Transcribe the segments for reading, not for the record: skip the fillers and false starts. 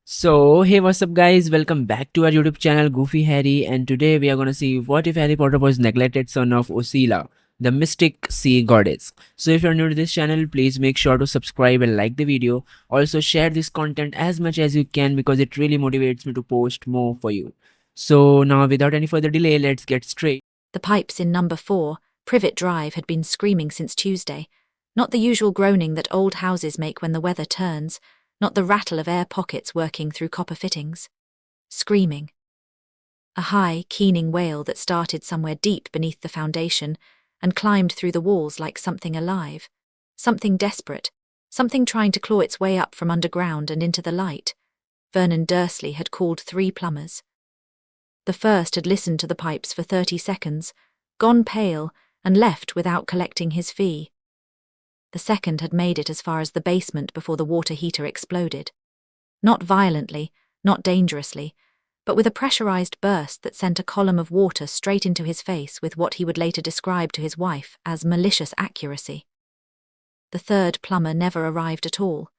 So, hey, what's up, guys? Welcome back to our YouTube channel, Goofy Harry, and today we are gonna see what if Harry Potter was neglected son of Ursula, the mystic sea goddess. So, if you're new to this channel, please make sure to subscribe and like the video. Also, share this content as much as you can because it really motivates me to post more for you. So, now without any further delay, let's get straight. The pipes in number 4, Privet Drive, had been screaming since Tuesday. Not the usual groaning that old houses make when the weather turns, not the rattle of air pockets working through copper fittings. Screaming. A high, keening wail that started somewhere deep beneath the foundation and climbed through the walls like something alive. Something desperate. Something trying to claw its way up from underground and into the light. Vernon Dursley had called 3 plumbers. The first had listened to the pipes for 30 seconds, gone pale, and left without collecting his fee. The second had made it as far as the basement before the water heater exploded. Not violently, not dangerously, but with a pressurized burst that sent a column of water straight into his face with what he would later describe to his wife as malicious accuracy. The third plumber never arrived at all.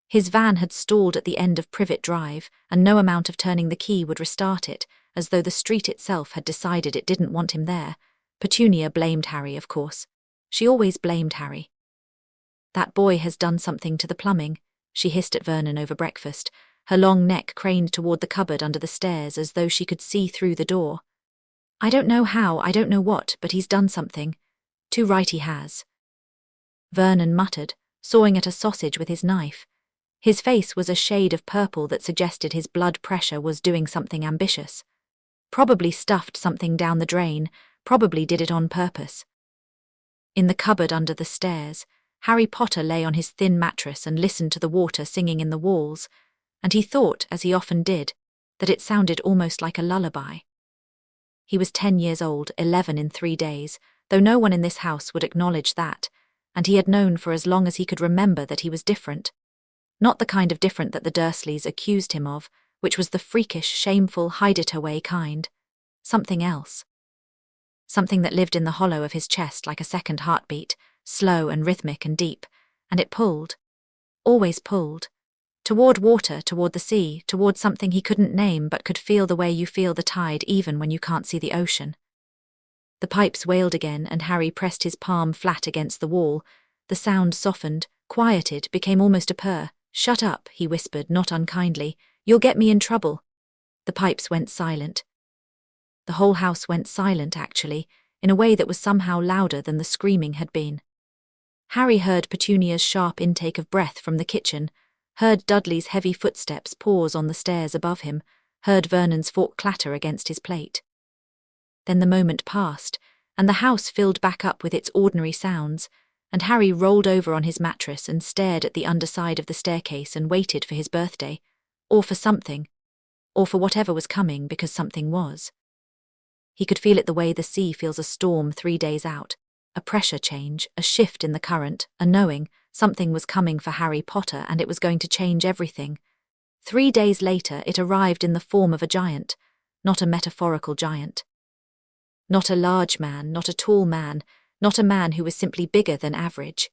His van had stalled at the end of Privet Drive, and no amount of turning the key would restart it, as though the street itself had decided it didn't want him there. Petunia blamed Harry, of course. She always blamed Harry. "That boy has done something to the plumbing," she hissed at Vernon over breakfast, her long neck craned toward the cupboard under the stairs as though she could see through the door. "I don't know how, I don't know what, but he's done something. Too right he has." Vernon muttered, sawing at a sausage with his knife. His face was a shade of purple that suggested his blood pressure was doing something ambitious. Probably stuffed something down the drain, probably did it on purpose. In the cupboard under the stairs, Harry Potter lay on his thin mattress and listened to the water singing in the walls, and he thought, as he often did, that it sounded almost like a lullaby. He was 10 years old, 11 in 3 days, though no one in this house would acknowledge that, and he had known for as long as he could remember that he was different. Not the kind of different that the Dursleys accused him of, which was the freakish, shameful, hide-it-away kind. Something else. Something that lived in the hollow of his chest like a second heartbeat, slow and rhythmic and deep, and it pulled. Always pulled. Toward water, toward the sea, toward something he couldn't name but could feel the way you feel the tide even when you can't see the ocean. The pipes wailed again, and Harry pressed his palm flat against the wall. The sound softened, quieted, became almost a purr. "Shut up," he whispered, not unkindly. "You'll get me in trouble." The pipes went silent. The whole house went silent, actually, in a way that was somehow louder than the screaming had been. Harry heard Petunia's sharp intake of breath from the kitchen, heard Dudley's heavy footsteps pause on the stairs above him, heard Vernon's fork clatter against his plate. Then the moment passed, and the house filled back up with its ordinary sounds, and Harry rolled over on his mattress and stared at the underside of the staircase and waited for his birthday, or for something, or for whatever was coming, because something was. He could feel it the way the sea feels a storm 3 days out, a pressure change, a shift in the current, a knowing something was coming for Harry Potter and it was going to change everything. 3 days later it arrived in the form of a giant, not a metaphorical giant. Not a large man, not a tall man, not a man who was simply bigger than average.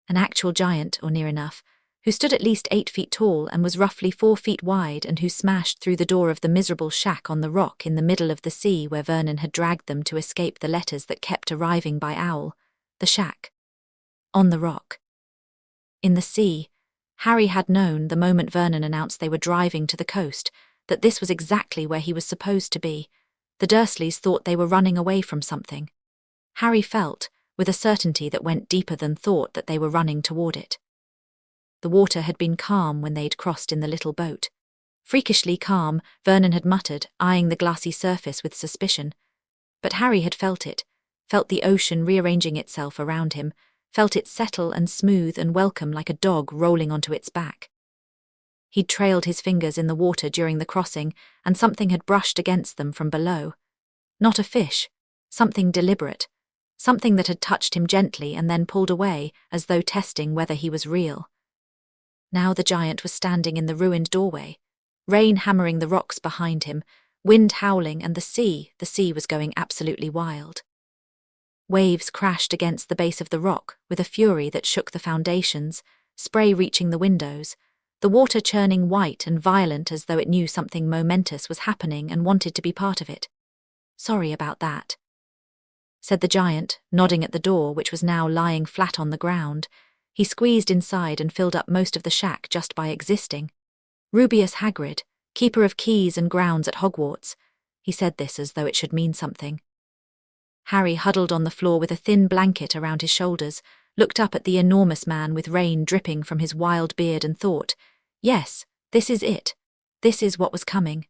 An actual giant, or near enough, who stood at least 8 feet tall and was roughly 4 feet wide, and who smashed through the door of the miserable shack on the rock in the middle of the sea where Vernon had dragged them to escape the letters that kept arriving by owl. The shack. On the rock. In the sea, Harry had known, the moment Vernon announced they were driving to the coast, that this was exactly where he was supposed to be. The Dursleys thought they were running away from something. Harry felt, with a certainty that went deeper than thought, that they were running toward it. The water had been calm when they'd crossed in the little boat. Freakishly calm, Vernon had muttered, eyeing the glassy surface with suspicion. But Harry had felt it, felt the ocean rearranging itself around him, felt it settle and smooth and welcome like a dog rolling onto its back. He'd trailed his fingers in the water during the crossing, and something had brushed against them from below. Not a fish, something deliberate, something that had touched him gently and then pulled away, as though testing whether he was real. Now the giant was standing in the ruined doorway, rain hammering the rocks behind him, wind howling, and the sea was going absolutely wild. Waves crashed against the base of the rock with a fury that shook the foundations, spray reaching the windows, the water churning white and violent as though it knew something momentous was happening and wanted to be part of it. "Sorry about that," said the giant, nodding at the door, which was now lying flat on the ground. He squeezed inside and filled up most of the shack just by existing. "Rubeus Hagrid, keeper of keys and grounds at Hogwarts." He said this as though it should mean something. Harry huddled on the floor with a thin blanket around his shoulders, looked up at the enormous man with rain dripping from his wild beard and thought, "Yes, this is it. This is what was coming."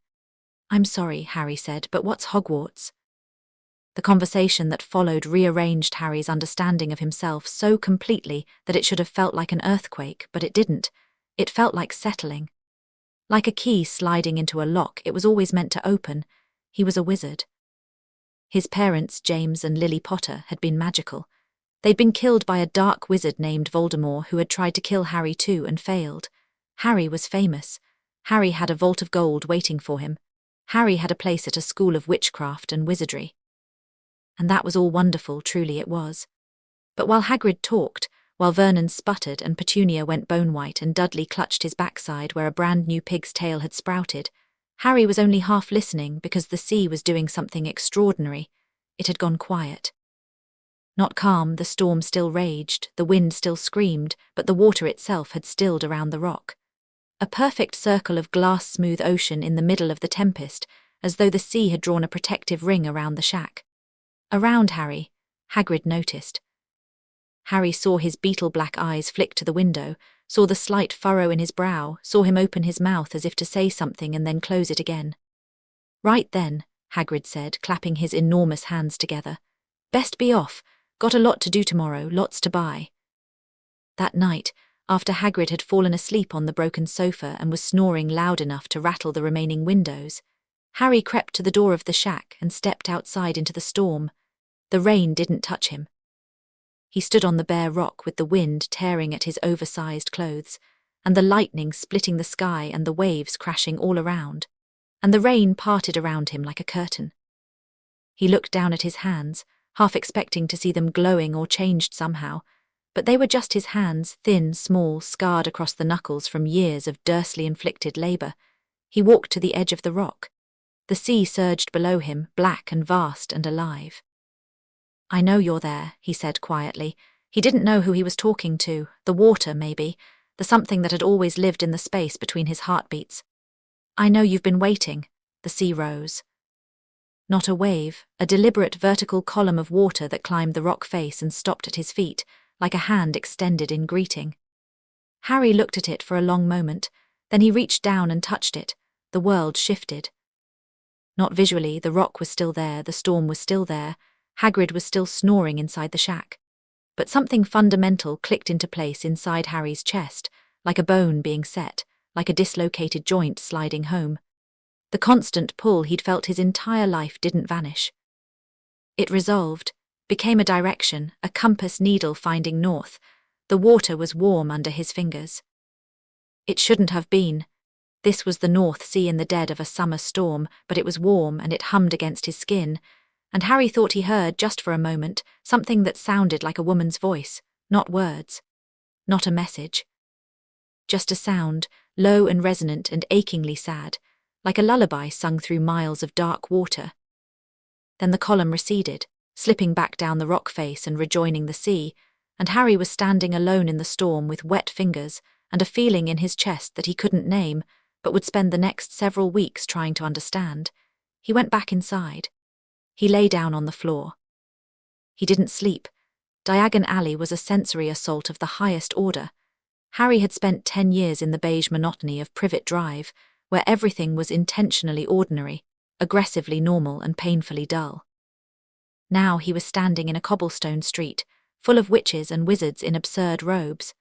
"I'm sorry," Harry said, "but what's Hogwarts?" The conversation that followed rearranged Harry's understanding of himself so completely that it should have felt like an earthquake, but it didn't. It felt like settling. Like a key sliding into a lock it was always meant to open. He was a wizard. His parents, James and Lily Potter, had been magical. They'd been killed by a dark wizard named Voldemort who had tried to kill Harry too and failed. Harry was famous. Harry had a vault of gold waiting for him. Harry had a place at a school of witchcraft and wizardry. And that was all wonderful, truly it was. But while Hagrid talked, while Vernon sputtered and Petunia went bone-white and Dudley clutched his backside where a brand-new pig's tail had sprouted, Harry was only half listening because the sea was doing something extraordinary. It had gone quiet. Not calm, the storm still raged, the wind still screamed, but the water itself had stilled around the rock. A perfect circle of glass-smooth ocean in the middle of the tempest, as though the sea had drawn a protective ring around the shack. Around Harry, Hagrid noticed. Harry saw his beetle-black eyes flick to the window, saw the slight furrow in his brow, saw him open his mouth as if to say something and then close it again. "Right then," Hagrid said, clapping his enormous hands together. "Best be off. Got a lot to do tomorrow, lots to buy." That night, after Hagrid had fallen asleep on the broken sofa and was snoring loud enough to rattle the remaining windows, Harry crept to the door of the shack and stepped outside into the storm. The rain didn't touch him. He stood on the bare rock with the wind tearing at his oversized clothes, and the lightning splitting the sky and the waves crashing all around, and the rain parted around him like a curtain. He looked down at his hands, half expecting to see them glowing or changed somehow, but they were just his hands, thin, small, scarred across the knuckles from years of dursely-inflicted labor. He walked to the edge of the rock. The sea surged below him, black and vast and alive. "I know you're there," he said quietly. He didn't know who he was talking to, the water maybe, the something that had always lived in the space between his heartbeats. "I know you've been waiting." The sea rose. Not a wave, a deliberate vertical column of water that climbed the rock face and stopped at his feet, like a hand extended in greeting. Harry looked at it for a long moment, then he reached down and touched it. The world shifted. Not visually, the rock was still there, the storm was still there, Hagrid was still snoring inside the shack. But something fundamental clicked into place inside Harry's chest, like a bone being set, like a dislocated joint sliding home. The constant pull he'd felt his entire life didn't vanish. It resolved, became a direction, a compass needle finding north. The water was warm under his fingers. It shouldn't have been. This was the North Sea in the dead of a summer storm, but it was warm and it hummed against his skin, and Harry thought he heard, just for a moment, something that sounded like a woman's voice, not words, not a message. Just a sound, low and resonant and achingly sad, like a lullaby sung through miles of dark water. Then the column receded, slipping back down the rock face and rejoining the sea, and Harry was standing alone in the storm with wet fingers and a feeling in his chest that he couldn't name, but would spend the next several weeks trying to understand. He went back inside. He lay down on the floor. He didn't sleep. Diagon Alley was a sensory assault of the highest order. Harry had spent 10 years in the beige monotony of Privet Drive, where everything was intentionally ordinary, aggressively normal and painfully dull. Now he was standing in a cobblestone street, full of witches and wizards in absurd robes.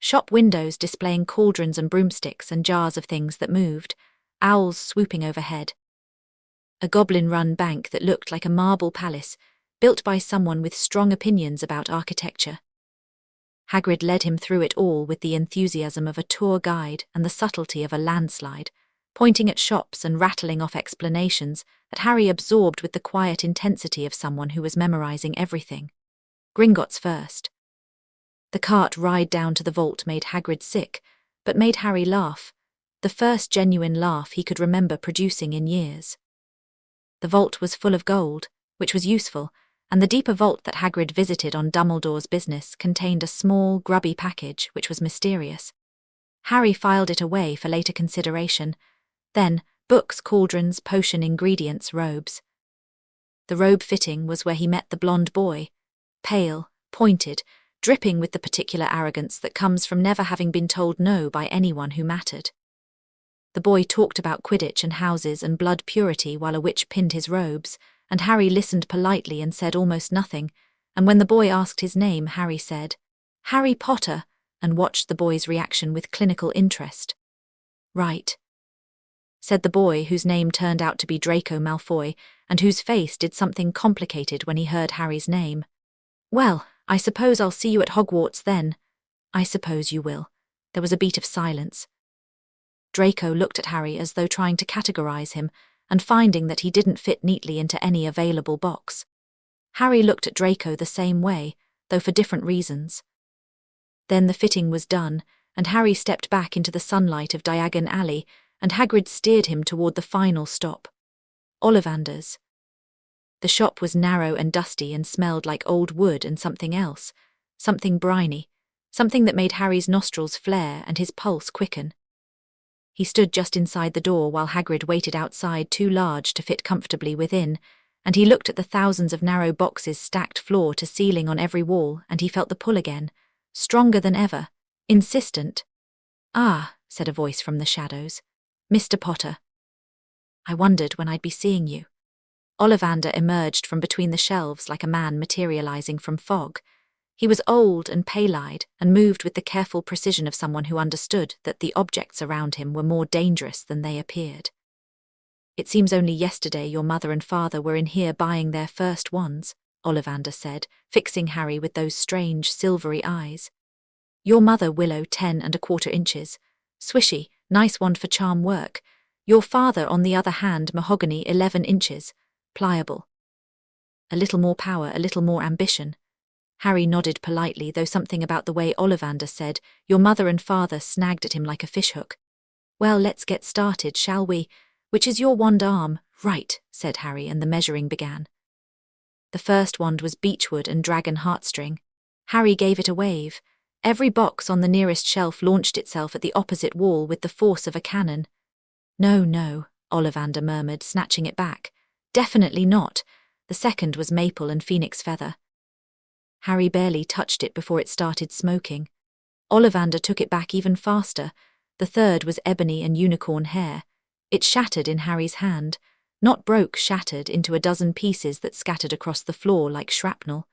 Shop windows displaying cauldrons and broomsticks and jars of things that moved, owls swooping overhead. A goblin-run bank that looked like a marble palace, built by someone with strong opinions about architecture. Hagrid led him through it all with the enthusiasm of a tour guide and the subtlety of a landslide, pointing at shops and rattling off explanations that Harry absorbed with the quiet intensity of someone who was memorizing everything. Gringotts first. The cart ride down to the vault made Hagrid sick, but made Harry laugh, the first genuine laugh he could remember producing in years. The vault was full of gold, which was useful, and the deeper vault that Hagrid visited on Dumbledore's business contained a small, grubby package which was mysterious. Harry filed it away for later consideration. Then, books, cauldrons, potion ingredients, robes. The robe fitting was where he met the blonde boy, pale, pointed, dripping with the particular arrogance that comes from never having been told no by anyone who mattered. The boy talked about Quidditch and houses and blood purity while a witch pinned his robes, and Harry listened politely and said almost nothing, and when the boy asked his name, Harry said, "Harry Potter," and watched the boy's reaction with clinical interest. "Right," said the boy, whose name turned out to be Draco Malfoy, and whose face did something complicated when he heard Harry's name. "Well, I suppose I'll see you at Hogwarts then." "I suppose you will." There was a beat of silence. Draco looked at Harry as though trying to categorize him, and finding that he didn't fit neatly into any available box. Harry looked at Draco the same way, though for different reasons. Then the fitting was done, and Harry stepped back into the sunlight of Diagon Alley, and Hagrid steered him toward the final stop. Ollivander's. The shop was narrow and dusty and smelled like old wood and something else, something briny, something that made Harry's nostrils flare and his pulse quicken. He stood just inside the door while Hagrid waited outside, too large to fit comfortably within, and he looked at the thousands of narrow boxes stacked floor to ceiling on every wall, and he felt the pull again, stronger than ever, insistent. "Ah," said a voice from the shadows. "Mr. Potter. I wondered when I'd be seeing you." Ollivander emerged from between the shelves like a man materializing from fog. He was old and pale-eyed and moved with the careful precision of someone who understood that the objects around him were more dangerous than they appeared. "It seems only yesterday your mother and father were in here buying their first wands," Ollivander said, fixing Harry with those strange silvery eyes. "Your mother willow 10¼ inches. Swishy, nice wand for charm work. Your father, on the other hand, mahogany 11 inches. Pliable. A little more power, a little more ambition." Harry nodded politely, though something about the way Ollivander said, "your mother and father," snagged at him like a fishhook. "Well, let's get started, shall we? Which is your wand arm?" "Right," said Harry, and the measuring began. The first wand was beechwood and dragon heartstring. Harry gave it a wave. Every box on the nearest shelf launched itself at the opposite wall with the force of a cannon. "No, no," Ollivander murmured, snatching it back. "Definitely not." The second was maple and phoenix feather. Harry barely touched it before it started smoking. Ollivander took it back even faster. The third was ebony and unicorn hair. It shattered in Harry's hand. Not broke, shattered into a dozen pieces that scattered across the floor like shrapnel.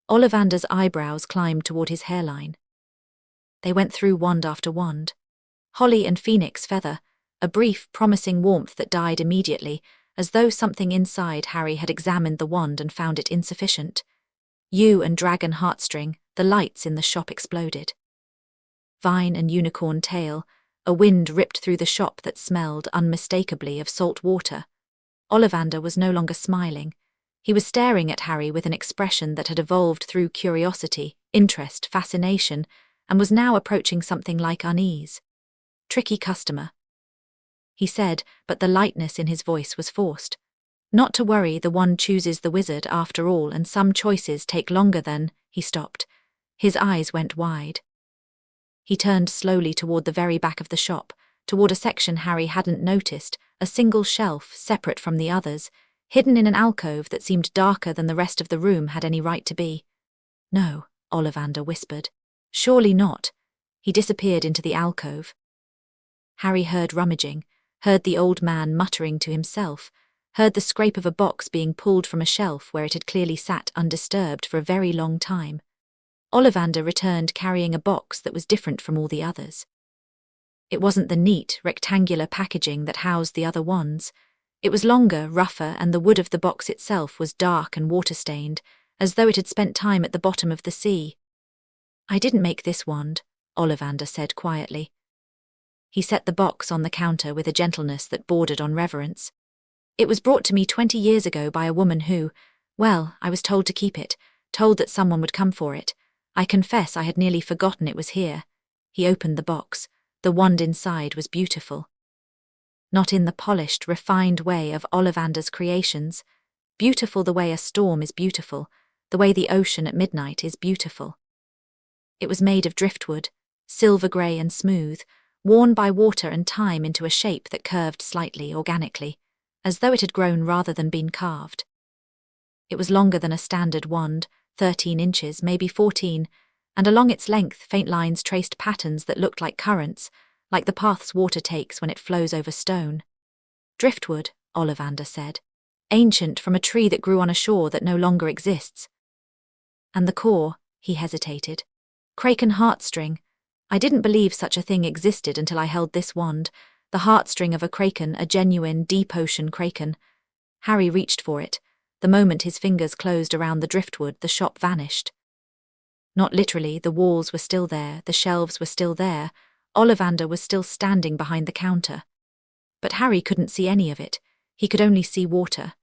Ollivander's eyebrows climbed toward his hairline. They went through wand after wand. Holly and phoenix feather, a brief, promising warmth that died immediately, as though something inside Harry had examined the wand and found it insufficient. Yew and dragon heartstring, the lights in the shop exploded. Vine and unicorn tail, a wind ripped through the shop that smelled unmistakably of salt water. Ollivander was no longer smiling. He was staring at Harry with an expression that had evolved through curiosity, interest, fascination, and was now approaching something like unease. "Tricky customer," he said, but the lightness in his voice was forced. "Not to worry, the one chooses the wizard after all, and some choices take longer than—" He stopped. His eyes went wide. He turned slowly toward the very back of the shop, toward a section Harry hadn't noticed, a single shelf, separate from the others, hidden in an alcove that seemed darker than the rest of the room had any right to be. "No," Ollivander whispered. "Surely not." He disappeared into the alcove. Harry heard rummaging, heard the old man muttering to himself, heard the scrape of a box being pulled from a shelf where it had clearly sat undisturbed for a very long time. Ollivander returned carrying a box that was different from all the others. It wasn't the neat, rectangular packaging that housed the other wands. It was longer, rougher, and the wood of the box itself was dark and water-stained, as though it had spent time at the bottom of the sea. "I didn't make this wand," Ollivander said quietly. He set the box on the counter with a gentleness that bordered on reverence. "It was brought to me 20 years ago by a woman who, well, I was told to keep it, told that someone would come for it. I confess I had nearly forgotten it was here." He opened the box. The wand inside was beautiful. Not in the polished, refined way of Ollivander's creations. Beautiful the way a storm is beautiful, the way the ocean at midnight is beautiful. It was made of driftwood, silver grey and smooth, worn by water and time into a shape that curved slightly organically, as though it had grown rather than been carved. It was longer than a standard wand, 13 inches, maybe 14, and along its length faint lines traced patterns that looked like currents, like the paths water takes when it flows over stone. Driftwood, Ollivander said. Ancient, from a tree that grew on a shore that no longer exists. And the core, he hesitated. Kraken heartstring. I didn't believe such a thing existed until I held this wand, the heartstring of a kraken, a genuine, deep ocean kraken. Harry reached for it. The moment his fingers closed around the driftwood, the shop vanished. Not literally, the walls were still there, the shelves were still there, Ollivander was still standing behind the counter. But Harry couldn't see any of it, he could only see water.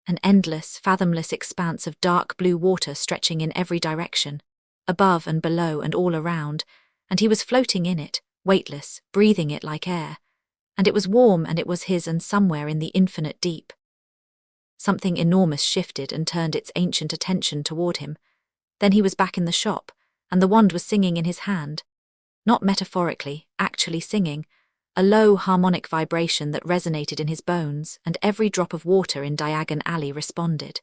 An endless, fathomless expanse of dark blue water stretching in every direction, above and below and all around, and he was floating in it, weightless, breathing it like air. And it was warm, and it was his, and somewhere in the infinite deep. Something enormous shifted and turned its ancient attention toward him. Then he was back in the shop, and the wand was singing in his hand. Not metaphorically, actually singing, a low harmonic vibration that resonated in his bones, and every drop of water in Diagon Alley responded.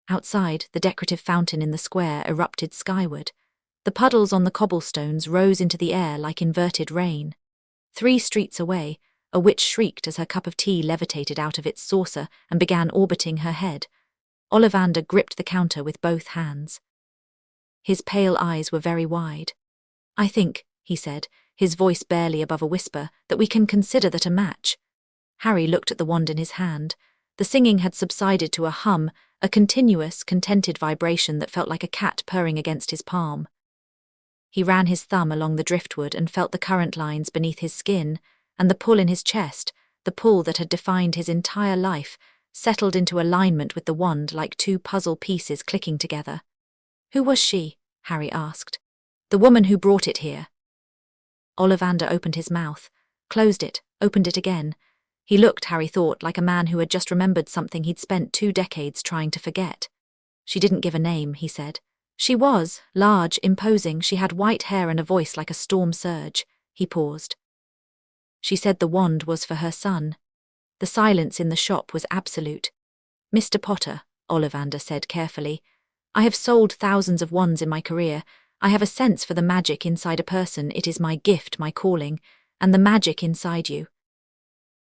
Outside, the decorative fountain in the square erupted skyward. The puddles on the cobblestones rose into the air like inverted rain. 3 streets away, a witch shrieked as her cup of tea levitated out of its saucer and began orbiting her head. Ollivander gripped the counter with both hands. His pale eyes were very wide. I think, he said, his voice barely above a whisper, that we can consider that a match. Harry looked at the wand in his hand. The singing had subsided to a hum, a continuous, contented vibration that felt like a cat purring against his palm. He ran his thumb along the driftwood and felt the current lines beneath his skin, and the pull in his chest, the pull that had defined his entire life, settled into alignment with the wand like 2 puzzle pieces clicking together. Who was she? Harry asked. The woman who brought it here. Ollivander opened his mouth, closed it, opened it again. He looked, Harry thought, like a man who had just remembered something he'd spent 2 decades trying to forget. She didn't give a name, he said. She was large, imposing, she had white hair and a voice like a storm surge. He paused. She said the wand was for her son. The silence in the shop was absolute. Mr. Potter, Ollivander said carefully, I have sold thousands of wands in my career. I have a sense for the magic inside a person. It is my gift, my calling, and the magic inside you.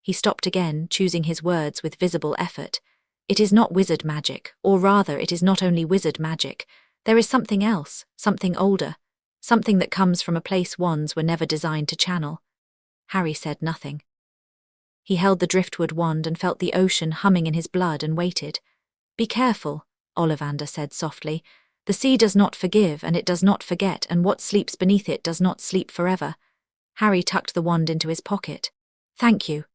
He stopped again, choosing his words with visible effort. It is not wizard magic, or rather, it is not only wizard magic. There is something else, something older, something that comes from a place wands were never designed to channel. Harry said nothing. He held the driftwood wand and felt the ocean humming in his blood and waited. Be careful, Ollivander said softly. The sea does not forgive, and it does not forget, and what sleeps beneath it does not sleep forever. Harry tucked the wand into his pocket. Thank you,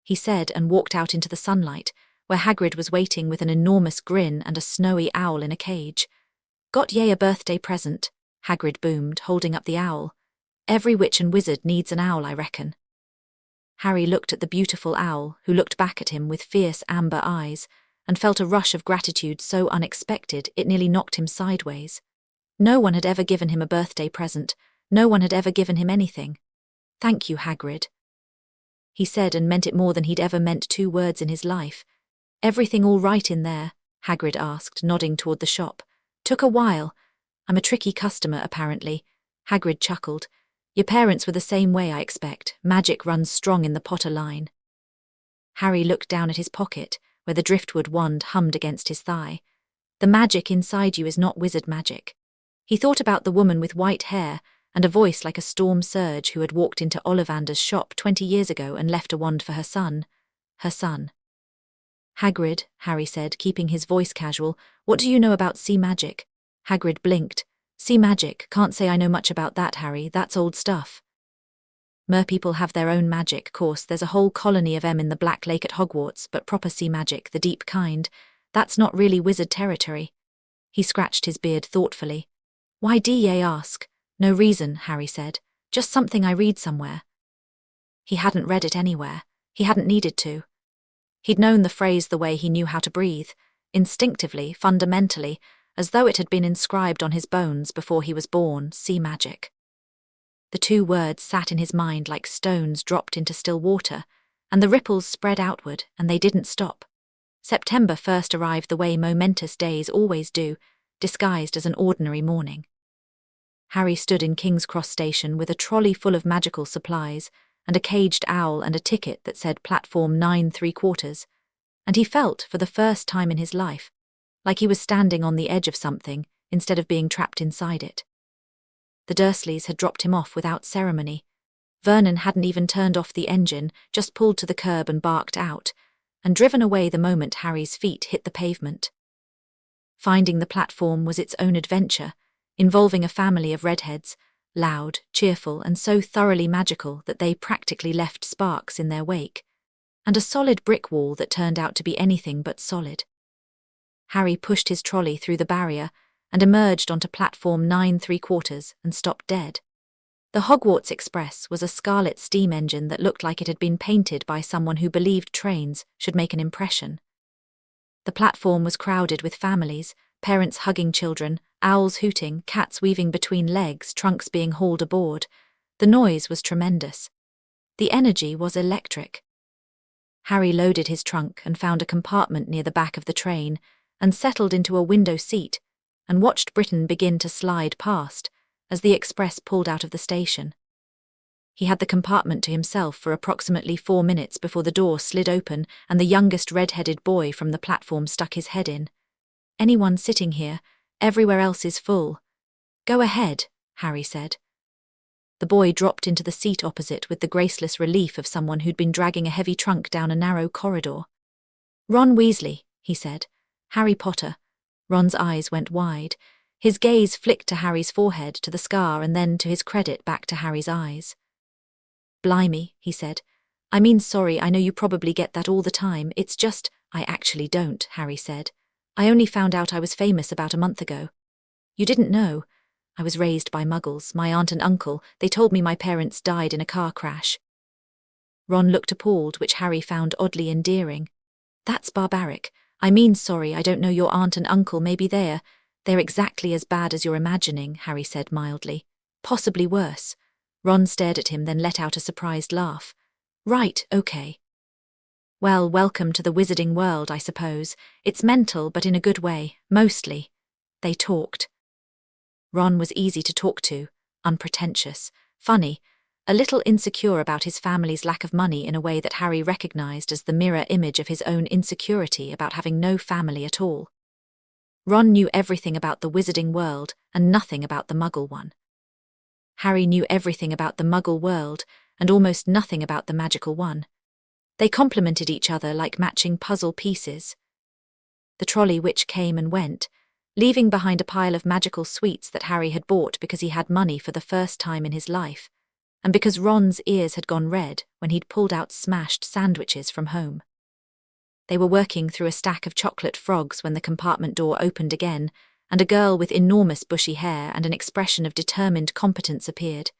he said, and walked out into the sunlight, where Hagrid was waiting with an enormous grin and a snowy owl in a cage. Got ye a birthday present? Hagrid boomed, holding up the owl. Every witch and wizard needs an owl, I reckon. Harry looked at the beautiful owl, who looked back at him with fierce amber eyes, and felt a rush of gratitude so unexpected it nearly knocked him sideways. No one had ever given him a birthday present. No one had ever given him anything. Thank you, Hagrid, he said, and meant it more than he'd ever meant 2 words in his life. Everything all right in there? Hagrid asked, nodding toward the shop. Took a while. I'm a tricky customer, apparently. Hagrid chuckled. Your parents were the same way, I expect. Magic runs strong in the Potter line. Harry looked down at his pocket, where the driftwood wand hummed against his thigh. The magic inside you is not wizard magic. He thought about the woman with white hair and a voice like a storm surge who had walked into Ollivander's shop 20 years ago and left a wand for her son. Her son. Hagrid, Harry said, keeping his voice casual, what do you know about sea magic? Hagrid blinked. Sea magic, can't say I know much about that, Harry, that's old stuff. Merpeople have their own magic, course, there's a whole colony of 'em in the Black Lake at Hogwarts, but proper sea magic, the deep kind, that's not really wizard territory. He scratched his beard thoughtfully. Why do ye ask? No reason, Harry said. Just something I read somewhere. He hadn't read it anywhere. He hadn't needed to. He'd known the phrase the way he knew how to breathe, instinctively, fundamentally, as though it had been inscribed on his bones before he was born, sea magic. The two words sat in his mind like stones dropped into still water, and the ripples spread outward, and they didn't stop. September first arrived the way momentous days always do, disguised as an ordinary morning. Harry stood in King's Cross Station with a trolley full of magical supplies, and a caged owl and a ticket that said Platform 9 3/4, and he felt, for the first time in his life, like he was standing on the edge of something instead of being trapped inside it. The Dursleys had dropped him off without ceremony. Vernon hadn't even turned off the engine, just pulled to the curb and barked out, and driven away the moment Harry's feet hit the pavement. Finding the platform was its own adventure, involving a family of redheads, loud, cheerful, and so thoroughly magical that they practically left sparks in their wake, and a solid brick wall that turned out to be anything but solid. Harry pushed his trolley through the barrier and emerged onto Platform 9 3/4 and stopped dead. The Hogwarts Express was a scarlet steam engine that looked like it had been painted by someone who believed trains should make an impression. The platform was crowded with families, parents hugging children, owls hooting, cats weaving between legs, trunks being hauled aboard. The noise was tremendous. The energy was electric. Harry loaded his trunk and found a compartment near the back of the train and settled into a window seat and watched Britain begin to slide past as the express pulled out of the station. He had the compartment to himself for approximately 4 minutes before the door slid open and the youngest red-headed boy from the platform stuck his head in. "Anyone sitting here? Everywhere else is full." "Go ahead," Harry said. The boy dropped into the seat opposite with the graceless relief of someone who'd been dragging a heavy trunk down a narrow corridor. "Ron Weasley," he said. "Harry Potter." Ron's eyes went wide. His gaze flicked to Harry's forehead, to the scar, and then, to his credit, back to Harry's eyes. "Blimey," he said. "I mean, sorry, I know you probably get that all the time. It's just, I actually don't," Harry said. "I only found out I was famous about a month ago." "You didn't know? I was raised by muggles, my aunt and uncle. They told me my parents died in a car crash." Ron looked appalled, which Harry found oddly endearing. "That's barbaric. I mean, sorry, I don't know your aunt and uncle. Maybe they're exactly as bad as you're imagining," Harry said mildly. "Possibly worse." Ron stared at him, then let out a surprised laugh. "Right, okay. Well, welcome to the wizarding world, I suppose. It's mental, but in a good way, mostly." They talked. Ron was easy to talk to, unpretentious, funny, a little insecure about his family's lack of money in a way that Harry recognized as the mirror image of his own insecurity about having no family at all. Ron knew everything about the wizarding world and nothing about the muggle one. Harry knew everything about the muggle world and almost nothing about the magical one. They complemented each other like matching puzzle pieces. The trolley which came and went, leaving behind a pile of magical sweets that Harry had bought because he had money for the first time in his life, and because Ron's ears had gone red when he'd pulled out smashed sandwiches from home. They were working through a stack of chocolate frogs when the compartment door opened again, and a girl with enormous bushy hair and an expression of determined competence appeared.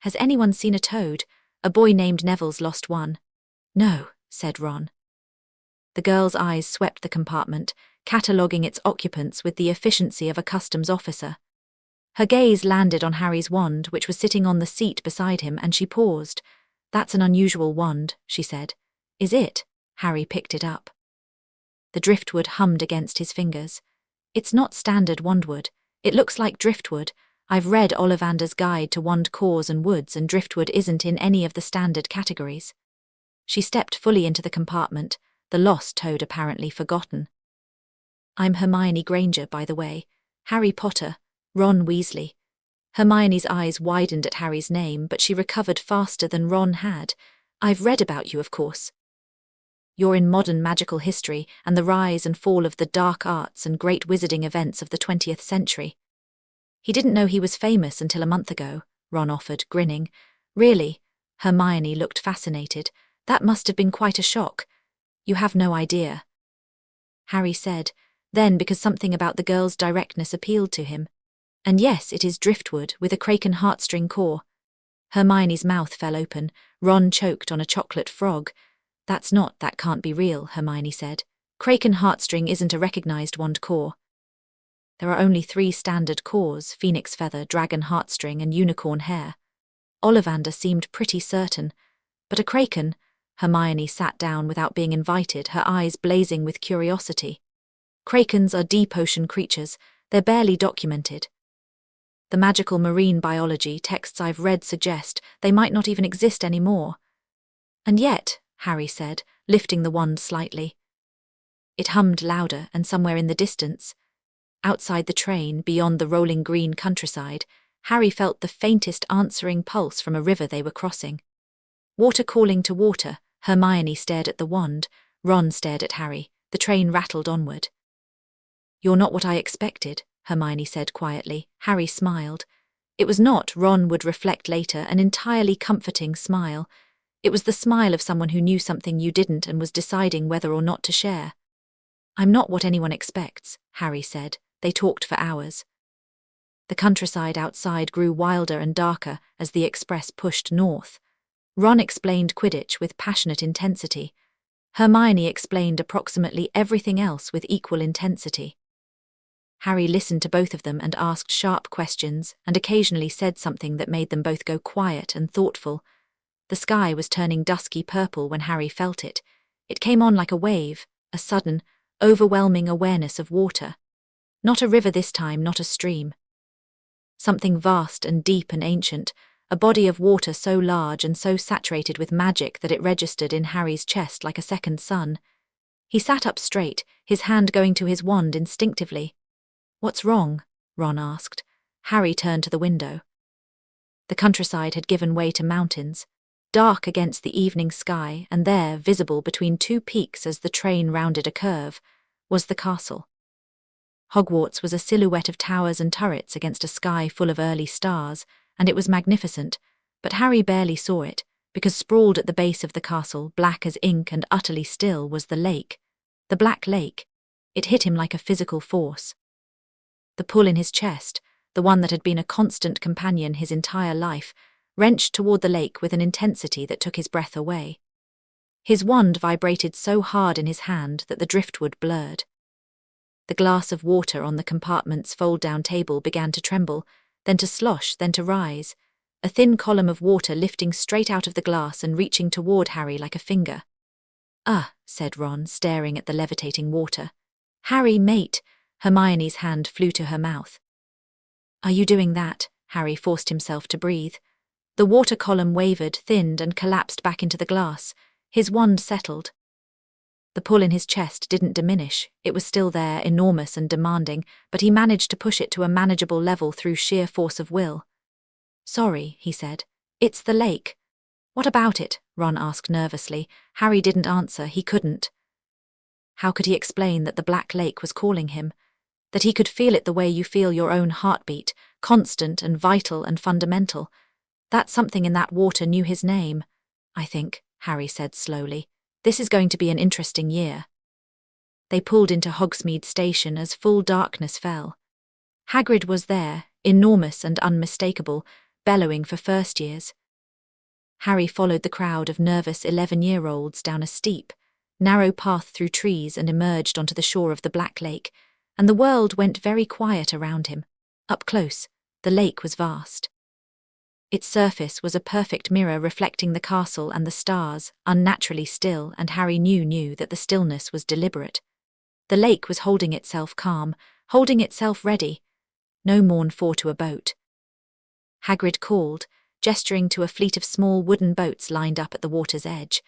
"Has anyone seen a toad? A boy named Neville's lost one." "No," said Ron. The girl's eyes swept the compartment, cataloguing its occupants with the efficiency of a customs officer. Her gaze landed on Harry's wand, which was sitting on the seat beside him, and she paused. "That's an unusual wand," she said. "Is it?" Harry picked it up. The driftwood hummed against his fingers. "It's not standard wandwood. It looks like driftwood. I've read Ollivander's Guide to Wand Cores and Woods, and driftwood isn't in any of the standard categories." She stepped fully into the compartment, the lost toad apparently forgotten. "I'm Hermione Granger, by the way. Harry Potter, Ron Weasley." Hermione's eyes widened at Harry's name, but she recovered faster than Ron had. "I've read about you, of course. You're in modern magical history and the rise and fall of the dark arts and great wizarding events of the 20th century." "He didn't know he was famous until a month ago," Ron offered, grinning. "Really?" Hermione looked fascinated. "That must have been quite a shock." "You have no idea," Harry said, then because something about the girl's directness appealed to him. "And yes, it is driftwood with a kraken heartstring core." Hermione's mouth fell open. Ron choked on a chocolate frog. That can't be real, Hermione said. Kraken Heartstring isn't a recognized wand core. There are only 3 standard cores: Phoenix Feather, Dragon Heartstring, and Unicorn Hair. Ollivander seemed pretty certain. But a Kraken? Hermione sat down without being invited, her eyes blazing with curiosity. Krakens are deep ocean creatures. They're barely documented. The magical marine biology texts I've read suggest they might not even exist anymore. And yet, Harry said, lifting the wand slightly. It hummed louder, and somewhere in the distance, outside the train, beyond the rolling green countryside, Harry felt the faintest answering pulse from a river they were crossing. Water calling to water. Hermione stared at the wand. Ron stared at Harry. The train rattled onward. "You're not what I expected," Hermione said quietly. Harry smiled. It was not, Ron would reflect later, an entirely comforting smile. It was the smile of someone who knew something you didn't and was deciding whether or not to share. "I'm not what anyone expects," Harry said. They talked for hours. The countryside outside grew wilder and darker as the express pushed north. Ron explained Quidditch with passionate intensity. Hermione explained approximately everything else with equal intensity. Harry listened to both of them and asked sharp questions, and occasionally said something that made them both go quiet and thoughtful. The sky was turning dusky purple when Harry felt it. It came on like a wave, a sudden, overwhelming awareness of water. Not a river this time, not a stream. Something vast and deep and ancient, a body of water so large and so saturated with magic that it registered in Harry's chest like a second sun. He sat up straight, his hand going to his wand instinctively. "What's wrong?" Ron asked. Harry turned to the window. The countryside had given way to mountains, dark against the evening sky, and there, visible between 2 peaks as the train rounded a curve, was the castle. Hogwarts was a silhouette of towers and turrets against a sky full of early stars, and it was magnificent, but Harry barely saw it, because sprawled at the base of the castle, black as ink and utterly still, was the lake. The Black Lake. It hit him like a physical force. The pull in his chest, the one that had been a constant companion his entire life, wrenched toward the lake with an intensity that took his breath away. His wand vibrated so hard in his hand that the driftwood blurred. The glass of water on the compartment's fold-down table began to tremble, then to slosh, then to rise, a thin column of water lifting straight out of the glass and reaching toward Harry like a finger. "Ah," said Ron, staring at the levitating water. "Harry, mate!" Hermione's hand flew to her mouth. "Are you doing that?" Harry forced himself to breathe. The water column wavered, thinned, and collapsed back into the glass. His wand settled. The pull in his chest didn't diminish. It was still there, enormous and demanding, but he managed to push it to a manageable level through sheer force of will. "Sorry," he said. "It's the lake." "What about it?" Ron asked nervously. Harry didn't answer. He couldn't. How could he explain that the Black Lake was calling him? That he could feel it the way you feel your own heartbeat, constant and vital and fundamental. That something in that water knew his name. "I think," Harry said slowly, "this is going to be an interesting year." They pulled into Hogsmeade Station as full darkness fell. Hagrid was there, enormous and unmistakable, bellowing for first years. Harry followed the crowd of nervous 11-year-olds down a steep, narrow path through trees and emerged onto the shore of the Black Lake, and the world went very quiet around him. Up close, the lake was vast. Its surface was a perfect mirror reflecting the castle and the stars, unnaturally still, and Harry knew that the stillness was deliberate. The lake was holding itself calm, holding itself ready. No more for to a boat. Hagrid called, gesturing to a fleet of small wooden boats lined up at the water's edge.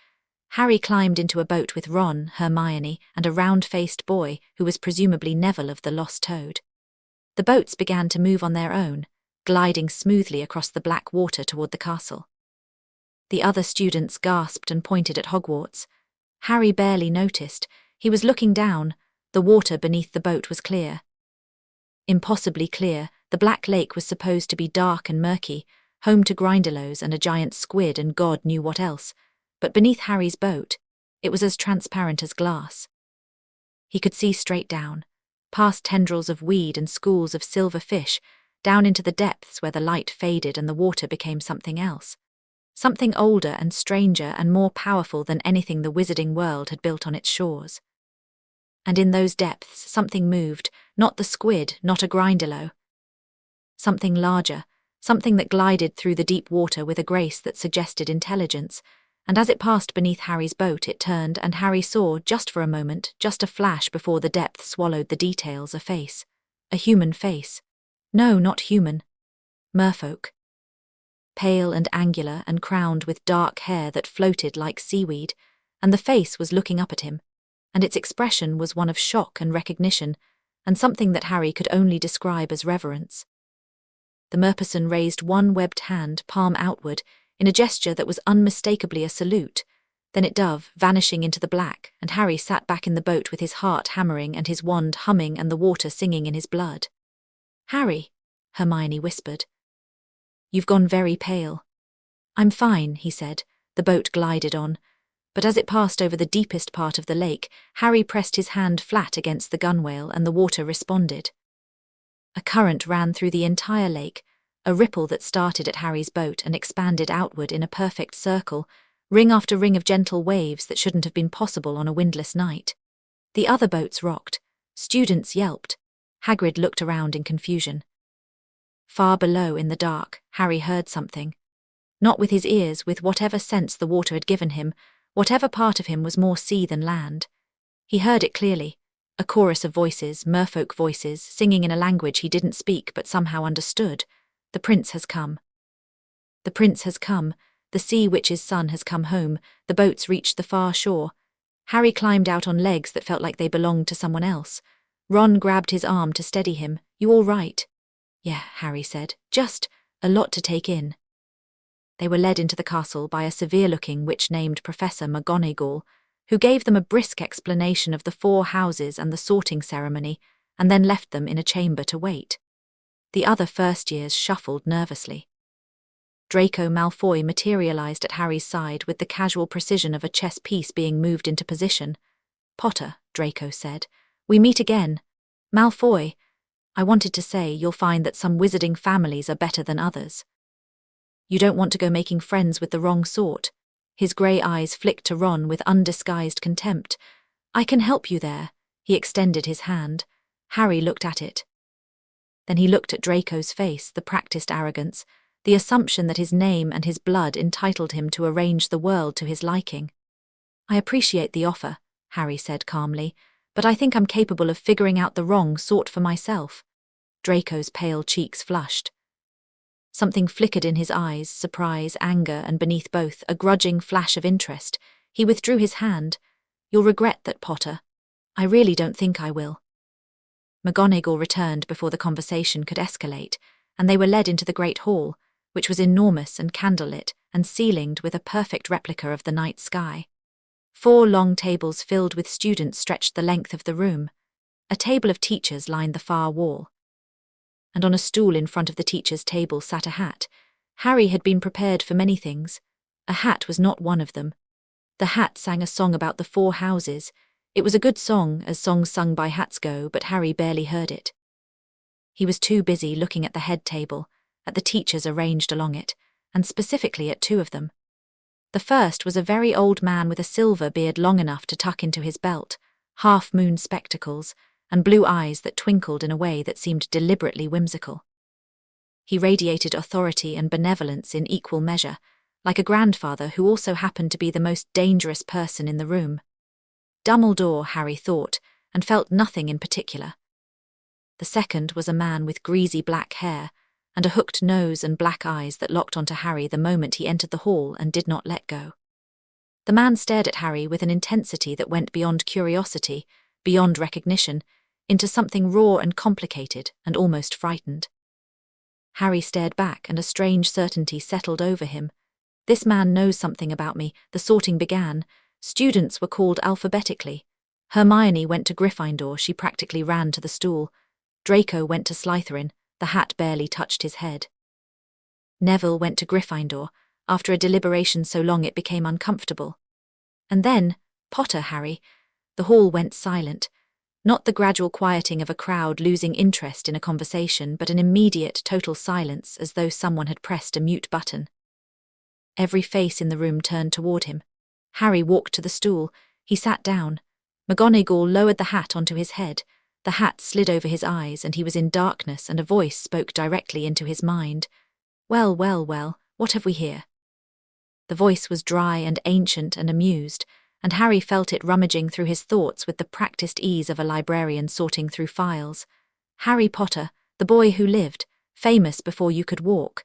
Harry climbed into a boat with Ron, Hermione, and a round-faced boy who was presumably Neville of the Lost Toad. The boats began to move on their own, gliding smoothly across the black water toward the castle. The other students gasped and pointed at Hogwarts. Harry barely noticed. He was looking down. The water beneath the boat was clear. Impossibly clear, the Black Lake was supposed to be dark and murky, home to Grindylows and a giant squid and God knew what else. But beneath Harry's boat, it was as transparent as glass. He could see straight down, past tendrils of weed and schools of silver fish, down into the depths where the light faded and the water became something else. Something older and stranger and more powerful than anything the wizarding world had built on its shores. And in those depths, something moved, not the squid, not a Grindylow. Something larger, something that glided through the deep water with a grace that suggested intelligence, and as it passed beneath Harry's boat it turned and Harry saw, just for a moment, just a flash before the depth swallowed the details, a face. A human face. No, not human. Merfolk. Pale and angular and crowned with dark hair that floated like seaweed, and the face was looking up at him, and its expression was one of shock and recognition, and something that Harry could only describe as reverence. The merperson raised one webbed hand, palm outward, in a gesture that was unmistakably a salute. Then it dove, vanishing into the black, and Harry sat back in the boat with his heart hammering and his wand humming and the water singing in his blood. "Harry," Hermione whispered. "You've gone very pale." "I'm fine," he said. The boat glided on, but as it passed over the deepest part of the lake, Harry pressed his hand flat against the gunwale and the water responded. A current ran through the entire lake, a ripple that started at Harry's boat and expanded outward in a perfect circle, ring after ring of gentle waves that shouldn't have been possible on a windless night. The other boats rocked. Students yelped. Hagrid looked around in confusion. Far below in the dark, Harry heard something. Not with his ears, with whatever sense the water had given him, whatever part of him was more sea than land. He heard it clearly. A chorus of voices, merfolk voices, singing in a language he didn't speak but somehow understood. "The prince has come. The prince has come. The sea witch's son has come home." The boats reached the far shore. Harry climbed out on legs that felt like they belonged to someone else. Ron grabbed his arm to steady him. "You all right?" "Yeah," Harry said. "Just a lot to take in." They were led into the castle by a severe-looking witch named Professor McGonagall, who gave them a brisk explanation of the 4 houses and the sorting ceremony, and then left them in a chamber to wait. The other first-years shuffled nervously. Draco Malfoy materialized at Harry's side with the casual precision of a chess piece being moved into position. "Potter," Draco said, "we meet again. Malfoy, I wanted to say you'll find that some wizarding families are better than others. You don't want to go making friends with the wrong sort." His grey eyes flicked to Ron with undisguised contempt. "I can help you there." He extended his hand. Harry looked at it. Then he looked at Draco's face, the practiced arrogance, the assumption that his name and his blood entitled him to arrange the world to his liking. "I appreciate the offer," Harry said calmly, "but I think I'm capable of figuring out the wrong sort for myself." Draco's pale cheeks flushed. Something flickered in his eyes, surprise, anger, and beneath both, a grudging flash of interest. He withdrew his hand. "You'll regret that, Potter." "I really don't think I will." McGonagall returned before the conversation could escalate, and they were led into the great hall, which was enormous and candlelit and ceilinged with a perfect replica of the night sky. 4 long tables filled with students stretched the length of the room. A table of teachers lined the far wall. And on a stool in front of the teacher's table sat a hat. Harry had been prepared for many things. A hat was not one of them. The hat sang a song about the 4 houses. It was a good song, as songs sung by hats go, but Harry barely heard it. He was too busy looking at the head table, at the teachers arranged along it, and specifically at 2 of them. The first was a very old man with a silver beard long enough to tuck into his belt, half-moon spectacles, and blue eyes that twinkled in a way that seemed deliberately whimsical. He radiated authority and benevolence in equal measure, like a grandfather who also happened to be the most dangerous person in the room. Dumbledore, Harry thought, and felt nothing in particular. The second was a man with greasy black hair, and a hooked nose and black eyes that locked onto Harry the moment he entered the hall and did not let go. The man stared at Harry with an intensity that went beyond curiosity, beyond recognition, into something raw and complicated and almost frightened. Harry stared back and a strange certainty settled over him. This man knows something about me. The sorting began. Students were called alphabetically. Hermione went to Gryffindor. She practically ran to the stool. Draco went to Slytherin. The hat barely touched his head. Neville went to Gryffindor. After a deliberation so long it became uncomfortable. And then, Potter, Harry. The hall went silent. Not the gradual quieting of a crowd losing interest in a conversation, but an immediate, total silence, as though someone had pressed a mute button. Every face in the room turned toward him. Harry walked to the stool. He sat down. McGonagall lowered the hat onto his head. The hat slid over his eyes, and he was in darkness, and a voice spoke directly into his mind. Well, well, well, what have we here? The voice was dry and ancient and amused, and Harry felt it rummaging through his thoughts with the practiced ease of a librarian sorting through files. Harry Potter, the boy who lived, famous before you could walk.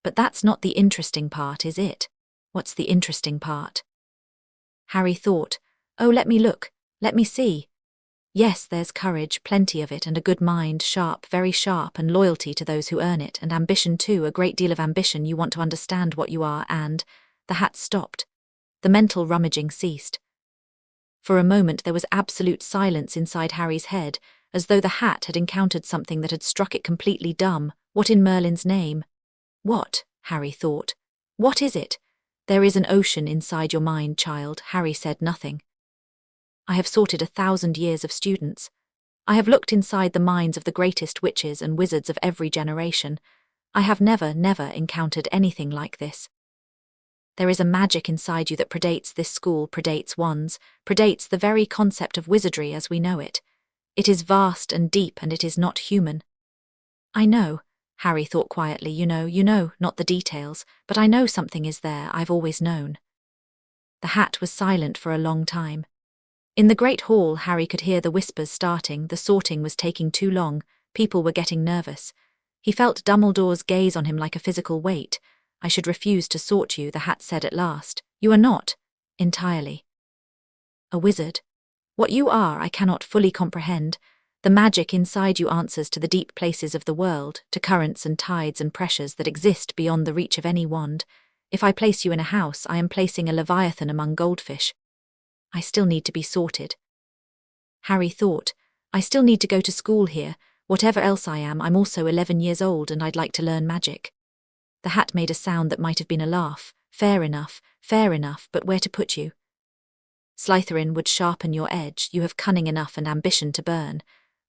But that's not the interesting part, is it? What's the interesting part? Harry thought, oh, let me look, let me see. Yes, there's courage, plenty of it, and a good mind, sharp, very sharp, and loyalty to those who earn it, and ambition too, a great deal of ambition. You want to understand what you are, and… The hat stopped. The mental rummaging ceased. For a moment there was absolute silence inside Harry's head, as though the hat had encountered something that had struck it completely dumb. What in Merlin's name? What? Harry thought. What is it? There is an ocean inside your mind, child. Harry said nothing. I have sorted 1,000 years of students. I have looked inside the minds of the greatest witches and wizards of every generation. I have never encountered anything like this. There is a magic inside you that predates this school, predates wands, predates the very concept of wizardry as we know it. It is vast and deep, and it is not human. I know, Harry thought quietly, you know, not the details, but I know something is there, I've always known. The hat was silent for a long time. In the great hall, Harry could hear the whispers starting, the sorting was taking too long, people were getting nervous. He felt Dumbledore's gaze on him like a physical weight. I should refuse to sort you, the hat said at last. You are not, entirely. A wizard. What you are I cannot fully comprehend. The magic inside you answers to the deep places of the world, to currents and tides and pressures that exist beyond the reach of any wand. If I place you in a house, I am placing a leviathan among goldfish. I still need to be sorted. Harry thought, I still need to go to school here. Whatever else I am, I'm also 11 years old and I'd like to learn magic. The hat made a sound that might have been a laugh. Fair enough, but where to put you? Slytherin would sharpen your edge, you have cunning enough and ambition to burn.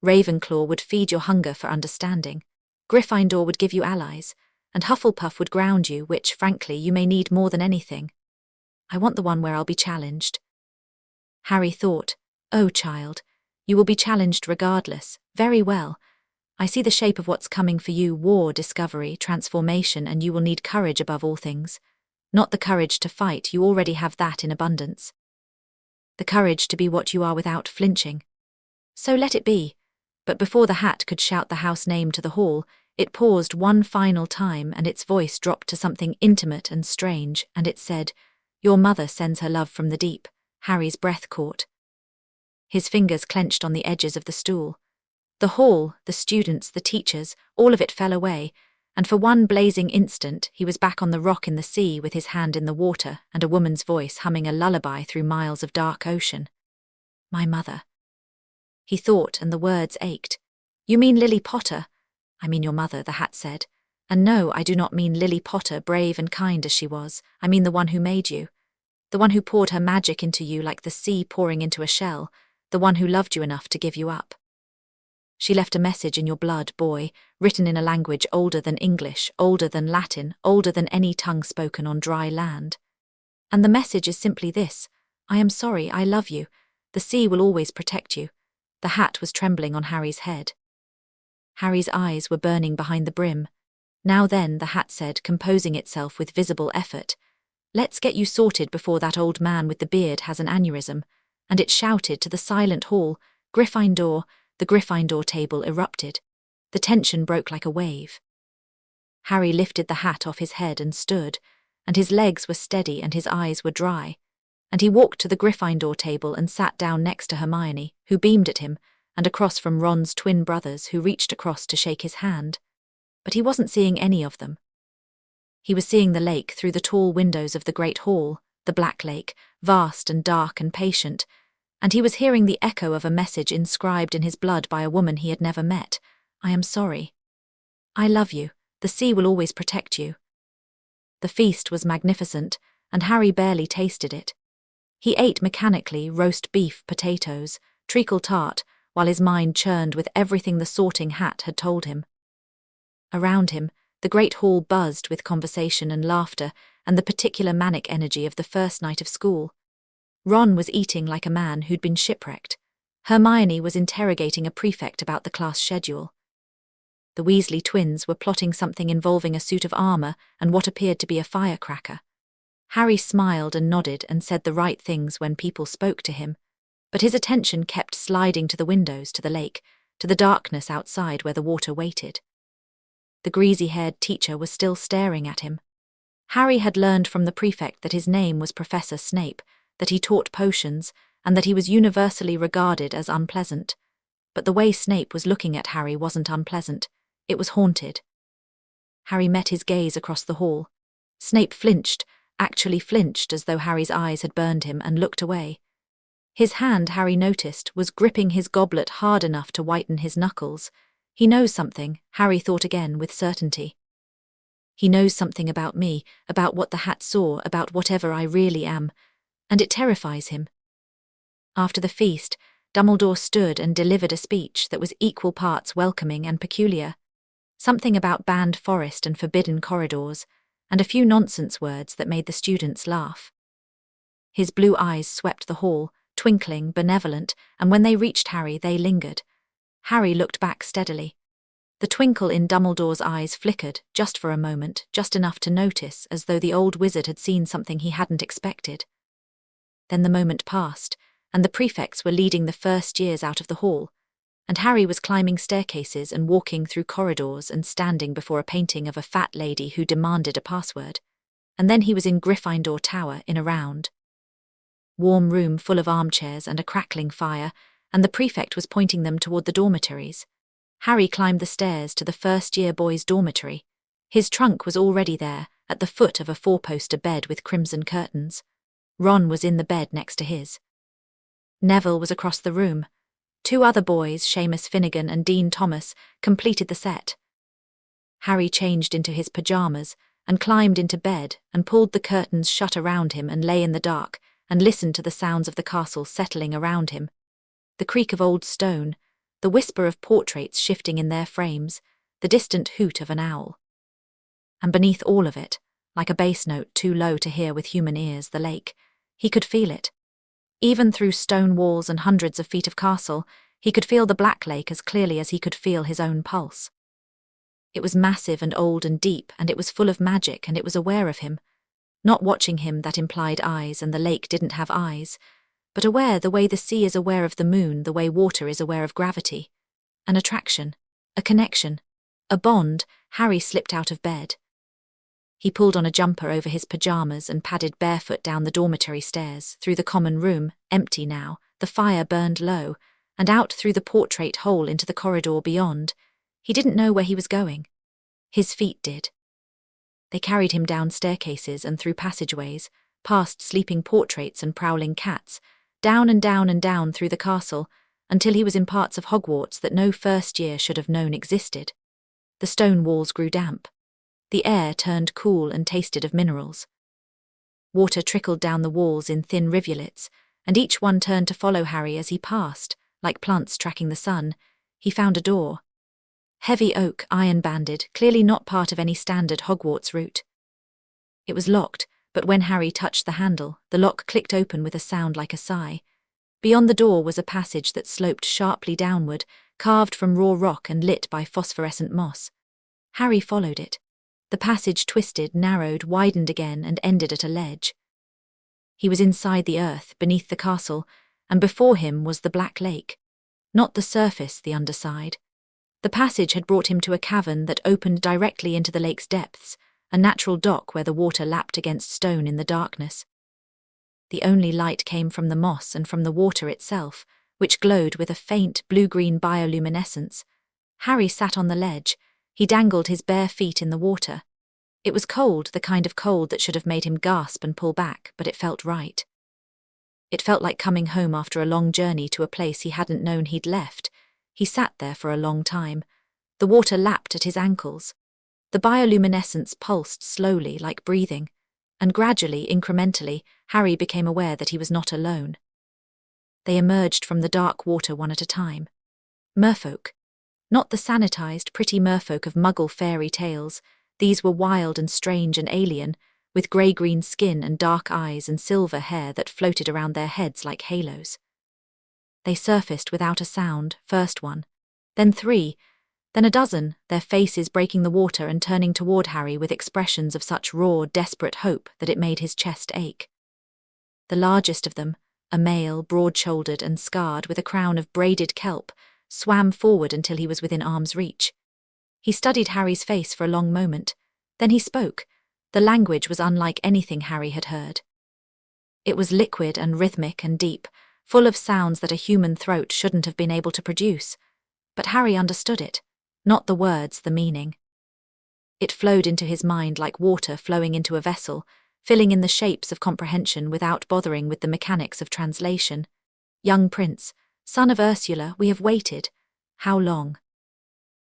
Ravenclaw would feed your hunger for understanding. Gryffindor would give you allies, and Hufflepuff would ground you, which, frankly, you may need more than anything. I want the one where I'll be challenged. Harry thought, oh, child, you will be challenged regardless. Very well. I see the shape of what's coming for you, war, discovery, transformation, and you will need courage above all things. Not the courage to fight, you already have that in abundance. The courage to be what you are without flinching. So let it be. But before the hat could shout the house name to the hall, it paused one final time and its voice dropped to something intimate and strange, and it said, Your mother sends her love from the deep. Harry's breath caught. His fingers clenched on the edges of the stool. The hall, the students, the teachers, all of it fell away, and for one blazing instant he was back on the rock in the sea with his hand in the water and a woman's voice humming a lullaby through miles of dark ocean. My mother. He thought, and the words ached. You mean Lily Potter? I mean your mother, the hat said. And no, I do not mean Lily Potter, brave and kind as she was. I mean the one who made you. The one who poured her magic into you like the sea pouring into a shell. The one who loved you enough to give you up. She left a message in your blood, boy, written in a language older than English, older than Latin, older than any tongue spoken on dry land. And the message is simply this: I am sorry, I love you. The sea will always protect you. The hat was trembling on Harry's head. Harry's eyes were burning behind the brim. Now then, the hat said, composing itself with visible effort, let's get you sorted before that old man with the beard has an aneurysm. And it shouted to the silent hall, Gryffindor. The Gryffindor table erupted. The tension broke like a wave. Harry lifted the hat off his head and stood, and his legs were steady and his eyes were dry. And he walked to the Gryffindor table and sat down next to Hermione, who beamed at him, and across from Ron's twin brothers, who reached across to shake his hand. But he wasn't seeing any of them. He was seeing the lake through the tall windows of the great hall, the Black Lake, vast and dark and patient, and he was hearing the echo of a message inscribed in his blood by a woman he had never met. I am sorry. I love you. The sea will always protect you. The feast was magnificent, and Harry barely tasted it. He ate mechanically roast beef, potatoes, treacle tart, while his mind churned with everything the Sorting Hat had told him. Around him, the great hall buzzed with conversation and laughter and the particular manic energy of the first night of school. Ron was eating like a man who'd been shipwrecked. Hermione was interrogating a prefect about the class schedule. The Weasley twins were plotting something involving a suit of armor and what appeared to be a firecracker. Harry smiled and nodded and said the right things when people spoke to him, but his attention kept sliding to the windows, to the lake, to the darkness outside where the water waited. The greasy-haired teacher was still staring at him. Harry had learned from the prefect that his name was Professor Snape, that he taught potions, and that he was universally regarded as unpleasant. But the way Snape was looking at Harry wasn't unpleasant. It was haunted. Harry met his gaze across the hall. Snape flinched, actually flinched as though Harry's eyes had burned him, and looked away. His hand, Harry noticed, was gripping his goblet hard enough to whiten his knuckles. He knows something, Harry thought again with certainty. He knows something about me, about what the Hat saw, about whatever I really am, and it terrifies him. After the feast, Dumbledore stood and delivered a speech that was equal parts welcoming and peculiar. Something about banned forest and forbidden corridors, and a few nonsense words that made the students laugh. His blue eyes swept the hall, twinkling, benevolent, and when they reached Harry, they lingered. Harry looked back steadily. The twinkle in Dumbledore's eyes flickered, just for a moment, just enough to notice, as though the old wizard had seen something he hadn't expected. Then the moment passed, and the prefects were leading the first years out of the hall, and Harry was climbing staircases and walking through corridors and standing before a painting of a fat lady who demanded a password. And then he was in Gryffindor Tower in a round. Warm room full of armchairs and a crackling fire, and the prefect was pointing them toward the dormitories. Harry climbed the stairs to the first-year boys' dormitory. His trunk was already there, at the foot of a four-poster bed with crimson curtains. Ron was in the bed next to his. Neville was across the room. Two other boys, Seamus Finnegan and Dean Thomas, completed the set. Harry changed into his pyjamas and climbed into bed and pulled the curtains shut around him and lay in the dark and listened to the sounds of the castle settling around him. The creak of old stone, the whisper of portraits shifting in their frames, the distant hoot of an owl. And beneath all of it, like a bass note too low to hear with human ears, the lake. He could feel it. Even through stone walls and hundreds of feet of castle, he could feel the Black Lake as clearly as he could feel his own pulse. It was massive and old and deep, and it was full of magic, and it was aware of him. Not watching him, that implied eyes, and the lake didn't have eyes, but aware the way the sea is aware of the moon, the way water is aware of gravity. An attraction, a connection, a bond. Harry slipped out of bed. He pulled on a jumper over his pyjamas and padded barefoot down the dormitory stairs, through the common room, empty now, the fire burned low, and out through the portrait hole into the corridor beyond. He didn't know where he was going. His feet did. They carried him down staircases and through passageways, past sleeping portraits and prowling cats, down and down and down through the castle, until he was in parts of Hogwarts that no first year should have known existed. The stone walls grew damp. The air turned cool and tasted of minerals. Water trickled down the walls in thin rivulets, and each one turned to follow Harry as he passed, like plants tracking the sun. He found a door. Heavy oak, iron-banded, clearly not part of any standard Hogwarts route. It was locked, but when Harry touched the handle, the lock clicked open with a sound like a sigh. Beyond the door was a passage that sloped sharply downward, carved from raw rock and lit by phosphorescent moss. Harry followed it. The passage twisted, narrowed, widened again, and ended at a ledge. He was inside the earth, beneath the castle, and before him was the Black Lake. Not the surface, the underside. The passage had brought him to a cavern that opened directly into the lake's depths, a natural dock where the water lapped against stone in the darkness. The only light came from the moss and from the water itself, which glowed with a faint blue-green bioluminescence. Harry sat on the ledge. He dangled his bare feet in the water. It was cold, the kind of cold that should have made him gasp and pull back, but it felt right. It felt like coming home after a long journey to a place he hadn't known he'd left. He sat there for a long time. The water lapped at his ankles. The bioluminescence pulsed slowly, like breathing, and gradually, incrementally, Harry became aware that he was not alone. They emerged from the dark water one at a time. Merfolk. Not the sanitized, pretty merfolk of Muggle fairy tales. These were wild and strange and alien, with grey-green skin and dark eyes and silver hair that floated around their heads like halos. They surfaced without a sound, first one, then three, then a dozen, their faces breaking the water and turning toward Harry with expressions of such raw, desperate hope that it made his chest ache. The largest of them, a male, broad-shouldered and scarred with a crown of braided kelp, swam forward until he was within arm's reach. He studied Harry's face for a long moment. Then he spoke. The language was unlike anything Harry had heard. It was liquid and rhythmic and deep, full of sounds that a human throat shouldn't have been able to produce. But Harry understood it, not the words, the meaning. It flowed into his mind like water flowing into a vessel, filling in the shapes of comprehension without bothering with the mechanics of translation. Young prince, son of Ursula, we have waited. How long?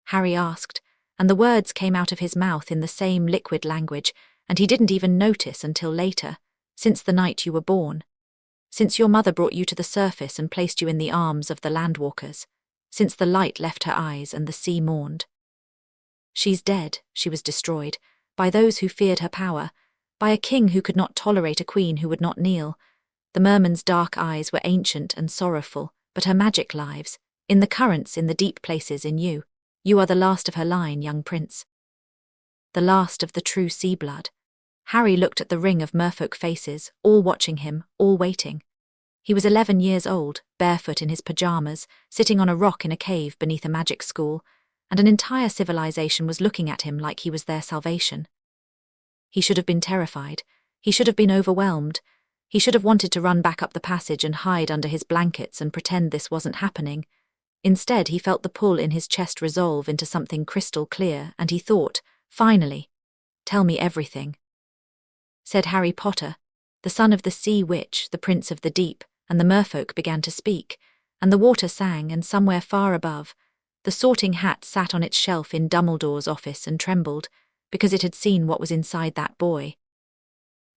Harry asked, and the words came out of his mouth in the same liquid language, and he didn't even notice until later. Since the night you were born. Since your mother brought you to the surface and placed you in the arms of the landwalkers. Since the light left her eyes and the sea mourned. She's dead, she was destroyed, by those who feared her power, by a king who could not tolerate a queen who would not kneel. The merman's dark eyes were ancient and sorrowful, but her magic lives, in the currents in the deep places in you. You are the last of her line, young prince. The last of the true sea blood. Harry looked at the ring of merfolk faces, all watching him, all waiting. He was 11 years old, barefoot in his pajamas, sitting on a rock in a cave beneath a magic school, and an entire civilization was looking at him like he was their salvation. He should have been terrified. He should have been overwhelmed. He should have wanted to run back up the passage and hide under his blankets and pretend this wasn't happening. Instead, he felt the pull in his chest resolve into something crystal clear, and he thought, finally, tell me everything. Said Harry Potter, the son of the sea witch, the prince of the deep, and the merfolk began to speak, and the water sang, and somewhere far above, the sorting hat sat on its shelf in Dumbledore's office and trembled, because it had seen what was inside that boy.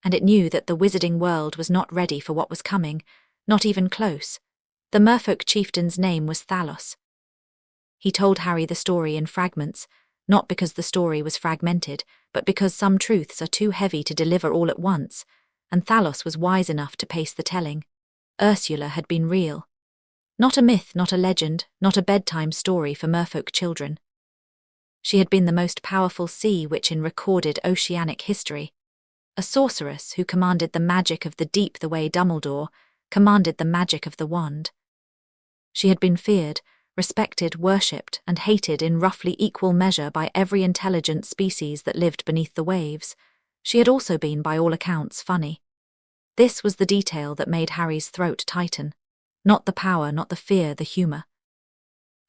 And it knew that the wizarding world was not ready for what was coming, not even close. The merfolk chieftain's name was Thalos. He told Harry the story in fragments, not because the story was fragmented, but because some truths are too heavy to deliver all at once, and Thalos was wise enough to pace the telling. Ursula had been real. Not a myth, not a legend, not a bedtime story for merfolk children. She had been the most powerful sea witch in recorded oceanic history. A sorceress who commanded the magic of the deep the way Dumbledore commanded the magic of the wand. She had been feared, respected, worshipped, and hated in roughly equal measure by every intelligent species that lived beneath the waves. She had also been, by all accounts, funny. This was the detail that made Harry's throat tighten. Not the power, not the fear, the humour.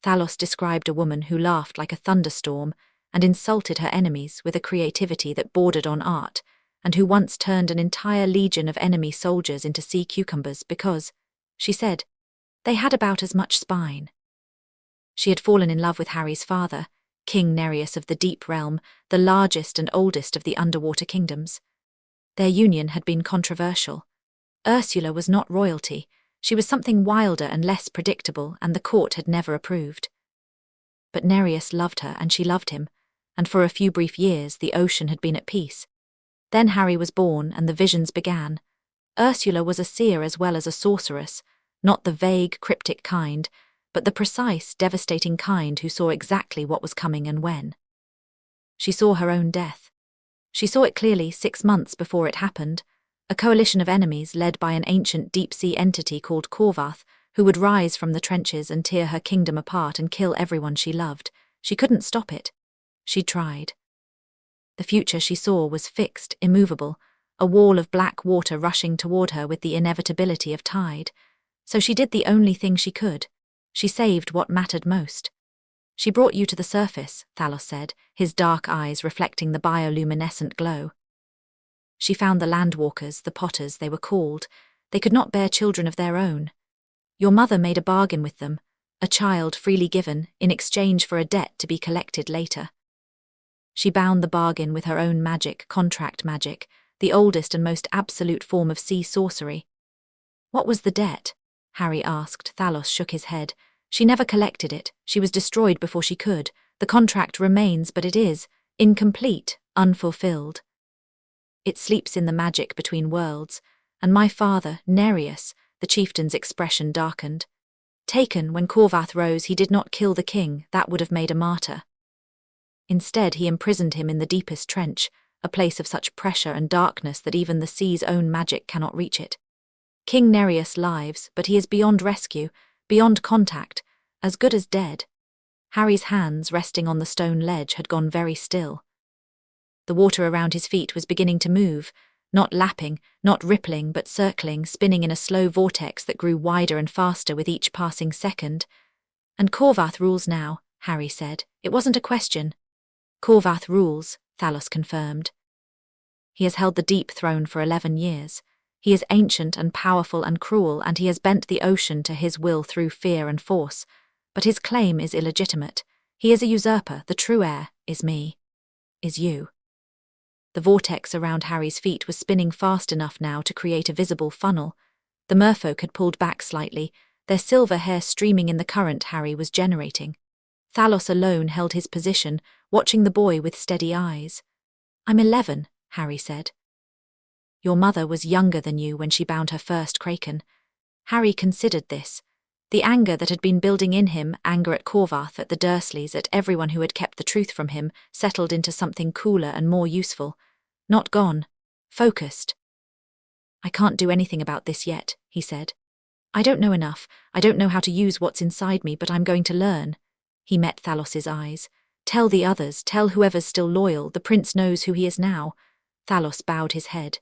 Thalos described a woman who laughed like a thunderstorm and insulted her enemies with a creativity that bordered on art, and who once turned an entire legion of enemy soldiers into sea cucumbers because, she said, they had about as much spine. She had fallen in love with Harry's father, King Nereus of the Deep Realm, the largest and oldest of the underwater kingdoms. Their union had been controversial. Ursula was not royalty. She was something wilder and less predictable, and the court had never approved. But Nereus loved her, and she loved him, and for a few brief years the ocean had been at peace. Then Harry was born, and the visions began. Ursula was a seer as well as a sorceress, not the vague, cryptic kind, but the precise, devastating kind who saw exactly what was coming and when. She saw her own death. She saw it clearly 6 months before it happened. A coalition of enemies led by an ancient deep-sea entity called Corvath, who would rise from the trenches and tear her kingdom apart and kill everyone she loved. She couldn't stop it. She tried. The future she saw was fixed, immovable, a wall of black water rushing toward her with the inevitability of tide. So she did the only thing she could. She saved what mattered most. She brought you to the surface, Thalos said, his dark eyes reflecting the bioluminescent glow. She found the landwalkers, the potters they were called. They could not bear children of their own. Your mother made a bargain with them, a child freely given, in exchange for a debt to be collected later. She bound the bargain with her own magic, contract magic, the oldest and most absolute form of sea sorcery. What was the debt? Harry asked. Thalos shook his head. She never collected it. She was destroyed before she could. The contract remains, but it is incomplete, unfulfilled. It sleeps in the magic between worlds, and my father, Nereus, the chieftain's expression darkened. Taken, when Corvath rose, he did not kill the king. That would have made a martyr. Instead, he imprisoned him in the deepest trench, a place of such pressure and darkness that even the sea's own magic cannot reach it. King Nereus lives, but he is beyond rescue, beyond contact, as good as dead. Harry's hands, resting on the stone ledge, had gone very still. The water around his feet was beginning to move, not lapping, not rippling, but circling, spinning in a slow vortex that grew wider and faster with each passing second. And Corvath rules now, Harry said. It wasn't a question. Corvath rules, Thalos confirmed. He has held the deep throne for 11 years. He is ancient and powerful and cruel, and he has bent the ocean to his will through fear and force. But his claim is illegitimate. He is a usurper. The true heir is me. Is you. The vortex around Harry's feet was spinning fast enough now to create a visible funnel. The merfolk had pulled back slightly, their silver hair streaming in the current Harry was generating. Thalos alone held his position, watching the boy with steady eyes. "I'm 11, Harry said. "Your mother was younger than you when she bound her first kraken." Harry considered this. The anger that had been building in him, anger at Corvath, at the Dursleys, at everyone who had kept the truth from him, settled into something cooler and more useful. Not gone. Focused. "I can't do anything about this yet," he said. "I don't know enough. I don't know how to use what's inside me, but I'm going to learn." He met Thalos's eyes. "Tell the others, tell whoever's still loyal, the prince knows who he is now." Thalos bowed his head.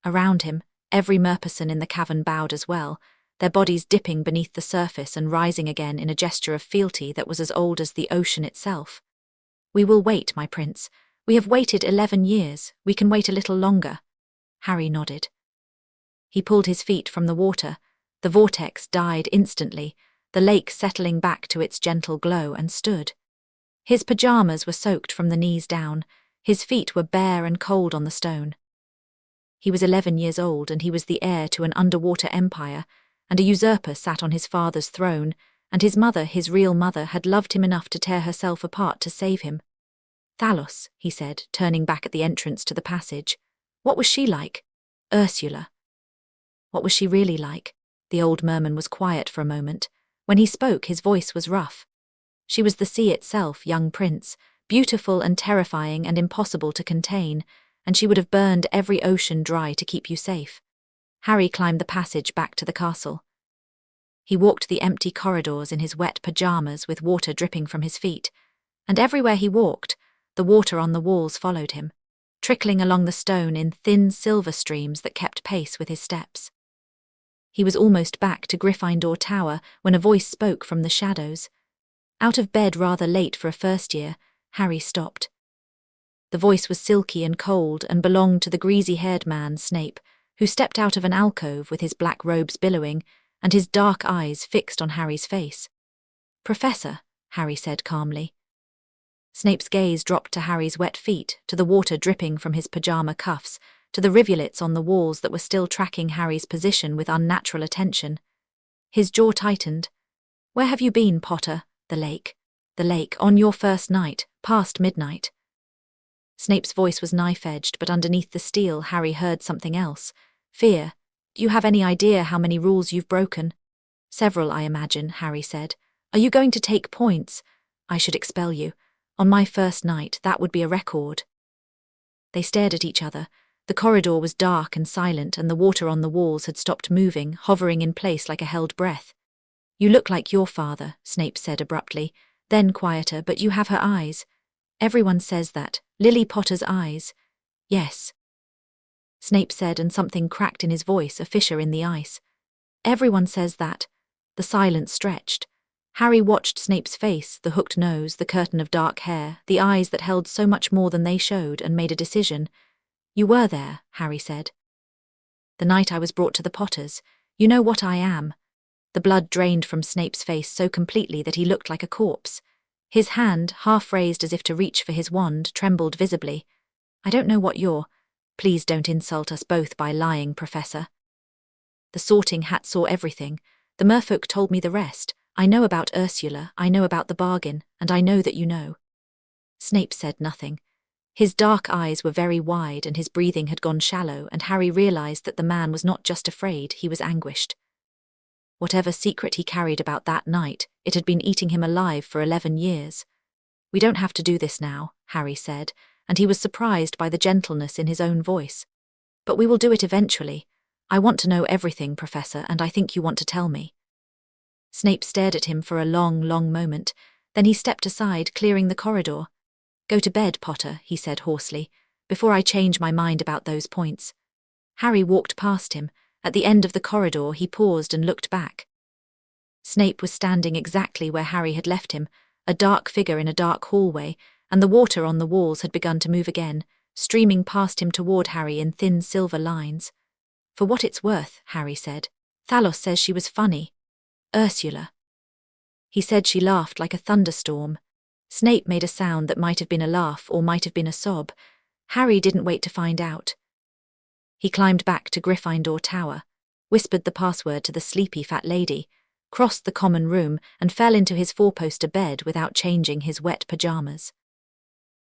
Around him, every Merperson in the cavern bowed as well, their bodies dipping beneath the surface and rising again in a gesture of fealty that was as old as the ocean itself. "We will wait, my prince. We have waited 11 years. We can wait a little longer." Harry nodded. He pulled his feet from the water. The vortex died instantly, the lake settling back to its gentle glow, and stood. His pajamas were soaked from the knees down. His feet were bare and cold on the stone. He was 11 years old, and he was the heir to an underwater empire, and a usurper sat on his father's throne, and his mother, his real mother, had loved him enough to tear herself apart to save him. "Thalos," he said, turning back at the entrance to the passage. "What was she like?" "Ursula." What was she really like? The old merman was quiet for a moment. When he spoke, his voice was rough. "She was the sea itself, young prince, beautiful and terrifying and impossible to contain, and she would have burned every ocean dry to keep you safe." Harry climbed the passage back to the castle. He walked the empty corridors in his wet pajamas with water dripping from his feet, and everywhere he walked, the water on the walls followed him, trickling along the stone in thin silver streams that kept pace with his steps. He was almost back to Gryffindor Tower when a voice spoke from the shadows. Out of bed rather late for a first year, Harry stopped. The voice was silky and cold and belonged to the greasy-haired man, Snape, who stepped out of an alcove with his black robes billowing and his dark eyes fixed on Harry's face. "Professor," Harry said calmly. Snape's gaze dropped to Harry's wet feet, to the water dripping from his pajama cuffs, to the rivulets on the walls that were still tracking Harry's position with unnatural attention. His jaw tightened. "Where have you been, Potter?" "The lake. The lake, on your first night, past midnight." Snape's voice was knife-edged, but underneath the steel Harry heard something else. Fear. "Do you have any idea how many rules you've broken?" "Several, I imagine," Harry said. "Are you going to take points?" "I should expel you. On my first night, that would be a record." They stared at each other. The corridor was dark and silent, and the water on the walls had stopped moving, hovering in place like a held breath. "You look like your father," Snape said abruptly, then quieter, "but you have her eyes." "Everyone says that. Lily Potter's eyes." "Yes," Snape said, and something cracked in his voice, a fissure in the ice. "Everyone says that." The silence stretched. Harry watched Snape's face, the hooked nose, the curtain of dark hair, the eyes that held so much more than they showed, and made a decision. "You were there," Harry said. "The night I was brought to the Potters. You know what I am." The blood drained from Snape's face so completely that he looked like a corpse. His hand, half raised as if to reach for his wand, trembled visibly. "I don't know what you're—" "Please don't insult us both by lying, Professor." "The Sorting Hat saw everything. The merfolk told me the rest. I know about Ursula, I know about the bargain, and I know that you know." Snape said nothing. His dark eyes were very wide and his breathing had gone shallow, and Harry realized that the man was not just afraid, he was anguished. Whatever secret he carried about that night, it had been eating him alive for 11 years. "We don't have to do this now," Harry said, and he was surprised by the gentleness in his own voice. "But we will do it eventually. I want to know everything, Professor, and I think you want to tell me." Snape stared at him for a long, long moment. Then he stepped aside, clearing the corridor. "Go to bed, Potter," he said hoarsely, "before I change my mind about those points." Harry walked past him. At the end of the corridor, he paused and looked back. Snape was standing exactly where Harry had left him, a dark figure in a dark hallway, and the water on the walls had begun to move again, streaming past him toward Harry in thin silver lines. "For what it's worth," Harry said, "Thalos says she was funny. Ursula." He said she laughed like a thunderstorm. Snape made a sound that might have been a laugh or might have been a sob. Harry didn't wait to find out. He climbed back to Gryffindor Tower, whispered the password to the sleepy fat lady, crossed the common room, and fell into his four-poster bed without changing his wet pajamas.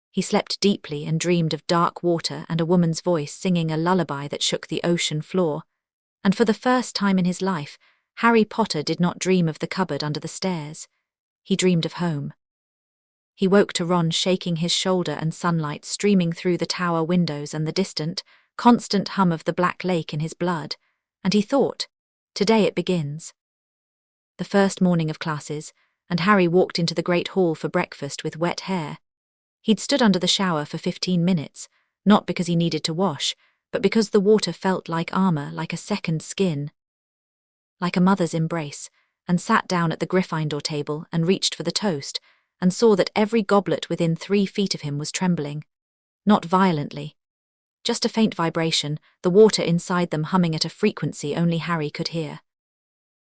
He slept deeply and dreamed of dark water and a woman's voice singing a lullaby that shook the ocean floor. And for the first time in his life, Harry Potter did not dream of the cupboard under the stairs. He dreamed of home. He woke to Ron shaking his shoulder and sunlight streaming through the tower windows and the distant, constant hum of the Black Lake in his blood, and he thought, "Today it begins." The first morning of classes, and Harry walked into the great hall for breakfast with wet hair. He'd stood under the shower for 15 minutes, not because he needed to wash, but because the water felt like armor, like a second skin, like a mother's embrace, and sat down at the Gryffindor table and reached for the toast, and saw that every goblet within 3 feet of him was trembling. Not violently. Just a faint vibration, the water inside them humming at a frequency only Harry could hear.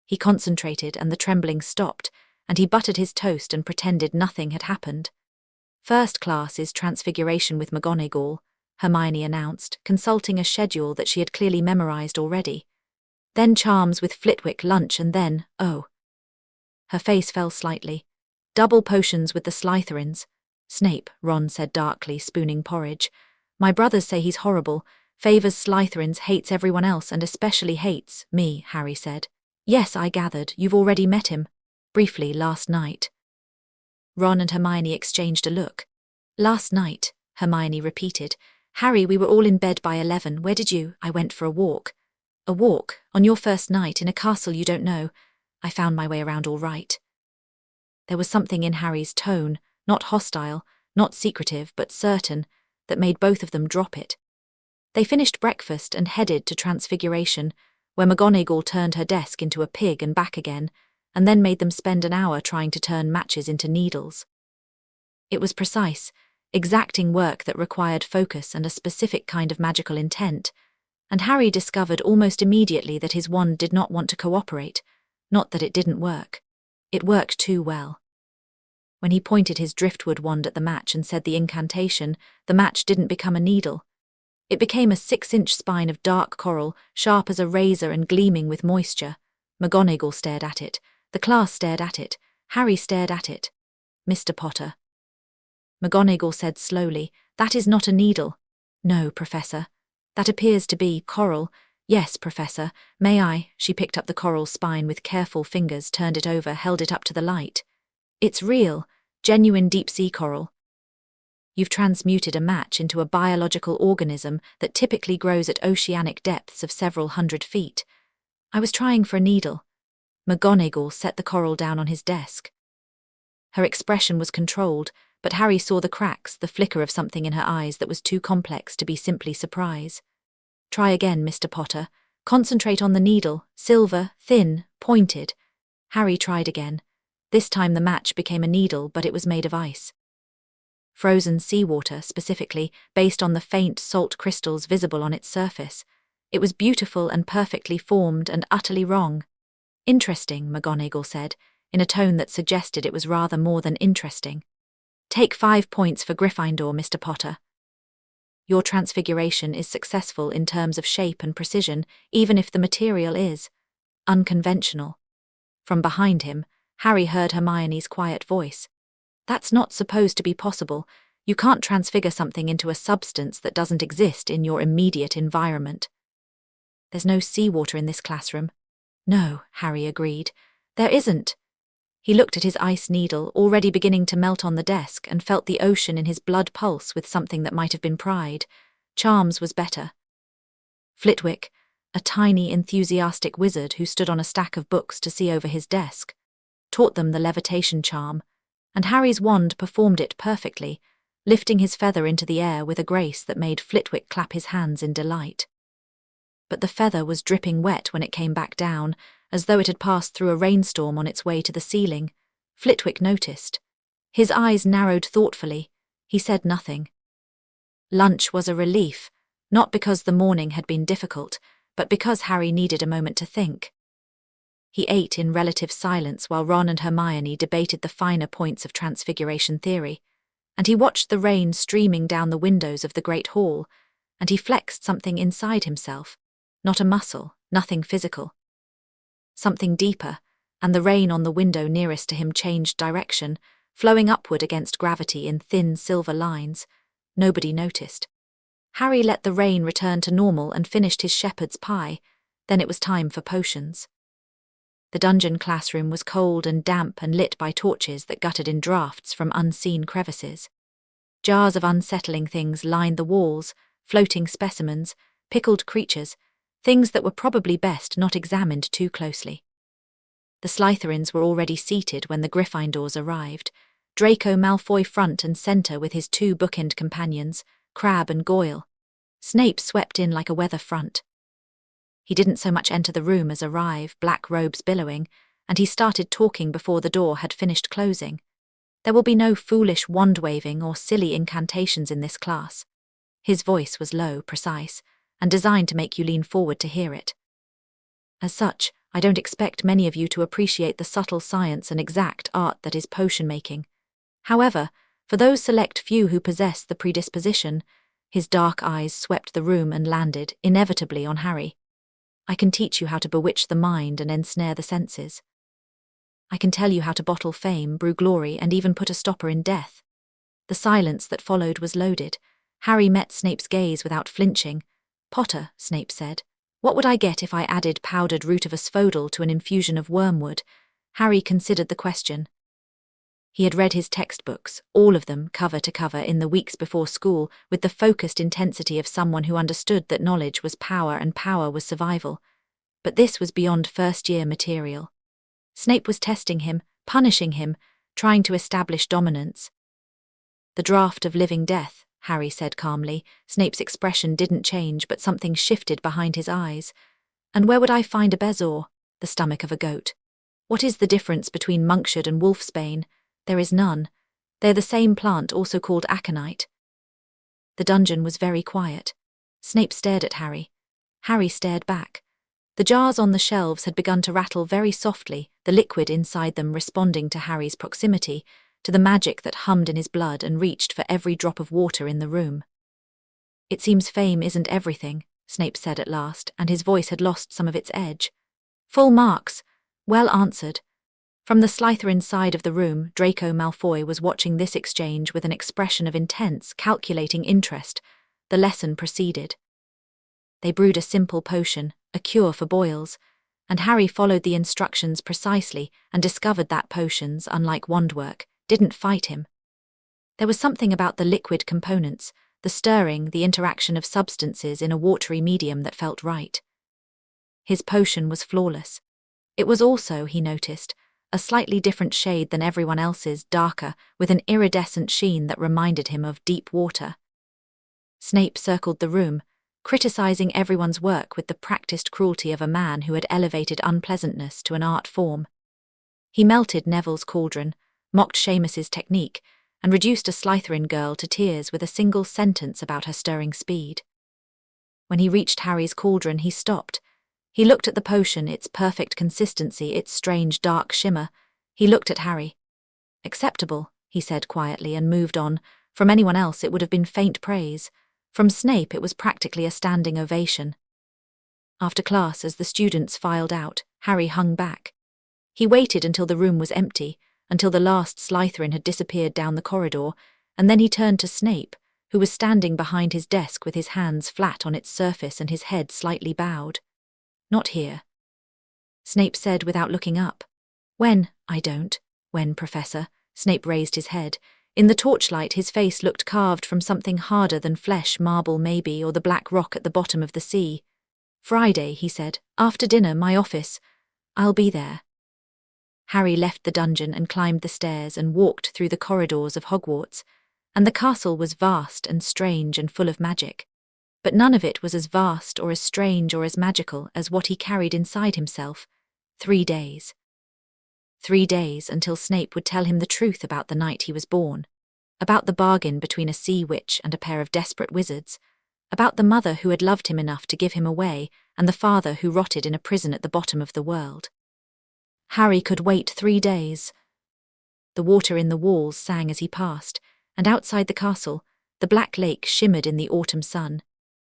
He concentrated and the trembling stopped, and he buttered his toast and pretended nothing had happened. "First class is Transfiguration with McGonagall," Hermione announced, consulting a schedule that she had clearly memorized already. "Then Charms with Flitwick lunch and then, oh." Her face fell slightly. "Double potions with the Slytherins." "Snape," Ron said darkly, spooning porridge. "My brothers say he's horrible, favors Slytherins, hates everyone else and especially hates me," Harry said. "Yes, I gathered. You've already met him. Briefly, last night." Ron and Hermione exchanged a look. "Last night," Hermione repeated. "Harry, we were all in bed by 11. Where did you?" "I went for a walk." "A walk? On your first night, in a castle you don't know?" "I found my way around all right." There was something in Harry's tone, not hostile, not secretive, but certain, that made both of them drop it. They finished breakfast and headed to Transfiguration, where McGonagall turned her desk into a pig and back again, and then made them spend an hour trying to turn matches into needles. It was precise, exacting work that required focus and a specific kind of magical intent, and Harry discovered almost immediately that his wand did not want to cooperate, not that it didn't work. It worked too well. When he pointed his driftwood wand at the match and said the incantation, the match didn't become a needle. It became a 6-inch spine of dark coral, sharp as a razor and gleaming with moisture. McGonagall stared at it. The class stared at it. Harry stared at it. "Mr. Potter." McGonagall said slowly, "That is not a needle." "No, Professor. That appears to be coral." "Yes, Professor. May I?" She picked up the coral spine with careful fingers, turned it over, held it up to the light. "It's real, genuine deep-sea coral. You've transmuted a match into a biological organism that typically grows at oceanic depths of several hundred feet. I was trying for a needle." McGonagall set the coral down on his desk. Her expression was controlled, but Harry saw the cracks, the flicker of something in her eyes that was too complex to be simply surprise. "Try again, Mr. Potter. Concentrate on the needle, silver, thin, pointed." Harry tried again. This time the match became a needle, but it was made of ice. Frozen seawater, specifically, based on the faint salt crystals visible on its surface. It was beautiful and perfectly formed and utterly wrong. "Interesting," McGonagall said, in a tone that suggested it was rather more than interesting. "Take 5 points for Gryffindor, Mr. Potter. Your transfiguration is successful in terms of shape and precision, even if the material is unconventional." From behind him, Harry heard Hermione's quiet voice. That's not supposed to be possible. You can't transfigure something into a substance that doesn't exist in your immediate environment. There's no seawater in this classroom. No, Harry agreed. There isn't. He looked at his ice needle, already beginning to melt on the desk, and felt the ocean in his blood pulse with something that might have been pride. Charms was better. Flitwick, a tiny, enthusiastic wizard who stood on a stack of books to see over his desk, taught them the levitation charm, and Harry's wand performed it perfectly, lifting his feather into the air with a grace that made Flitwick clap his hands in delight. But the feather was dripping wet when it came back down, as though it had passed through a rainstorm on its way to the ceiling. Flitwick noticed. His eyes narrowed thoughtfully. He said nothing. Lunch was a relief, not because the morning had been difficult, but because Harry needed a moment to think. He ate in relative silence while Ron and Hermione debated the finer points of transfiguration theory, and he watched the rain streaming down the windows of the Great Hall, and he flexed something inside himself, not a muscle, nothing physical. Something deeper, and the rain on the window nearest to him changed direction, flowing upward against gravity in thin silver lines. Nobody noticed. Harry let the rain return to normal and finished his shepherd's pie. Then it was time for potions. The dungeon classroom was cold and damp and lit by torches that guttered in draughts from unseen crevices. Jars of unsettling things lined the walls, floating specimens, pickled creatures, things that were probably best not examined too closely. The Slytherins were already seated when the Gryffindors arrived, Draco Malfoy front and centre with his two bookend companions, Crabbe and Goyle. Snape swept in like a weather front. He didn't so much enter the room as arrive, black robes billowing, and he started talking before the door had finished closing. There will be no foolish wand-waving or silly incantations in this class. His voice was low, precise, and designed to make you lean forward to hear it. As such, I don't expect many of you to appreciate the subtle science and exact art that is potion-making. However, for those select few who possess the predisposition, his dark eyes swept the room and landed, inevitably, on Harry. I can teach you how to bewitch the mind and ensnare the senses. I can tell you how to bottle fame, brew glory, and even put a stopper in death. The silence that followed was loaded. Harry met Snape's gaze without flinching. Potter, Snape said, what would I get if I added powdered root of asphodel to an infusion of wormwood? Harry considered the question. He had read his textbooks, all of them, cover to cover, in the weeks before school, with the focused intensity of someone who understood that knowledge was power and power was survival. But this was beyond first-year material. Snape was testing him, punishing him, trying to establish dominance. The draught of living death, Harry said calmly. Snape's expression didn't change, but something shifted behind his eyes. And where would I find a bezoar? The stomach of a goat. What is the difference between monkshood and wolfsbane? There is none. They're the same plant, also called aconite. The dungeon was very quiet. Snape stared at Harry. Harry stared back. The jars on the shelves had begun to rattle very softly, the liquid inside them responding to Harry's proximity, to the magic that hummed in his blood and reached for every drop of water in the room. It seems fame isn't everything, Snape said at last, and his voice had lost some of its edge. Full marks. Well answered. From the Slytherin side of the room, Draco Malfoy was watching this exchange with an expression of intense, calculating interest. The lesson proceeded. They brewed a simple potion, a cure for boils, and Harry followed the instructions precisely and discovered that potions, unlike wandwork, didn't fight him. There was something about the liquid components, the stirring, the interaction of substances in a watery medium that felt right. His potion was flawless. It was also, he noticed, a slightly different shade than everyone else's, darker, with an iridescent sheen that reminded him of deep water. Snape circled the room, criticizing everyone's work with the practiced cruelty of a man who had elevated unpleasantness to an art form. He melted Neville's cauldron, mocked Seamus's technique, and reduced a Slytherin girl to tears with a single sentence about her stirring speed. When he reached Harry's cauldron, he stopped. He looked at the potion, its perfect consistency, its strange dark shimmer. He looked at Harry. Acceptable, he said quietly, and moved on. From anyone else it would have been faint praise. From Snape it was practically a standing ovation. After class, as the students filed out, Harry hung back. He waited until the room was empty, until the last Slytherin had disappeared down the corridor, and then he turned to Snape, who was standing behind his desk with his hands flat on its surface and his head slightly bowed. "Not here," Snape said without looking up. "When? I don't. When, Professor?" Snape raised his head. In the torchlight, his face looked carved from something harder than flesh, marble maybe, or the black rock at the bottom of the sea. "Friday," he said. "After dinner, my office. I'll be there." Harry left the dungeon and climbed the stairs and walked through the corridors of Hogwarts, and the castle was vast and strange and full of magic. But none of it was as vast or as strange or as magical as what he carried inside himself. 3 days. 3 days until Snape would tell him the truth about the night he was born, about the bargain between a sea witch and a pair of desperate wizards, about the mother who had loved him enough to give him away and the father who rotted in a prison at the bottom of the world. Harry could wait 3 days. The water in the walls sang as he passed, and outside the castle, the black lake shimmered in the autumn sun,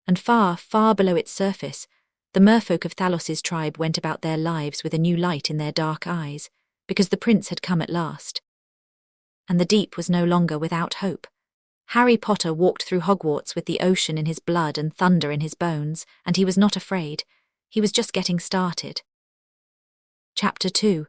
and far, far below its surface, the merfolk of Thalos's tribe went about their lives with a new light in their dark eyes, because the prince had come at last. And the deep was no longer without hope. Harry Potter walked through Hogwarts with the ocean in his blood and thunder in his bones, and he was not afraid. He was just getting started. Chapter 2.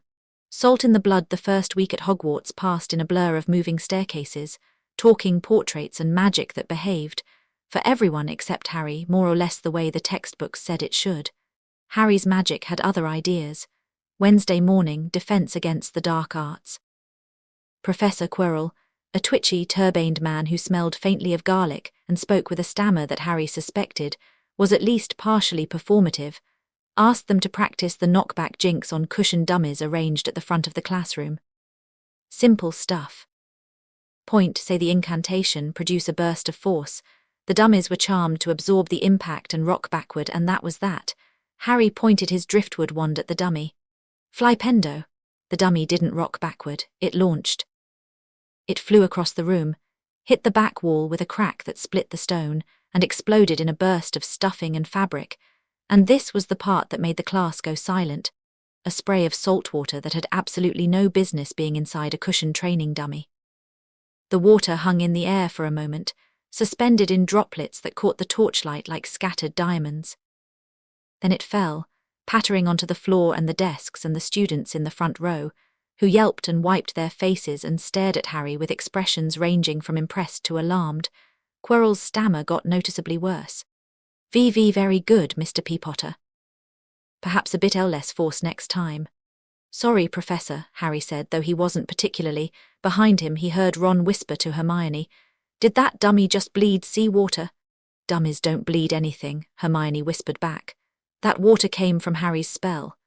Salt in the Blood. The first week at Hogwarts passed in a blur of moving staircases, talking portraits and magic that behaved, for everyone except Harry, more or less the way the textbooks said it should. Harry's magic had other ideas. Wednesday morning, defense against the dark arts. Professor Quirrell, a twitchy, turbaned man who smelled faintly of garlic and spoke with a stammer that Harry suspected was at least partially performative, asked them to practice the knockback jinx on cushioned dummies arranged at the front of the classroom. Simple stuff. Point, say the incantation, produce a burst of force. The dummies were charmed to absorb the impact and rock backward, and that was that. Harry pointed his driftwood wand at the dummy. Flypendo. The dummy didn't rock backward, it launched. It flew across the room, hit the back wall with a crack that split the stone, and exploded in a burst of stuffing and fabric. And this was the part that made the class go silent. A spray of salt water that had absolutely no business being inside a cushioned training dummy. The water hung in the air for a moment, suspended in droplets that caught the torchlight like scattered diamonds. Then it fell, pattering onto the floor and the desks and the students in the front row, who yelped and wiped their faces and stared at Harry with expressions ranging from impressed to alarmed. Quirrell's stammer got noticeably worse. "VV very good, Mr. Potter. Perhaps a bit less force next time." "Sorry, Professor," Harry said, though he wasn't particularly. Behind him he heard Ron whisper to Hermione, "Did that dummy just bleed seawater?" "Dummies don't bleed anything," Hermione whispered back. "That water came from Harry's spell.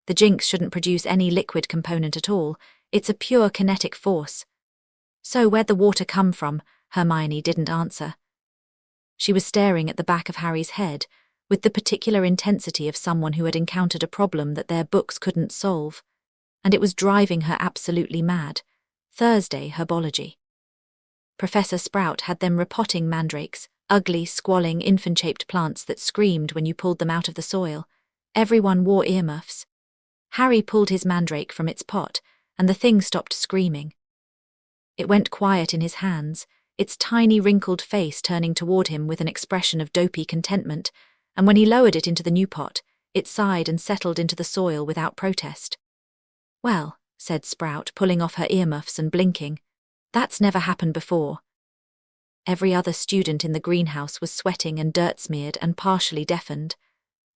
The jinx shouldn't produce any liquid component at all. It's a pure kinetic force." "So where'd the water come from?" Hermione didn't answer. She was staring at the back of Harry's head, with the particular intensity of someone who had encountered a problem that their books couldn't solve, and it was driving her absolutely mad. Thursday herbology. Professor Sprout had them repotting mandrakes, ugly, squalling, infant-shaped plants that screamed when you pulled them out of the soil. Everyone wore earmuffs. Harry pulled his mandrake from its pot, and the thing stopped screaming. It went quiet in his hands, its tiny wrinkled face turning toward him with an expression of dopey contentment, and when he lowered it into the new pot, it sighed and settled into the soil without protest. "Well," said Sprout, pulling off her earmuffs and blinking, "that's never happened before." Every other student in the greenhouse was sweating and dirt-smeared and partially deafened.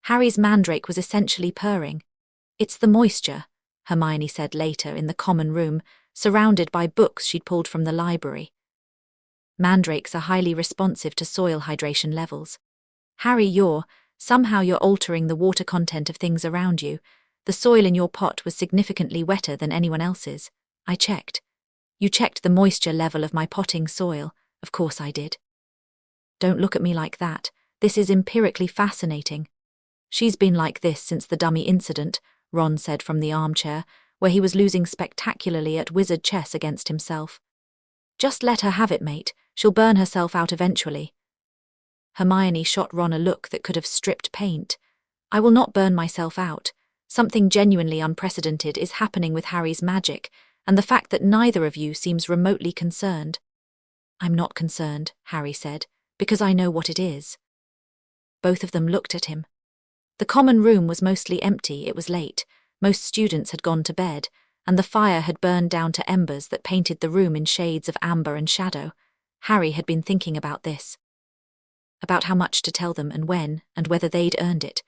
Harry's mandrake was essentially purring. "It's the moisture," Hermione said later in the common room, surrounded by books she'd pulled from the library. Mandrakes are highly responsive to soil hydration levels. "Harry, somehow you're altering the water content of things around you. The soil in your pot was significantly wetter than anyone else's. I checked." "You checked the moisture level of my potting soil?" "Of course I did." "Don't look at me like that. This is empirically fascinating." "She's been like this since the dummy incident," Ron said from the armchair, where he was losing spectacularly at wizard chess against himself. "Just let her have it, mate. She'll burn herself out eventually." Hermione shot Ron a look that could have stripped paint. "I will not burn myself out. Something genuinely unprecedented is happening with Harry's magic, and the fact that neither of you seems remotely concerned. I'm not concerned, Harry said, because I know what it is. Both of them looked at him. The common room was mostly empty, it was late, most students had gone to bed, and the fire had burned down to embers that painted the room in shades of amber and shadow. Harry had been thinking about this. About how much to tell them and when, and whether they'd earned it.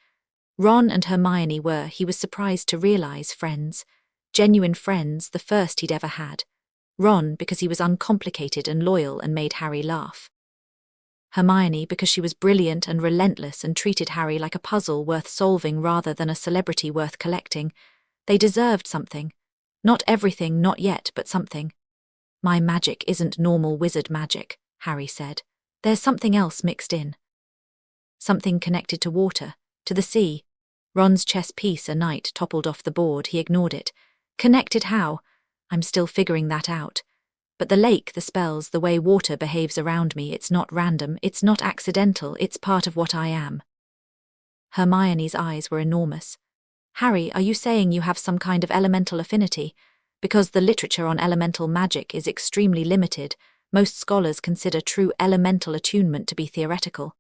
Ron and Hermione were, he was surprised to realize, friends. Genuine friends, the first he'd ever had. Ron because he was uncomplicated and loyal and made Harry laugh. Hermione because she was brilliant and relentless and treated Harry like a puzzle worth solving rather than a celebrity worth collecting. They deserved something. Not everything, not yet, but something. My magic isn't normal wizard magic, Harry said. There's something else mixed in. Something connected to water, to the sea. Ron's chess piece, a knight, toppled off the board. He ignored it. Connected how? I'm still figuring that out. But the lake, the spells, the way water behaves around me, it's not random, it's not accidental, it's part of what I am. Hermione's eyes were enormous. Harry, are you saying you have some kind of elemental affinity? Because the literature on elemental magic is extremely limited, most scholars consider true elemental attunement to be theoretical.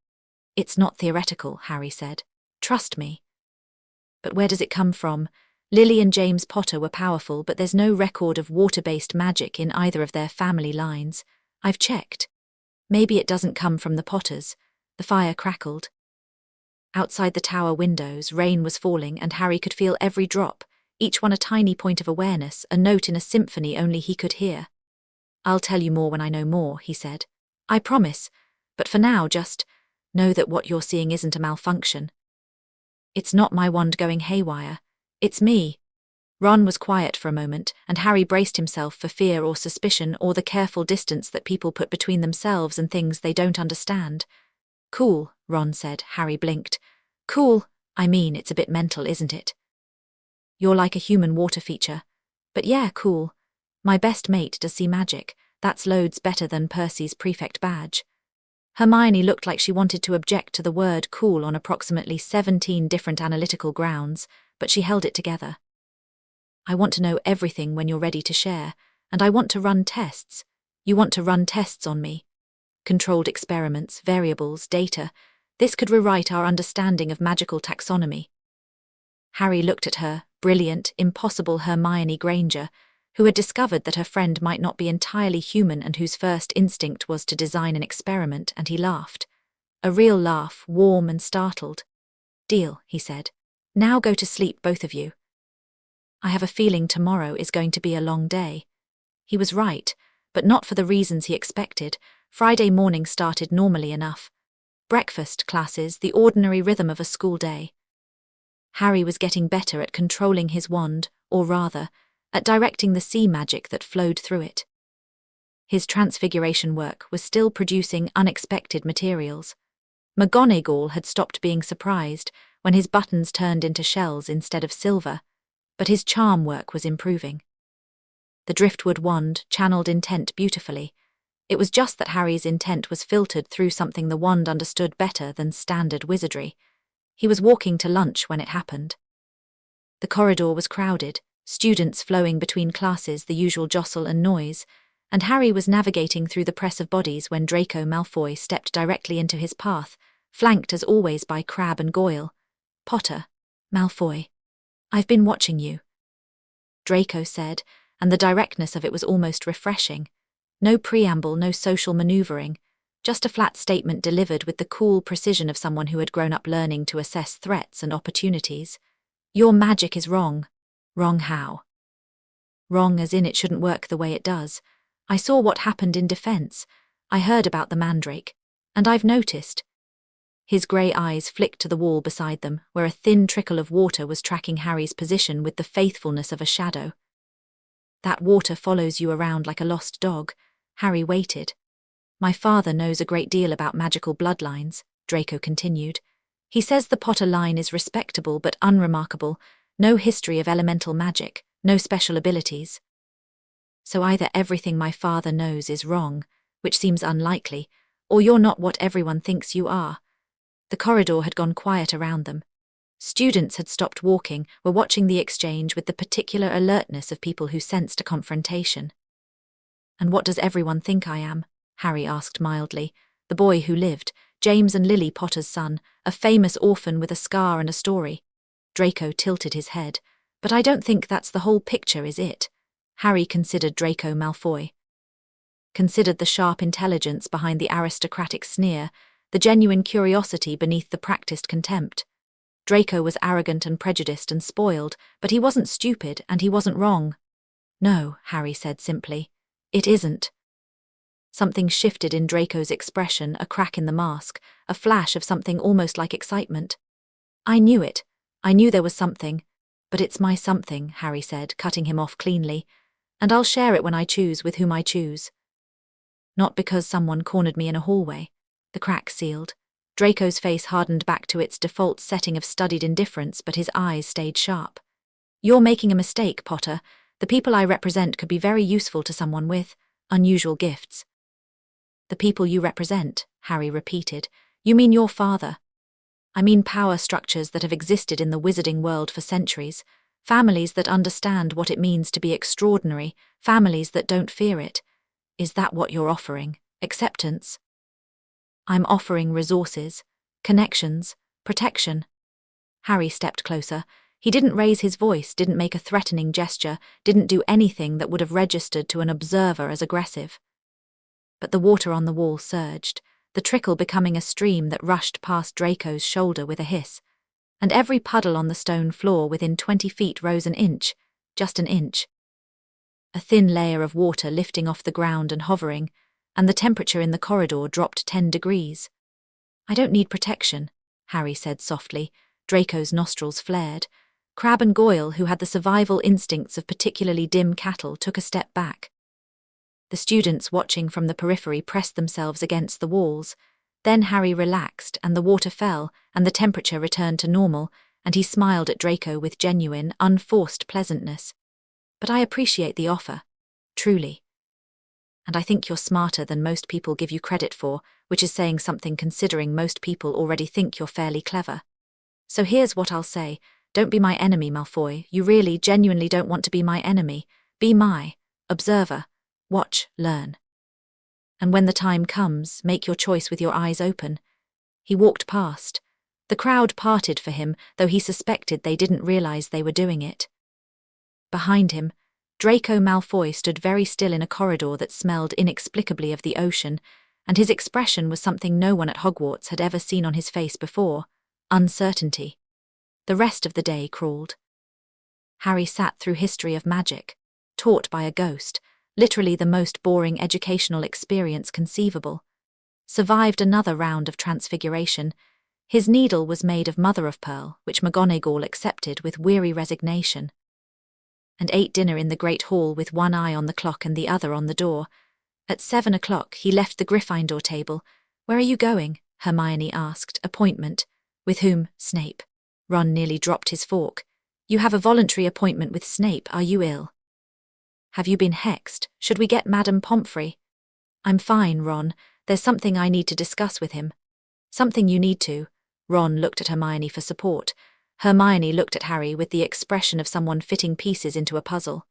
It's not theoretical, Harry said. Trust me. But where does it come from? Lily and James Potter were powerful, but there's no record of water-based magic in either of their family lines. I've checked. Maybe it doesn't come from the Potters. The fire crackled. Outside the tower windows, rain was falling, and Harry could feel every drop, each one a tiny point of awareness, a note in a symphony only he could hear. I'll tell you more when I know more, he said. I promise, but for now just know that what you're seeing isn't a malfunction. It's not my wand going haywire. It's me. Ron was quiet for a moment, and Harry braced himself for fear or suspicion or the careful distance that people put between themselves and things they don't understand. Cool, Ron said. Harry blinked. Cool? I mean, it's a bit mental, isn't it? You're like a human water feature. But yeah, cool. My best mate does see magic. That's loads better than Percy's prefect badge. Hermione looked like she wanted to object to the word cool on approximately 17 different analytical grounds, but she held it together. I want to know everything when you're ready to share, and I want to run tests. You want to run tests on me. Controlled experiments, variables, data. This could rewrite our understanding of magical taxonomy. Harry looked at her, brilliant, impossible Hermione Granger, who had discovered that her friend might not be entirely human and whose first instinct was to design an experiment, and he laughed. A real laugh, warm and startled. Deal, he said. Now go to sleep, both of you. I have a feeling tomorrow is going to be a long day. He was right, but not for the reasons he expected. Friday morning started normally enough. Breakfast, classes, the ordinary rhythm of a school day. Harry was getting better at controlling his wand, or rather, at directing the sea magic that flowed through it. His transfiguration work was still producing unexpected materials. McGonagall had stopped being surprised when his buttons turned into shells instead of silver, but his charm work was improving. The driftwood wand channeled intent beautifully. It was just that Harry's intent was filtered through something the wand understood better than standard wizardry. He was walking to lunch when it happened. The corridor was crowded, students flowing between classes, the usual jostle and noise, and Harry was navigating through the press of bodies when Draco Malfoy stepped directly into his path, flanked as always by Crabbe and Goyle. Potter, Malfoy, I've been watching you, Draco said, and the directness of it was almost refreshing. No preamble, no social maneuvering, just a flat statement delivered with the cool precision of someone who had grown up learning to assess threats and opportunities. Your magic is wrong. Wrong how? Wrong as in it shouldn't work the way it does. I saw what happened in defense. I heard about the mandrake. And I've noticed. His grey eyes flicked to the wall beside them, where a thin trickle of water was tracking Harry's position with the faithfulness of a shadow. That water follows you around like a lost dog. Harry waited. My father knows a great deal about magical bloodlines, Draco continued. He says the Potter line is respectable but unremarkable, no history of elemental magic, no special abilities. So either everything my father knows is wrong, which seems unlikely, or you're not what everyone thinks you are. The corridor had gone quiet around them. Students had stopped walking, were watching the exchange with the particular alertness of people who sensed a confrontation. "And what does everyone think I am?" Harry asked mildly. "The boy who lived, James and Lily Potter's son, a famous orphan with a scar and a story." Draco tilted his head. "But I don't think that's the whole picture, is it?" Harry considered Draco Malfoy. Considered the sharp intelligence behind the aristocratic sneer, the genuine curiosity beneath the practiced contempt. Draco was arrogant and prejudiced and spoiled, but he wasn't stupid and he wasn't wrong. "No," Harry said simply. "It isn't." Something shifted in Draco's expression, a crack in the mask, a flash of something almost like excitement. "I knew it. I knew there was something. But it's my something," Harry said, cutting him off cleanly. "And I'll share it when I choose with whom I choose. Not because someone cornered me in a hallway." The crack sealed. Draco's face hardened back to its default setting of studied indifference, but his eyes stayed sharp. "You're making a mistake, Potter. The people I represent could be very useful to someone with unusual gifts." "The people you represent," Harry repeated. "You mean your father?" "I mean power structures that have existed in the wizarding world for centuries. Families that understand what it means to be extraordinary, families that don't fear it. Is that what you're offering? Acceptance?" "I'm offering resources, connections, protection." Harry stepped closer. He didn't raise his voice, didn't make a threatening gesture, didn't do anything that would have registered to an observer as aggressive. But the water on the wall surged, the trickle becoming a stream that rushed past Draco's shoulder with a hiss. And every puddle on the stone floor within 20 feet rose an inch, just an inch. A thin layer of water lifting off the ground and hovering, and the temperature in the corridor dropped 10 degrees. "I don't need protection," Harry said softly. Draco's nostrils flared. Crabbe and Goyle, who had the survival instincts of particularly dim cattle, took a step back. The students watching from the periphery pressed themselves against the walls. Then Harry relaxed, and the water fell, and the temperature returned to normal, and he smiled at Draco with genuine, unforced pleasantness. "But I appreciate the offer. Truly. And I think you're smarter than most people give you credit for, which is saying something considering most people already think you're fairly clever. So here's what I'll say. Don't be my enemy, Malfoy. You really, genuinely don't want to be my enemy. Be my observer. Watch, learn. And when the time comes, make your choice with your eyes open." He walked past. The crowd parted for him, though he suspected they didn't realize they were doing it. Behind him, Draco Malfoy stood very still in a corridor that smelled inexplicably of the ocean, and his expression was something no one at Hogwarts had ever seen on his face before: uncertainty. The rest of the day crawled. Harry sat through history of magic, taught by a ghost, literally the most boring educational experience conceivable. Survived another round of transfiguration. His needle was made of mother-of-pearl, which McGonagall accepted with weary resignation. And ate dinner in the Great Hall with one eye on the clock and the other on the door. At 7 o'clock he left the Gryffindor table. "Where are you going?" Hermione asked. "Appointment." "With whom?" "Snape." Ron nearly dropped his fork. "You have a voluntary appointment with Snape. Are you ill? Have you been hexed? Should we get Madame Pomfrey?" "I'm fine, Ron. There's something I need to discuss with him." "Something you need to." Ron looked at Hermione for support. Hermione looked at Harry with the expression of someone fitting pieces into a puzzle.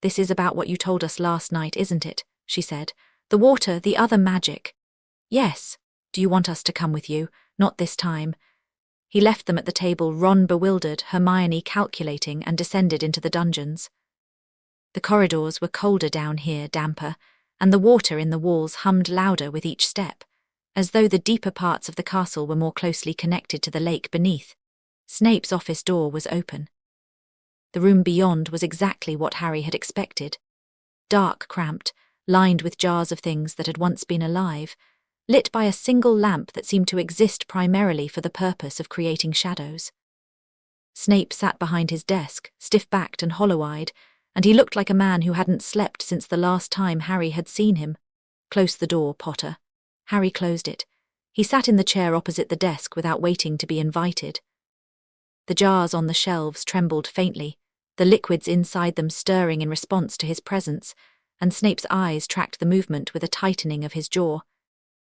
"This is about what you told us last night, isn't it?" she said. "The water, the other magic." "Yes. Do you want us to come with you?" "Not this time." He left them at the table, Ron bewildered, Hermione calculating, and descended into the dungeons. The corridors were colder down here, damper, and the water in the walls hummed louder with each step, as though the deeper parts of the castle were more closely connected to the lake beneath. Snape's office door was open. The room beyond was exactly what Harry had expected. Dark, cramped, lined with jars of things that had once been alive, lit by a single lamp that seemed to exist primarily for the purpose of creating shadows. Snape sat behind his desk, stiff-backed and hollow-eyed, and he looked like a man who hadn't slept since the last time Harry had seen him. "Close the door, Potter." Harry closed it. He sat in the chair opposite the desk without waiting to be invited. The jars on the shelves trembled faintly, the liquids inside them stirring in response to his presence, and Snape's eyes tracked the movement with a tightening of his jaw.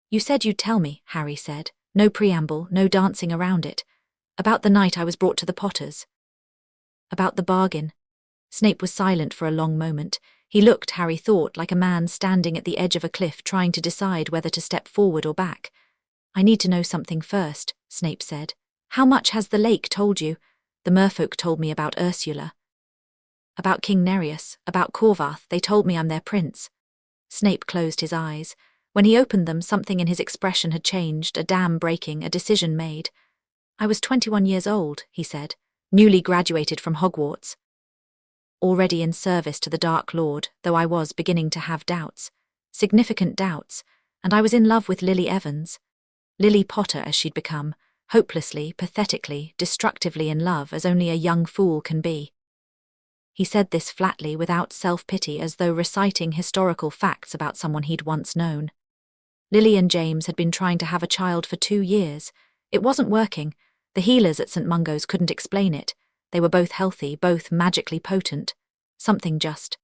"You said you'd tell me," Harry said. "No preamble, no dancing around it." About the night I was brought to the Potters. About the bargain. Snape was silent for a long moment. He looked, Harry thought, like a man standing at the edge of a cliff trying to decide whether to step forward or back. I need to know something first, Snape said. How much has the lake told you? The merfolk told me about Ursula. About King Nereus, about Corvath, they told me I'm their prince. Snape closed his eyes. When he opened them, something in his expression had changed, a dam breaking, a decision made. I was 21 years old, he said, newly graduated from Hogwarts. Already in service to the Dark Lord, though I was beginning to have doubts, significant doubts, and I was in love with Lily Evans. Lily Potter as she'd become, hopelessly, pathetically, destructively in love as only a young fool can be. He said this flatly, without self-pity, as though reciting historical facts about someone he'd once known. Lily and James had been trying to have a child for 2 years. It wasn't working. The healers at St. Mungo's couldn't explain it. They were both healthy, both magically potent. Something just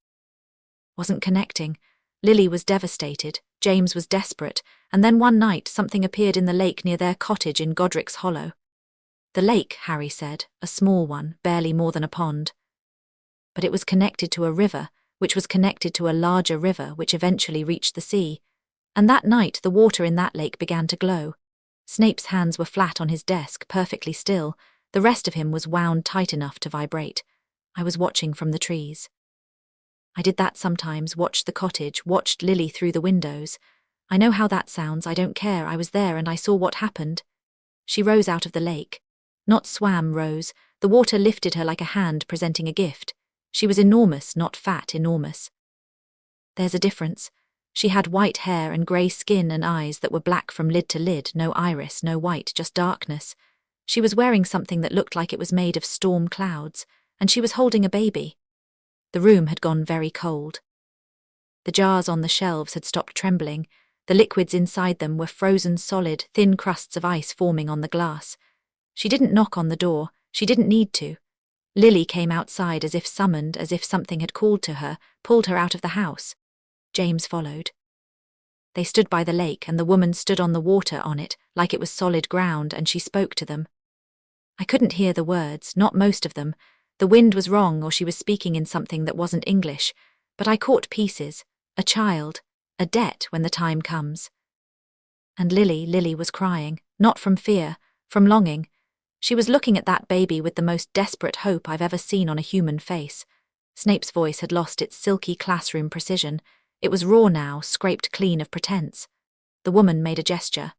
wasn't connecting. Lily was devastated, James was desperate, and then one night something appeared in the lake near their cottage in Godric's Hollow. The lake, Harry said, a small one, barely more than a pond. But it was connected to a river, which was connected to a larger river, which eventually reached the sea. And that night the water in that lake began to glow. Snape's hands were flat on his desk, perfectly still. The rest of him was wound tight enough to vibrate. I was watching from the trees. I did that sometimes, watched the cottage, watched Lily through the windows. I know how that sounds, I don't care, I was there and I saw what happened. She rose out of the lake. Not swam, rose. The water lifted her like a hand presenting a gift. She was enormous, not fat, enormous. There's a difference. She had white hair and grey skin and eyes that were black from lid to lid, no iris, no white, just darkness. She was wearing something that looked like it was made of storm clouds, and she was holding a baby. The room had gone very cold. The jars on the shelves had stopped trembling. The liquids inside them were frozen solid, thin crusts of ice forming on the glass. She didn't knock on the door. She didn't need to. Lily came outside as if summoned, as if something had called to her, pulled her out of the house. James followed. They stood by the lake, and the woman stood on the water on it, like it was solid ground, and she spoke to them. I couldn't hear the words, not most of them. The wind was wrong, or she was speaking in something that wasn't English, but I caught pieces. A child, a debt when the time comes. And Lily was crying, not from fear, from longing. She was looking at that baby with the most desperate hope I've ever seen on a human face. Snape's voice had lost its silky classroom precision. It was raw now, scraped clean of pretense. The woman made a gesture.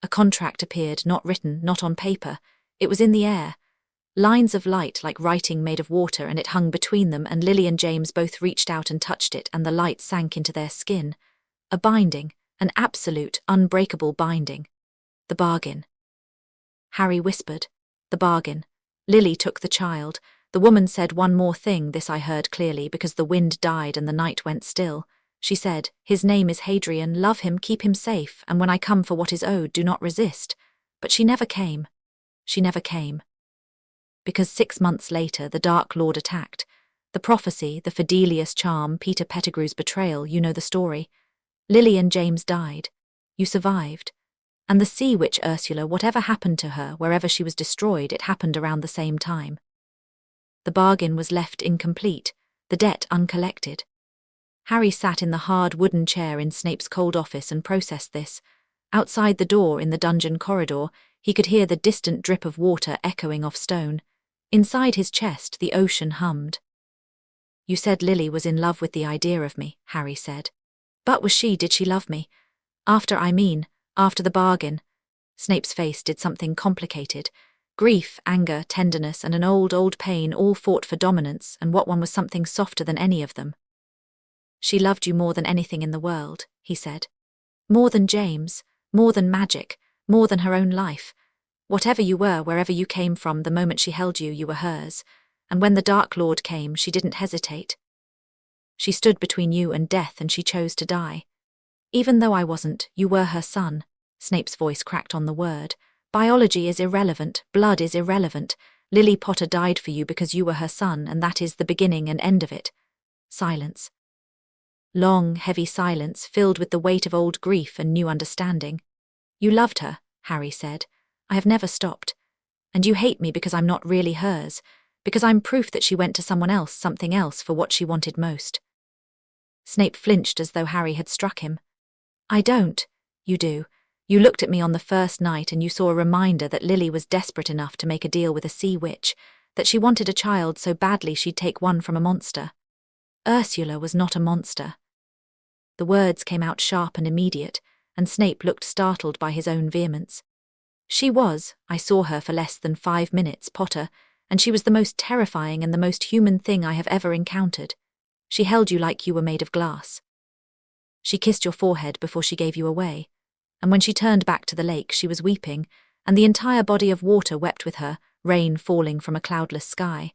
A contract appeared, not written, not on paper. It was in the air. Lines of light like writing made of water, and it hung between them, and Lily and James both reached out and touched it, and the light sank into their skin. A binding, an absolute, unbreakable binding. The bargain. Harry whispered. The bargain. Lily took the child. The woman said one more thing, this I heard clearly, because the wind died and the night went still. She said, his name is Hadrian, love him, keep him safe, and when I come for what is owed, do not resist. But she never came. She never came. Because 6 months later, the Dark Lord attacked. The prophecy, the Fidelius charm, Peter Pettigrew's betrayal, you know the story. Lily and James died. You survived. And the sea witch Ursula, whatever happened to her, wherever she was destroyed, it happened around the same time. The bargain was left incomplete, the debt uncollected. Harry sat in the hard wooden chair in Snape's cold office and processed this. Outside the door in the dungeon corridor, he could hear the distant drip of water echoing off stone. Inside his chest, the ocean hummed. You said Lily was in love with the idea of me, Harry said. But did she love me? After the bargain. Snape's face did something complicated. Grief, anger, tenderness, and an old pain all fought for dominance, and what one was something softer than any of them. She loved you more than anything in the world, he said. More than James, more than magic, more than her own life. Whatever you were, wherever you came from, the moment she held you, you were hers. And when the Dark Lord came, she didn't hesitate. She stood between you and death, and she chose to die. Even though I wasn't, you were her son. Snape's voice cracked on the word. Biology is irrelevant, blood is irrelevant. Lily Potter died for you because you were her son, and that is the beginning and end of it. Silence. Long, heavy silence, filled with the weight of old grief and new understanding. You loved her, Harry said. I have never stopped. And you hate me because I'm not really hers, because I'm proof that she went to someone else, something else, for what she wanted most. Snape flinched as though Harry had struck him. I don't. You do. You looked at me on the first night and you saw a reminder that Lily was desperate enough to make a deal with a sea witch, that she wanted a child so badly she'd take one from a monster. Ursula was not a monster. The words came out sharp and immediate, and Snape looked startled by his own vehemence. She was. I saw her for less than 5 minutes, Potter, and she was the most terrifying and the most human thing I have ever encountered. She held you like you were made of glass. She kissed your forehead before she gave you away, and when she turned back to the lake she was weeping, and the entire body of water wept with her, rain falling from a cloudless sky.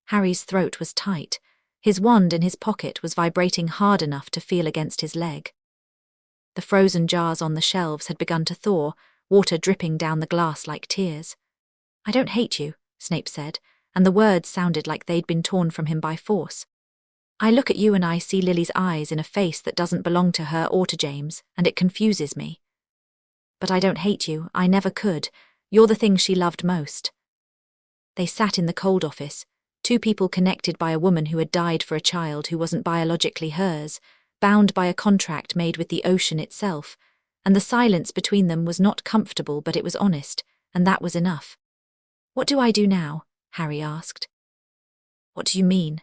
Harry's throat was tight. His wand in his pocket was vibrating hard enough to feel against his leg. The frozen jars on the shelves had begun to thaw, water dripping down the glass like tears. I don't hate you, Snape said, and the words sounded like they'd been torn from him by force. I look at you and I see Lily's eyes in a face that doesn't belong to her or to James, and it confuses me. But I don't hate you, I never could. You're the thing she loved most. They sat in the cold office, two people connected by a woman who had died for a child who wasn't biologically hers, bound by a contract made with the ocean itself, and the silence between them was not comfortable but it was honest, and that was enough. What do I do now? Harry asked. What do you mean?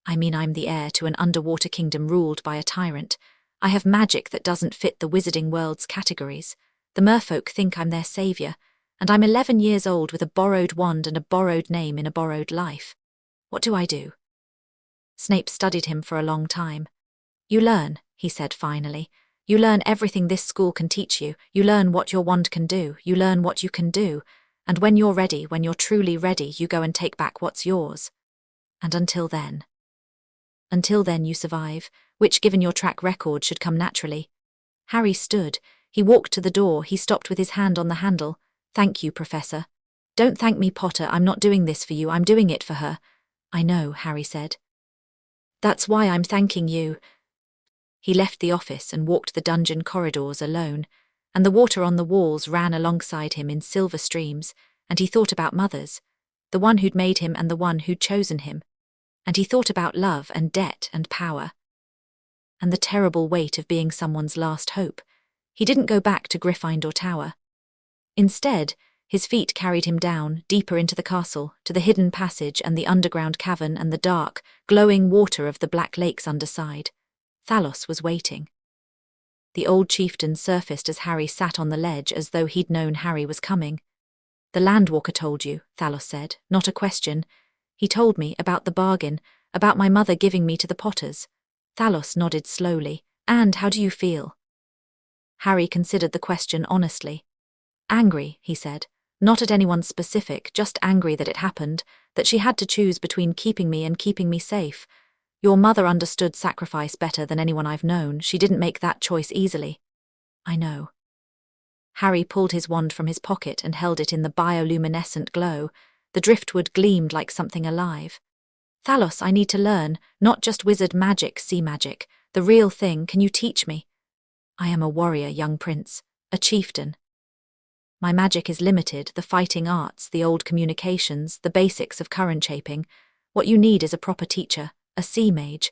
I mean I'm the heir to an underwater kingdom ruled by a tyrant. I have magic that doesn't fit the wizarding world's categories. The merfolk think I'm their saviour, and I'm 11 years old with a borrowed wand and a borrowed name in a borrowed life. What do I do? Snape studied him for a long time. You learn, he said finally. You learn everything this school can teach you. You learn what your wand can do. You learn what you can do. And when you're ready, when you're truly ready, you go and take back what's yours. And until then you survive, which given your track record should come naturally. Harry stood. He walked to the door. He stopped with his hand on the handle. Thank you, Professor. Don't thank me, Potter. I'm not doing this for you. I'm doing it for her. I know, Harry said. That's why I'm thanking you. He left the office and walked the dungeon corridors alone, and the water on the walls ran alongside him in silver streams, and he thought about mothers, the one who'd made him and the one who'd chosen him. And he thought about love and debt and power. And the terrible weight of being someone's last hope. He didn't go back to Gryffindor Tower. Instead, his feet carried him down, deeper into the castle, to the hidden passage and the underground cavern and the dark, glowing water of the Black Lake's underside. Thalos was waiting. The old chieftain surfaced as Harry sat on the ledge as though he'd known Harry was coming. The Landwalker told you, Thalos said, not a question. He told me about the bargain, about my mother giving me to the Potters. Thalos nodded slowly. And how do you feel? Harry considered the question honestly. Angry, he said. Not at anyone specific, just angry that it happened, that she had to choose between keeping me and keeping me safe. Your mother understood sacrifice better than anyone I've known. She didn't make that choice easily. I know. Harry pulled his wand from his pocket and held it in the bioluminescent glow. The driftwood gleamed like something alive. Thalos, I need to learn, not just wizard magic, sea magic, the real thing. Can you teach me? I am a warrior, young prince, a chieftain. My magic is limited, the fighting arts, the old communications, the basics of current shaping. What you need is a proper teacher, a sea mage.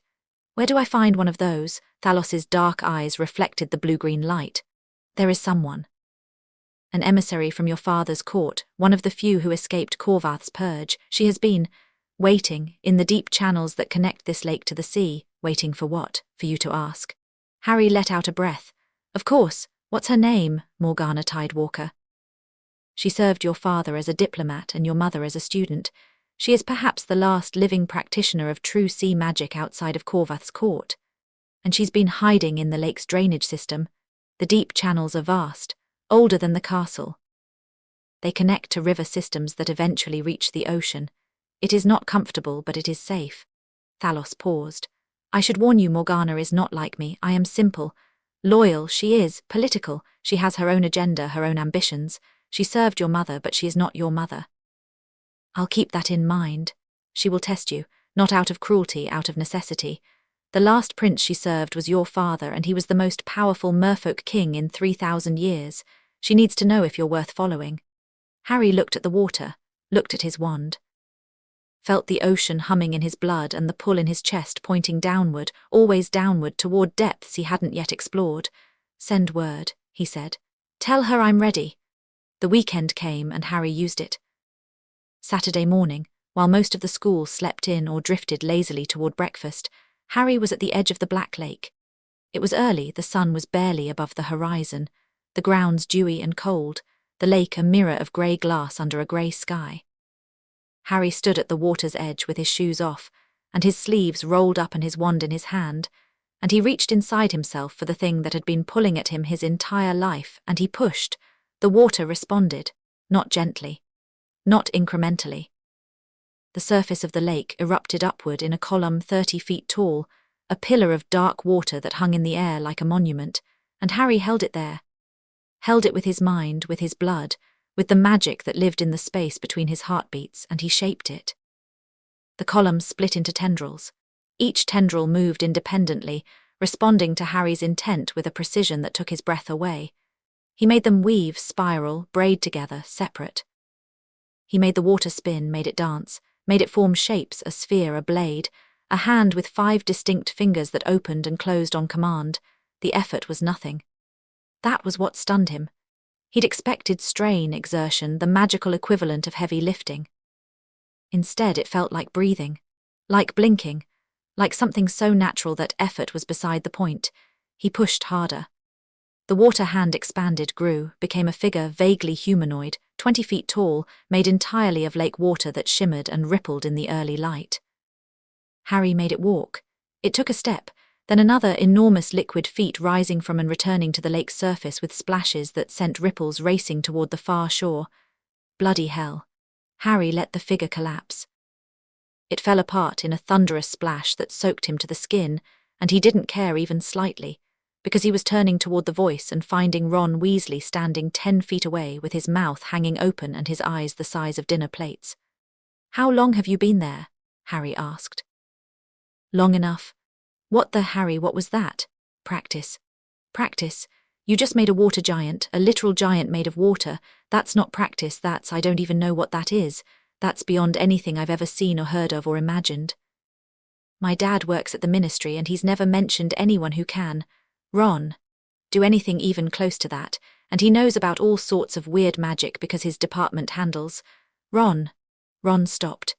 Where do I find one of those? Thalos's dark eyes reflected the blue-green light. There is someone. An emissary from your father's court, one of the few who escaped Corvath's purge. She has been waiting in the deep channels that connect this lake to the sea. Waiting for what? For you to ask. Harry let out a breath. Of course. What's her name? Morgana Tidewalker. She served your father as a diplomat and your mother as a student. She is perhaps the last living practitioner of true sea magic outside of Corvath's court. And she's been hiding in the lake's drainage system. The deep channels are vast, older than the castle. They connect to river systems that eventually reach the ocean. It is not comfortable, but it is safe. Thalos paused. I should warn you, Morgana is not like me. I am simple. Loyal, she is. Political, she has her own agenda, her own ambitions. She served your mother, but she is not your mother. I'll keep that in mind. She will test you, not out of cruelty, out of necessity. The last prince she served was your father, and he was the most powerful merfolk king in 3,000 years. She needs to know if you're worth following. Harry looked at the water, looked at his wand. Felt the ocean humming in his blood and the pull in his chest pointing downward, always downward toward depths he hadn't yet explored. "Send word," he said. "Tell her I'm ready." The weekend came and Harry used it. Saturday morning, while most of the school slept in or drifted lazily toward breakfast, Harry was at the edge of the Black Lake. It was early, the sun was barely above the horizon, the grounds dewy and cold, the lake a mirror of grey glass under a grey sky. Harry stood at the water's edge with his shoes off, and his sleeves rolled up and his wand in his hand, and he reached inside himself for the thing that had been pulling at him his entire life, and he pushed. The water responded, not gently, not incrementally. The surface of the lake erupted upward in a column 30 feet tall, a pillar of dark water that hung in the air like a monument, and Harry held it there. Held it with his mind, with his blood, with the magic that lived in the space between his heartbeats, and he shaped it. The column split into tendrils. Each tendril moved independently, responding to Harry's intent with a precision that took his breath away. He made them weave, spiral, braid together, separate. He made the water spin, made it dance, made it form shapes, a sphere, a blade, a hand with 5 distinct fingers that opened and closed on command. The effort was nothing. That was what stunned him. He'd expected strain, exertion, the magical equivalent of heavy lifting. Instead, it felt like breathing, like blinking, like something so natural that effort was beside the point. He pushed harder. The water hand expanded, grew, became a figure vaguely humanoid, 20 feet tall, made entirely of lake water that shimmered and rippled in the early light. Harry made it walk. It took a step, then another, enormous liquid feet rising from and returning to the lake's surface with splashes that sent ripples racing toward the far shore. Bloody hell. Harry let the figure collapse. It fell apart in a thunderous splash that soaked him to the skin, and he didn't care even slightly, because he was turning toward the voice and finding Ron Weasley standing 10 feet away with his mouth hanging open and his eyes the size of dinner plates. "How long have you been there?" Harry asked. "Long enough." "What the, Harry, what was that?" "Practice." "Practice? You just made a water giant, a literal giant made of water. That's not practice, I don't even know what that is. That's beyond anything I've ever seen or heard of or imagined." "My dad works at the ministry and he's never mentioned anyone who can, Ron, do anything even close to that, and he knows about all sorts of weird magic because his department handles." Ron stopped.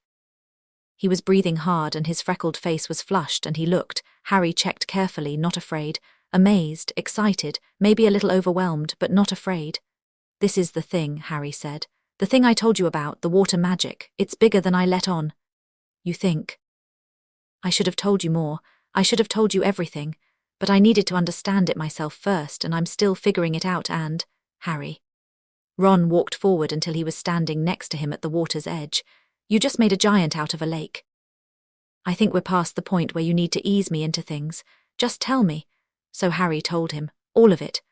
He was breathing hard and his freckled face was flushed, and he looked. Harry checked carefully, not afraid, amazed, excited, maybe a little overwhelmed, but not afraid. "This is the thing," Harry said. "The thing I told you about, the water magic. It's bigger than I let on." "You think?" "I should have told you more. I should have told you everything. But I needed to understand it myself first, and I'm still figuring it out and, Harry." Ron walked forward until he was standing next to him at the water's edge. "You just made a giant out of a lake. I think we're past the point where you need to ease me into things. Just tell me." So Harry told him, all of it.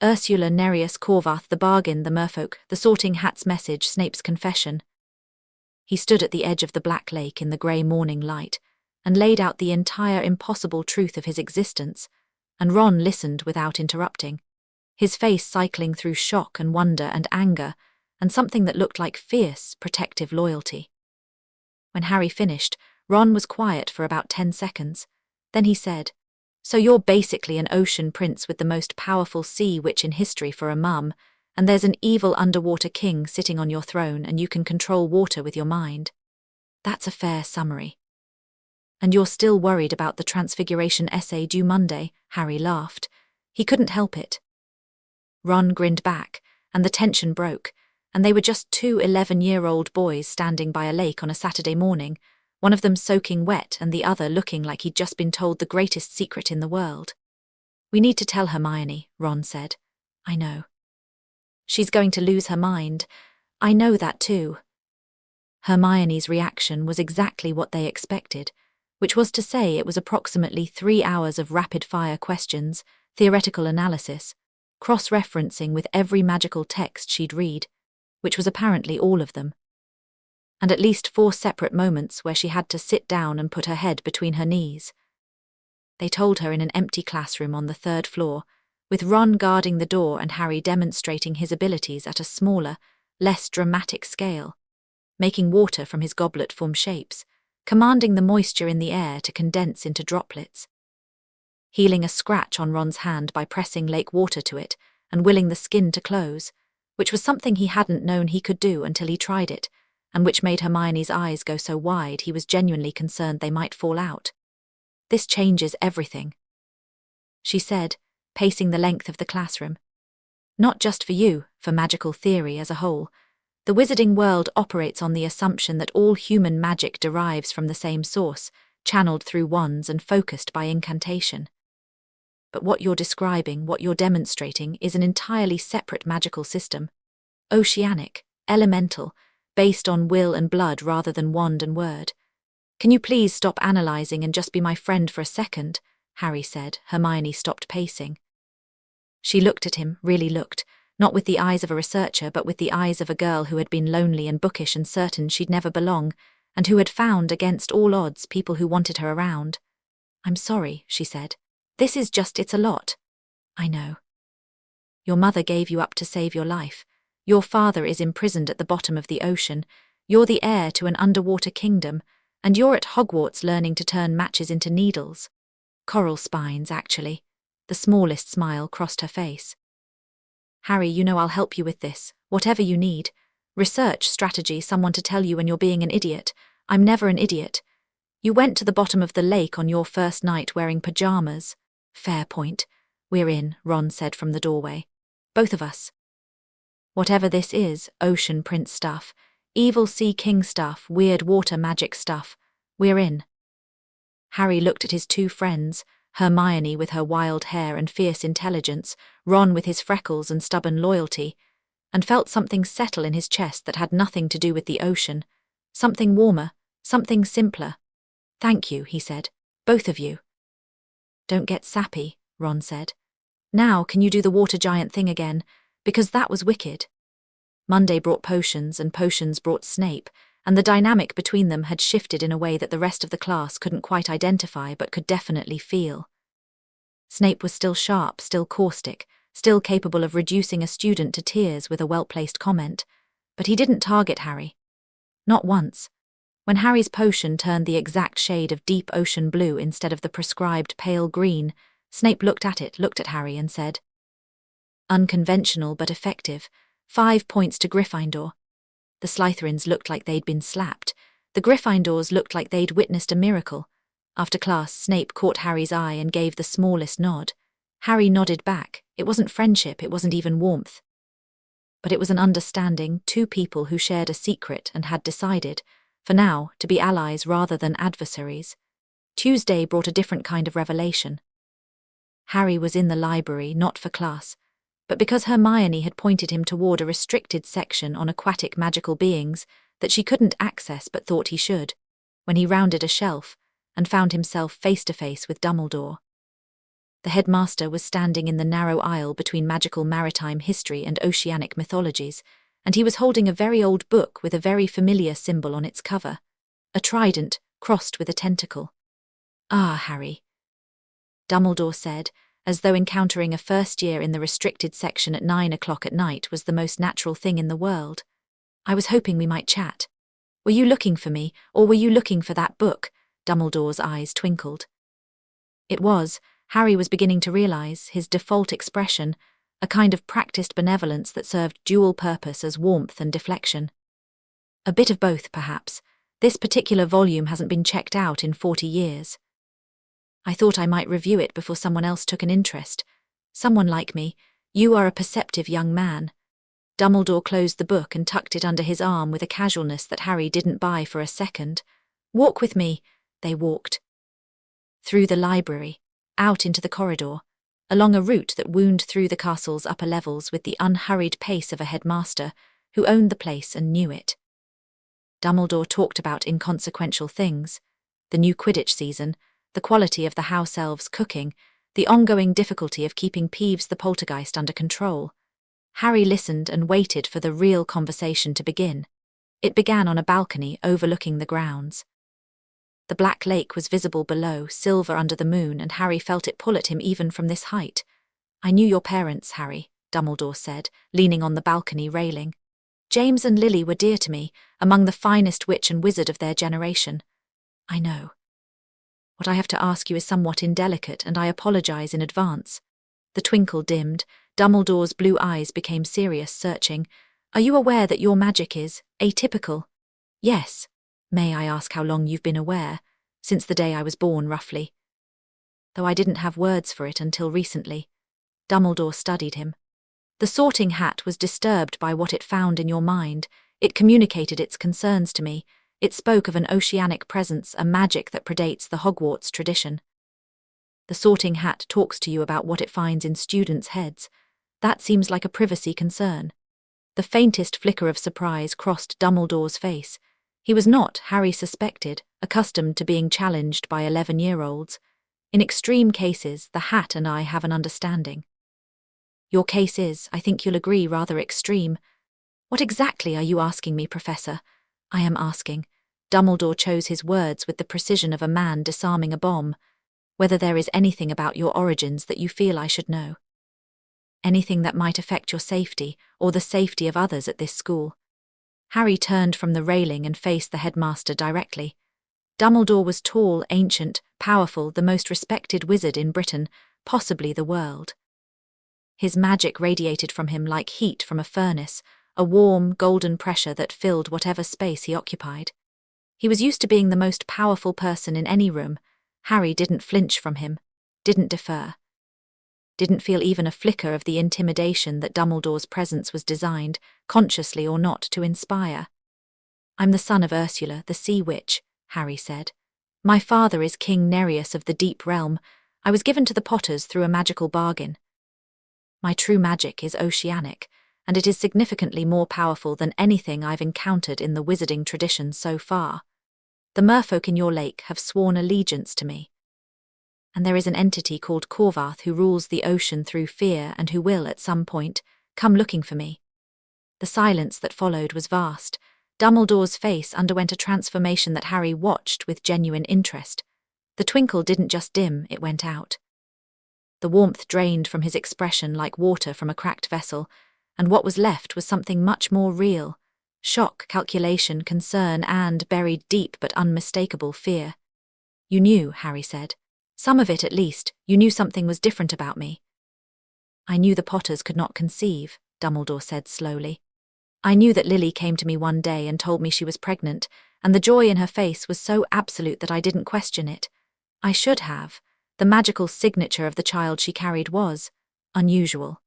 Ursula, Nereus, Corvath, the bargain, the merfolk, the sorting hat's message, Snape's confession. He stood at the edge of the Black Lake in the grey morning light, and laid out the entire impossible truth of his existence, and Ron listened without interrupting, his face cycling through shock and wonder and anger, and something that looked like fierce, protective loyalty. When Harry finished, Ron was quiet for about 10 seconds. Then he said, "So you're basically an ocean prince with the most powerful sea witch in history for a mum, and there's an evil underwater king sitting on your throne and you can control water with your mind. That's a fair summary. And you're still worried about the Transfiguration essay due Monday?" Harry laughed. He couldn't help it. Ron grinned back, and the tension broke, and they were just 2 11-year-old boys standing by a lake on a Saturday morning, one of them soaking wet and the other looking like he'd just been told the greatest secret in the world. "We need to tell Hermione," Ron said. "I know." "She's going to lose her mind." "I know that too." Hermione's reaction was exactly what they expected, which was to say it was approximately 3 hours of rapid-fire questions, theoretical analysis, cross-referencing with every magical text she'd read, which was apparently all of them, and at least 4 separate moments where she had to sit down and put her head between her knees. They told her in an empty classroom on the 3rd floor, with Ron guarding the door and Harry demonstrating his abilities at a smaller, less dramatic scale, making water from his goblet form shapes, commanding the moisture in the air to condense into droplets. Healing a scratch on Ron's hand by pressing lake water to it and willing the skin to close, which was something he hadn't known he could do until he tried it, and which made Hermione's eyes go so wide he was genuinely concerned they might fall out. "This changes everything," she said, pacing the length of the classroom. "Not just for you, for magical theory as a whole. The wizarding world operates on the assumption that all human magic derives from the same source, channeled through wands and focused by incantation. But what you're describing, what you're demonstrating, is an entirely separate magical system. Oceanic, elemental, based on will and blood rather than wand and word. Can you please stop analysing and just be my friend for a second?" Harry said. Hermione stopped pacing. She looked at him, really looked, not with the eyes of a researcher but with the eyes of a girl who had been lonely and bookish and certain she'd never belong, and who had found, against all odds, people who wanted her around. "I'm sorry," she said. It's a lot." "I know. Your mother gave you up to save your life. Your father is imprisoned at the bottom of the ocean. You're the heir to an underwater kingdom, and you're at Hogwarts learning to turn matches into needles. Coral spines, actually." The smallest smile crossed her face. "Harry, you know I'll help you with this, whatever you need. Research, strategy, someone to tell you when you're being an idiot. I'm never an idiot. You went to the bottom of the lake on your first night wearing pajamas." "Fair point. We're in," Ron said from the doorway. "Both of us. Whatever this is, ocean prince stuff, evil sea king stuff, weird water magic stuff, we're in." Harry looked at his two friends, Hermione with her wild hair and fierce intelligence, Ron with his freckles and stubborn loyalty, and felt something settle in his chest that had nothing to do with the ocean. Something warmer, something simpler. "Thank you," he said. "Both of you." "Don't get sappy," Ron said. "Now, can you do the water giant thing again? Because that was wicked." Monday brought potions, and potions brought Snape, and the dynamic between them had shifted in a way that the rest of the class couldn't quite identify but could definitely feel. Snape was still sharp, still caustic, still capable of reducing a student to tears with a well-placed comment, but he didn't target Harry. Not once. When Harry's potion turned the exact shade of deep ocean blue instead of the prescribed pale green, Snape looked at Harry and said, "Unconventional but effective. 5 points to Gryffindor." The Slytherins looked like they'd been slapped. The Gryffindors looked like they'd witnessed a miracle. After class, Snape caught Harry's eye and gave the smallest nod. Harry nodded back. It wasn't friendship, it wasn't even warmth. But it was an understanding, two people who shared a secret and had decided, for now, to be allies rather than adversaries. Tuesday brought a different kind of revelation. Harry was in the library, not for class, but because Hermione had pointed him toward a restricted section on aquatic magical beings that she couldn't access but thought he should, when he rounded a shelf and found himself face to face with Dumbledore. The headmaster was standing in the narrow aisle between magical maritime history and oceanic mythologies, and he was holding a very old book with a very familiar symbol on its cover, a trident crossed with a tentacle. "Ah, Harry," Dumbledore said, as though encountering a first year in the restricted section at 9 o'clock at night was the most natural thing in the world. "I was hoping we might chat. Were you looking for me, or were you looking for that book?" Dumbledore's eyes twinkled. It was, Harry was beginning to realize, his default expression, a kind of practiced benevolence that served dual purpose as warmth and deflection. "A bit of both, perhaps. This particular volume hasn't been checked out in 40 years. I thought I might review it before someone else took an interest. Someone like me. You are a perceptive young man." Dumbledore closed the book and tucked it under his arm with a casualness that Harry didn't buy for a second. "Walk with me." They walked. Through the library, out into the corridor, along a route that wound through the castle's upper levels with the unhurried pace of a headmaster who owned the place and knew it. Dumbledore talked about inconsequential things, the new Quidditch season, the quality of the house elves' cooking, the ongoing difficulty of keeping Peeves the poltergeist under control. Harry listened and waited for the real conversation to begin. It began on a balcony overlooking the grounds. The black lake was visible below, silver under the moon, and Harry felt it pull at him even from this height. "I knew your parents, Harry," Dumbledore said, leaning on the balcony railing. James and Lily were dear to me, among the finest witch and wizard of their generation. I know. What I have to ask you is somewhat indelicate, and I apologize in advance. The twinkle dimmed. Dumbledore's blue eyes became serious, searching. Are you aware that your magic is atypical? Yes. May I ask how long you've been aware? Since the day I was born, roughly. Though I didn't have words for it until recently. Dumbledore studied him. The Sorting Hat was disturbed by what it found in your mind. It communicated its concerns to me. It spoke of an oceanic presence, a magic that predates the Hogwarts tradition. The Sorting Hat talks to you about what it finds in students' heads. That seems like a privacy concern. The faintest flicker of surprise crossed Dumbledore's face. He was not, Harry suspected, accustomed to being challenged by 11-year-olds. In extreme cases, the Hat and I have an understanding. Your case is, I think you'll agree, rather extreme. What exactly are you asking me, Professor? I am asking. Dumbledore chose his words with the precision of a man disarming a bomb. Whether there is anything about your origins that you feel I should know. Anything that might affect your safety, or the safety of others at this school. Harry turned from the railing and faced the headmaster directly. Dumbledore was tall, ancient, powerful, the most respected wizard in Britain, possibly the world. His magic radiated from him like heat from a furnace, a warm, golden pressure that filled whatever space he occupied. He was used to being the most powerful person in any room. Harry didn't flinch from him, didn't defer. Didn't feel even a flicker of the intimidation that Dumbledore's presence was designed, consciously or not, to inspire. I'm the son of Ursula, the Sea Witch, Harry said. My father is King Nereus of the Deep Realm. I was given to the Potters through a magical bargain. My true magic is oceanic, and it is significantly more powerful than anything I've encountered in the wizarding tradition so far. The merfolk in your lake have sworn allegiance to me. And there is an entity called Corvath who rules the ocean through fear and who will, at some point, come looking for me. The silence that followed was vast. Dumbledore's face underwent a transformation that Harry watched with genuine interest. The twinkle didn't just dim, it went out. The warmth drained from his expression like water from a cracked vessel, and what was left was something much more real. Shock, calculation, concern, and, buried deep but unmistakable, fear. You knew, Harry said. Some of it, at least. You knew something was different about me. I knew the Potters could not conceive, Dumbledore said slowly. I knew that Lily came to me one day and told me she was pregnant, and the joy in her face was so absolute that I didn't question it. I should have. The magical signature of the child she carried was unusual.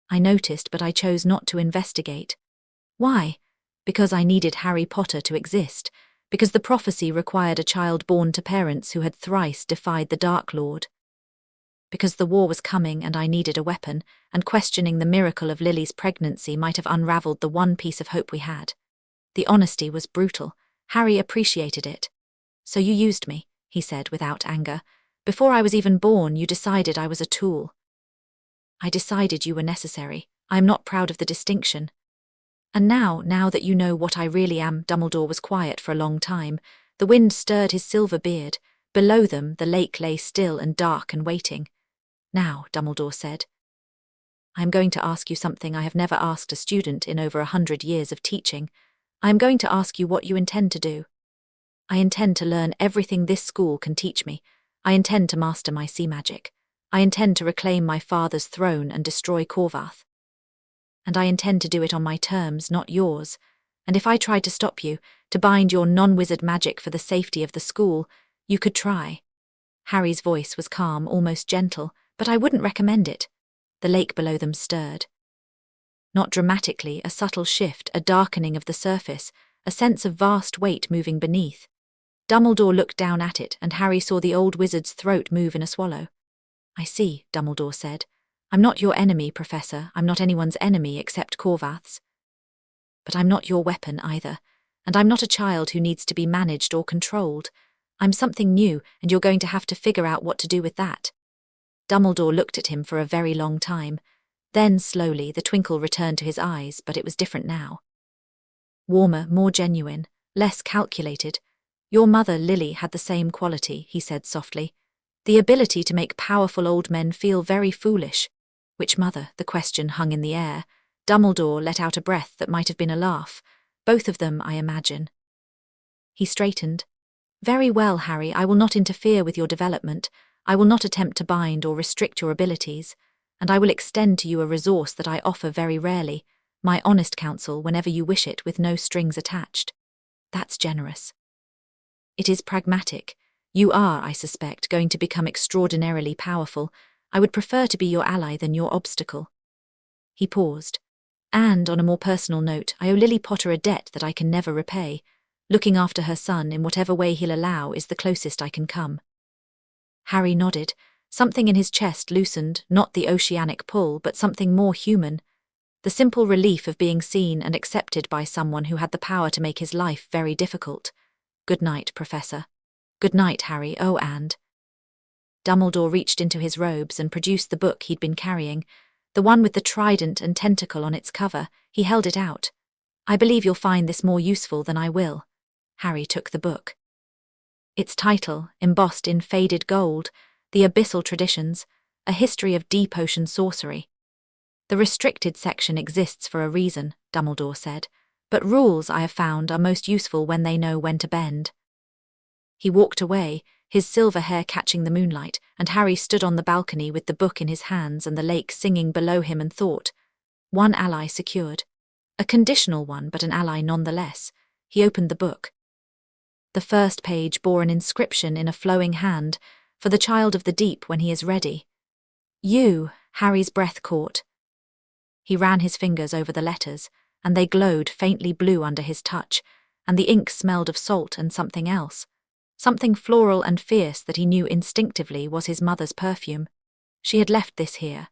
I noticed, but I chose not to investigate. Why? Because I needed Harry Potter to exist, because the prophecy required a child born to parents who had thrice defied the Dark Lord. Because the war was coming and I needed a weapon, and questioning the miracle of Lily's pregnancy might have unraveled the one piece of hope we had. The honesty was brutal. Harry appreciated it. So you used me, he said without anger. Before I was even born, you decided I was a tool. I decided you were necessary. I am not proud of the distinction. And now that you know what I really am, Dumbledore was quiet for a long time. The wind stirred his silver beard. Below them, the lake lay still and dark and waiting. Now, Dumbledore said, I am going to ask you something I have never asked a student in over 100 years of teaching. I am going to ask you what you intend to do. I intend to learn everything this school can teach me. I intend to master my sea magic. I intend to reclaim my father's throne and destroy Corvath. And I intend to do it on my terms, not yours. And if I tried to stop you, to bind your non-wizard magic for the safety of the school, you could try. Harry's voice was calm, almost gentle, but I wouldn't recommend it. The lake below them stirred. Not dramatically, a subtle shift, a darkening of the surface, a sense of vast weight moving beneath. Dumbledore looked down at it, and Harry saw the old wizard's throat move in a swallow. I see, Dumbledore said. I'm not your enemy, Professor. I'm not anyone's enemy except Corvath's. But I'm not your weapon either, and I'm not a child who needs to be managed or controlled. I'm something new, and you're going to have to figure out what to do with that. Dumbledore looked at him for a very long time. Then, slowly, the twinkle returned to his eyes, but it was different now. Warmer, more genuine, less calculated. Your mother, Lily, had the same quality, he said softly. The ability to make powerful old men feel very foolish. Which mother? The question hung in the air. Dumbledore let out a breath that might have been a laugh. Both of them, I imagine. He straightened. Very well, Harry, I will not interfere with your development. I will not attempt to bind or restrict your abilities. And I will extend to you a resource that I offer very rarely, my honest counsel whenever you wish it with no strings attached. That's generous. It is pragmatic. You are, I suspect, going to become extraordinarily powerful. I would prefer to be your ally than your obstacle. He paused. And, on a more personal note, I owe Lily Potter a debt that I can never repay. Looking after her son in whatever way he'll allow is the closest I can come. Harry nodded. Something in his chest loosened, not the oceanic pull, but something more human. The simple relief of being seen and accepted by someone who had the power to make his life very difficult. Good night, Professor. Good night, Harry. Oh, and... Dumbledore reached into his robes and produced the book he'd been carrying, the one with the trident and tentacle on its cover. He held it out. I believe you'll find this more useful than I will. Harry took the book. Its title, embossed in faded gold, The Abyssal Traditions, A History of Deep Ocean Sorcery. The restricted section exists for a reason, Dumbledore said, but rules, I have found, are most useful when they know when to bend. He walked away, his silver hair catching the moonlight, and Harry stood on the balcony with the book in his hands and the lake singing below him and thought. One ally secured. A conditional one, but an ally nonetheless. He opened the book. The first page bore an inscription in a flowing hand, for the child of the deep when he is ready. You, Harry's breath caught. He ran his fingers over the letters, and they glowed faintly blue under his touch, and the ink smelled of salt and something else. Something floral and fierce that he knew instinctively was his mother's perfume. She had left this here.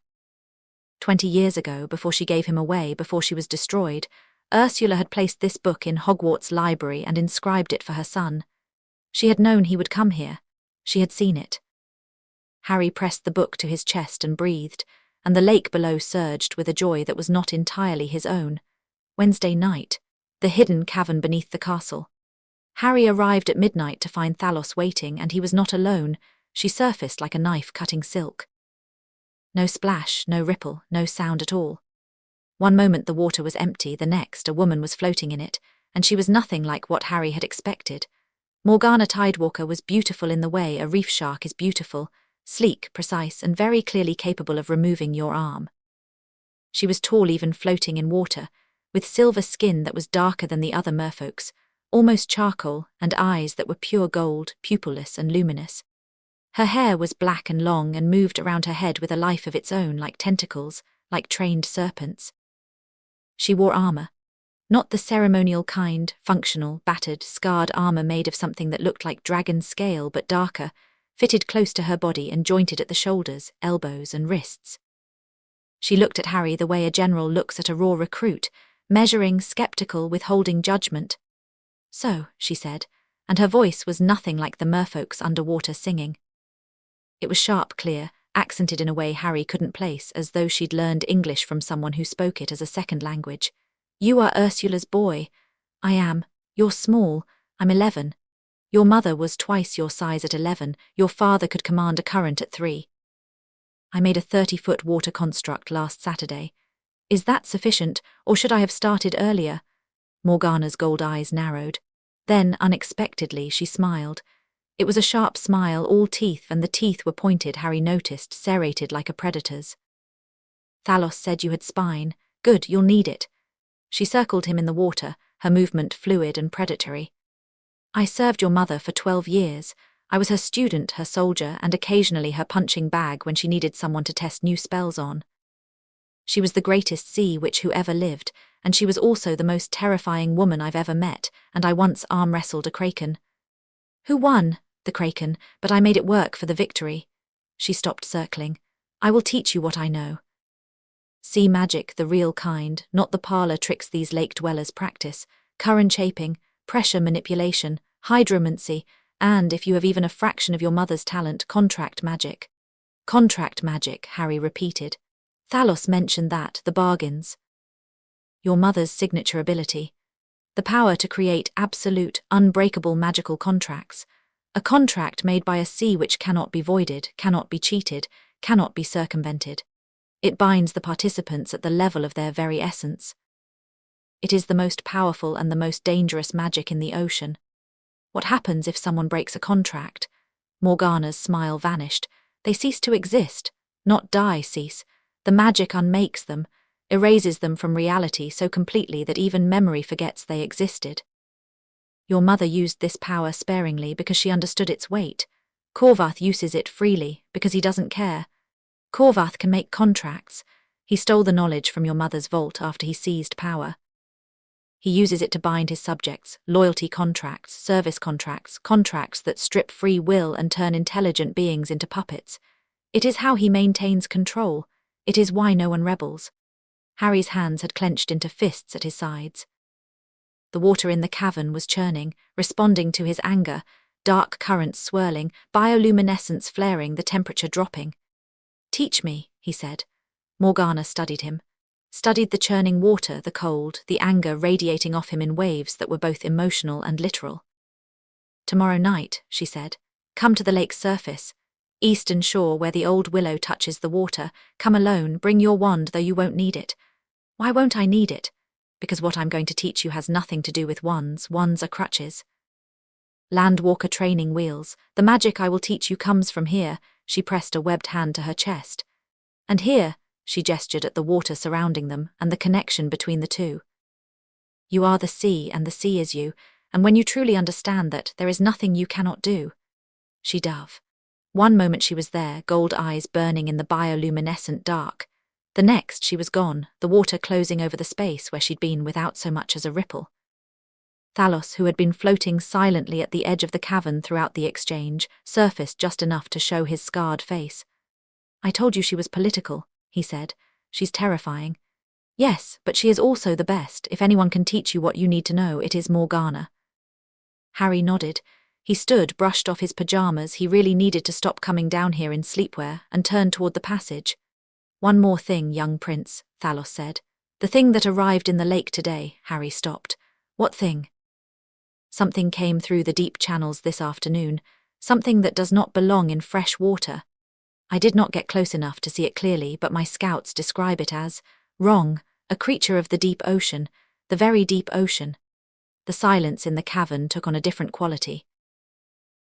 20 years ago, before she gave him away, before she was destroyed, Ursula had placed this book in Hogwarts' library and inscribed it for her son. She had known he would come here. She had seen it. Harry pressed the book to his chest and breathed, and the lake below surged with a joy that was not entirely his own. Wednesday night, the hidden cavern beneath the castle. Harry arrived at midnight to find Thalos waiting, and he was not alone. She surfaced like a knife cutting silk. No splash, no ripple, no sound at all. One moment the water was empty, the next a woman was floating in it, and she was nothing like what Harry had expected. Morgana Tidewalker was beautiful in the way a reef shark is beautiful, sleek, precise, and very clearly capable of removing your arm. She was tall even floating in water, with silver skin that was darker than the other merfolk's, almost charcoal, and eyes that were pure gold, pupilless and luminous. Her hair was black and long and moved around her head with a life of its own, like tentacles, like trained serpents. She wore armor. Not the ceremonial kind, functional, battered, scarred armor made of something that looked like dragon scale but darker, fitted close to her body and jointed at the shoulders, elbows and wrists. She looked at Harry the way a general looks at a raw recruit, measuring, skeptical, withholding judgment. So, she said, and her voice was nothing like the merfolk's underwater singing. It was sharp, clear, accented in a way Harry couldn't place, as though she'd learned English from someone who spoke it as a second language. You are Ursula's boy. I am. You're small. I'm 11. Your mother was twice your size at 11. Your father could command a current at 3. I made a 30-foot water construct last Saturday. Is that sufficient, or should I have started earlier? Morgana's gold eyes narrowed. Then, unexpectedly, she smiled. It was a sharp smile, all teeth, and the teeth were pointed, Harry noticed, serrated like a predator's. Thalos said you had spine. Good, you'll need it. She circled him in the water, her movement fluid and predatory. I served your mother for 12 years. I was her student, her soldier, and occasionally her punching bag when she needed someone to test new spells on. She was the greatest sea witch who ever lived, and she was also the most terrifying woman I've ever met, and I once arm-wrestled a kraken. Who won? The kraken, but I made it work for the victory. She stopped circling. I will teach you what I know. Sea magic, the real kind, not the parlor tricks these lake dwellers practice, current shaping, pressure manipulation, hydromancy, and, if you have even a fraction of your mother's talent, contract magic. Contract magic, Harry repeated. Thalos mentioned that, the bargains. Your mother's signature ability. The power to create absolute, unbreakable magical contracts. A contract made by a sea which cannot be voided, cannot be cheated, cannot be circumvented. It binds the participants at the level of their very essence. It is the most powerful and the most dangerous magic in the ocean. What happens if someone breaks a contract? Morgana's smile vanished. They cease to exist, not die cease. The magic unmakes them, erases them from reality so completely that even memory forgets they existed. Your mother used this power sparingly because she understood its weight. Corvath uses it freely because he doesn't care. Corvath can make contracts. He stole the knowledge from your mother's vault after he seized power. He uses it to bind his subjects, loyalty contracts, service contracts, contracts that strip free will and turn intelligent beings into puppets. It is how he maintains control. It is why no one rebels. Harry's hands had clenched into fists at his sides. The water in the cavern was churning, responding to his anger, dark currents swirling, bioluminescence flaring, the temperature dropping. "Teach me," he said. Morgana studied him. Studied the churning water, the cold, the anger radiating off him in waves that were both emotional and literal. "Tomorrow night," she said, "come to the lake's surface. Eastern shore where the old willow touches the water. Come alone, bring your wand though you won't need it." "Why won't I need it?" "Because what I'm going to teach you has nothing to do with wands. Wands are crutches." "Landwalker training wheels. The magic I will teach you comes from here." She pressed a webbed hand to her chest. "And here," she gestured at the water surrounding them and the connection between the two. "You are the sea and the sea is you, and when you truly understand that, there is nothing you cannot do." She dove. One moment she was there, gold eyes burning in the bioluminescent dark. The next she was gone, the water closing over the space where she'd been without so much as a ripple. Thalos, who had been floating silently at the edge of the cavern throughout the exchange, surfaced just enough to show his scarred face. "I told you she was political," he said. "She's terrifying." "Yes, but she is also the best. If anyone can teach you what you need to know, it is Morgana." Harry nodded. He stood, brushed off his pajamas. He really needed to stop coming down here in sleepwear, and turned toward the passage. "One more thing, young prince," Thalos said. "The thing that arrived in the lake today." Harry stopped. "What thing?" "Something came through the deep channels this afternoon. Something that does not belong in fresh water. I did not get close enough to see it clearly, but my scouts describe it as wrong, a creature of the deep ocean, the very deep ocean." The silence in the cavern took on a different quality.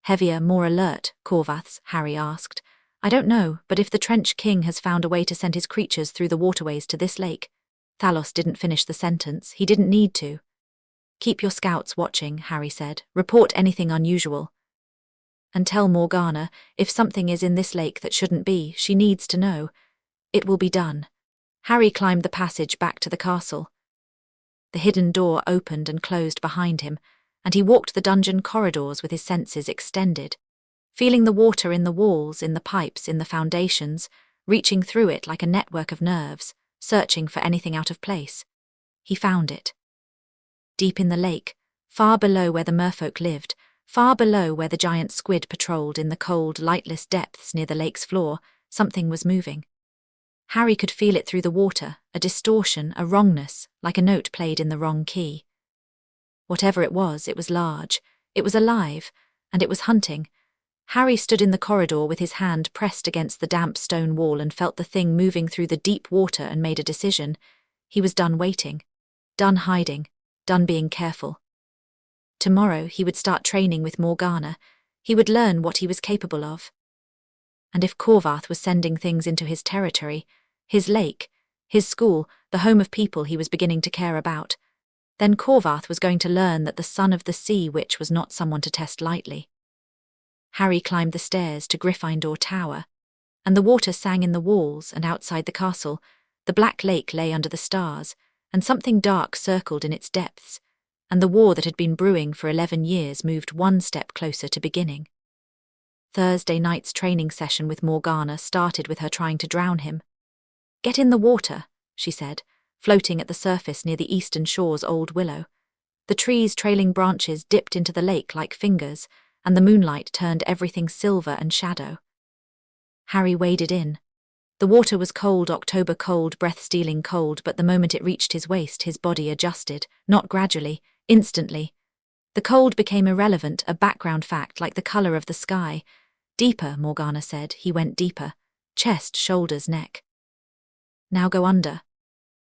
"Heavier, more alert, Corvath's?" Harry asked. "I don't know, but if the Trench King has found a way to send his creatures through the waterways to this lake..." Thalos didn't finish the sentence. He didn't need to. "Keep your scouts watching," Harry said. "Report anything unusual. And tell Morgana, if something is in this lake that shouldn't be, she needs to know. It will be done." Harry climbed the passage back to the castle. The hidden door opened and closed behind him, and he walked the dungeon corridors with his senses extended, feeling the water in the walls, in the pipes, in the foundations, reaching through it like a network of nerves, searching for anything out of place. He found it. Deep in the lake, far below where the merfolk lived, far below where the giant squid patrolled in the cold, lightless depths near the lake's floor, something was moving. Harry could feel it through the water, a distortion, a wrongness, like a note played in the wrong key. Whatever it was large, it was alive, and it was hunting. Harry stood in the corridor with his hand pressed against the damp stone wall and felt the thing moving through the deep water and made a decision. He was done waiting, done hiding, done being careful. Tomorrow he would start training with Morgana. He would learn what he was capable of. And if Corvath was sending things into his territory, his lake, his school, the home of people he was beginning to care about, then Corvath was going to learn that the son of the sea witch was not someone to test lightly. Harry climbed the stairs to Gryffindor Tower, and the water sang in the walls, and outside the castle, the black lake lay under the stars, and something dark circled in its depths, and the war that had been brewing for 11 years moved one step closer to beginning. Thursday night's training session with Morgana started with her trying to drown him. "Get in the water," she said, floating at the surface near the eastern shore's old willow. The trees' trailing branches dipped into the lake like fingers, and the moonlight turned everything silver and shadow. Harry waded in. The water was cold, October cold, breath-stealing cold, but the moment it reached his waist, his body adjusted, not gradually, instantly. The cold became irrelevant, a background fact like the color of the sky. "Deeper," Morgana said. He went deeper. Chest, shoulders, neck. Now go under.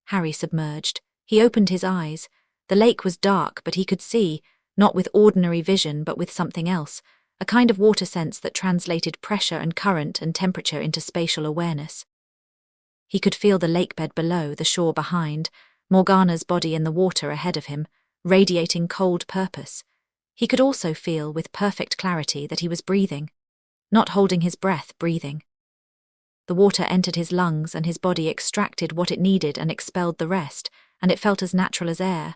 Harry submerged. He opened his eyes. The lake was dark, but he could see, not with ordinary vision but with something else, a kind of water sense that translated pressure and current and temperature into spatial awareness. He could feel the lake bed below, the shore behind, Morgana's body in the water ahead of him, radiating cold purpose. He could also feel, with perfect clarity, that he was breathing. Not holding his breath, breathing. The water entered his lungs and his body extracted what it needed and expelled the rest, and it felt as natural as air.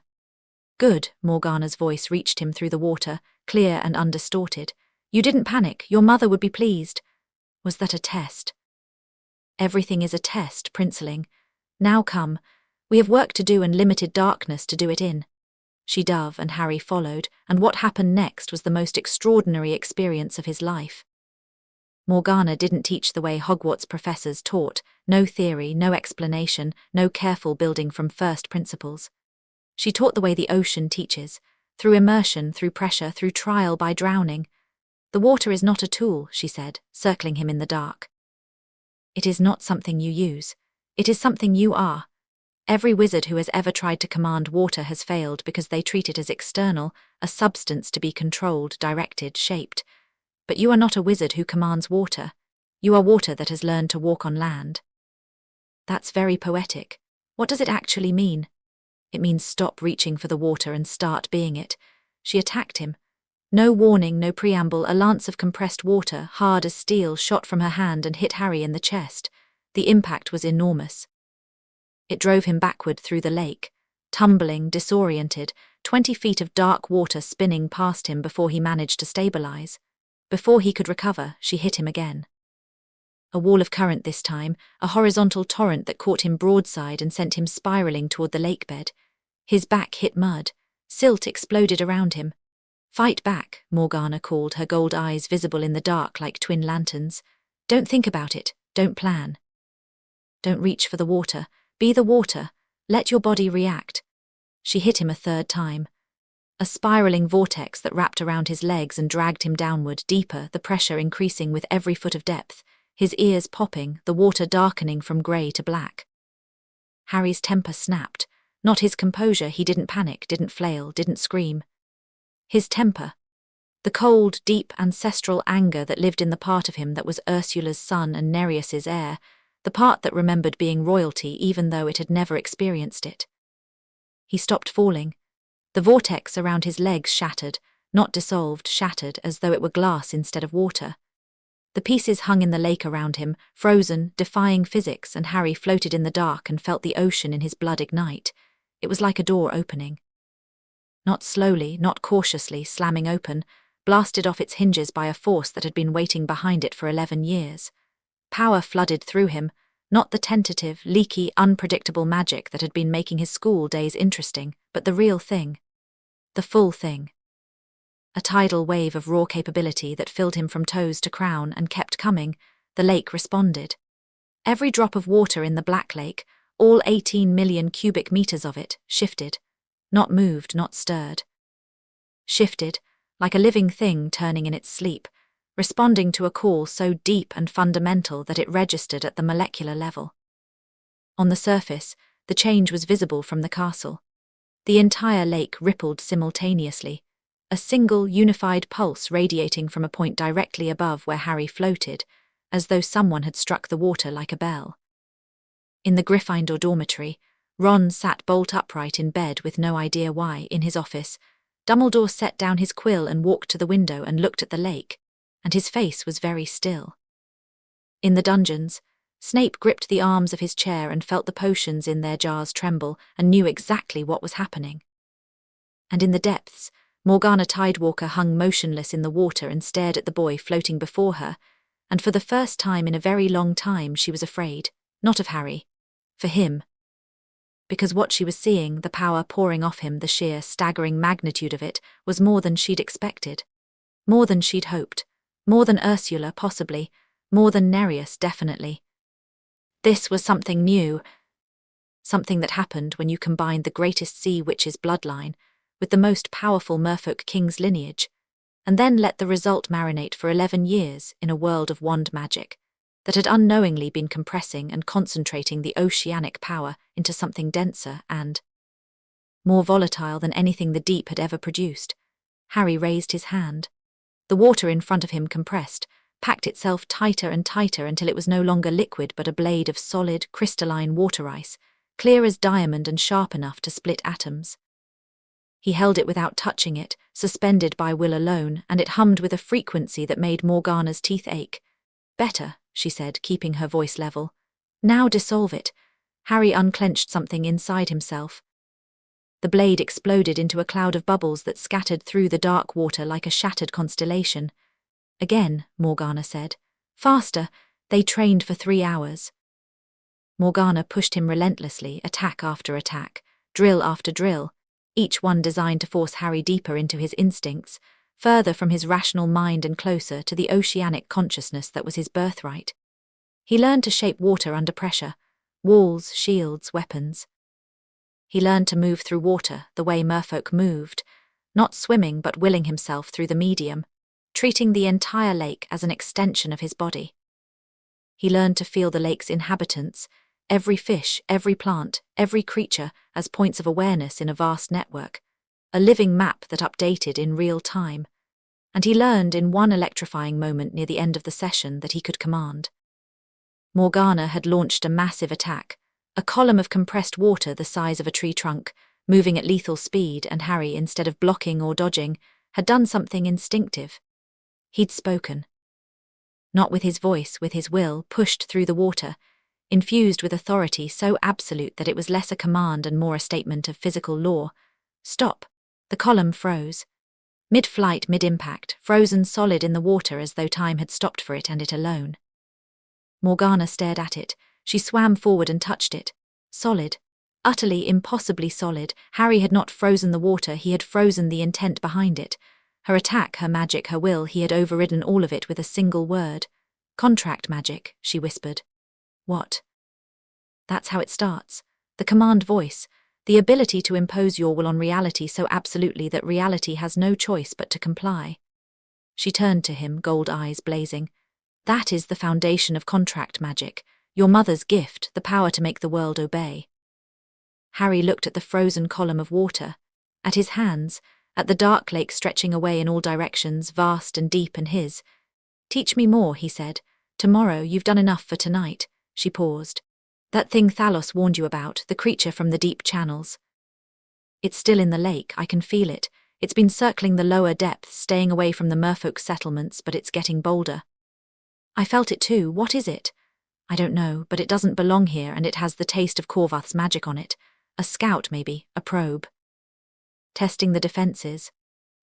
Good, Morgana's voice reached him through the water, clear and undistorted. You didn't panic, your mother would be pleased. Was that a test? Everything is a test, princeling. Now come. We have work to do and limited darkness to do it in. She dove and Harry followed, and what happened next was the most extraordinary experience of his life. Morgana didn't teach the way Hogwarts professors taught, no theory, no explanation, no careful building from first principles. She taught the way the ocean teaches, through immersion, through pressure, through trial by drowning. The water is not a tool, she said, circling him in the dark. It is not something you use. It is something you are. Every wizard who has ever tried to command water has failed because they treat it as external, a substance to be controlled, directed, shaped. But you are not a wizard who commands water. You are water that has learned to walk on land. That's very poetic. What does it actually mean? It means stop reaching for the water and start being it. She attacked him. No warning, no preamble, a lance of compressed water, hard as steel, shot from her hand and hit Harry in the chest. The impact was enormous. It drove him backward through the lake, tumbling, disoriented, 20 feet of dark water spinning past him before he managed to stabilize. Before he could recover, she hit him again. A wall of current this time, a horizontal torrent that caught him broadside and sent him spiraling toward the lake bed. His back hit mud. Silt exploded around him. Fight back, Morgana called, her gold eyes visible in the dark like twin lanterns. Don't think about it. Don't plan. Don't reach for the water. Be the water. Let your body react. She hit him a third time. A spiraling vortex that wrapped around his legs and dragged him downward, deeper, the pressure increasing with every foot of depth, his ears popping, the water darkening from grey to black. Harry's temper snapped. Not his composure, he didn't panic, didn't flail, didn't scream. His temper. The cold, deep, ancestral anger that lived in the part of him that was Ursula's son and Nereus's heir, the part that remembered being royalty even though it had never experienced it. He stopped falling. The vortex around his legs shattered, not dissolved, shattered as though it were glass instead of water. The pieces hung in the lake around him, frozen, defying physics, and Harry floated in the dark and felt the ocean in his blood ignite. It was like a door opening. Not slowly, not cautiously, slamming open, blasted off its hinges by a force that had been waiting behind it for 11 years. Power flooded through him, not the tentative, leaky, unpredictable magic that had been making his school days interesting, but the real thing. The full thing. A tidal wave of raw capability that filled him from toes to crown and kept coming. The lake responded. Every drop of water in the Black Lake, all 18 million cubic meters of it, shifted. Not moved, not stirred. Shifted, like a living thing turning in its sleep, responding to a call so deep and fundamental that it registered at the molecular level. On the surface, the change was visible from the castle. The entire lake rippled simultaneously, a single unified pulse radiating from a point directly above where Harry floated, as though someone had struck the water like a bell. In the Gryffindor dormitory, Ron sat bolt upright in bed with no idea why, in his office. Dumbledore set down his quill and walked to the window and looked at the lake, and his face was very still. In the dungeons, Snape gripped the arms of his chair and felt the potions in their jars tremble and knew exactly what was happening. And in the depths, Morgana Tidewalker hung motionless in the water and stared at the boy floating before her, and for the first time in a very long time she was afraid, not of Harry, for him. Because what she was seeing, the power pouring off him, the sheer, staggering magnitude of it, was more than she'd expected. More than she'd hoped. More than Ursula, possibly. More than Nereus, definitely. This was something new. Something that happened when you combined the greatest sea witch's bloodline with the most powerful merfolk king's lineage, and then let the result marinate for 11 years in a world of wand magic. that had unknowingly been compressing and concentrating the oceanic power into something denser and more volatile than anything the deep had ever produced. Harry raised his hand. The water in front of him compressed, packed itself tighter and tighter until it was no longer liquid but a blade of solid, crystalline water ice, clear as diamond and sharp enough to split atoms. He held it without touching it, suspended by will alone, and it hummed with a frequency that made Morgana's teeth ache. "Better," she said, keeping her voice level. "Now dissolve it." Harry unclenched something inside himself. The blade exploded into a cloud of bubbles that scattered through the dark water like a shattered constellation. "Again," Morgana said. "Faster. They trained for 3 hours." Morgana pushed him relentlessly, attack after attack, drill after drill, each one designed to force Harry deeper into his instincts, further from his rational mind and closer to the oceanic consciousness that was his birthright. He learned to shape water under pressure, walls, shields, weapons. He learned to move through water the way merfolk moved, not swimming but willing himself through the medium, treating the entire lake as an extension of his body. He learned to feel the lake's inhabitants, every fish, every plant, every creature, as points of awareness in a vast network, a living map that updated in real time. And he learned in one electrifying moment near the end of the session that he could command. Morgana had launched a massive attack, a column of compressed water the size of a tree trunk, moving at lethal speed, and Harry, instead of blocking or dodging, had done something instinctive. He'd spoken. Not with his voice, with his will, pushed through the water, infused with authority so absolute that it was less a command and more a statement of physical law. "Stop." The column froze. Mid-flight, mid-impact, frozen solid in the water as though time had stopped for it and it alone. Morgana stared at it. She swam forward and touched it. Solid. Utterly, impossibly solid. Harry had not frozen the water, he had frozen the intent behind it. Her attack, her magic, her will, he had overridden all of it with a single word. "Contract magic," she whispered. "What?" "That's how it starts. The command voice. The ability to impose your will on reality so absolutely that reality has no choice but to comply." She turned to him, gold eyes blazing. "That is the foundation of contract magic. Your mother's gift, the power to make the world obey." Harry looked at the frozen column of water, at his hands, at the dark lake stretching away in all directions, vast and deep and his. "Teach me more," he said. "Tomorrow, you've done enough for tonight." She paused. "That thing Thalos warned you about, the creature from the deep channels. It's still in the lake, I can feel it. It's been circling the lower depths, staying away from the merfolk settlements, but it's getting bolder." "I felt it too. What is it?" "I don't know, but it doesn't belong here and it has the taste of Corvath's magic on it. A scout, maybe, a probe. Testing the defenses.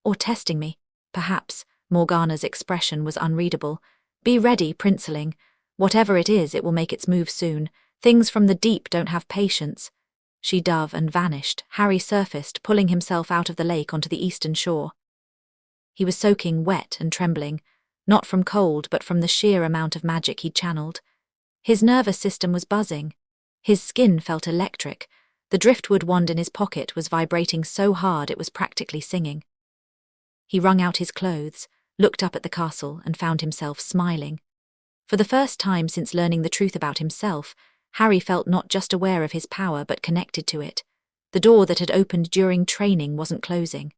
Or testing me, perhaps." Morgana's expression was unreadable. "Be ready, princeling. Whatever it is, it will make its move soon. Things from the deep don't have patience." She dove and vanished. Harry surfaced, pulling himself out of the lake onto the eastern shore. He was soaking wet and trembling, not from cold but from the sheer amount of magic he'd channeled. His nervous system was buzzing. His skin felt electric. The driftwood wand in his pocket was vibrating so hard it was practically singing. He wrung out his clothes, looked up at the castle, and found himself smiling. For the first time since learning the truth about himself, Harry felt not just aware of his power but connected to it. The door that had opened during training wasn't closing.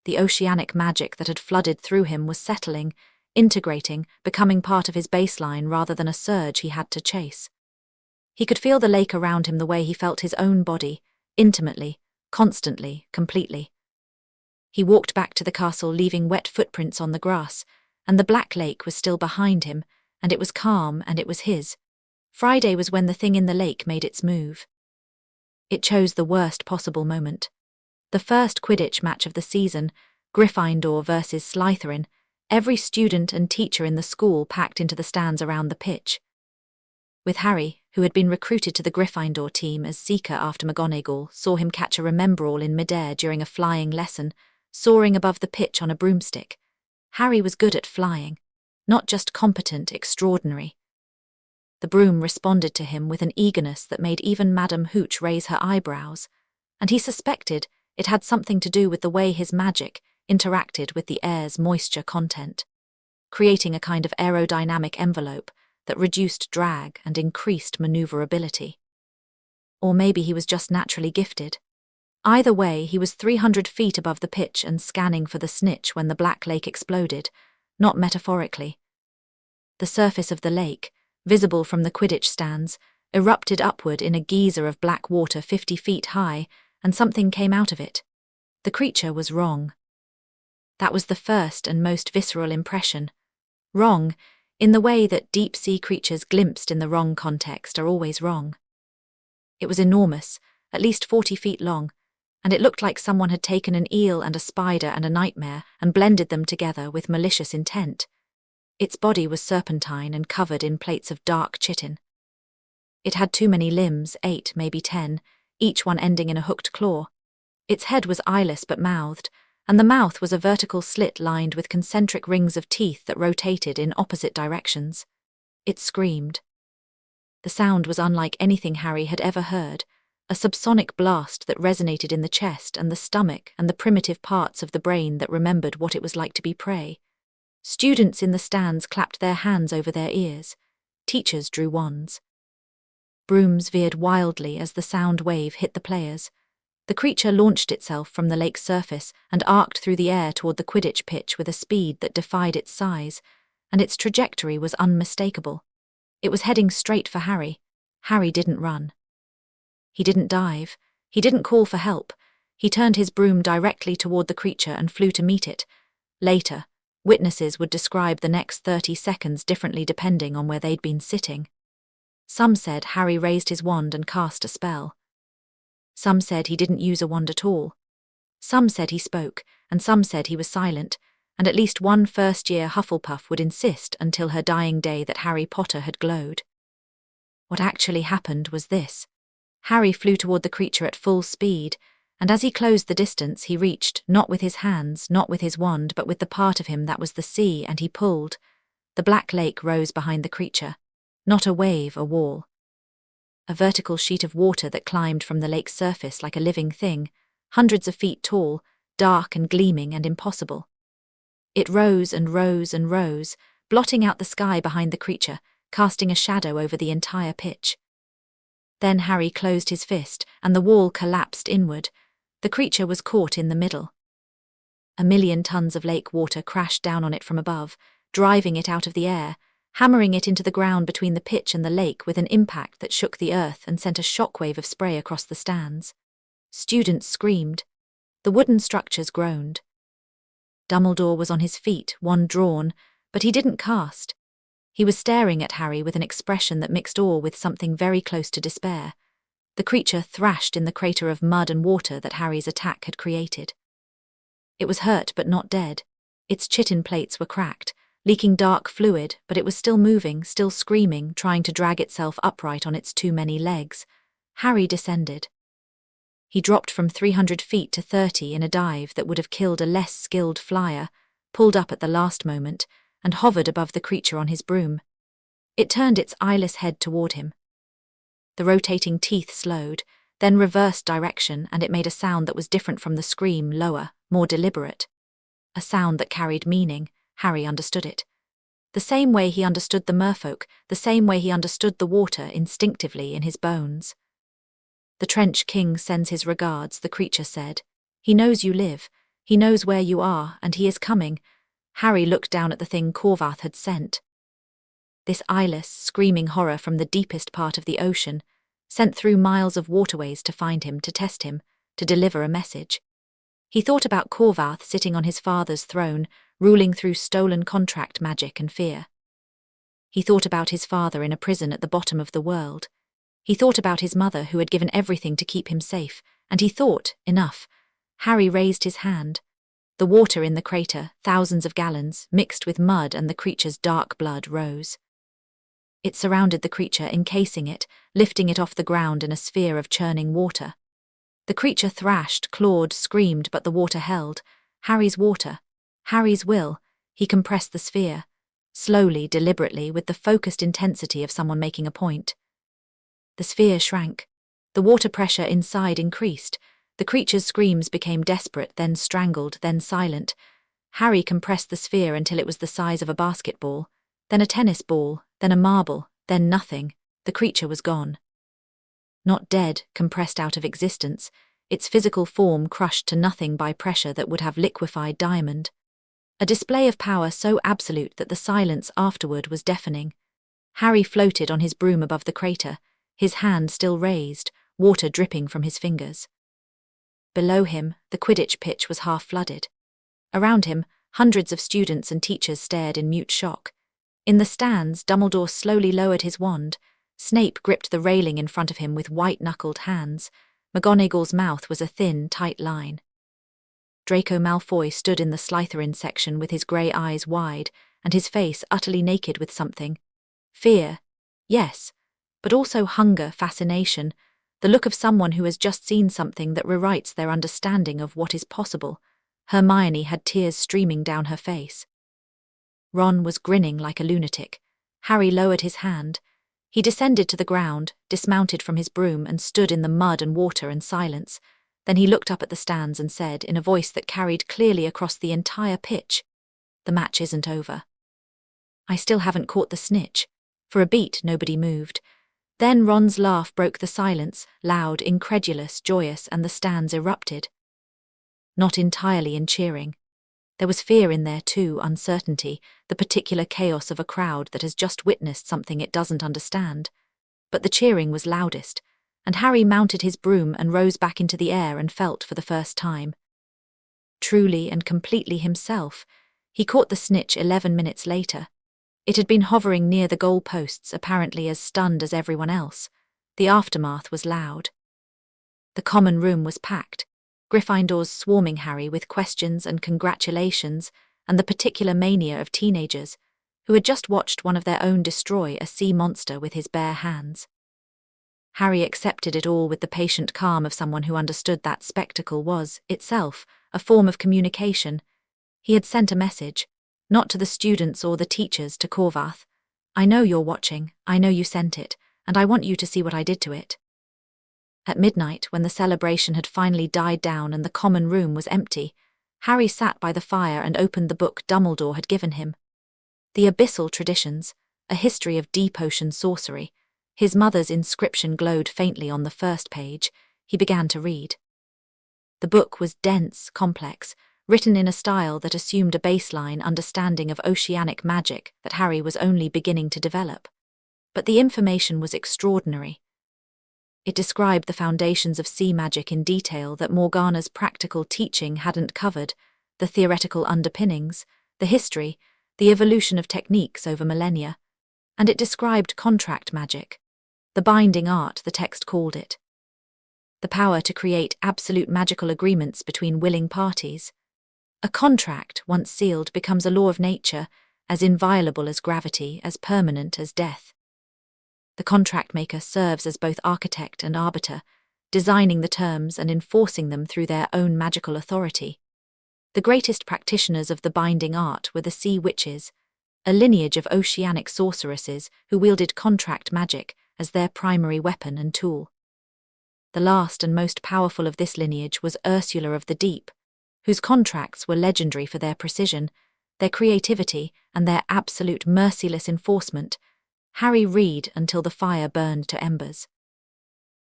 The oceanic magic that had flooded through him was settling, integrating, becoming part of his baseline rather than a surge he had to chase. He could feel the lake around him the way he felt his own body, intimately, constantly, completely. He walked back to the castle, leaving wet footprints on the grass, and the black lake was still behind him, and it was calm and it was his. Friday was when the thing in the lake made its move. It chose the worst possible moment. The first Quidditch match of the season, Gryffindor versus Slytherin, every student and teacher in the school packed into the stands around the pitch. With Harry, who had been recruited to the Gryffindor team as seeker after McGonagall saw him catch a rememberall in midair during a flying lesson, soaring above the pitch on a broomstick. Harry was good at flying, not just competent, extraordinary. The broom responded to him with an eagerness that made even Madame Hooch raise her eyebrows, and he suspected it had something to do with the way his magic interacted with the air's moisture content, creating a kind of aerodynamic envelope that reduced drag and increased maneuverability. Or maybe he was just naturally gifted. Either way, he was 300 feet above the pitch and scanning for the snitch when the Black Lake exploded, not metaphorically. The surface of the lake, visible from the Quidditch stands, erupted upward in a geyser of black water 50 feet high, and something came out of it. The creature was wrong. That was the first and most visceral impression. Wrong, in the way that deep-sea creatures glimpsed in the wrong context are always wrong. It was enormous, at least 40 feet long, and it looked like someone had taken an eel and a spider and a nightmare and blended them together with malicious intent. Its body was serpentine and covered in plates of dark chitin. It had too many limbs, 8, maybe 10, each one ending in a hooked claw. Its head was eyeless but mouthed, and the mouth was a vertical slit lined with concentric rings of teeth that rotated in opposite directions. It screamed. The sound was unlike anything Harry had ever heard, a subsonic blast that resonated in the chest and the stomach and the primitive parts of the brain that remembered what it was like to be prey. Students in the stands clapped their hands over their ears. Teachers drew wands. Brooms veered wildly as the sound wave hit the players. The creature launched itself from the lake's surface and arced through the air toward the Quidditch pitch with a speed that defied its size, and its trajectory was unmistakable. It was heading straight for Harry. Harry didn't run. He didn't dive. He didn't call for help. He turned his broom directly toward the creature and flew to meet it. Later, witnesses would describe the next 30 seconds differently depending on where they'd been sitting. Some said Harry raised his wand and cast a spell. Some said he didn't use a wand at all. Some said he spoke, and some said he was silent, and at least one first-year Hufflepuff would insist until her dying day that Harry Potter had glowed. What actually happened was this. Harry flew toward the creature at full speed, and as he closed the distance he reached, not with his hands, not with his wand, but with the part of him that was the sea, and he pulled. The Black Lake rose behind the creature. Not a wave, a wall. A vertical sheet of water that climbed from the lake's surface like a living thing, hundreds of feet tall, dark and gleaming and impossible. It rose and rose and rose, blotting out the sky behind the creature, casting a shadow over the entire pitch. Then Harry closed his fist, and the wall collapsed inward. The creature was caught in the middle. 1,000,000 tons of lake water crashed down on it from above, driving it out of the air, hammering it into the ground between the pitch and the lake with an impact that shook the earth and sent a shockwave of spray across the stands. Students screamed. The wooden structures groaned. Dumbledore was on his feet, wand drawn, but he didn't cast. He was staring at Harry with an expression that mixed awe with something very close to despair. The creature thrashed in the crater of mud and water that Harry's attack had created. It was hurt but not dead. Its chitin plates were cracked, leaking dark fluid, but it was still moving, still screaming, trying to drag itself upright on its too many legs. Harry descended. He dropped from 300 feet to 30 in a dive that would have killed a less skilled flyer, pulled up at the last moment, and hovered above the creature on his broom. It turned its eyeless head toward him. The rotating teeth slowed, then reversed direction, and it made a sound that was different from the scream, lower, more deliberate. A sound that carried meaning. Harry understood it. The same way he understood the merfolk, the same way he understood the water instinctively in his bones. "The Trench King sends his regards," the creature said. "He knows you live. He knows where you are, and he is coming." Harry looked down at the thing Corvath had sent. This eyeless, screaming horror from the deepest part of the ocean, sent through miles of waterways to find him, to test him, to deliver a message. He thought about Corvath sitting on his father's throne, ruling through stolen contract magic and fear. He thought about his father in a prison at the bottom of the world. He thought about his mother who had given everything to keep him safe, and he thought, enough. Harry raised his hand. The water in the crater, thousands of gallons, mixed with mud, and the creature's dark blood rose. It surrounded the creature, encasing it, lifting it off the ground in a sphere of churning water. The creature thrashed, clawed, screamed, but the water held. Harry's water. Harry's will. He compressed the sphere. Slowly, deliberately, with the focused intensity of someone making a point. The sphere shrank. The water pressure inside increased. The creature's screams became desperate, then strangled, then silent. Harry compressed the sphere until it was the size of a basketball, then a tennis ball, then a marble, then nothing. The creature was gone. Not dead, compressed out of existence, its physical form crushed to nothing by pressure that would have liquefied diamond. A display of power so absolute that the silence afterward was deafening. Harry floated on his broom above the crater, his hand still raised, water dripping from his fingers. Below him, the Quidditch pitch was half flooded. Around him, hundreds of students and teachers stared in mute shock. In the stands, Dumbledore slowly lowered his wand. Snape gripped the railing in front of him with white-knuckled hands. McGonagall's mouth was a thin, tight line. Draco Malfoy stood in the Slytherin section with his grey eyes wide and his face utterly naked with something. Fear, yes, but also hunger, fascination, the look of someone who has just seen something that rewrites their understanding of what is possible. Hermione had tears streaming down her face. Ron was grinning like a lunatic. Harry lowered his hand. He descended to the ground, dismounted from his broom and stood in the mud and water and silence. Then he looked up at the stands and said, in a voice that carried clearly across the entire pitch, "The match isn't over." "I still haven't caught the snitch." For a beat, nobody moved. Then Ron's laugh broke the silence, loud, incredulous, joyous, and the stands erupted. Not entirely in cheering. There was fear in there too, uncertainty, the particular chaos of a crowd that has just witnessed something it doesn't understand. But the cheering was loudest, and Harry mounted his broom and rose back into the air and felt for the first time. Truly and completely himself, he caught the snitch 11 minutes later. It had been hovering near the goal posts, apparently as stunned as everyone else. The aftermath was loud. The common room was packed, Gryffindors swarming Harry with questions and congratulations, and the particular mania of teenagers, who had just watched one of their own destroy a sea monster with his bare hands. Harry accepted it all with the patient calm of someone who understood that spectacle was, itself, a form of communication. He had sent a message, not to the students or the teachers, to Corvath. "I know you're watching, I know you sent it, and I want you to see what I did to it." At midnight, when the celebration had finally died down and the common room was empty, Harry sat by the fire and opened the book Dumbledore had given him. The Abyssal Traditions, a history of deep ocean sorcery. His mother's inscription glowed faintly on the first page. He began to read. The book was dense, complex, written in a style that assumed a baseline understanding of oceanic magic that Harry was only beginning to develop. But the information was extraordinary. It described the foundations of sea magic in detail that Morgana's practical teaching hadn't covered, the theoretical underpinnings, the history, the evolution of techniques over millennia, and it described contract magic, the binding art the text called it. The power to create absolute magical agreements between willing parties. A contract, once sealed, becomes a law of nature, as inviolable as gravity, as permanent as death. The contract maker serves as both architect and arbiter, designing the terms and enforcing them through their own magical authority. The greatest practitioners of the binding art were the Sea Witches, a lineage of oceanic sorceresses who wielded contract magic as their primary weapon and tool. The last and most powerful of this lineage was Ursula of the Deep, whose contracts were legendary for their precision, their creativity, and their absolute merciless enforcement. Harry read until the fire burned to embers.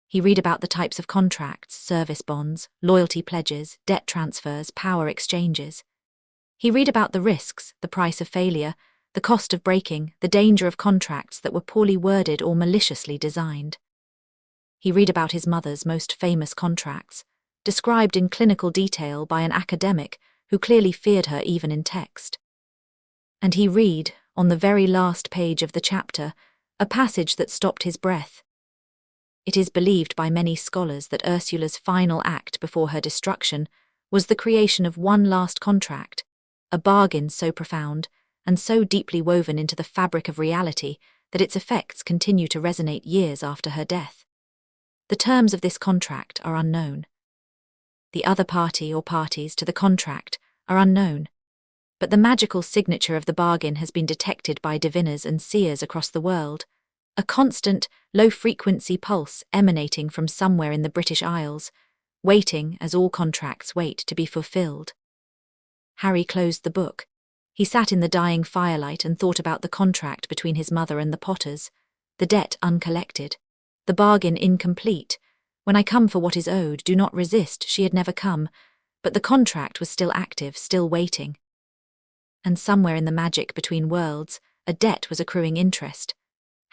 He read about the types of contracts, service bonds, loyalty pledges, debt transfers, power exchanges. He read about the risks, the price of failure, the cost of breaking, the danger of contracts that were poorly worded or maliciously designed. He read about his mother's most famous contracts, described in clinical detail by an academic who clearly feared her even in text. And he read, on the very last page of the chapter, a passage that stopped his breath. It is believed by many scholars that Ursula's final act before her destruction was the creation of one last contract, a bargain so profound and so deeply woven into the fabric of reality that its effects continue to resonate years after her death. The terms of this contract are unknown. The other party or parties to the contract are unknown, but the magical signature of the bargain has been detected by diviners and seers across the world, a constant, low-frequency pulse emanating from somewhere in the British Isles, waiting, as all contracts wait, to be fulfilled. Harry closed the book. He sat in the dying firelight and thought about the contract between his mother and the Potters, the debt uncollected, the bargain incomplete. When I come for what is owed, do not resist. She had never come, but the contract was still active, still waiting. And somewhere in the magic between worlds, a debt was accruing interest.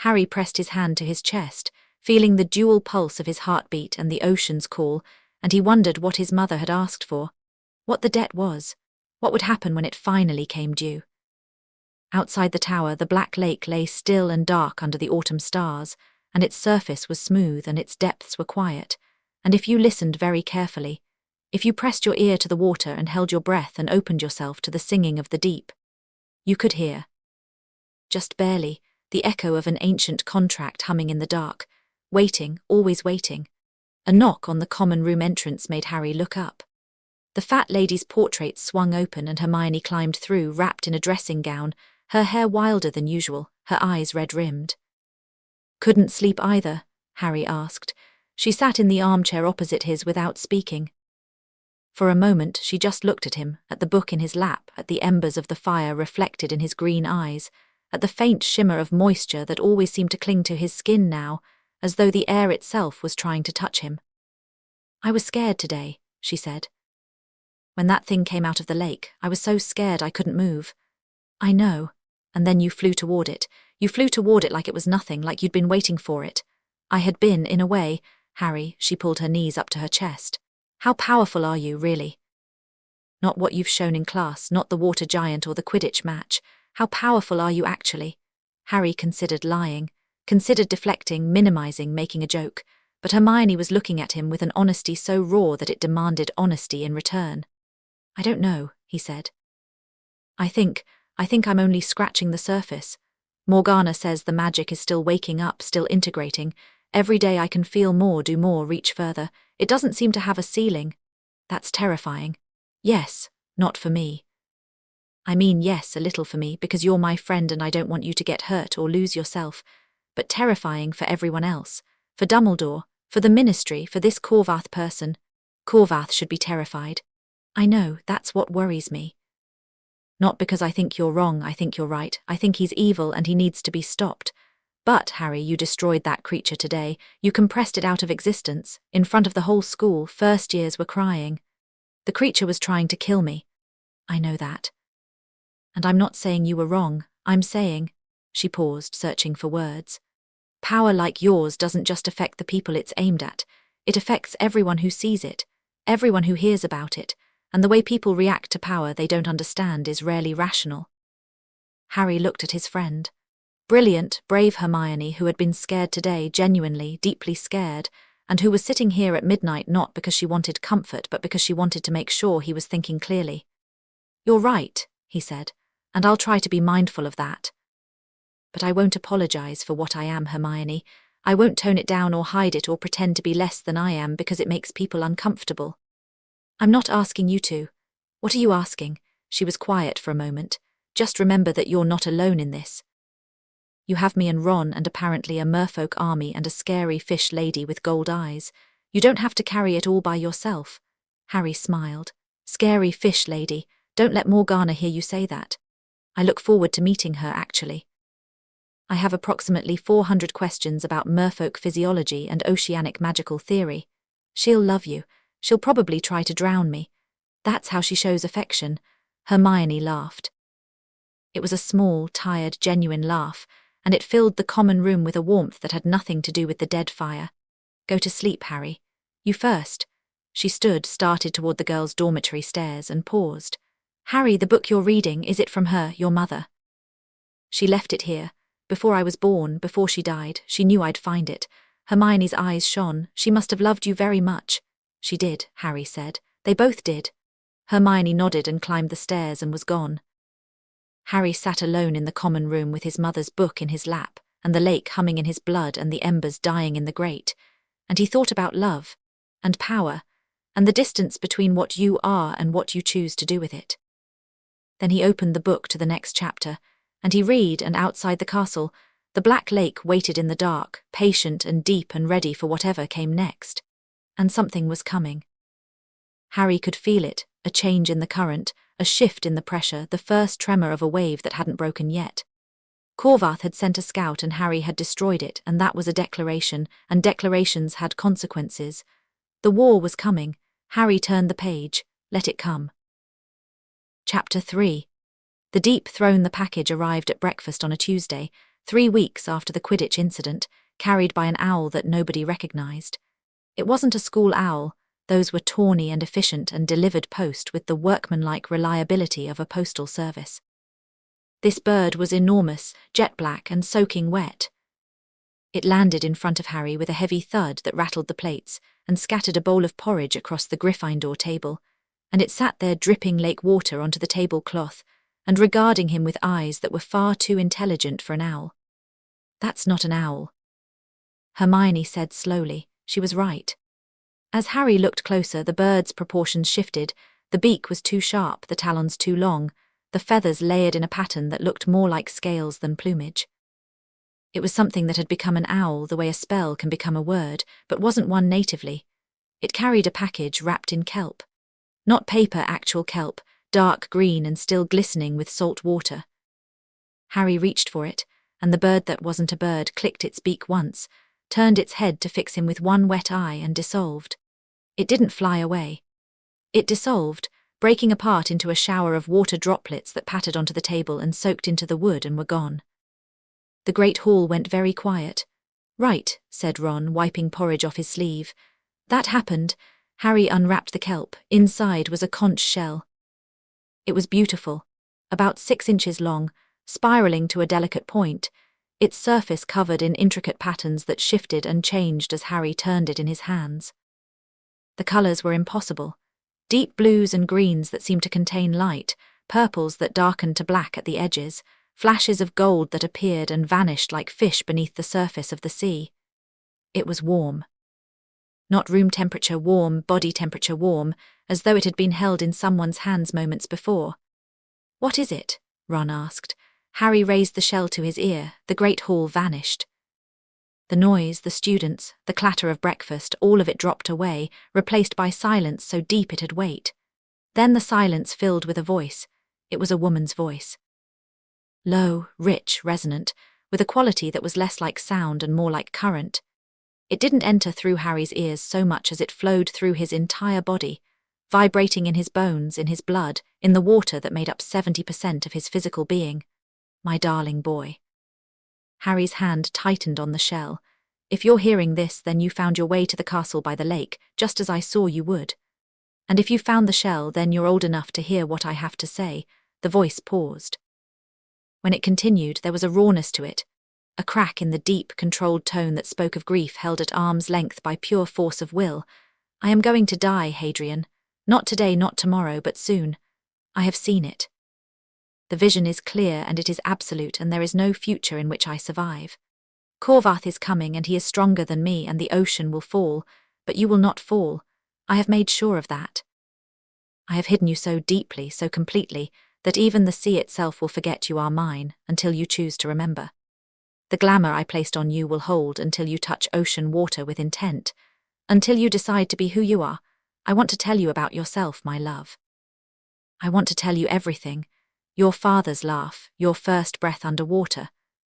Harry pressed his hand to his chest, feeling the dual pulse of his heartbeat and the ocean's call, and he wondered what his mother had asked for, what the debt was, what would happen when it finally came due. Outside the tower, the black lake lay still and dark under the autumn stars, and its surface was smooth and its depths were quiet, and if you listened very carefully, if you pressed your ear to the water and held your breath and opened yourself to the singing of the deep, you could hear, just barely, the echo of an ancient contract humming in the dark, waiting, always waiting. A knock on the common room entrance made Harry look up. The fat lady's portrait swung open and Hermione climbed through, wrapped in a dressing gown, her hair wilder than usual, her eyes red-rimmed. "Couldn't sleep either?" Harry asked. She sat in the armchair opposite his without speaking. For a moment she just looked at him, at the book in his lap, at the embers of the fire reflected in his green eyes, at the faint shimmer of moisture that always seemed to cling to his skin now, as though the air itself was trying to touch him. "I was scared today," she said. "When that thing came out of the lake, I was so scared I couldn't move." "I know. And then you flew toward it. You flew toward it like it was nothing, like you'd been waiting for it." "I had been, in a way." "Harry," she pulled her knees up to her chest. "How powerful are you, really? Not what you've shown in class, not the water giant or the Quidditch match. How powerful are you actually?" Harry considered lying, considered deflecting, minimizing, making a joke, but Hermione was looking at him with an honesty so raw that it demanded honesty in return. "I don't know," he said. I think I'm only scratching the surface. Morgana says the magic is still waking up, still integrating. Every day I can feel more, do more, reach further. It doesn't seem to have a ceiling. That's terrifying. Yes, not for me. I mean, yes, a little for me, because you're my friend and I don't want you to get hurt or lose yourself, but terrifying for everyone else, for Dumbledore, for the Ministry, for this Corvath person. Corvath should be terrified. I know, that's what worries me. Not because I think you're wrong, I think you're right. I think he's evil and he needs to be stopped. But, Harry, you destroyed that creature today. You compressed it out of existence. In front of the whole school, first years were crying. The creature was trying to kill me. I know that. And I'm not saying you were wrong. I'm saying," she paused, searching for words, "power like yours doesn't just affect the people it's aimed at. It affects everyone who sees it, everyone who hears about it, and the way people react to power they don't understand is rarely rational." Harry looked at his friend. Brilliant, brave Hermione, who had been scared today, genuinely, deeply scared, and who was sitting here at midnight not because she wanted comfort but because she wanted to make sure he was thinking clearly. "You're right," he said, "and I'll try to be mindful of that. But I won't apologize for what I am, Hermione. I won't tone it down or hide it or pretend to be less than I am because it makes people uncomfortable. I'm not asking you to. What are you asking?" She was quiet for a moment. "Just remember that you're not alone in this. You have me and Ron and apparently a merfolk army and a scary fish lady with gold eyes. You don't have to carry it all by yourself." Harry smiled. "Scary fish lady. Don't let Morgana hear you say that. I look forward to meeting her, actually. I have approximately 400 questions about merfolk physiology and oceanic magical theory. She'll love you. She'll probably try to drown me. That's how she shows affection." Hermione laughed. It was a small, tired, genuine laugh, and it filled the common room with a warmth that had nothing to do with the dead fire. "Go to sleep, Harry. You first." She started toward the girls' dormitory stairs and paused. "Harry, the book you're reading, is it from her, your mother?" "She left it here. Before I was born, before she died, she knew I'd find it." Hermione's eyes shone. "She must have loved you very much." "She did," Harry said. "They both did." Hermione nodded and climbed the stairs and was gone. Harry sat alone in the common room with his mother's book in his lap, and the lake humming in his blood and the embers dying in the grate, and he thought about love, and power, and the distance between what you are and what you choose to do with it. Then he opened the book to the next chapter, and he read, and outside the castle, the black lake waited in the dark, patient and deep and ready for whatever came next. And something was coming. Harry could feel it, a change in the current, a shift in the pressure, the first tremor of a wave that hadn't broken yet. Corvath had sent a scout and Harry had destroyed it, and that was a declaration, and declarations had consequences. The war was coming. Harry turned the page. Let it come. Chapter 3. The Deep Throne. The package arrived at breakfast on a Tuesday, 3 weeks after the Quidditch incident, carried by an owl that nobody recognized. It wasn't a school owl. Those were tawny and efficient and delivered post with the workmanlike reliability of a postal service. This bird was enormous, jet black and soaking wet. It landed in front of Harry with a heavy thud that rattled the plates and scattered a bowl of porridge across the Gryffindor table, and it sat there dripping lake water onto the tablecloth and regarding him with eyes that were far too intelligent for an owl. "That's not an owl," Hermione said slowly. She was right. As Harry looked closer, the bird's proportions shifted. The beak was too sharp, the talons too long, the feathers layered in a pattern that looked more like scales than plumage. It was something that had become an owl the way a spell can become a word, but wasn't one natively. It carried a package wrapped in kelp. Not paper, actual kelp, dark green and still glistening with salt water. Harry reached for it, and the bird that wasn't a bird clicked its beak once, turned its head to fix him with one wet eye and dissolved. It didn't fly away. It dissolved, breaking apart into a shower of water droplets that pattered onto the table and soaked into the wood and were gone. The great hall went very quiet. "Right," said Ron, wiping porridge off his sleeve. "That happened." Harry unwrapped the kelp. Inside was a conch shell. It was beautiful, about 6 inches long, spiraling to a delicate point, its surface covered in intricate patterns that shifted and changed as Harry turned it in his hands. The colours were impossible. Deep blues and greens that seemed to contain light, purples that darkened to black at the edges, flashes of gold that appeared and vanished like fish beneath the surface of the sea. It was warm. Not room temperature warm, body temperature warm, as though it had been held in someone's hands moments before. "What is it?" Ron asked. Harry raised the shell to his ear. The great hall vanished. The noise, the students, the clatter of breakfast, all of it dropped away, replaced by silence so deep it had weight. Then the silence filled with a voice. It was a woman's voice. Low, rich, resonant, with a quality that was less like sound and more like current. It didn't enter through Harry's ears so much as it flowed through his entire body, vibrating in his bones, in his blood, in the water that made up 70% of his physical being. "My darling boy." Harry's hand tightened on the shell. "If you're hearing this, then you found your way to the castle by the lake, just as I saw you would. And if you found the shell, then you're old enough to hear what I have to say." The voice paused. When it continued, there was a rawness to it, a crack in the deep, controlled tone that spoke of grief held at arm's length by pure force of will. "I am going to die, Hadrian. Not today, not tomorrow, but soon. I have seen it. The vision is clear and it is absolute, and there is no future in which I survive. Corvath is coming and he is stronger than me, and the ocean will fall, but you will not fall. I have made sure of that. I have hidden you so deeply, so completely, that even the sea itself will forget you are mine until you choose to remember. The glamour I placed on you will hold until you touch ocean water with intent, until you decide to be who you are. I want to tell you about yourself, my love. I want to tell you everything. Your father's laugh, your first breath underwater,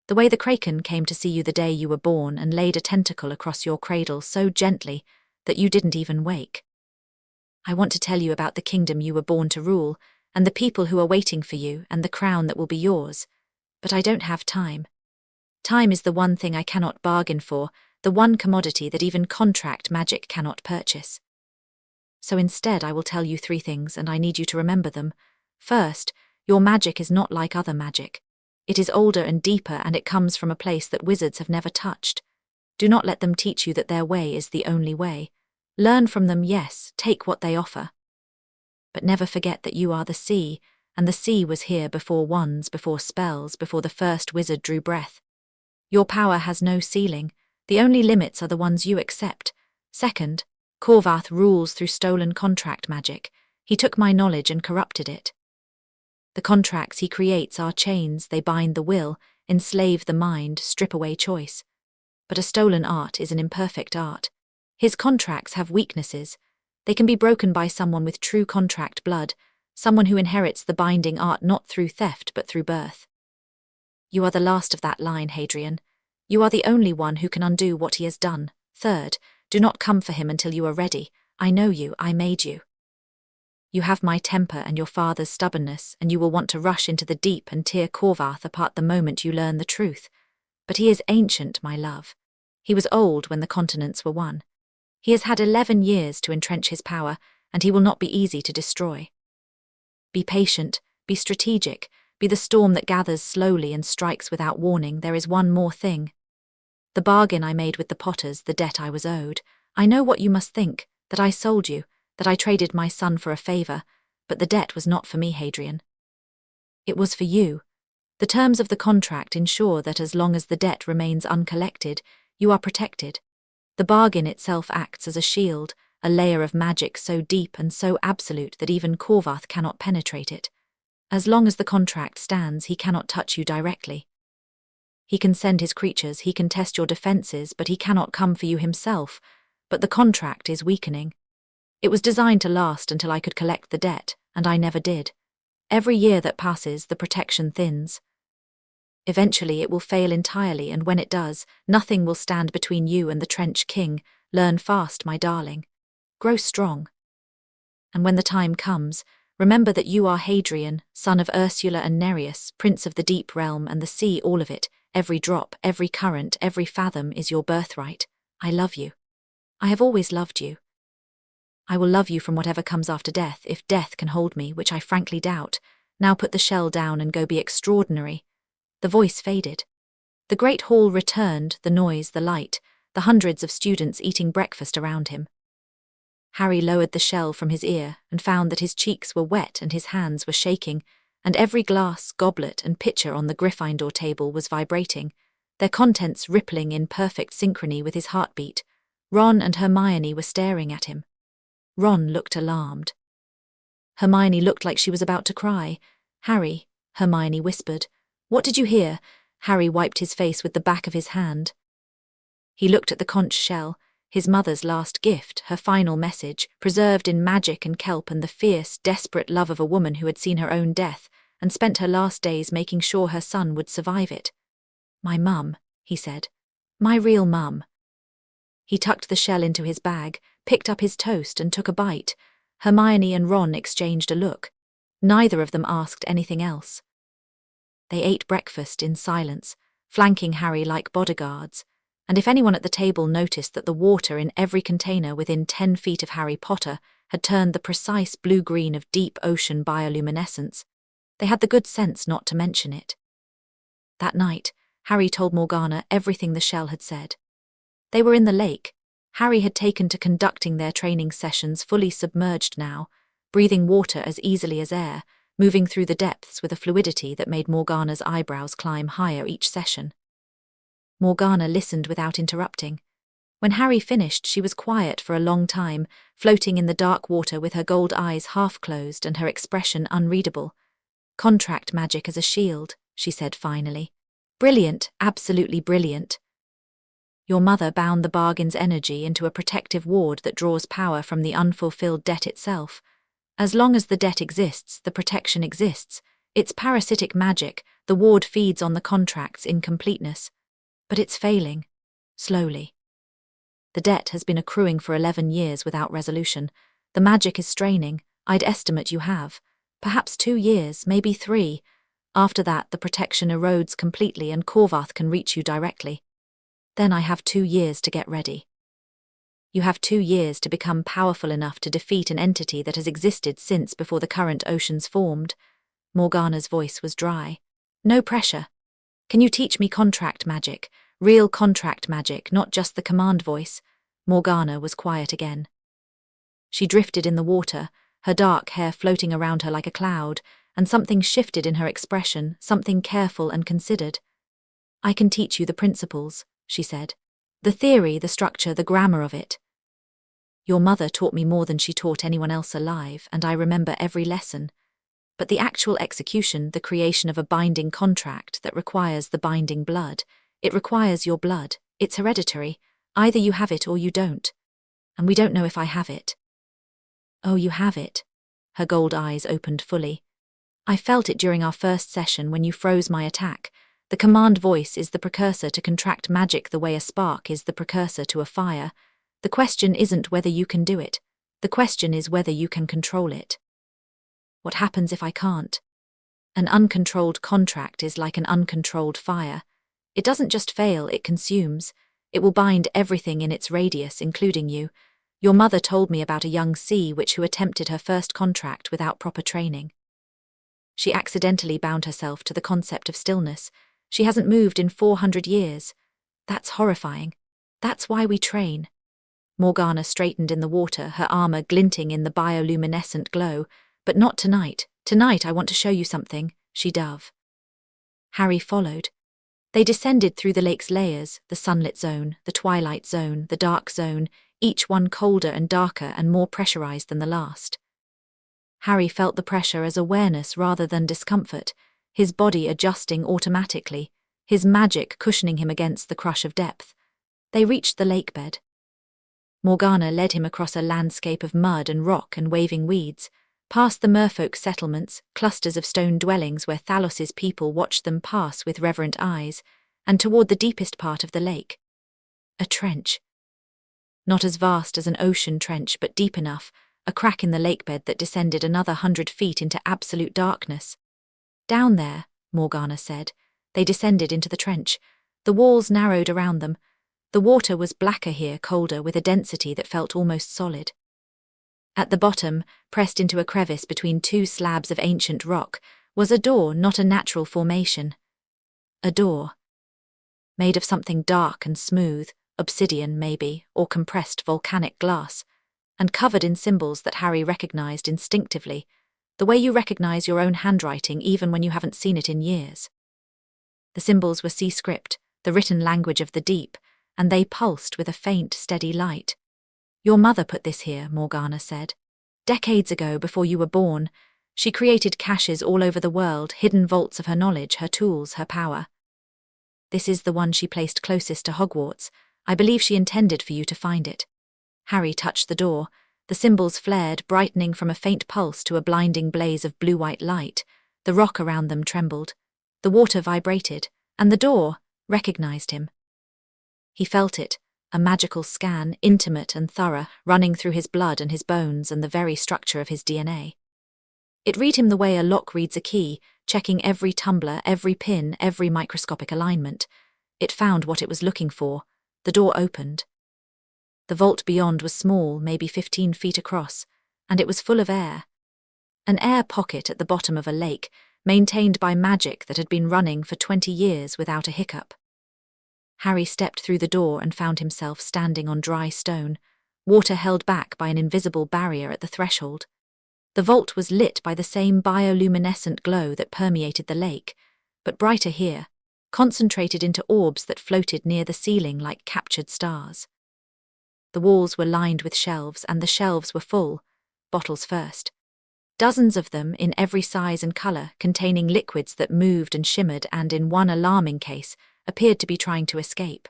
the way the kraken came to see you the day you were born and laid a tentacle across your cradle so gently that you didn't even wake. I want to tell you about the kingdom you were born to rule, and the people who are waiting for you, and the crown that will be yours. But I don't have time. Time is the one thing I cannot bargain for, the one commodity that even contract magic cannot purchase. So instead I will tell you 3 things, and I need you to remember them. First, your magic is not like other magic. It is older and deeper, and it comes from a place that wizards have never touched. Do not let them teach you that their way is the only way. Learn from them, yes, take what they offer. But never forget that you are the sea, and the sea was here before wands, before spells, before the first wizard drew breath. Your power has no ceiling. The only limits are the ones you accept. Second, Corvath rules through stolen contract magic. He took my knowledge and corrupted it. The contracts he creates are chains. They bind the will, enslave the mind, strip away choice. But a stolen art is an imperfect art. His contracts have weaknesses. They can be broken by someone with true contract blood, someone who inherits the binding art not through theft but through birth. You are the last of that line, Hadrian. You are the only one who can undo what he has done. Third, do not come for him until you are ready. I know you, I made you. You have my temper and your father's stubbornness, and you will want to rush into the deep and tear Corvath apart the moment you learn the truth. But he is ancient, my love. He was old when the continents were won. He has had 11 years to entrench his power, and he will not be easy to destroy. Be patient, be strategic, be the storm that gathers slowly and strikes without warning. There is one more thing. The bargain I made with the Potters, the debt I was owed. I know what you must think, that I sold you, that I traded my son for a favor, but the debt was not for me, Hadrian. It was for you. The terms of the contract ensure that as long as the debt remains uncollected, you are protected. The bargain itself acts as a shield, a layer of magic so deep and so absolute that even Corvath cannot penetrate it. As long as the contract stands, he cannot touch you directly. He can send his creatures, he can test your defenses, but he cannot come for you himself. But the contract is weakening. It was designed to last until I could collect the debt, and I never did. Every year that passes, the protection thins. Eventually it will fail entirely, and when it does, nothing will stand between you and the Trench King. Learn fast, my darling. Grow strong. And when the time comes, remember that you are Hadrian, son of Ursula and Nereus, prince of the deep realm and the sea, all of it. Every drop, every current, every fathom is your birthright. I love you. I have always loved you. I will love you from whatever comes after death, if death can hold me, which I frankly doubt. Now put the shell down and go be extraordinary. The voice faded. The great hall returned, the noise, the light, the hundreds of students eating breakfast around him. Harry lowered the shell from his ear and found that his cheeks were wet and his hands were shaking, and every glass, goblet, and pitcher on the Gryffindor table was vibrating, their contents rippling in perfect synchrony with his heartbeat. Ron and Hermione were staring at him. Ron looked alarmed. Hermione looked like she was about to cry. Harry, Hermione whispered. What did you hear? Harry wiped his face with the back of his hand. He looked at the conch shell, his mother's last gift, her final message, preserved in magic and kelp and the fierce, desperate love of a woman who had seen her own death and spent her last days making sure her son would survive it. My mum, he said. My real mum. He tucked the shell into his bag, picked up his toast and took a bite. Hermione and Ron exchanged a look. Neither of them asked anything else. They ate breakfast in silence, flanking Harry like bodyguards, and if anyone at the table noticed that the water in every container within 10 feet of Harry Potter had turned the precise blue-green of deep ocean bioluminescence, they had the good sense not to mention it. That night, Harry told Morgana everything the shell had said. They were in the lake. Harry had taken to conducting their training sessions fully submerged now, breathing water as easily as air, moving through the depths with a fluidity that made Morgana's eyebrows climb higher each session. Morgana listened without interrupting. When Harry finished, she was quiet for a long time, floating in the dark water with her gold eyes half closed and her expression unreadable. Contract magic as a shield, she said finally. Brilliant, absolutely brilliant. Your mother bound the bargain's energy into a protective ward that draws power from the unfulfilled debt itself. As long as the debt exists, the protection exists. It's parasitic magic, the ward feeds on the contract's incompleteness. But it's failing. Slowly. The debt has been accruing for 11 years without resolution. The magic is straining. I'd estimate you have. Perhaps 2 years, maybe 3. After that, the protection erodes completely and Corvath can reach you directly. Then I have 2 years to get ready. You have 2 years to become powerful enough to defeat an entity that has existed since before the current oceans formed. Morgana's voice was dry. No pressure. Can you teach me contract magic? Real contract magic, not just the command voice. Morgana was quiet again. She drifted in the water, her dark hair floating around her like a cloud, and something shifted in her expression, something careful and considered. I can teach you the principles, she said. The theory, the structure, the grammar of it. Your mother taught me more than she taught anyone else alive, and I remember every lesson. But the actual execution, the creation of a binding contract that requires the binding blood, it requires your blood. It's hereditary. Either you have it or you don't. And we don't know if I have it. Oh, you have it. her gold eyes opened fully. "I felt it during our first session when you froze my attack. The command voice is the precursor to contract magic the way a spark is the precursor to a fire. The question isn't whether you can do it. The question is whether you can control it." "What happens if I can't?" "An uncontrolled contract is like an uncontrolled fire. It doesn't just fail, it consumes. It will bind everything in its radius, including you. Your mother told me about a young sea witch who attempted her first contract without proper training. She accidentally bound herself to the concept of stillness. She hasn't moved in 400 years. That's horrifying. That's why we train." Morgana straightened in the water, her armor glinting in the bioluminescent glow. "But not tonight. Tonight I want to show you something," she dove. Harry followed. They descended through the lake's layers, the sunlit zone, the twilight zone, the dark zone, each one colder and darker and more pressurized than the last. Harry felt the pressure as awareness rather than discomfort, his body adjusting automatically, his magic cushioning him against the crush of depth. They reached the lake bed. Morgana led him across a landscape of mud and rock and waving weeds, past the merfolk settlements, clusters of stone dwellings where Thalos's people watched them pass with reverent eyes, and toward the deepest part of the lake. A trench. Not as vast as an ocean trench, but deep enough, a crack in the lakebed that descended another 100 feet into absolute darkness. "Down there," Morgana said. They descended into the trench. The walls narrowed around them. The water was blacker here, colder, with a density that felt almost solid. At the bottom, pressed into a crevice between two slabs of ancient rock, was a door, not a natural formation. A door. Made of something dark and smooth, obsidian maybe, or compressed volcanic glass, and covered in symbols that Harry recognized instinctively, the way you recognize your own handwriting even when you haven't seen it in years. The symbols were sea script, the written language of the deep, and they pulsed with a faint, steady light. "Your mother put this here," Morgana said. "Decades ago, before you were born. She created caches all over the world, hidden vaults of her knowledge, her tools, her power. This is the one she placed closest to Hogwarts. I believe she intended for you to find it." Harry touched the door. The symbols flared, brightening from a faint pulse to a blinding blaze of blue-white light. The rock around them trembled. The water vibrated, and the door recognized him. He felt it, a magical scan, intimate and thorough, running through his blood and his bones and the very structure of his DNA. It read him the way a lock reads a key, checking every tumbler, every pin, every microscopic alignment. It found what it was looking for. The door opened. The vault beyond was small, maybe 15 feet across, and it was full of air. An air pocket at the bottom of a lake, maintained by magic that had been running for 20 years without a hiccup. Harry stepped through the door and found himself standing on dry stone, water held back by an invisible barrier at the threshold. The vault was lit by the same bioluminescent glow that permeated the lake, but brighter here, concentrated into orbs that floated near the ceiling like captured stars. The walls were lined with shelves, and the shelves were full, bottles first. Dozens of them, in every size and colour, containing liquids that moved and shimmered and, in one alarming case, appeared to be trying to escape.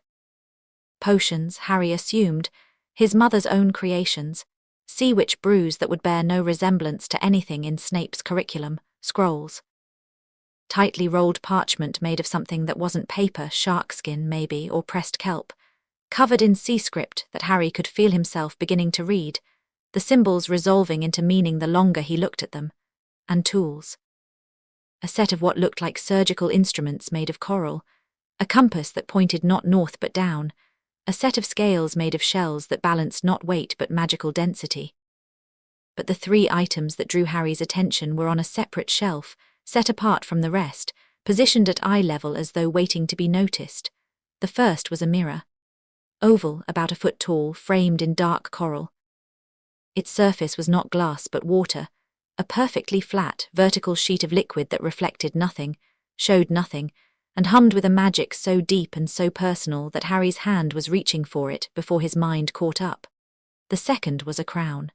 Potions, Harry assumed, his mother's own creations, sea witch brews that would bear no resemblance to anything in Snape's curriculum, scrolls. Tightly rolled parchment made of something that wasn't paper, shark skin maybe, or pressed kelp, covered in sea script that Harry could feel himself beginning to read, the symbols resolving into meaning the longer he looked at them, and tools. A set of what looked like surgical instruments made of coral, a compass that pointed not north but down, a set of scales made of shells that balanced not weight but magical density. But the three items that drew Harry's attention were on a separate shelf, set apart from the rest, positioned at eye level as though waiting to be noticed. The first was a mirror. Oval, about a foot tall, framed in dark coral. Its surface was not glass but water, a perfectly flat, vertical sheet of liquid that reflected nothing, showed nothing, and hummed with a magic so deep and so personal that Harry's hand was reaching for it before his mind caught up. The second was a crown.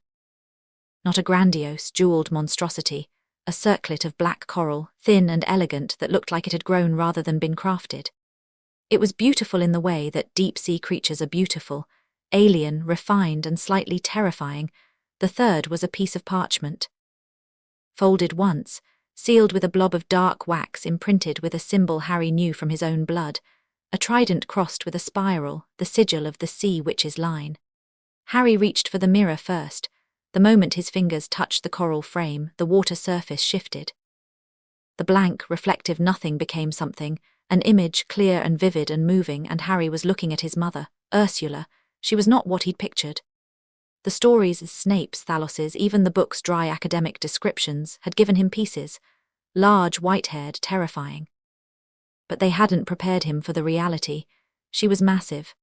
Not a grandiose, jewelled monstrosity, a circlet of black coral, thin and elegant, that looked like it had grown rather than been crafted. It was beautiful in the way that deep-sea creatures are beautiful, alien, refined, and slightly terrifying. The third was a piece of parchment. folded once, sealed with a blob of dark wax imprinted with a symbol Harry knew from his own blood, a trident crossed with a spiral, the sigil of the Sea Witch's line. Harry reached for the mirror first. The moment his fingers touched the coral frame, the water surface shifted. The blank, reflective nothing became something, an image clear and vivid and moving, and Harry was looking at his mother, Ursula. She was not what he'd pictured. The stories, Snape's, Thalos's, even the book's dry academic descriptions, had given him pieces, large, white-haired, terrifying. But they hadn't prepared him for the reality. She was massive.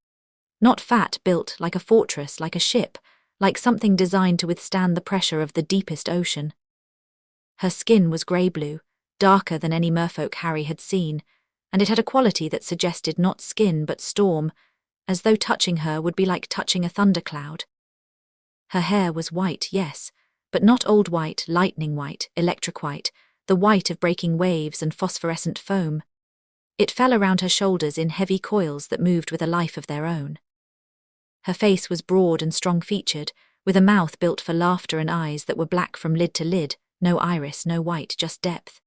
Not fat, built like a fortress, like a ship, like something designed to withstand the pressure of the deepest ocean. Her skin was grey-blue, darker than any merfolk Harry had seen, and it had a quality that suggested not skin but storm, as though touching her would be like touching a thundercloud. Her hair was white, yes, but not old white, lightning white, electric white, the white of breaking waves and phosphorescent foam. It fell around her shoulders in heavy coils that moved with a life of their own. Her face was broad and strong-featured, with a mouth built for laughter and eyes that were black from lid to lid, no iris, no white, just depth.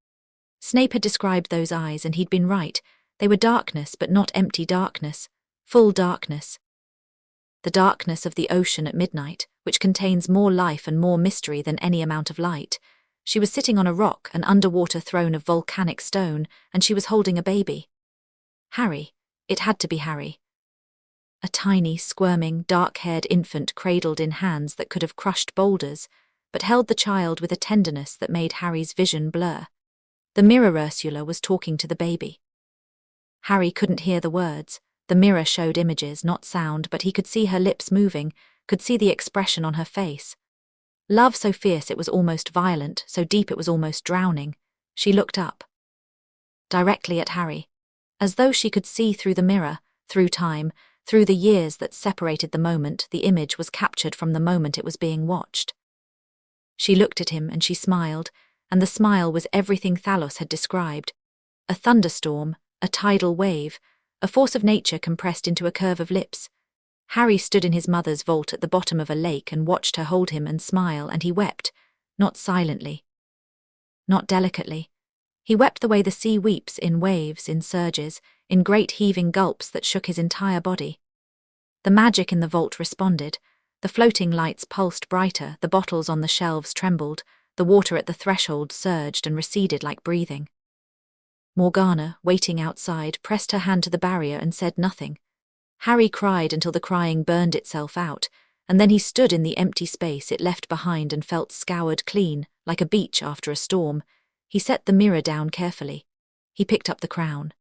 Snape had described those eyes, and he'd been right. They were darkness, but not empty darkness, full darkness. The darkness of the ocean at midnight, which contains more life and more mystery than any amount of light. She was sitting on a rock, an underwater throne of volcanic stone, and she was holding a baby. Harry. It had to be Harry. A tiny, squirming, dark-haired infant cradled in hands that could have crushed boulders, but held the child with a tenderness that made Harry's vision blur. The mirror Ursula was talking to the baby. Harry couldn't hear the words. The mirror showed images, not sound, but he could see her lips moving, could see the expression on her face. Love so fierce it was almost violent, so deep it was almost drowning. She looked up. Directly at Harry. As though she could see through the mirror, through time, through the years that separated the moment the image was captured from the moment it was being watched. She looked at him and she smiled, and the smile was everything Thalos had described. A thunderstorm, a tidal wave, a force of nature compressed into a curve of lips. Harry stood in his mother's vault at the bottom of a lake and watched her hold him and smile, and he wept, not silently, not delicately. He wept the way the sea weeps, in waves, in surges, in great heaving gulps that shook his entire body. The magic in the vault responded. The floating lights pulsed brighter, the bottles on the shelves trembled, the water at the threshold surged and receded like breathing. Morgana, waiting outside, pressed her hand to the barrier and said nothing. Harry cried until the crying burned itself out, and then he stood in the empty space it left behind and felt scoured clean, like a beach after a storm. He set the mirror down carefully. He picked up the crown.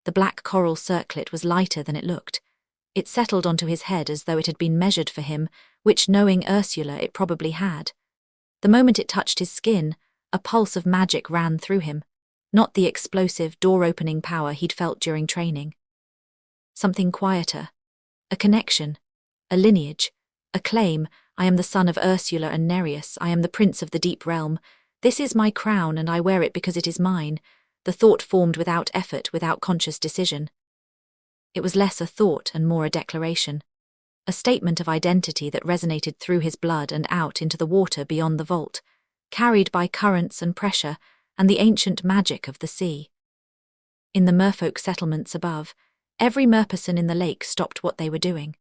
The black coral circlet was lighter than it looked. It settled onto his head as though it had been measured for him, which, knowing Ursula, it probably had. The moment it touched his skin, a pulse of magic ran through him, not the explosive, door-opening power he'd felt during training. Something quieter. A connection. A lineage. A claim. I am the son of Ursula and Nereus. I am the prince of the deep realm. This is my crown, and I wear it because it is mine. The thought formed without effort, without conscious decision. It was less a thought and more a declaration. A statement of identity that resonated through his blood and out into the water beyond the vault, carried by currents and pressure and the ancient magic of the sea. In the merfolk settlements above, every merperson in the lake stopped what they were doing.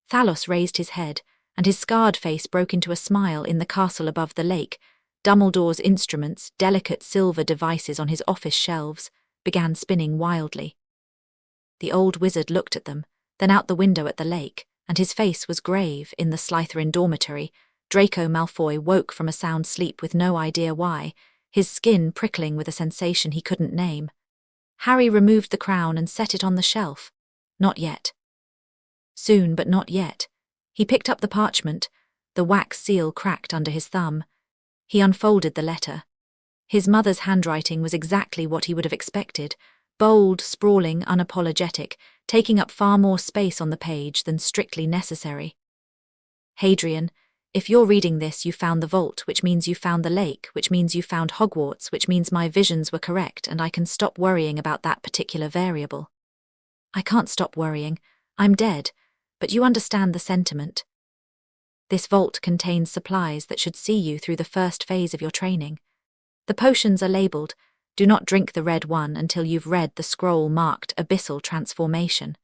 Thalos raised his head, and his scarred face broke into a smile. In the castle above the lake, Dumbledore's instruments, delicate silver devices on his office shelves, began spinning wildly. The old wizard looked at them, then out the window at the lake, and his face was grave. In the Slytherin dormitory, Draco Malfoy woke from a sound sleep with no idea why, his skin prickling with a sensation he couldn't name. Harry removed the crown and set it on the shelf. Not yet. Soon, but not yet. He picked up the parchment. The wax seal cracked under his thumb. He unfolded the letter. His mother's handwriting was exactly what he would have expected, bold, sprawling, unapologetic, taking up far more space on the page than strictly necessary. Hadrian, if you're reading this, you found the vault, which means you found the lake, which means you found Hogwarts, which means my visions were correct and I can stop worrying about that particular variable. I can't stop worrying. I'm dead, but you understand the sentiment. This vault contains supplies that should see you through the first phase of your training. The potions are labeled. Do not drink the red one until you've read the scroll marked Abyssal Transformation.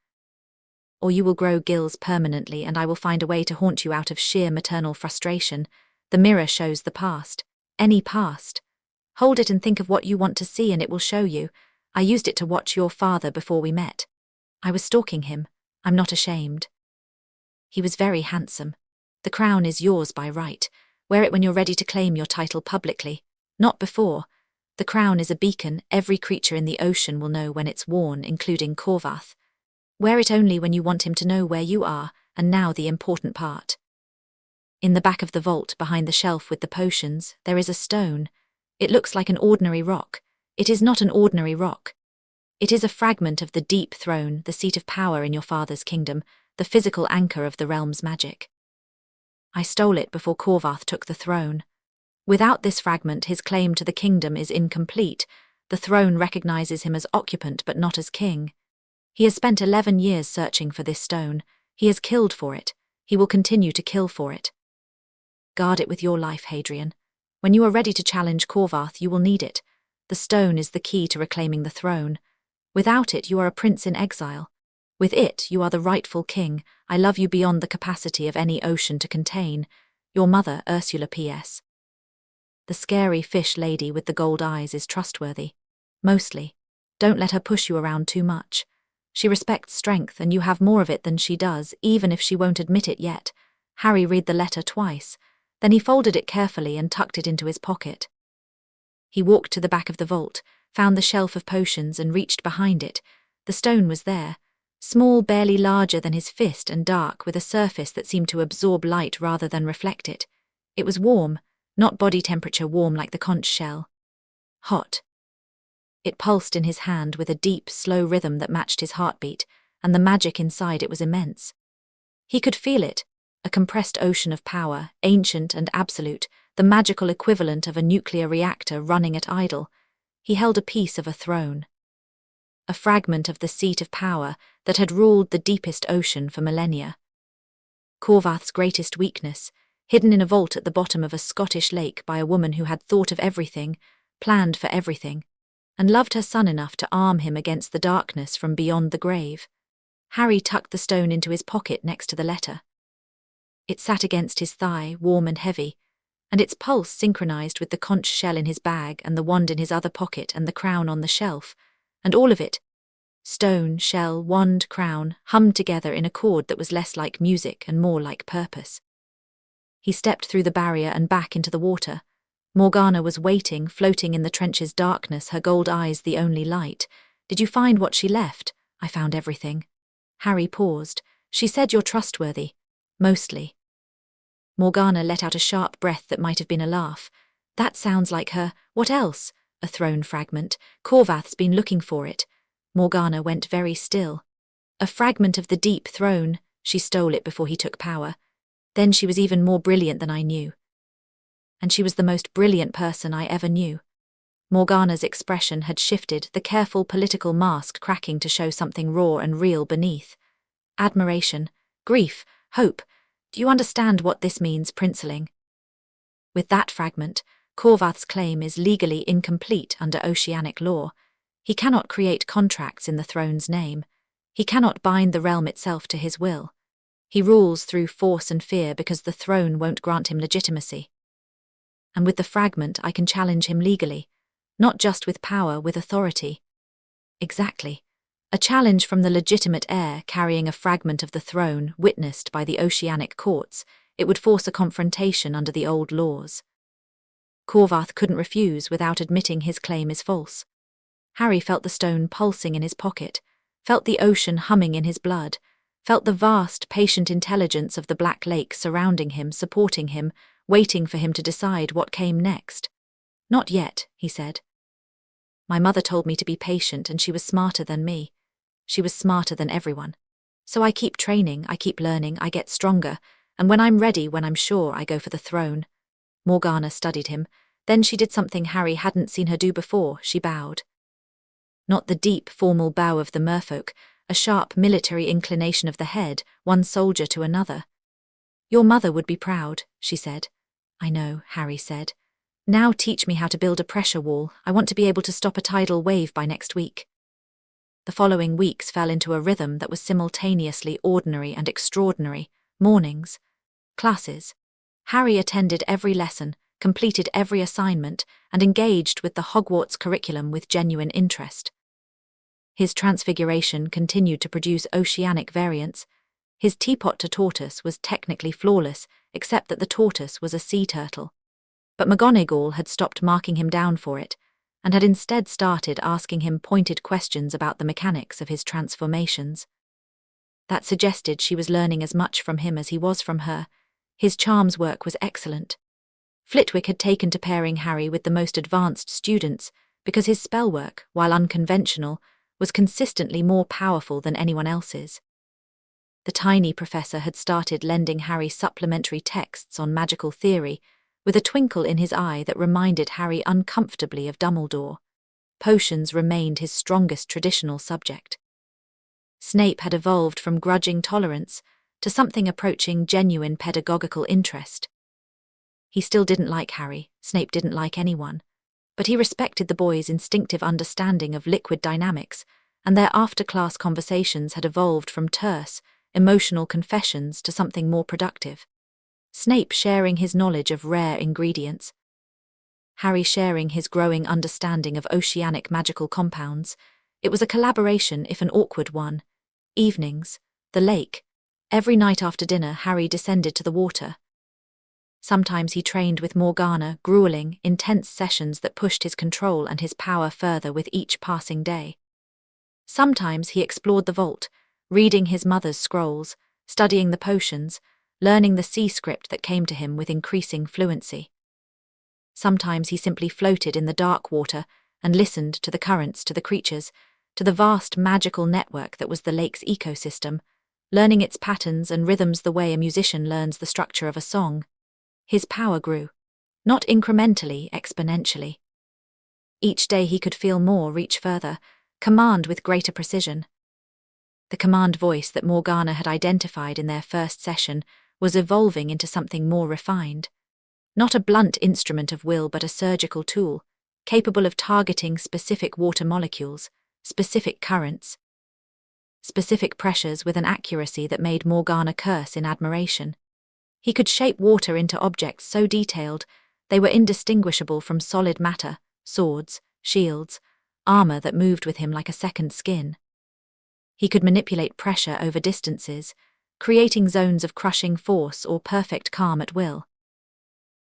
Or you will grow gills permanently and I will find a way to haunt you out of sheer maternal frustration. The mirror shows the past. Any past. Hold it and think of what you want to see and it will show you. I used it to watch your father before we met. I was stalking him. I'm not ashamed. He was very handsome. The crown is yours by right. Wear it when you're ready to claim your title publicly. Not before. The crown is a beacon. Every creature in the ocean will know when it's worn, including Corvath. Wear it only when you want him to know where you are, and now the important part. In the back of the vault, behind the shelf with the potions, there is a stone. It looks like an ordinary rock. It is not an ordinary rock. It is a fragment of the deep throne, the seat of power in your father's kingdom, the physical anchor of the realm's magic. I stole it before Corvath took the throne. Without this fragment, his claim to the kingdom is incomplete. The throne recognizes him as occupant but not as king. He has spent 11 years searching for this stone. He has killed for it. He will continue to kill for it. Guard it with your life, Hadrian. When you are ready to challenge Corvath, you will need it. The stone is the key to reclaiming the throne. Without it, you are a prince in exile. With it, you are the rightful king. I love you beyond the capacity of any ocean to contain. Your mother, Ursula P.S. The scary fish lady with the gold eyes is trustworthy. Mostly. Don't let her push you around too much. She respects strength and you have more of it than she does, even if she won't admit it yet. Harry read the letter twice. Then he folded it carefully and tucked it into his pocket. He walked to the back of the vault, found the shelf of potions and reached behind it. The stone was there. Small, barely larger than his fist and dark, with a surface that seemed to absorb light rather than reflect it. It was warm, not body temperature warm like the conch shell. Hot. It pulsed in his hand with a deep, slow rhythm that matched his heartbeat, and the magic inside it was immense. He could feel it, a compressed ocean of power, ancient and absolute, the magical equivalent of a nuclear reactor running at idle. He held a piece of a throne. A fragment of the seat of power that had ruled the deepest ocean for millennia. Corvath's greatest weakness, hidden in a vault at the bottom of a Scottish lake by a woman who had thought of everything, planned for everything, and loved her son enough to arm him against the darkness from beyond the grave. Harry tucked the stone into his pocket next to the letter. It sat against his thigh, warm and heavy, and its pulse synchronized with the conch shell in his bag and the wand in his other pocket and the crown on the shelf, and all of it, stone, shell, wand, crown, hummed together in a chord that was less like music and more like purpose. He stepped through the barrier and back into the water. Morgana was waiting, floating in the trench's darkness, her gold eyes the only light. Did you find what she left? I found everything. Harry paused. She said you're trustworthy. Mostly. Morgana let out a sharp breath that might have been a laugh. That sounds like her. What else? A throne fragment. Corvath's been looking for it. Morgana went very still. A fragment of the deep throne. She stole it before he took power. Then she was even more brilliant than I knew. And she was the most brilliant person I ever knew. Morgana's expression had shifted, the careful political mask cracking to show something raw and real beneath. Admiration, grief, hope. Do you understand what this means, princeling? With that fragment, Corvath's claim is legally incomplete under oceanic law. He cannot create contracts in the throne's name. He cannot bind the realm itself to his will. He rules through force and fear because the throne won't grant him legitimacy. And with the fragment, I can challenge him legally. Not just with power, with authority. Exactly. A challenge from the legitimate heir carrying a fragment of the throne, witnessed by the oceanic courts. It would force a confrontation under the old laws. Corvath couldn't refuse without admitting his claim is false. Harry felt the stone pulsing in his pocket, felt the ocean humming in his blood, felt the vast, patient intelligence of the Black Lake surrounding him, supporting him, waiting for him to decide what came next. Not yet, he said. My mother told me to be patient and she was smarter than me. She was smarter than everyone. So I keep training, I keep learning, I get stronger, and when I'm ready, when I'm sure, I go for the throne. Morgana studied him. Then she did something Harry hadn't seen her do before. She bowed. Not the deep, formal bow of the merfolk, a sharp military inclination of the head, one soldier to another. Your mother would be proud, she said. I know, Harry said. Now teach me how to build a pressure wall. I want to be able to stop a tidal wave by next week. The following weeks fell into a rhythm that was simultaneously ordinary and extraordinary. Mornings, classes. Harry attended every lesson, completed every assignment, and engaged with the Hogwarts curriculum with genuine interest. His transfiguration continued to produce oceanic variants. His teapot to tortoise was technically flawless, except that the tortoise was a sea turtle. But McGonagall had stopped marking him down for it, and had instead started asking him pointed questions about the mechanics of his transformations. That suggested she was learning as much from him as he was from her. His charms work was excellent. Flitwick had taken to pairing Harry with the most advanced students because his spellwork, while unconventional, was consistently more powerful than anyone else's. The tiny professor had started lending Harry supplementary texts on magical theory, with a twinkle in his eye that reminded Harry uncomfortably of Dumbledore. Potions remained his strongest traditional subject. Snape had evolved from grudging tolerance to something approaching genuine pedagogical interest. He still didn't like Harry, Snape didn't like anyone, but he respected the boy's instinctive understanding of liquid dynamics, and their after-class conversations had evolved from terse, emotional confessions to something more productive. Snape sharing his knowledge of rare ingredients, Harry sharing his growing understanding of oceanic magical compounds. It was a collaboration, if an awkward one. Evenings, the lake. Every night after dinner, Harry descended to the water. Sometimes he trained with Morgana, grueling, intense sessions that pushed his control and his power further with each passing day. Sometimes he explored the vault, reading his mother's scrolls, studying the potions, learning the sea script that came to him with increasing fluency. Sometimes he simply floated in the dark water and listened to the currents, to the creatures, to the vast magical network that was the lake's ecosystem, learning its patterns and rhythms the way a musician learns the structure of a song. His power grew, not incrementally, exponentially. Each day he could feel more, reach further, command with greater precision. The command voice that Morgana had identified in their first session was evolving into something more refined. Not a blunt instrument of will, but a surgical tool, capable of targeting specific water molecules, specific currents, specific pressures with an accuracy that made Morgana curse in admiration. He could shape water into objects so detailed they were indistinguishable from solid matter, swords, shields, armor that moved with him like a second skin. He could manipulate pressure over distances, creating zones of crushing force or perfect calm at will.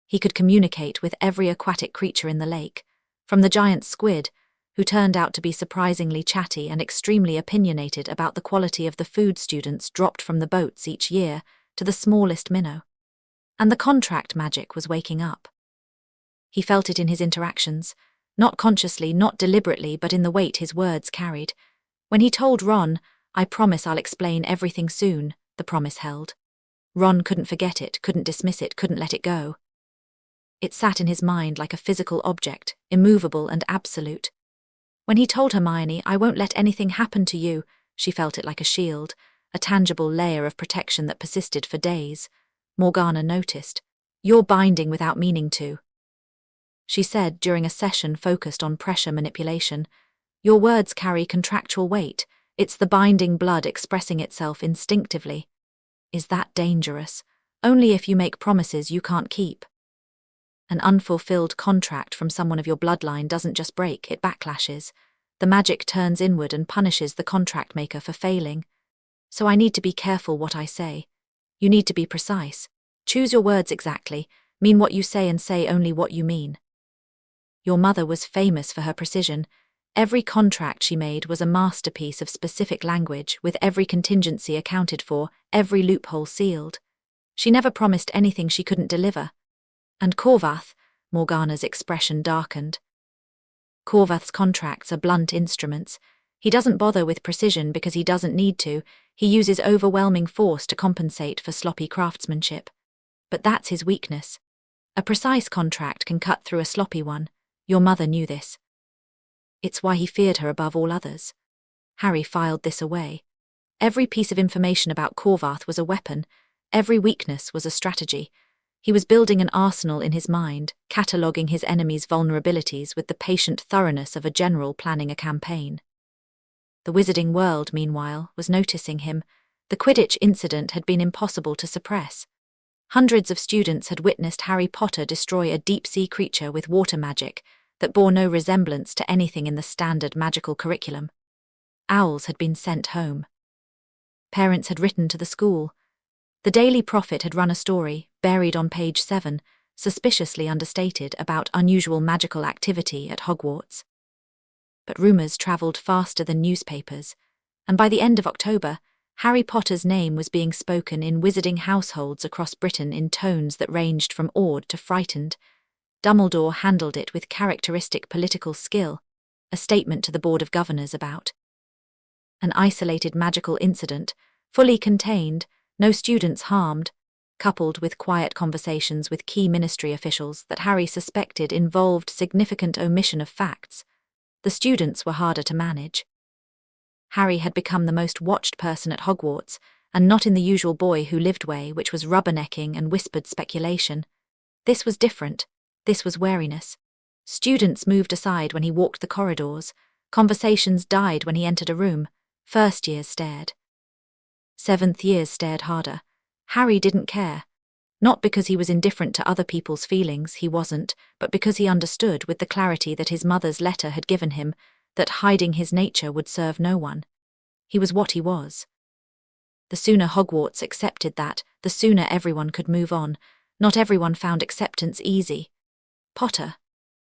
He could communicate with every aquatic creature in the lake, from the giant squid, who turned out to be surprisingly chatty and extremely opinionated about the quality of the food students dropped from the boats each year, to the smallest minnow. And the contract magic was waking up. He felt it in his interactions, not consciously, not deliberately, but in the weight his words carried. When he told Ron, "I promise I'll explain everything soon," the promise held. Ron couldn't forget it, couldn't dismiss it, couldn't let it go. It sat in his mind like a physical object, immovable and absolute. When he told Hermione, "I won't let anything happen to you," she felt it like a shield, a tangible layer of protection that persisted for days. Morgana noticed. "You're binding without meaning to," she said during a session focused on pressure manipulation. "Your words carry contractual weight. It's the binding blood expressing itself instinctively." Is that dangerous? Only if you make promises you can't keep. An unfulfilled contract from someone of your bloodline doesn't just break, it backlashes. The magic turns inward and punishes the contract maker for failing. So I need to be careful what I say. You need to be precise. Choose your words exactly, mean what you say and say only what you mean. Your mother was famous for her precision. Every contract she made was a masterpiece of specific language, with every contingency accounted for, every loophole sealed. She never promised anything she couldn't deliver. And Corvath, Morgana's expression darkened. Corvath's contracts are blunt instruments. He doesn't bother with precision because he doesn't need to. He uses overwhelming force to compensate for sloppy craftsmanship. But that's his weakness. A precise contract can cut through a sloppy one. Your mother knew this. It's why he feared her above all others. Harry filed this away. Every piece of information about Corvath was a weapon. Every weakness was a strategy. He was building an arsenal in his mind, cataloguing his enemy's vulnerabilities with the patient thoroughness of a general planning a campaign. The wizarding world, meanwhile, was noticing him. The Quidditch incident had been impossible to suppress. Hundreds of students had witnessed Harry Potter destroy a deep-sea creature with water magic that bore no resemblance to anything in the standard magical curriculum. Owls had been sent home. Parents had written to the school. The Daily Prophet had run a story, buried on page 7, suspiciously understated, about unusual magical activity at Hogwarts. But rumours travelled faster than newspapers, and by the end of October, Harry Potter's name was being spoken in wizarding households across Britain in tones that ranged from awed to frightened. Dumbledore handled it with characteristic political skill, a statement to the Board of Governors about an isolated magical incident, fully contained, no students harmed, coupled with quiet conversations with key ministry officials that Harry suspected involved significant omission of facts. The students were harder to manage. Harry had become the most watched person at Hogwarts, and not in the usual boy who lived way, which was rubbernecking and whispered speculation. This was different. This was wariness. Students moved aside when he walked the corridors. Conversations died when he entered a room. First years stared. Seventh years stared harder. Harry didn't care. Not because he was indifferent to other people's feelings, he wasn't, but because he understood with the clarity that his mother's letter had given him that hiding his nature would serve no one. He was what he was. The sooner Hogwarts accepted that, the sooner everyone could move on. Not everyone found acceptance easy. Potter.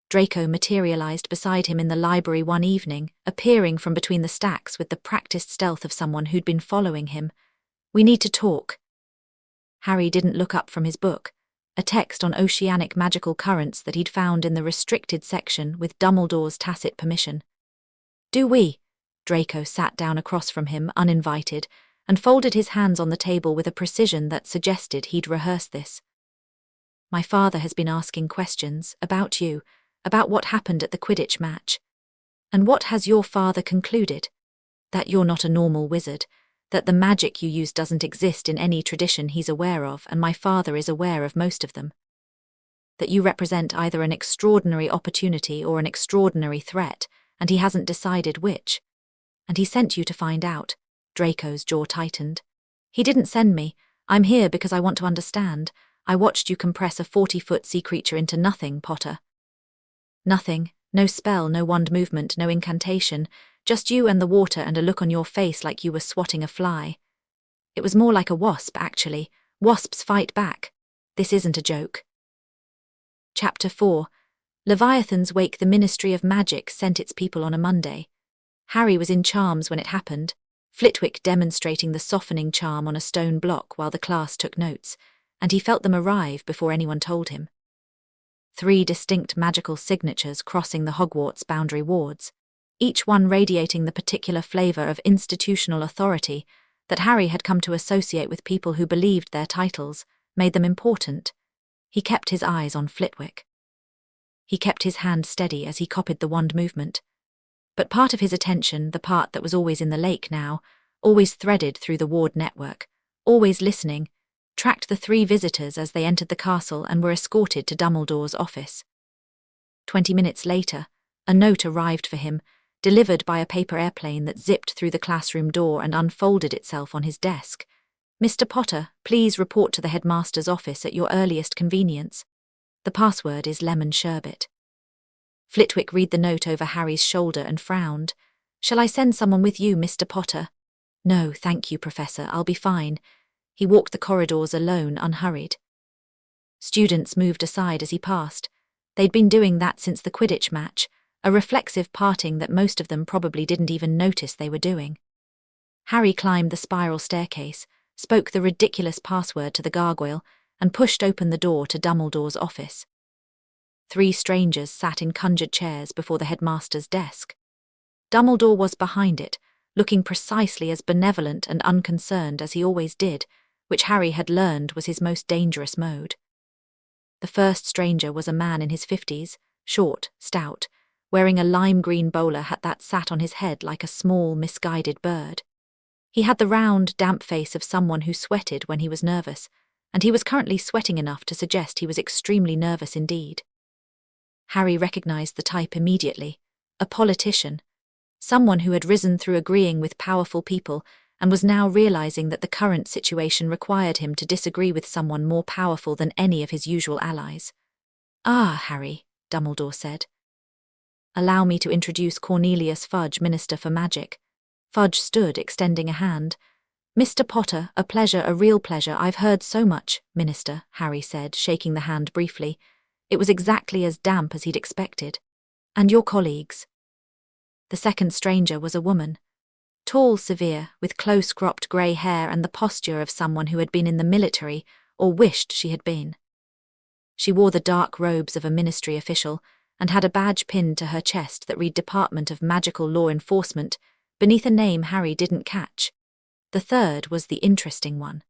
Draco materialized beside him in the library one evening, appearing from between the stacks with the practiced stealth of someone who'd been following him. "We need to talk." Harry didn't look up from his book, a text on oceanic magical currents that he'd found in the restricted section with Dumbledore's tacit permission. "Do we?" Draco sat down across from him, uninvited, and folded his hands on the table with a precision that suggested he'd rehearsed this. "My father has been asking questions about you, about what happened at the Quidditch match. And what has your father concluded? That you're not a normal wizard, that the magic you use doesn't exist in any tradition he's aware of, and my father is aware of most of them. That you represent either an extraordinary opportunity or an extraordinary threat, and he hasn't decided which. And he sent you to find out." Draco's jaw tightened. "He didn't send me. I'm here because I want to understand. I watched you compress a 40-foot sea creature into nothing, Potter." "Nothing. No spell, no wand movement, no incantation. Just you and the water and a look on your face like you were swatting a fly. It was more like a wasp, actually. Wasps fight back. This isn't a joke." Chapter 4. Leviathans wake. The Ministry of Magic sent its people on a Monday. Harry was in charms when it happened, Flitwick demonstrating the softening charm on a stone block while the class took notes, and he felt them arrive before anyone told him. 3 distinct magical signatures crossing the Hogwarts boundary wards, each one radiating the particular flavour of institutional authority that Harry had come to associate with people who believed their titles made them important. He kept his eyes on Flitwick. He kept his hand steady as he copied the wand movement. But part of his attention, the part that was always in the lake now, always threaded through the ward network, always listening, tracked the 3 visitors as they entered the castle and were escorted to Dumbledore's office. 20 minutes later, a note arrived for him, delivered by a paper airplane that zipped through the classroom door and unfolded itself on his desk. "Mr. Potter, please report to the headmaster's office at your earliest convenience. The password is lemon sherbet." Flitwick read the note over Harry's shoulder and frowned. "Shall I send someone with you, Mr. Potter?" "No, thank you, Professor, I'll be fine." He walked the corridors alone, unhurried. Students moved aside as he passed. They'd been doing that since the Quidditch match, a reflexive parting that most of them probably didn't even notice they were doing. Harry climbed the spiral staircase, spoke the ridiculous password to the gargoyle, and pushed open the door to Dumbledore's office. 3 strangers sat in conjured chairs before the headmaster's desk. Dumbledore was behind it, looking precisely as benevolent and unconcerned as he always did, which Harry had learned was his most dangerous mode. The first stranger was a man in his 50s, short, stout, wearing a lime green bowler hat that sat on his head like a small, misguided bird. He had the round, damp face of someone who sweated when he was nervous, and he was currently sweating enough to suggest he was extremely nervous indeed. Harry recognized the type immediately. A politician. Someone who had risen through agreeing with powerful people and was now realizing that the current situation required him to disagree with someone more powerful than any of his usual allies. "Ah, Harry," Dumbledore said. "Allow me to introduce Cornelius Fudge, Minister for Magic." Fudge stood, extending a hand. "Mr. Potter, a pleasure, a real pleasure. I've heard so much, Minister," Harry said, shaking the hand briefly. It was exactly as damp as he'd expected. "And your colleagues." The second stranger was a woman. Tall, severe, with close-cropped grey hair and the posture of someone who had been in the military or wished she had been. She wore the dark robes of a ministry official and had a badge pinned to her chest that read Department of Magical Law Enforcement, beneath a name Harry didn't catch. The third was the interesting one.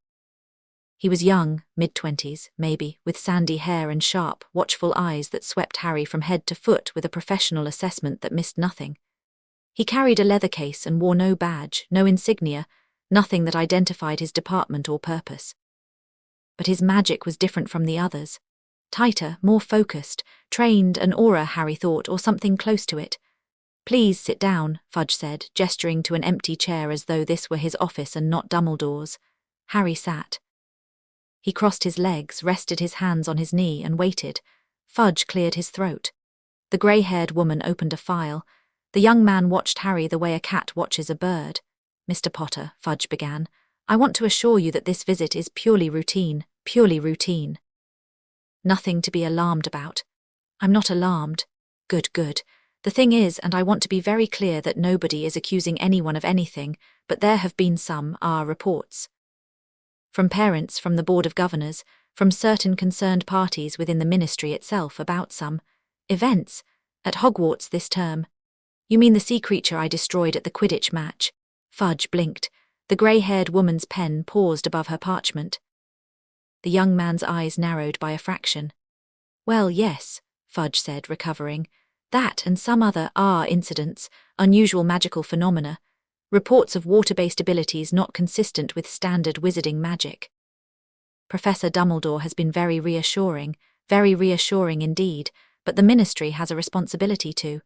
He was young, mid-20s, maybe, with sandy hair and sharp, watchful eyes that swept Harry from head to foot with a professional assessment that missed nothing. He carried a leather case and wore no badge, no insignia, nothing that identified his department or purpose. But his magic was different from the others. Tighter, more focused, trained, an aura, Harry thought, or something close to it. "Please sit down," Fudge said, gesturing to an empty chair as though this were his office and not Dumbledore's. Harry sat. He crossed his legs, rested his hands on his knee, and waited. Fudge cleared his throat. The grey-haired woman opened a file. The young man watched Harry the way a cat watches a bird. "Mr. Potter," Fudge began, "I want to assure you that this visit is purely routine, purely routine. Nothing to be alarmed about." "I'm not alarmed." "Good, good. The thing is, and I want to be very clear, that nobody is accusing anyone of anything, but there have been some, reports. From parents, from the Board of Governors, from certain concerned parties within the ministry itself about some events at Hogwarts this term." "You mean the sea creature I destroyed at the Quidditch match?" Fudge blinked. The grey-haired woman's pen paused above her parchment. The young man's eyes narrowed by a fraction. "Well, yes," Fudge said, recovering. "That and some other incidents, unusual magical phenomena, reports of water-based abilities not consistent with standard wizarding magic. Professor Dumbledore has been very reassuring indeed, but the ministry has a responsibility to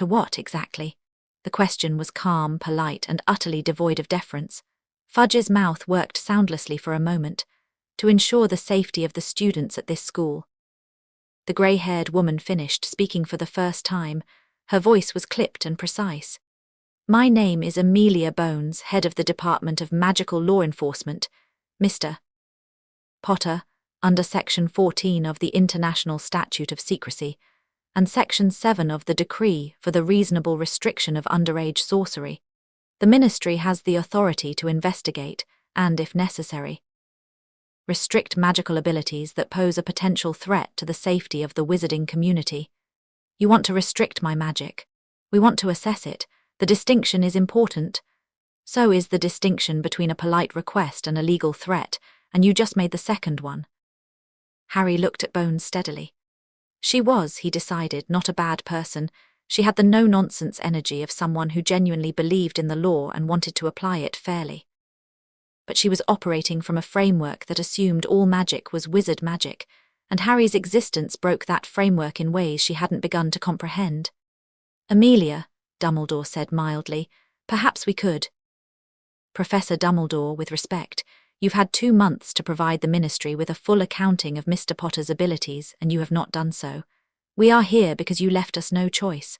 what, exactly?" The question was calm, polite, and utterly devoid of deference. Fudge's mouth worked soundlessly for a moment. "To ensure the safety of the students at this school." The grey-haired woman finished, speaking for the first time. Her voice was clipped and precise. "My name is Amelia Bones, head of the Department of Magical Law Enforcement. Mr. Potter, under Section 14 of the International Statute of Secrecy, and Section 7 of the Decree for the Reasonable Restriction of Underage Sorcery. The Ministry has the authority to investigate, and, if necessary, restrict magical abilities that pose a potential threat to the safety of the wizarding community. You want to restrict my magic. We want to assess it. The distinction is important. So is the distinction between a polite request and a legal threat, and you just made the second one." Harry looked at Bones steadily. She was, he decided, not a bad person. She had the no-nonsense energy of someone who genuinely believed in the law and wanted to apply it fairly. But she was operating from a framework that assumed all magic was wizard magic, and Harry's existence broke that framework in ways she hadn't begun to comprehend. "Amelia," Dumbledore said mildly, "perhaps we could." "Professor Dumbledore, with respect, you've had 2 months to provide the ministry with a full accounting of Mr. Potter's abilities, and you have not done so. We are here because you left us no choice.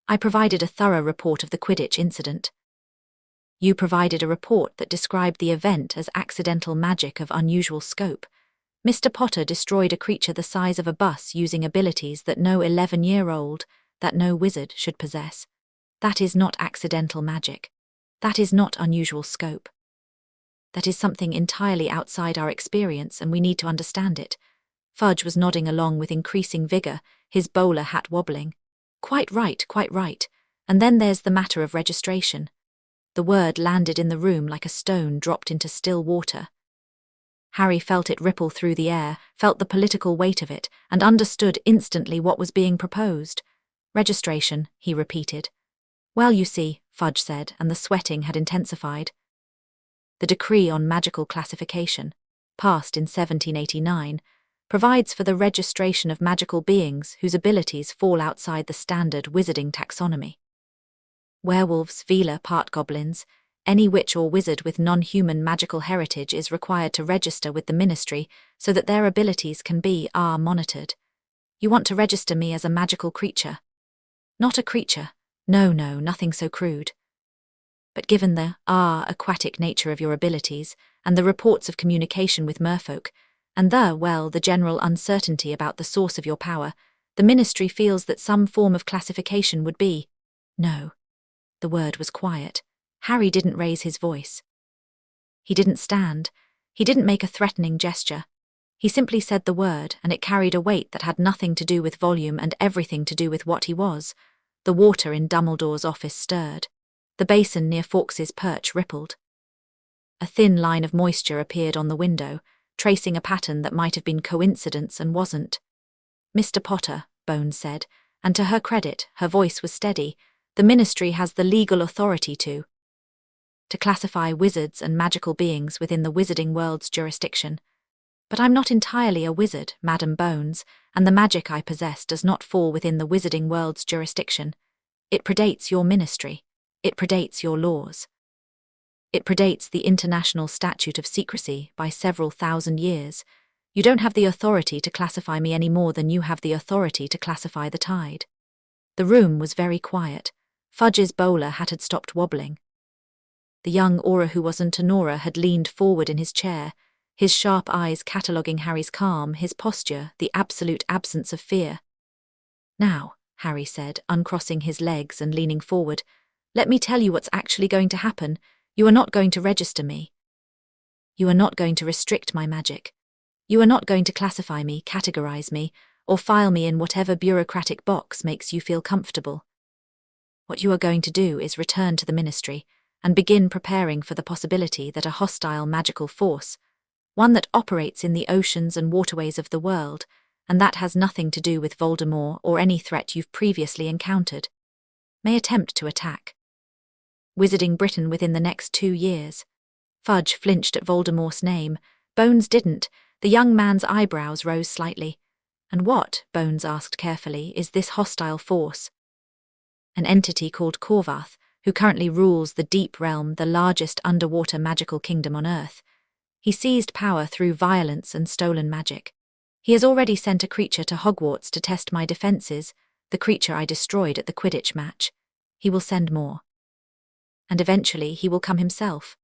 I provided a thorough report of the Quidditch incident. You provided a report that described the event as accidental magic of unusual scope. Mr. Potter destroyed a creature the size of a bus using abilities that no 11-year-old, that no wizard should possess. That is not accidental magic. That is not unusual scope. That is something entirely outside our experience, and we need to understand it." Fudge was nodding along with increasing vigour, his bowler hat wobbling. Quite right. And then there's the matter of registration." The word landed in the room like a stone dropped into still water. Harry felt it ripple through the air, felt the political weight of it, and understood instantly what was being proposed. "Registration," he repeated. "Well, you see," Fudge said, and the sweating had intensified. the Decree on Magical Classification, passed in 1789, provides for the registration of magical beings whose abilities fall outside the standard wizarding taxonomy. Werewolves, Veela, part goblins, any witch or wizard with non-human magical heritage is required to register with the Ministry so that their abilities can be monitored. You want to register me as a magical creature. Not a creature. No, nothing so crude. But given the aquatic nature of your abilities, and the reports of communication with merfolk, and the general uncertainty about the source of your power, the Ministry feels that some form of classification would be. No. The word was quiet. Harry didn't raise his voice. He didn't stand. He didn't make a threatening gesture. He simply said the word, and it carried a weight that had nothing to do with volume and everything to do with what he was. The water in Dumbledore's office stirred. The basin near Fawkes's perch rippled. A thin line of moisture appeared on the window, tracing a pattern that might have been coincidence and wasn't. "Mr. Potter," Bones said, and to her credit, her voice was steady, "the Ministry has the legal authority to classify wizards and magical beings within the wizarding world's jurisdiction. But I'm not entirely a wizard, Madam Bones, and the magic I possess does not fall within the wizarding world's jurisdiction. It predates your Ministry. It predates your laws. It predates the International Statute of Secrecy by several thousand years. You don't have the authority to classify me any more than you have the authority to classify the tide." The room was very quiet. Fudge's bowler hat had stopped wobbling. The young Aura who wasn't a Nora had leaned forward in his chair, his sharp eyes cataloguing Harry's calm, his posture, the absolute absence of fear. "Now," Harry said, uncrossing his legs and leaning forward, "let me tell you what's actually going to happen. You are not going to register me. You are not going to restrict my magic. You are not going to classify me, categorize me, or file me in whatever bureaucratic box makes you feel comfortable. What you are going to do is return to the Ministry and begin preparing for the possibility that a hostile magical force, one that operates in the oceans and waterways of the world, and that has nothing to do with Voldemort or any threat you've previously encountered, may attempt to attack Wizarding Britain within the next 2 years." Fudge flinched at Voldemort's name. Bones didn't. The young man's eyebrows rose slightly. "And what," Bones asked carefully, "is this hostile force?" "An entity called Corvath, who currently rules the Deep Realm, the largest underwater magical kingdom on Earth. He seized power through violence and stolen magic. He has already sent a creature to Hogwarts to test my defenses, the creature I destroyed at the Quidditch match. He will send more. And eventually he will come himself."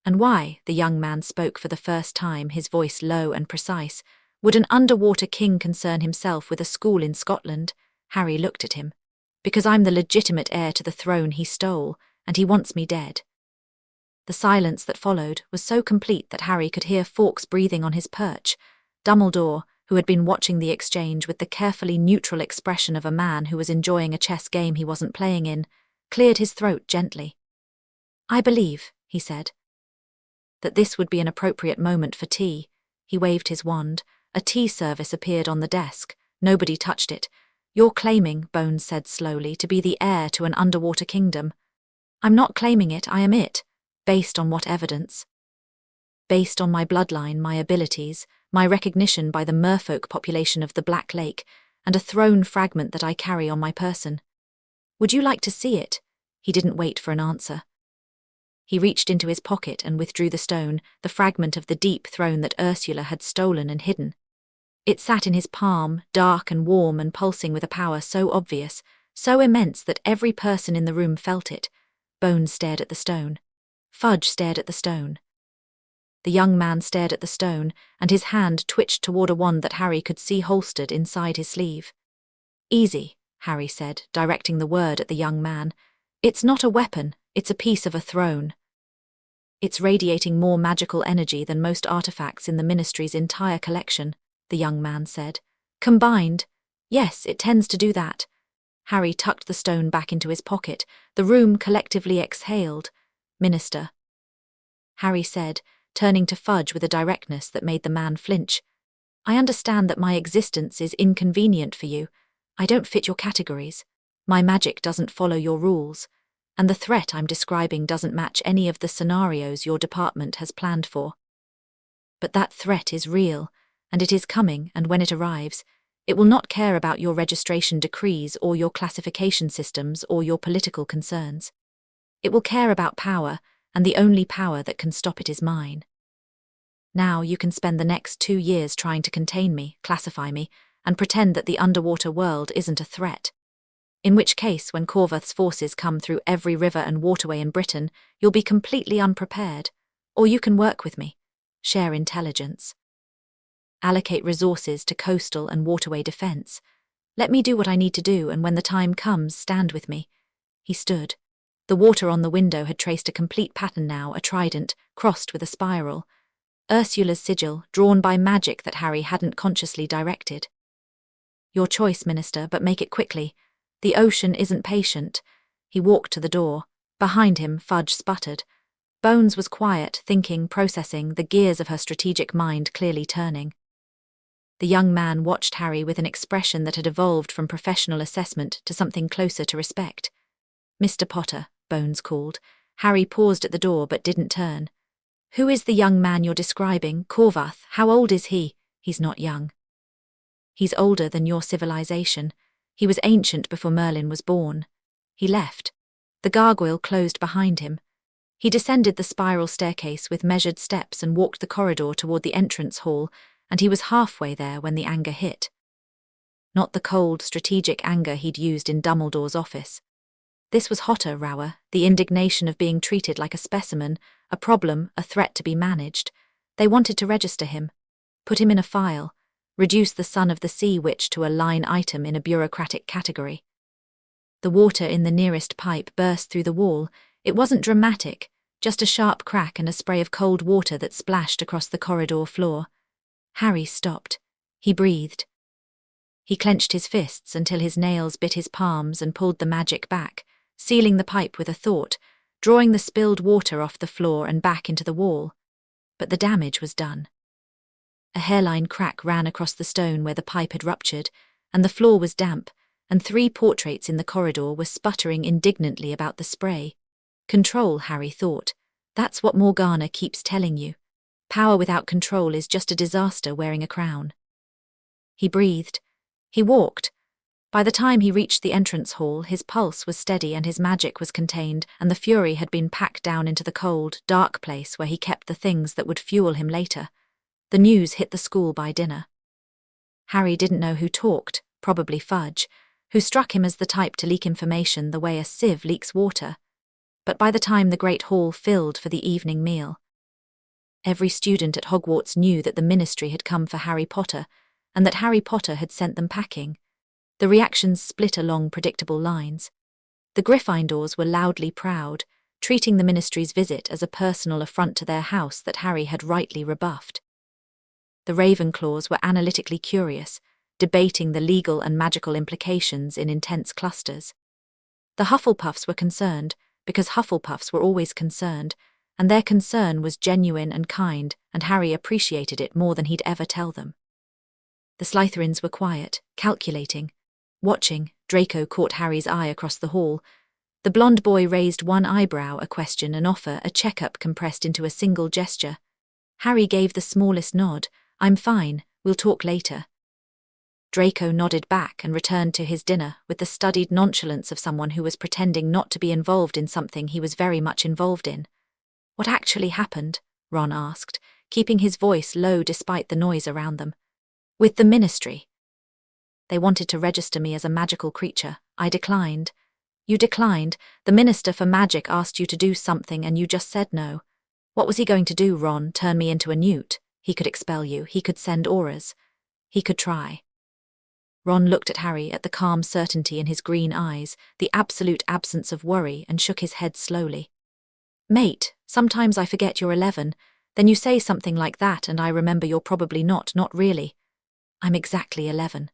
"And why?" The young man spoke for the first time, his voice low and precise. "Would an underwater king concern himself with a school in Scotland?" Harry looked at him. "Because I'm the legitimate heir to the throne he stole, and he wants me dead." The silence that followed was so complete that Harry could hear Fawkes breathing on his perch. Dumbledore, who had been watching the exchange with the carefully neutral expression of a man who was enjoying a chess game he wasn't playing in, cleared his throat gently. "I believe," he said, "that this would be an appropriate moment for tea." He waved his wand. A tea service appeared on the desk. Nobody touched it. "You're claiming," Bones said slowly, "to be the heir to an underwater kingdom." "I'm not claiming it, I am it." "Based on what evidence?" "Based on my bloodline, my abilities, my recognition by the merfolk population of the Black Lake, and a throne fragment that I carry on my person." "Would you like to see it?" He didn't wait for an answer. He reached into his pocket and withdrew the stone, the fragment of the deep throne that Ursula had stolen and hidden. It sat in his palm, dark and warm and pulsing with a power so obvious, so immense that every person in the room felt it. Bones stared at the stone. Fudge stared at the stone. The young man stared at the stone, and his hand twitched toward a wand that Harry could see holstered inside his sleeve. "Easy," Harry said, directing the word at the young man. "It's not a weapon, it's a piece of a throne. It's radiating more magical energy than most artifacts in the Ministry's entire collection," the young man said. "Combined? Yes, it tends to do that." Harry tucked the stone back into his pocket. The room collectively exhaled. "Minister," Harry said, turning to Fudge with a directness that made the man flinch. "I understand that my existence is inconvenient for you. I don't fit your categories. My magic doesn't follow your rules. And the threat I'm describing doesn't match any of the scenarios your department has planned for. But that threat is real, and it is coming, and when it arrives, it will not care about your registration decrees or your classification systems or your political concerns. It will care about power, and the only power that can stop it is mine. Now you can spend the next 2 years trying to contain me, classify me, and pretend that the underwater world isn't a threat. In which case, when Corvath's forces come through every river and waterway in Britain, you'll be completely unprepared. Or you can work with me, share intelligence, allocate resources to coastal and waterway defense. Let me do what I need to do, and when the time comes, stand with me. He stood. The water on the window had traced a complete pattern now, a trident, crossed with a spiral. Ursula's sigil, drawn by magic that Harry hadn't consciously directed. Your choice, Minister, but make it quickly. The ocean isn't patient. He walked to the door. Behind him, Fudge sputtered. Bones was quiet, thinking, processing, the gears of her strategic mind clearly turning. The young man watched Harry with an expression that had evolved from professional assessment to something closer to respect. Mr. Potter, Bones called. Harry paused at the door but didn't turn. Who is the young man you're describing? Corvath. How old is he? He's not young. He's older than your civilization. He was ancient before Merlin was born. He left. The gargoyle closed behind him. He descended the spiral staircase with measured steps and walked the corridor toward the entrance hall, and he was halfway there when the anger hit. Not the cold, strategic anger he'd used in Dumbledore's office. This was hotter, Rower, the indignation of being treated like a specimen, a problem, a threat to be managed. They wanted to register him, put him in a file, reduce the Son of the Sea Witch to a line item in a bureaucratic category. The water in the nearest pipe burst through the wall. It wasn't dramatic, just a sharp crack and a spray of cold water that splashed across the corridor floor. Harry stopped. He breathed. He clenched his fists until his nails bit his palms and pulled the magic back, sealing the pipe with a thought, drawing the spilled water off the floor and back into the wall. But the damage was done. A hairline crack ran across the stone where the pipe had ruptured, and the floor was damp, and 3 portraits in the corridor were sputtering indignantly about the spray. Control, Harry thought. That's what Morgana keeps telling you. Power without control is just a disaster wearing a crown. He breathed. He walked. By the time he reached the entrance hall, his pulse was steady and his magic was contained, and the fury had been packed down into the cold, dark place where he kept the things that would fuel him later. The news hit the school by dinner. Harry didn't know who talked, probably Fudge, who struck him as the type to leak information the way a sieve leaks water. But by the time the great hall filled for the evening meal, every student at Hogwarts knew that the Ministry had come for Harry Potter, and that Harry Potter had sent them packing. The reactions split along predictable lines. The Gryffindors were loudly proud, treating the Ministry's visit as a personal affront to their house that Harry had rightly rebuffed. The Ravenclaws were analytically curious, debating the legal and magical implications in intense clusters. The Hufflepuffs were concerned, because Hufflepuffs were always concerned, and their concern was genuine and kind, and Harry appreciated it more than he'd ever tell them. The Slytherins were quiet, calculating. Watching, Draco caught Harry's eye across the hall. The blonde boy raised one eyebrow, a question, an offer, a checkup compressed into a single gesture. Harry gave the smallest nod. I'm fine, we'll talk later. Draco nodded back and returned to his dinner with the studied nonchalance of someone who was pretending not to be involved in something he was very much involved in. What actually happened? Ron asked, keeping his voice low despite the noise around them. With the Ministry. They wanted to register me as a magical creature. I declined. You declined. The Minister for Magic asked you to do something and you just said no. What was he going to do, Ron? Turn me into a newt? He could expel you. He could send auras. He could try. Ron looked at Harry, at the calm certainty in his green eyes, the absolute absence of worry, and shook his head slowly. Mate, sometimes I forget you're 11. Then you say something like that and I remember you're probably not really. I'm exactly 11.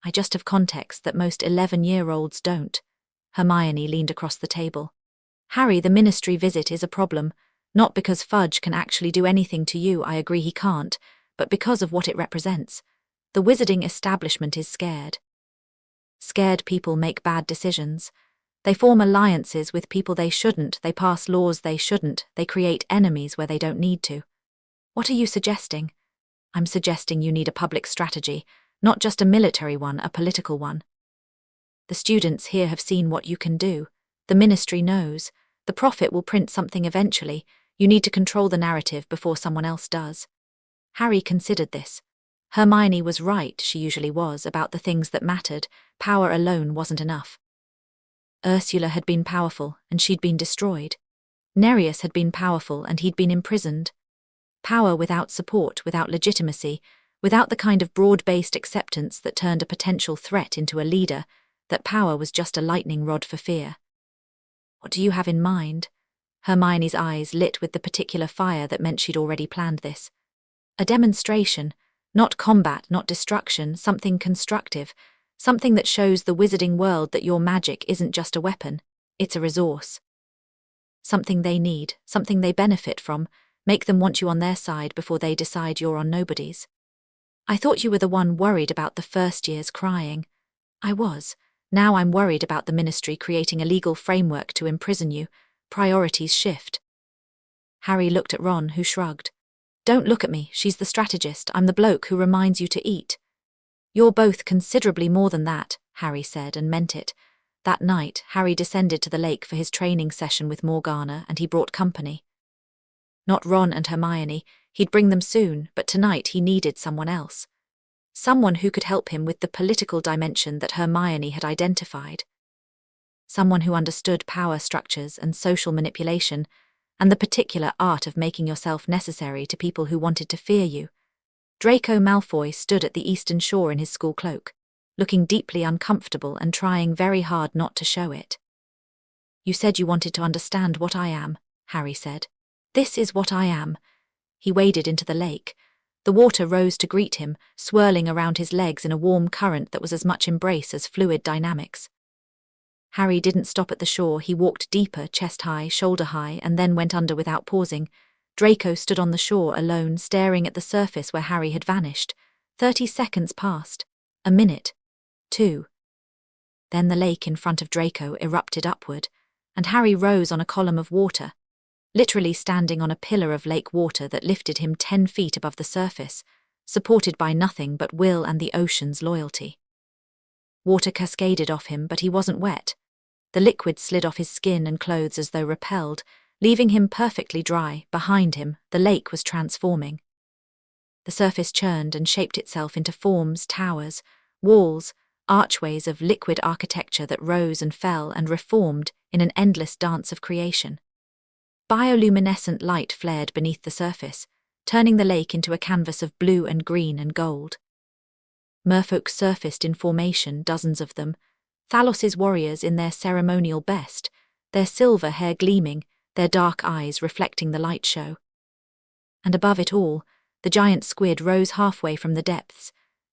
I just have context that most 11-year-olds don't. Hermione leaned across the table. Harry, the Ministry visit is a problem, not because Fudge can actually do anything to you, I agree he can't, but because of what it represents. The wizarding establishment is scared. Scared people make bad decisions. They form alliances with people they shouldn't, they pass laws they shouldn't, they create enemies where they don't need to. What are you suggesting? I'm suggesting you need a public strategy, not just a military one, a political one. The students here have seen what you can do. The ministry knows. The prophet will print something eventually. You need to control the narrative before someone else does. Harry considered this. Hermione was right, she usually was, about the things that mattered. Power alone wasn't enough. Ursula had been powerful, and she'd been destroyed. Nereus had been powerful, and he'd been imprisoned. Power without support, without legitimacy, without the kind of broad-based acceptance that turned a potential threat into a leader, that power was just a lightning rod for fear. What do you have in mind? Hermione's eyes lit with the particular fire that meant she'd already planned this. A demonstration, not combat, not destruction, something constructive, something that shows the wizarding world that your magic isn't just a weapon, it's a resource. Something they need, something they benefit from, make them want you on their side before they decide you're on nobody's. I thought you were the one worried about the first years crying. I was. Now I'm worried about the ministry creating a legal framework to imprison you. Priorities shift. Harry looked at Ron, who shrugged. Don't look at me, she's the strategist, I'm the bloke who reminds you to eat. You're both considerably more than that, Harry said, and meant it. That night, Harry descended to the lake for his training session with Morgana, and he brought company. Not Ron and Hermione, he'd bring them soon, but tonight he needed someone else. Someone who could help him with the political dimension that Hermione had identified. Someone who understood power structures and social manipulation, and the particular art of making yourself necessary to people who wanted to fear you. Draco Malfoy stood at the eastern shore in his school cloak, looking deeply uncomfortable and trying very hard not to show it. You said you wanted to understand what I am, Harry said. This is what I am. He waded into the lake. The water rose to greet him, swirling around his legs in a warm current that was as much embrace as fluid dynamics. Harry didn't stop at the shore. He walked deeper, chest high, shoulder high, and then went under without pausing. Draco stood on the shore alone, staring at the surface where Harry had vanished. 30 seconds passed. A minute. 2. Then the lake in front of Draco erupted upward, and Harry rose on a column of water, literally standing on a pillar of lake water that lifted him 10 feet above the surface, supported by nothing but will and the ocean's loyalty. Water cascaded off him, but he wasn't wet. The liquid slid off his skin and clothes as though repelled, leaving him perfectly dry. Behind him, the lake was transforming. The surface churned and shaped itself into forms, towers, walls, archways of liquid architecture that rose and fell and reformed in an endless dance of creation. Bioluminescent light flared beneath the surface, turning the lake into a canvas of blue and green and gold. Merfolk surfaced in formation, dozens of them, Thalos's warriors in their ceremonial best, their silver hair gleaming, their dark eyes reflecting the light show. And above it all, the giant squid rose halfway from the depths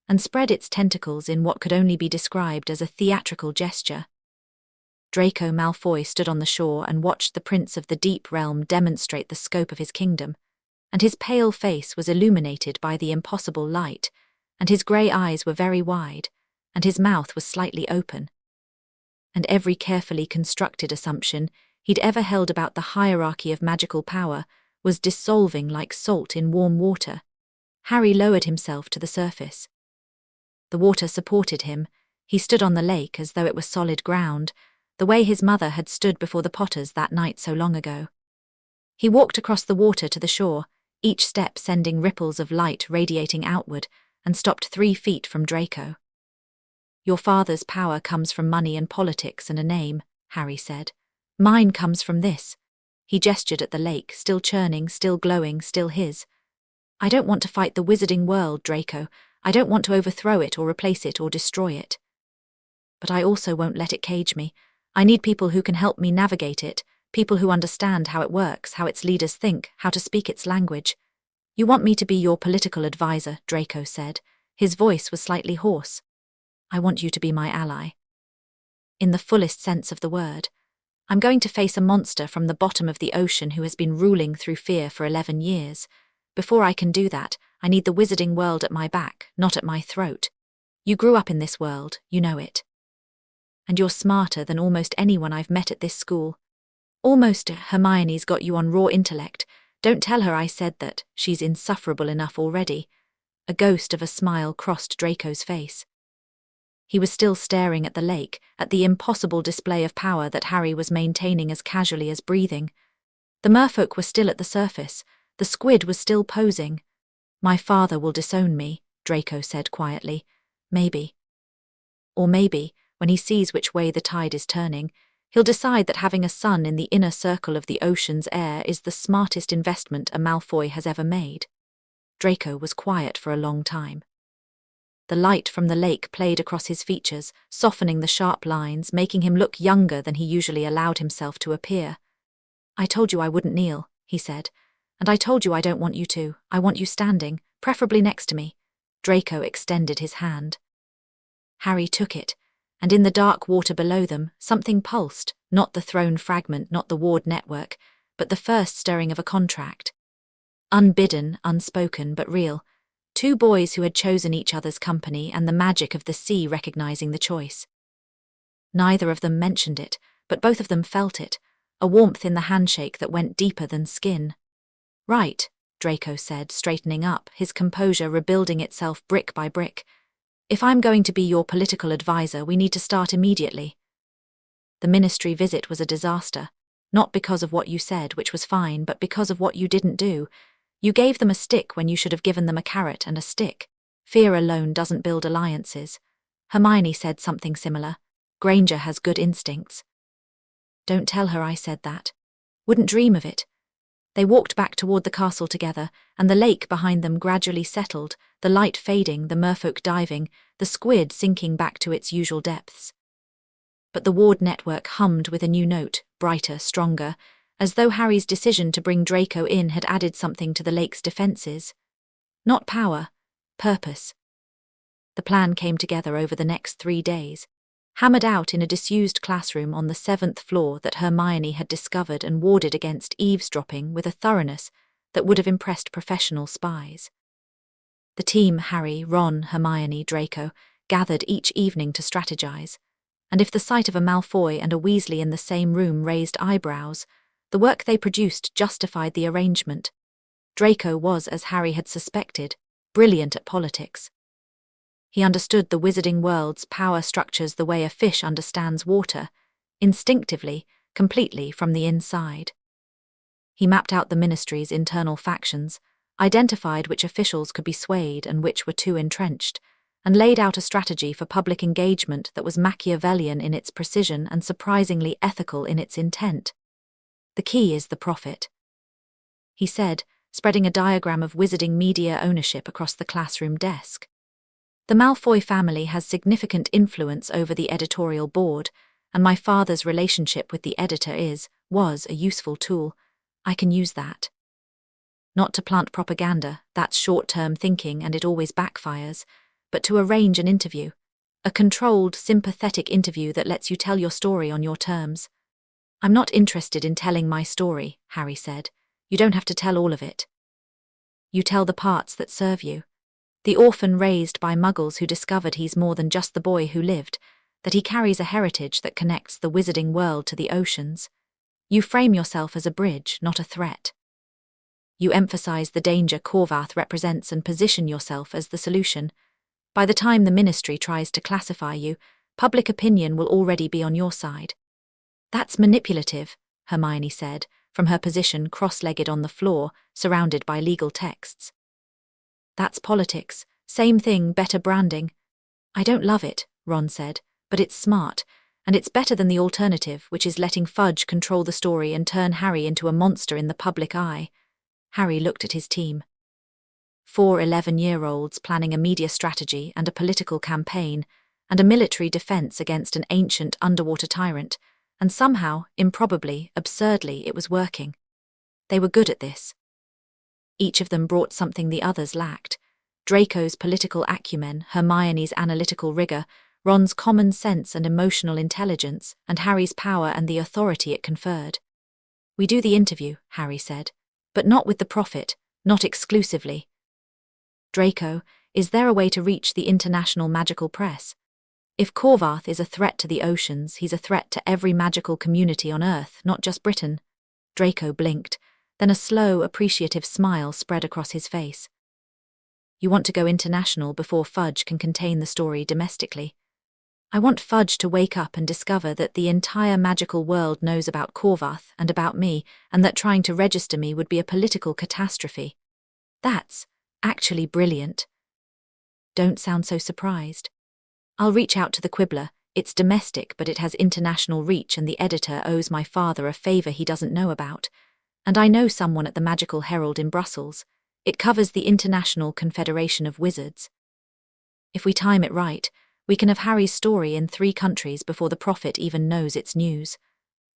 and spread its tentacles in what could only be described as a theatrical gesture. Draco Malfoy stood on the shore and watched the Prince of the Deep Realm demonstrate the scope of his kingdom, and his pale face was illuminated by the impossible light, and his grey eyes were very wide, and his mouth was slightly open. And every carefully constructed assumption he'd ever held about the hierarchy of magical power was dissolving like salt in warm water. Harry lowered himself to the surface. The water supported him. He stood on the lake as though it was solid ground, the way his mother had stood before the Potters that night so long ago. He walked across the water to the shore, each step sending ripples of light radiating outward, and stopped 3 feet from Draco. Your father's power comes from money and politics and a name, Harry said. Mine comes from this. He gestured at the lake, still churning, still glowing, still his. I don't want to fight the wizarding world, Draco. I don't want to overthrow it or replace it or destroy it. But I also won't let it cage me. I need people who can help me navigate it, people who understand how it works, how its leaders think, how to speak its language. You want me to be your political advisor, Draco said. His voice was slightly hoarse. I want you to be my ally. In the fullest sense of the word. I'm going to face a monster from the bottom of the ocean who has been ruling through fear for 11 years. Before I can do that, I need the wizarding world at my back, not at my throat. You grew up in this world, you know it. And you're smarter than almost anyone I've met at this school. Almost. Hermione's got you on raw intellect. Don't tell her I said that. She's insufferable enough already. A ghost of a smile crossed Draco's face. He was still staring at the lake, at the impossible display of power that Harry was maintaining as casually as breathing. The merfolk were still at the surface. The squid was still posing. My father will disown me, Draco said quietly. Maybe. Or maybe, when he sees which way the tide is turning, he'll decide that having a son in the inner circle of the ocean's air is the smartest investment a Malfoy has ever made. Draco was quiet for a long time. The light from the lake played across his features, softening the sharp lines, making him look younger than he usually allowed himself to appear. I told you I wouldn't kneel, he said. And I told you I don't want you to. I want you standing, preferably next to me. Draco extended his hand. Harry took it, and in the dark water below them, something pulsed, not the thrown fragment, not the ward network, but the first stirring of a contract. Unbidden, unspoken, but real. Two boys who had chosen each other's company and the magic of the sea recognizing the choice. Neither of them mentioned it, but both of them felt it, a warmth in the handshake that went deeper than skin. Right, Draco said, straightening up, his composure rebuilding itself brick by brick. If I'm going to be your political advisor, we need to start immediately. The ministry visit was a disaster, not because of what you said, which was fine, but because of what you didn't do. You gave them a stick when you should have given them a carrot and a stick. Fear alone doesn't build alliances. Hermione said something similar. Granger has good instincts. Don't tell her I said that. Wouldn't dream of it. They walked back toward the castle together, and the lake behind them gradually settled, the light fading, the merfolk diving, the squid sinking back to its usual depths. But the ward network hummed with a new note, brighter, stronger, as though Harry's decision to bring Draco in had added something to the lake's defenses. Not power, purpose. The plan came together over the next 3 days, hammered out in a disused classroom on the 7th floor that Hermione had discovered and warded against eavesdropping with a thoroughness that would have impressed professional spies. The team, Harry, Ron, Hermione, Draco, gathered each evening to strategize, and if the sight of a Malfoy and a Weasley in the same room raised eyebrows, the work they produced justified the arrangement. Draco was, as Harry had suspected, brilliant at politics. He understood the wizarding world's power structures the way a fish understands water, instinctively, completely from the inside. He mapped out the ministry's internal factions, identified which officials could be swayed and which were too entrenched, and laid out a strategy for public engagement that was Machiavellian in its precision and surprisingly ethical in its intent. The key is the profit, he said, spreading a diagram of wizarding media ownership across the classroom desk. The Malfoy family has significant influence over the editorial board, and my father's relationship with the editor was a useful tool. I can use that. Not to plant propaganda, that's short-term thinking and it always backfires, but to arrange an interview. A controlled, sympathetic interview that lets you tell your story on your terms. I'm not interested in telling my story, Harry said. You don't have to tell all of it. You tell the parts that serve you. The orphan raised by muggles who discovered he's more than just the boy who lived, that he carries a heritage that connects the wizarding world to the oceans. You frame yourself as a bridge, not a threat. You emphasize the danger Corvath represents and position yourself as the solution. By the time the ministry tries to classify you, public opinion will already be on your side. That's manipulative, Hermione said, from her position cross-legged on the floor, surrounded by legal texts. That's politics. Same thing, better branding. I don't love it, Ron said, but it's smart, and it's better than the alternative, which is letting Fudge control the story and turn Harry into a monster in the public eye. Harry looked at his team. 4 11-year-olds planning a media strategy and a political campaign, and a military defense against an ancient underwater tyrant, and somehow, improbably, absurdly, it was working. They were good at this. Each of them brought something the others lacked. Draco's political acumen, Hermione's analytical rigor, Ron's common sense and emotional intelligence, and Harry's power and the authority it conferred. We do the interview, Harry said, but not with the profit, not exclusively. Draco, is there a way to reach the international magical press? If Corvath is a threat to the oceans, he's a threat to every magical community on Earth, not just Britain. Draco blinked, then a slow, appreciative smile spread across his face. You want to go international before Fudge can contain the story domestically. I want Fudge to wake up and discover that the entire magical world knows about Corvath and about me, and that trying to register me would be a political catastrophe. That's actually brilliant. Don't sound so surprised. I'll reach out to the Quibbler. It's domestic, but it has international reach, and the editor owes my father a favor he doesn't know about. And I know someone at the Magical Herald in Brussels. It covers the International Confederation of Wizards. If we time it right, we can have Harry's story in 3 countries before the Prophet even knows it's news.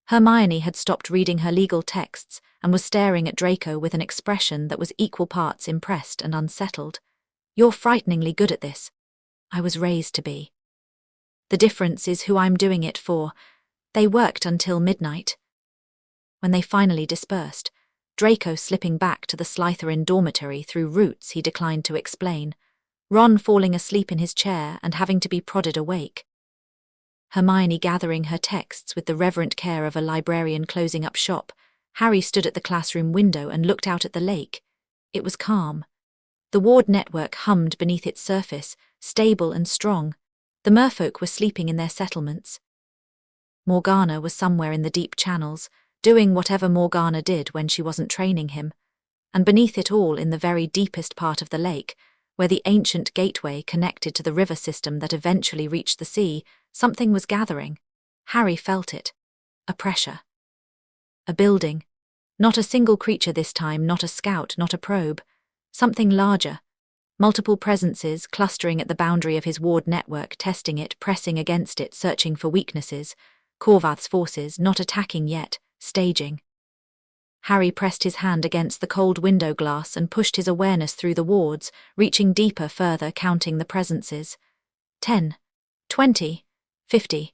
Hermione had stopped reading her legal texts and was staring at Draco with an expression that was equal parts impressed and unsettled. You're frighteningly good at this. I was raised to be. The difference is who I'm doing it for. They worked until midnight. When they finally dispersed, Draco slipping back to the Slytherin dormitory through routes he declined to explain, Ron falling asleep in his chair and having to be prodded awake, Hermione gathering her texts with the reverent care of a librarian closing up shop, Harry stood at the classroom window and looked out at the lake. It was calm. The ward network hummed beneath its surface, stable and strong. The merfolk were sleeping in their settlements. Morgana was somewhere in the deep channels, doing whatever Morgana did when she wasn't training him. And beneath it all, in the very deepest part of the lake, where the ancient gateway connected to the river system that eventually reached the sea, something was gathering. Harry felt it. A pressure. A building. Not a single creature this time, not a scout, not a probe. Something larger. Multiple presences clustering at the boundary of his ward network, testing it, pressing against it, searching for weaknesses. Corvath's forces, not attacking yet, staging. Harry pressed his hand against the cold window glass and pushed his awareness through the wards, reaching deeper, further, counting the presences. 10, 20, 50.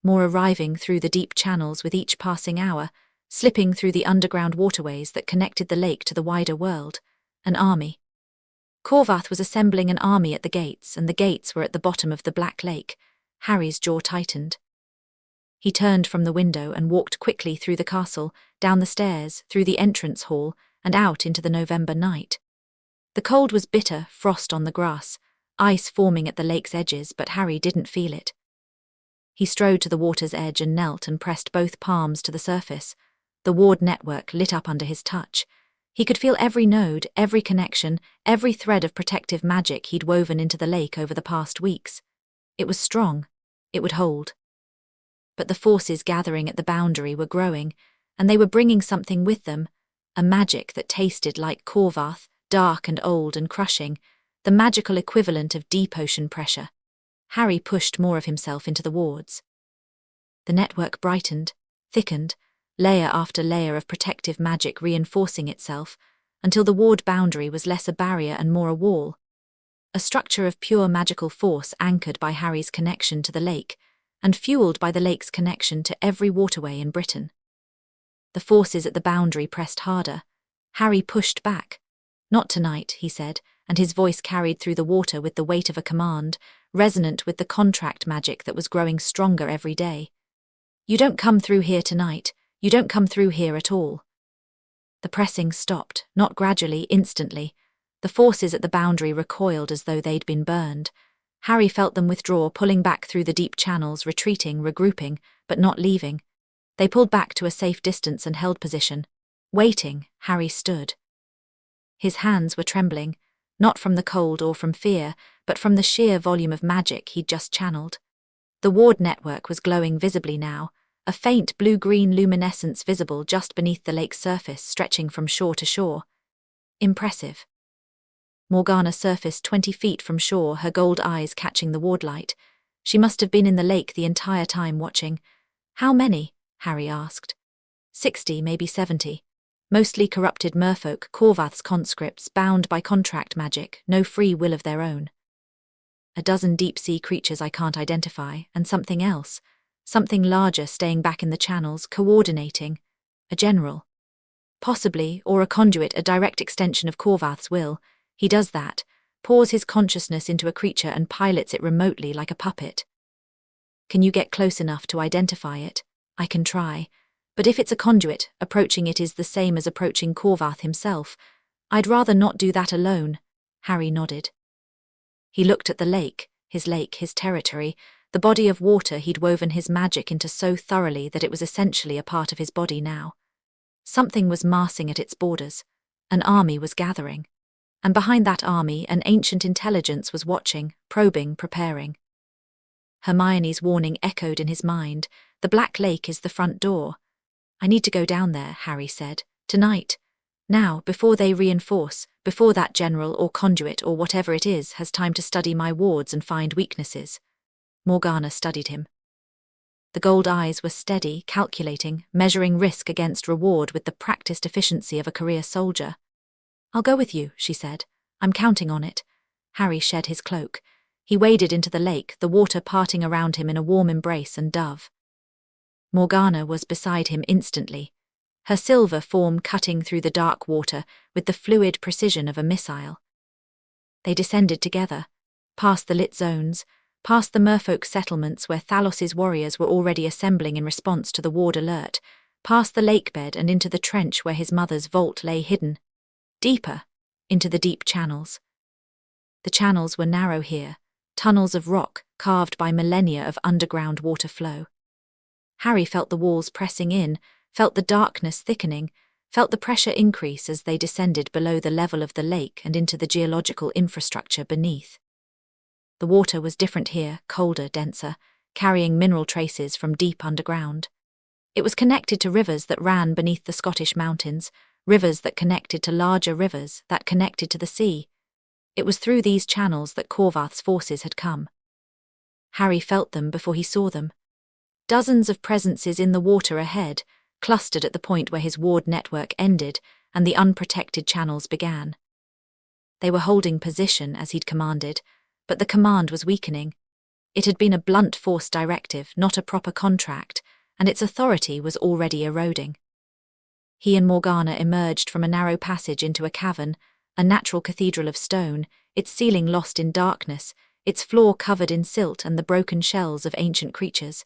More arriving through the deep channels with each passing hour, slipping through the underground waterways that connected the lake to the wider world. An army. Corvath was assembling an army at the gates, and the gates were at the bottom of the Black Lake. Harry's jaw tightened. He turned from the window and walked quickly through the castle, down the stairs, through the entrance hall, and out into the November night. The cold was bitter, frost on the grass, ice forming at the lake's edges, but Harry didn't feel it. He strode to the water's edge and knelt and pressed both palms to the surface. The ward network lit up under his touch. He could feel every node, every connection, every thread of protective magic he'd woven into the lake over the past weeks. It was strong. It would hold. But the forces gathering at the boundary were growing, and they were bringing something with them, a magic that tasted like Corvath, dark and old and crushing, the magical equivalent of deep ocean pressure. Harry pushed more of himself into the wards. The network brightened, thickened, layer after layer of protective magic reinforcing itself, until the ward boundary was less a barrier and more a wall. A structure of pure magical force anchored by Harry's connection to the lake, and fueled by the lake's connection to every waterway in Britain. The forces at the boundary pressed harder. Harry pushed back. Not tonight, he said, and his voice carried through the water with the weight of a command, resonant with the contract magic that was growing stronger every day. You don't come through here tonight. You don't come through here at all. The pressing stopped, not gradually, instantly. The forces at the boundary recoiled as though they'd been burned. Harry felt them withdraw, pulling back through the deep channels, retreating, regrouping, but not leaving. They pulled back to a safe distance and held position. Waiting, Harry stood. His hands were trembling, not from the cold or from fear, but from the sheer volume of magic he'd just channeled. The ward network was glowing visibly now, a faint blue-green luminescence visible just beneath the lake's surface, stretching from shore to shore. Impressive. Morgana surfaced 20 feet from shore, her gold eyes catching the ward light. She must have been in the lake the entire time watching. How many? Harry asked. 60, maybe 70. Mostly corrupted merfolk, Corvath's conscripts, bound by contract magic, no free will of their own. A dozen deep-sea creatures I can't identify, and something else. Something larger staying back in the channels, coordinating. A general. Possibly, or a conduit, a direct extension of Corvath's will. He does that. pours his consciousness into a creature and pilots it remotely like a puppet. Can you get close enough to identify it? I can try. But if it's a conduit, approaching it is the same as approaching Corvath himself. I'd rather not do that alone. Harry nodded. He looked at the lake, his territory, the body of water he'd woven his magic into so thoroughly that it was essentially a part of his body now. Something was massing at its borders. An army was gathering. And behind that army, an ancient intelligence was watching, probing, preparing. Hermione's warning echoed in his mind. The Black Lake is the front door. I need to go down there, Harry said. Tonight. Now, before they reinforce, before that general or conduit or whatever it is has time to study my wards and find weaknesses. Morgana studied him. The gold eyes were steady, calculating, measuring risk against reward with the practiced efficiency of a career soldier. I'll go with you, she said. I'm counting on it. Harry shed his cloak. He waded into the lake, the water parting around him in a warm embrace and dove. Morgana was beside him instantly, her silver form cutting through the dark water with the fluid precision of a missile. They descended together, past the lit zones, past the merfolk settlements where Thalos's warriors were already assembling in response to the ward alert, past the lakebed and into the trench where his mother's vault lay hidden, deeper, into the deep channels. The channels were narrow here, tunnels of rock carved by millennia of underground water flow. Harry felt the walls pressing in, felt the darkness thickening, felt the pressure increase as they descended below the level of the lake and into the geological infrastructure beneath. The water was different here, colder, denser, carrying mineral traces from deep underground. It was connected to rivers that ran beneath the Scottish mountains, rivers that connected to larger rivers that connected to the sea. It was through these channels that Corvath's forces had come. Harry felt them before he saw them. Dozens of presences in the water ahead, clustered at the point where his ward network ended and the unprotected channels began. They were holding position as he'd commanded, but the command was weakening. It had been a blunt force directive, not a proper contract, and its authority was already eroding. He and Morgana emerged from a narrow passage into a cavern, a natural cathedral of stone, its ceiling lost in darkness, its floor covered in silt and the broken shells of ancient creatures.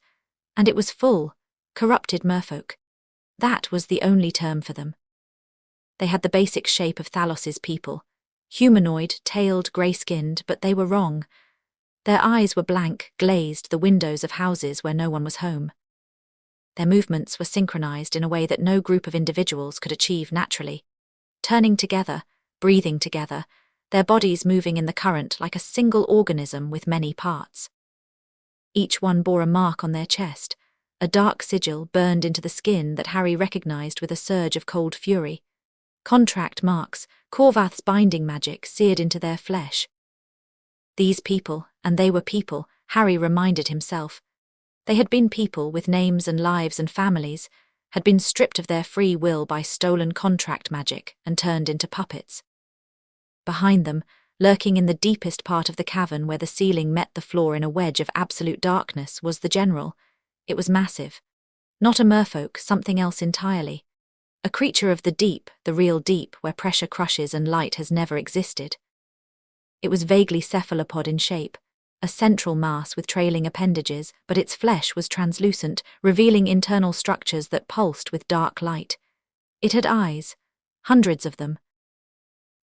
And it was full, corrupted merfolk. That was the only term for them. They had the basic shape of Thalos's people, humanoid, tailed, grey-skinned, but they were wrong. Their eyes were blank, glazed, the windows of houses where no one was home. Their movements were synchronized in a way that no group of individuals could achieve naturally, turning together, breathing together, their bodies moving in the current like a single organism with many parts. Each one bore a mark on their chest, a dark sigil burned into the skin that Harry recognized with a surge of cold fury. Contract marks, Corvath's binding magic seared into their flesh. These people, and they were people, Harry reminded himself. They had been people with names and lives and families, had been stripped of their free will by stolen contract magic and turned into puppets. Behind them, lurking in the deepest part of the cavern where the ceiling met the floor in a wedge of absolute darkness, was the general. It was massive. Not a merfolk, something else entirely. A creature of the deep, the real deep, where pressure crushes and light has never existed. It was vaguely cephalopod in shape, a central mass with trailing appendages, but its flesh was translucent, revealing internal structures that pulsed with dark light. It had eyes, hundreds of them.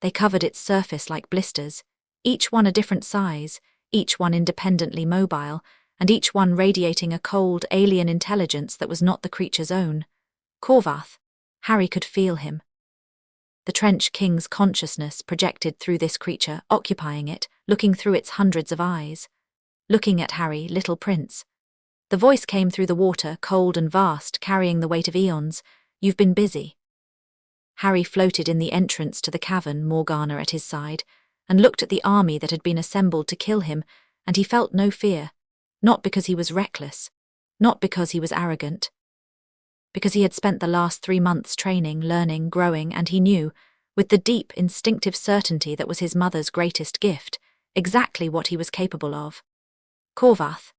They covered its surface like blisters, each one a different size, each one independently mobile, and each one radiating a cold, alien intelligence that was not the creature's own. Corvath. Harry could feel him. The Trench King's consciousness projected through this creature, occupying it, looking through its hundreds of eyes. Looking at Harry, little prince. The voice came through the water, cold and vast, carrying the weight of eons. You've been busy. Harry floated in the entrance to the cavern, Morgana at his side, and looked at the army that had been assembled to kill him, and he felt no fear. Not because he was reckless. Not because he was arrogant. Because he had spent the last 3 months training, learning, growing, and he knew, with the deep, instinctive certainty that was his mother's greatest gift, exactly what he was capable of. Corvath,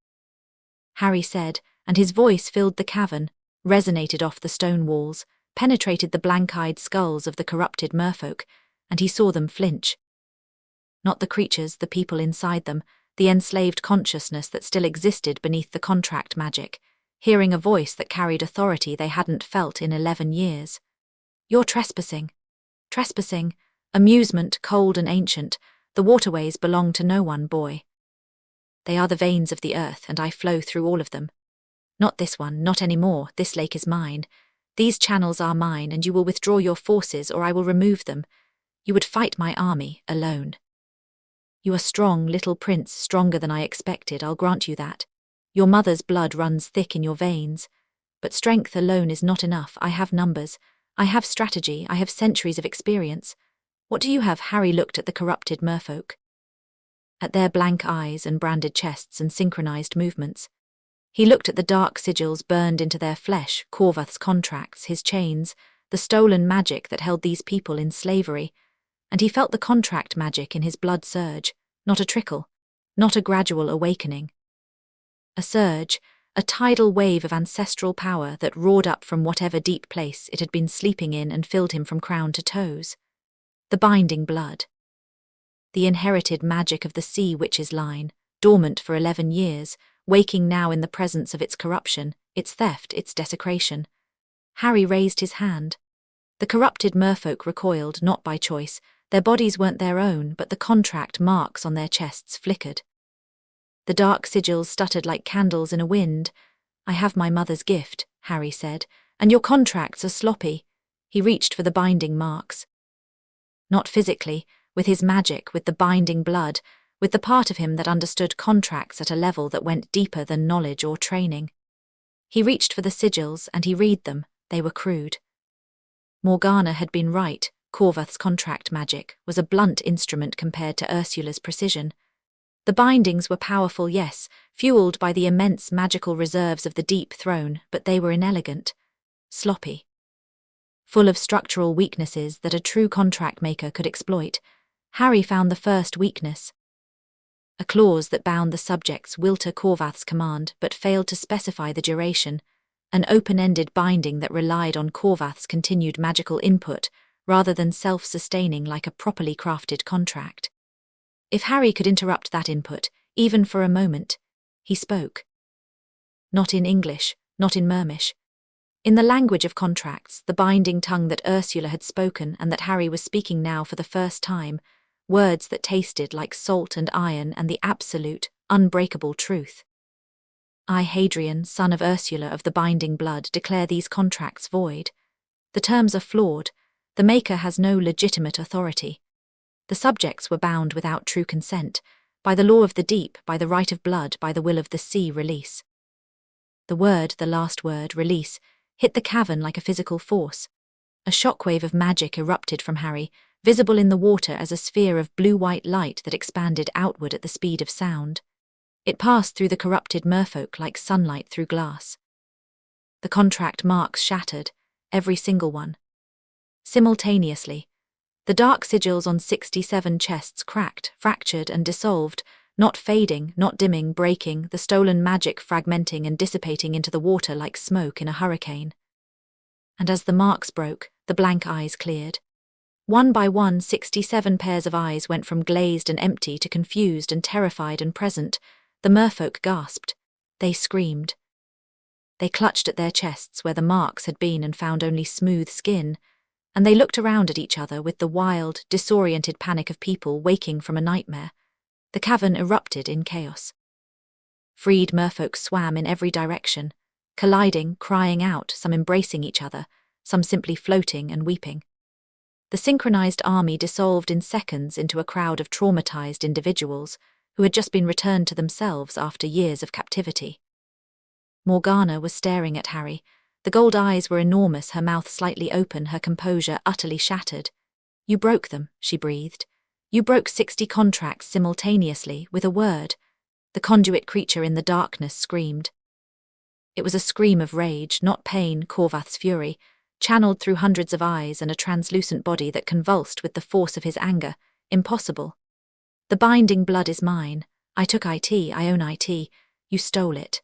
Harry said, and his voice filled the cavern, resonated off the stone walls, penetrated the blank-eyed skulls of the corrupted merfolk, and he saw them flinch. Not the creatures, the people inside them, the enslaved consciousness that still existed beneath the contract magic, hearing a voice that carried authority they hadn't felt in 11 years. "You're trespassing. Trespassing. Amusement, cold and ancient. The waterways belong to no one, boy. They are the veins of the earth, and I flow through all of them. Not this one, not anymore. This lake is mine. These channels are mine, and you will withdraw your forces, or I will remove them. You would fight my army, alone. You are strong, little prince, stronger than I expected, I'll grant you that. Your mother's blood runs thick in your veins. But strength alone is not enough. I have numbers. I have strategy. I have centuries of experience. What do you have?" Harry looked at the corrupted merfolk, at their blank eyes and branded chests and synchronized movements. He looked at the dark sigils burned into their flesh, Corvath's contracts, his chains, the stolen magic that held these people in slavery, and he felt the contract magic in his blood surge, not a trickle, not a gradual awakening. A surge, a tidal wave of ancestral power that roared up from whatever deep place it had been sleeping in and filled him from crown to toes. The binding blood. The inherited magic of the sea witch's line, dormant for 11 years, waking now in the presence of its corruption, its theft, its desecration. Harry raised his hand. The corrupted merfolk recoiled, not by choice. Their bodies weren't their own, but the contract marks on their chests flickered. The dark sigils stuttered like candles in a wind. "I have my mother's gift," Harry said, "and your contracts are sloppy." He reached for the binding marks. Not physically, with his magic, with the binding blood, with the part of him that understood contracts at a level that went deeper than knowledge or training. He reached for the sigils, and he read them. They were crude. Morgana had been right. Corvath's contract magic was a blunt instrument compared to Ursula's precision. The bindings were powerful, yes, fueled by the immense magical reserves of the Deep Throne, but they were inelegant, sloppy, full of structural weaknesses that a true contract maker could exploit. Harry found the first weakness. A clause that bound the subject's will to Corvath's command but failed to specify the duration, an open-ended binding that relied on Corvath's continued magical input rather than self-sustaining like a properly crafted contract. If Harry could interrupt that input, even for a moment, he spoke. Not in English, not in Mermish. In the language of contracts, the binding tongue that Ursula had spoken and that Harry was speaking now for the first time, words that tasted like salt and iron and the absolute, unbreakable truth. "I, Hadrian, son of Ursula of the binding blood, declare these contracts void. The terms are flawed. The maker has no legitimate authority. The subjects were bound without true consent, by the law of the deep, by the right of blood, by the will of the sea. Release." The word, the last word, release, hit the cavern like a physical force. A shockwave of magic erupted from Harry, visible in the water as a sphere of blue-white light that expanded outward at the speed of sound. It passed through the corrupted merfolk like sunlight through glass. The contract marks shattered, every single one. Simultaneously, the dark sigils on 67 chests cracked, fractured and dissolved, not fading, not dimming, breaking, the stolen magic fragmenting and dissipating into the water like smoke in a hurricane. And as the marks broke, the blank eyes cleared. One by one, 67 pairs of eyes went from glazed and empty to confused and terrified and present. The merfolk gasped. They screamed. They clutched at their chests where the marks had been and found only smooth skin, and they looked around at each other with the wild, disoriented panic of people waking from a nightmare. The cavern erupted in chaos. Freed merfolk swam in every direction, colliding, crying out, some embracing each other, some simply floating and weeping. The synchronized army dissolved in seconds into a crowd of traumatized individuals who had just been returned to themselves after years of captivity. Morgana was staring at Harry. The gold eyes were enormous, her mouth slightly open, her composure utterly shattered. "You broke them," she breathed. "You broke 60 contracts simultaneously, with a word." The conduit creature in the darkness screamed. It was a scream of rage, not pain, Corvath's fury, channeled through hundreds of eyes and a translucent body that convulsed with the force of his anger. Impossible. "The binding blood is mine. I took IT, I own IT. You stole it,"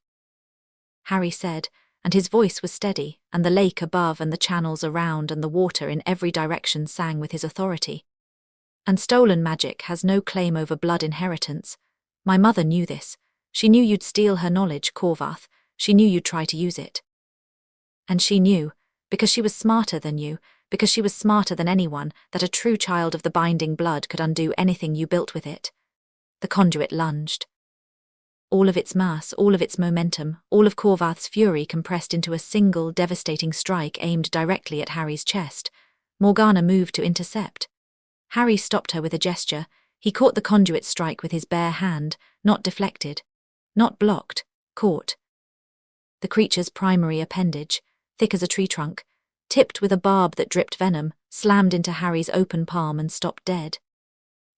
Harry said, and his voice was steady, and the lake above and the channels around and the water in every direction sang with his authority. And stolen magic has no claim over blood inheritance. My mother knew this. She knew you'd steal her knowledge, Corvath. She knew you'd try to use it. And she knew, because she was smarter than you, because she was smarter than anyone, that a true child of the binding blood could undo anything you built with it. The conduit lunged. All of its mass, all of its momentum, all of Corvath's fury compressed into a single, devastating strike aimed directly at Harry's chest. Morgana moved to intercept. Harry stopped her with a gesture. He caught the conduit strike with his bare hand, not deflected, not blocked, caught. The creature's primary appendage, thick as a tree trunk, tipped with a barb that dripped venom, slammed into Harry's open palm and stopped dead.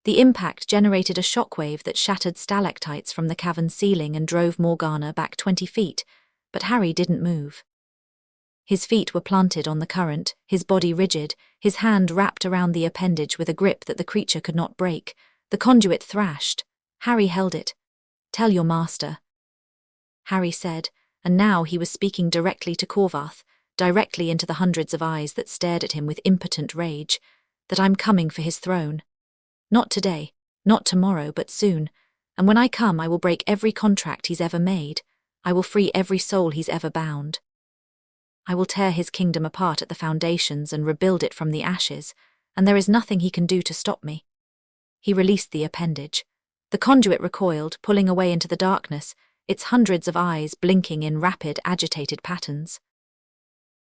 The impact generated a shockwave that shattered stalactites from the cavern ceiling and drove Morgana back 20 feet, but Harry didn't move. His feet were planted on the current, his body rigid, his hand wrapped around the appendage with a grip that the creature could not break. The conduit thrashed. Harry held it. "Tell your master," Harry said, and now he was speaking directly to Corvath, directly into the hundreds of eyes that stared at him with impotent rage, "that I'm coming for his throne. Not today, not tomorrow, but soon. And when I come, I will break every contract he's ever made. I will free every soul he's ever bound. I will tear his kingdom apart at the foundations and rebuild it from the ashes, and there is nothing he can do to stop me." He released the appendage. The conduit recoiled, pulling away into the darkness, its hundreds of eyes blinking in rapid, agitated patterns.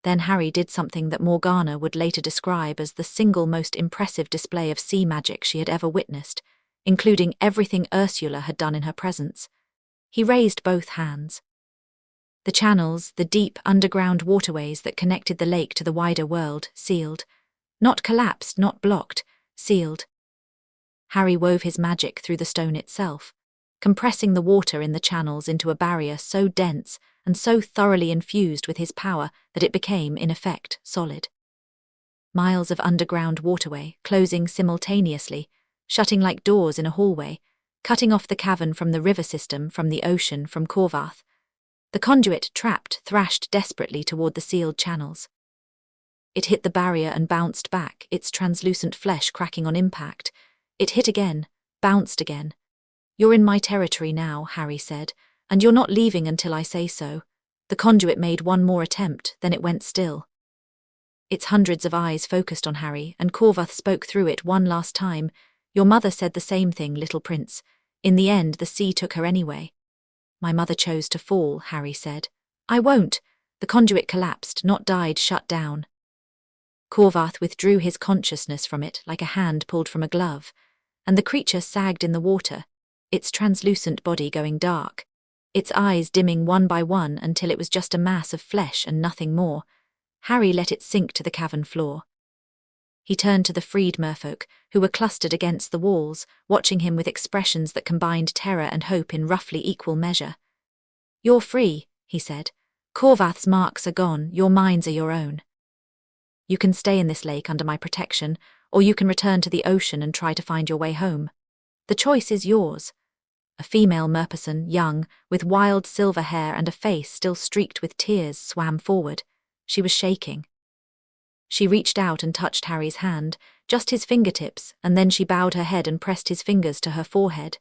Then Harry did something that Morgana would later describe as the single most impressive display of sea magic she had ever witnessed, including everything Ursula had done in her presence. He raised both hands. The channels, the deep underground waterways that connected the lake to the wider world, sealed. Not collapsed, not blocked, sealed. Harry wove his magic through the stone itself, compressing the water in the channels into a barrier so dense and so thoroughly infused with his power that it became, in effect, solid. Miles of underground waterway, closing simultaneously, shutting like doors in a hallway, cutting off the cavern from the river system, from the ocean, from Corvath. The conduit, trapped, thrashed desperately toward the sealed channels. It hit the barrier and bounced back, its translucent flesh cracking on impact. It hit again, bounced again. "You're in my territory now," Harry said, "and you're not leaving until I say so." The conduit made one more attempt, then it went still. Its hundreds of eyes focused on Harry, and Corvath spoke through it one last time. "Your mother said the same thing, little prince. In the end, the sea took her anyway." "My mother chose to fall," Harry said. "I won't." The conduit collapsed, not died, shut down. Corvath withdrew his consciousness from it like a hand pulled from a glove, and the creature sagged in the water, its translucent body going dark, its eyes dimming one by one until it was just a mass of flesh and nothing more. Harry let it sink to the cavern floor. He turned to the freed merfolk, who were clustered against the walls, watching him with expressions that combined terror and hope in roughly equal measure. "You're free," he said. "Corvath's marks are gone, your minds are your own. You can stay in this lake under my protection, or you can return to the ocean and try to find your way home. The choice is yours." A female merperson, young, with wild silver hair and a face still streaked with tears, swam forward. She was shaking. She reached out and touched Harry's hand, just his fingertips, and then she bowed her head and pressed his fingers to her forehead.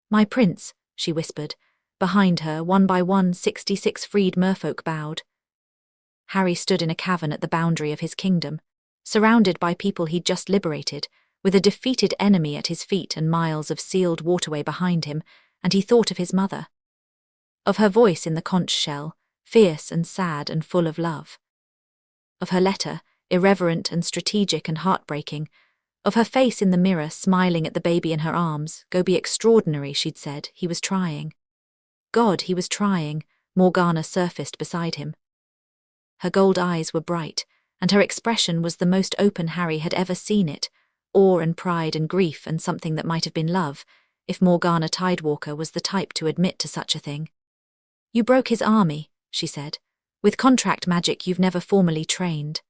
"My prince," she whispered. Behind her, one by one, 66 freed merfolk bowed. Harry stood in a cavern at the boundary of his kingdom, surrounded by people he'd just liberated, with a defeated enemy at his feet and miles of sealed waterway behind him, and he thought of his mother. Of her voice in the conch shell, fierce and sad and full of love. Of her letter, irreverent and strategic and heartbreaking. Of her face in the mirror, smiling at the baby in her arms. "Go be extraordinary," she'd said. He was trying. God, he was trying. Morgana surfaced beside him. Her gold eyes were bright, and her expression was the most open Harry had ever seen it, awe and pride and grief and something that might have been love, if Morgana Tidewalker was the type to admit to such a thing. "You broke his army," she said, "with contract magic you've never formally trained.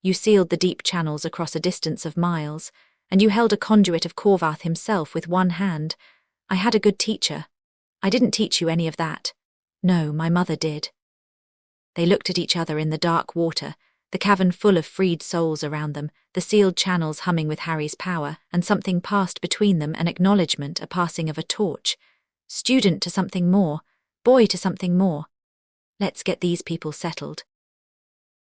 You sealed the deep channels across a distance of miles, and you held a conduit of Corvath himself with one hand. I had a good teacher. I didn't teach you any of that. No, my mother did." They looked at each other in the dark water, The cavern full of freed souls around them, the sealed channels humming with Harry's power, and something passed between them, an acknowledgement, a passing of a torch. Student to something more, boy to something more. Let's get these people settled.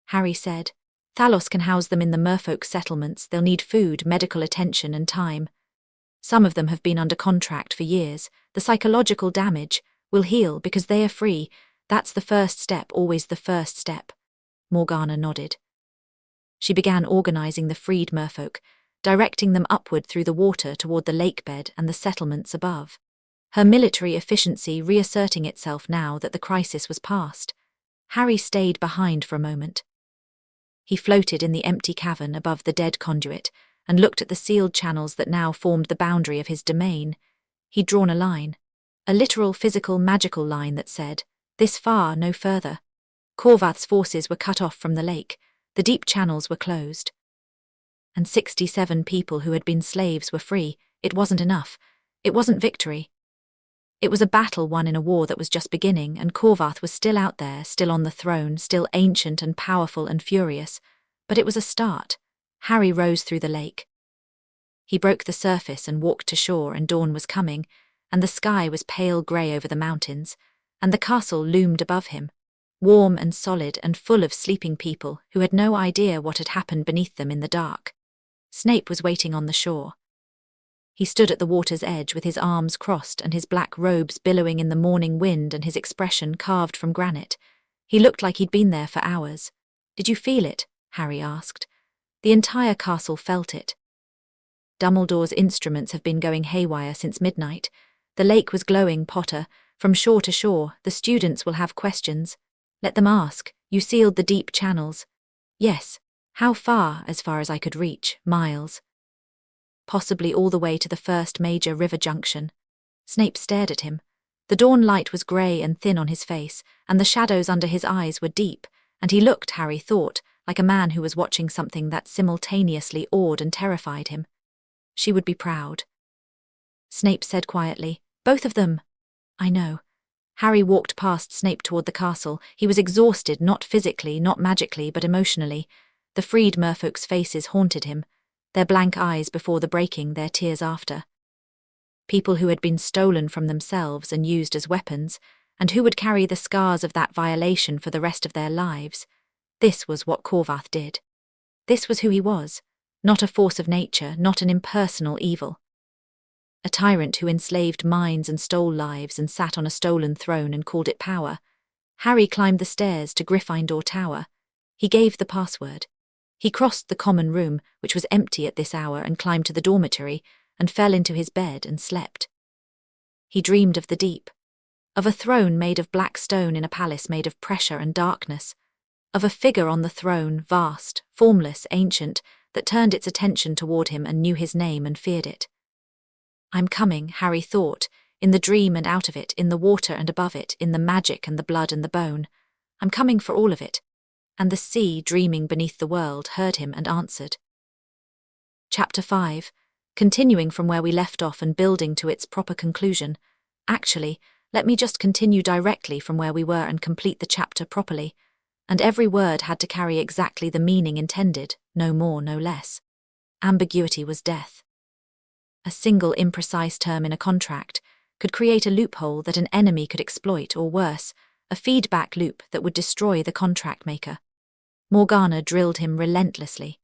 Harry said. Thalos can house them in the merfolk settlements. They'll need food, medical attention, and time. Some of them have been under contract for years. The psychological damage will heal because they are free. That's the first step, always the first step. Morgana nodded. She began organizing the freed merfolk, directing them upward through the water toward the lake bed and the settlements above. Her military efficiency reasserting itself now that the crisis was past. Harry stayed behind for a moment. He floated in the empty cavern above the dead conduit and looked at the sealed channels that now formed the boundary of his domain. He'd drawn a line, a literal, physical, magical line that said, "This far, no further." Corvath's forces were cut off from the lake, the deep channels were closed. And 67 people who had been slaves were free. It wasn't enough. It wasn't victory. It was a battle won in a war that was just beginning, and Corvath was still out there, still on the throne, still ancient and powerful and furious. But it was a start. Harry rose through the lake. He broke the surface and walked to shore, and dawn was coming, and the sky was pale grey over the mountains, and the castle loomed above him, warm and solid and full of sleeping people who had no idea what had happened beneath them in the dark. Snape was waiting on the shore. He stood at the water's edge with his arms crossed and his black robes billowing in the morning wind and his expression carved from granite. He looked like he'd been there for hours. "Did you feel it?" Harry asked. The entire castle felt it. Dumbledore's instruments have been going haywire since midnight. The lake was glowing, Potter. From shore to shore, the students will have questions. Let them ask. You sealed the deep channels. Yes. How far? As far as I could reach. Miles. Possibly all the way to the first major river junction. Snape stared at him. The dawn light was grey and thin on his face, and the shadows under his eyes were deep, and he looked, Harry thought, like a man who was watching something that simultaneously awed and terrified him. She would be proud. Snape said quietly, "Both of them." "I know." Harry walked past Snape toward the castle. He was exhausted, not physically, not magically, but emotionally. The freed merfolk's faces haunted him, their blank eyes before the breaking, their tears after. People who had been stolen from themselves and used as weapons, and who would carry the scars of that violation for the rest of their lives. This was what Corvath did. This was who he was, not a force of nature, not an impersonal evil. A tyrant who enslaved minds and stole lives and sat on a stolen throne and called it power. Harry climbed the stairs to Gryffindor Tower. He gave the password. He crossed the common room, which was empty at this hour, and climbed to the dormitory, and fell into his bed and slept. He dreamed of the deep, of a throne made of black stone in a palace made of pressure and darkness, of a figure on the throne, vast, formless, ancient, that turned its attention toward him and knew his name and feared it. "I'm coming," Harry thought, in the dream and out of it, in the water and above it, in the magic and the blood and the bone. "I'm coming for all of it." And the sea, dreaming beneath the world, heard him and answered. Chapter 5. Continuing from where we left off and building to its proper conclusion. Actually, let me just continue directly from where we were and complete the chapter properly. And every word had to carry exactly the meaning intended, no more, no less. Ambiguity was death. A single imprecise term in a contract could create a loophole that an enemy could exploit, or worse, a feedback loop that would destroy the contract maker. Morgana drilled him relentlessly.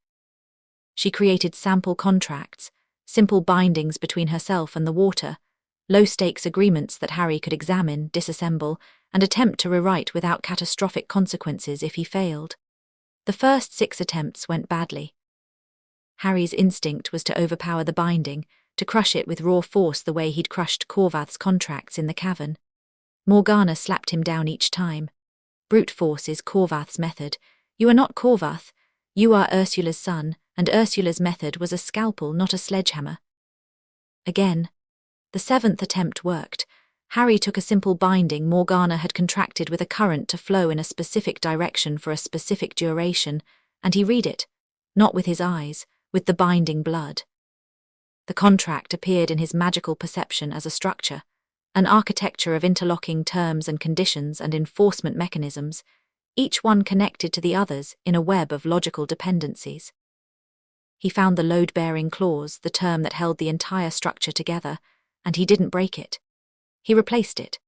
She created sample contracts, simple bindings between herself and the water, low-stakes agreements that Harry could examine, disassemble, and attempt to rewrite without catastrophic consequences if he failed. The first 6 attempts went badly. Harry's instinct was to overpower the binding, to crush it with raw force the way he'd crushed Corvath's contracts in the cavern. Morgana slapped him down each time. Brute force is Corvath's method. You are not Corvath. You are Ursula's son, and Ursula's method was a scalpel, not a sledgehammer. Again. The 7th attempt worked. Harry took a simple binding Morgana had contracted with a current to flow in a specific direction for a specific duration, and he read it, not with his eyes, with the binding blood. The contract appeared in his magical perception as a structure, an architecture of interlocking terms and conditions and enforcement mechanisms. each one connected to the others in a web of logical dependencies. He found the load-bearing clause, the term that held the entire structure together, and he didn't break it. He replaced it,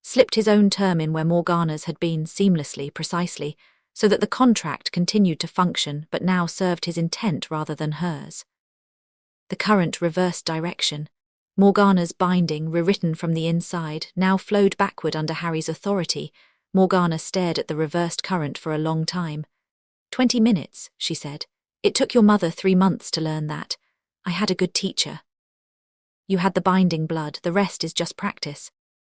slipped his own term in where Morgana's had been seamlessly, precisely, so that the contract continued to function but now served his intent rather than hers. The current reversed direction. Morgana's binding, rewritten from the inside, now flowed backward under Harry's authority. Morgana stared at the reversed current for a long time. 20 minutes, she said. It took your mother 3 months to learn that. I had a good teacher. You had the binding blood, the rest is just practice.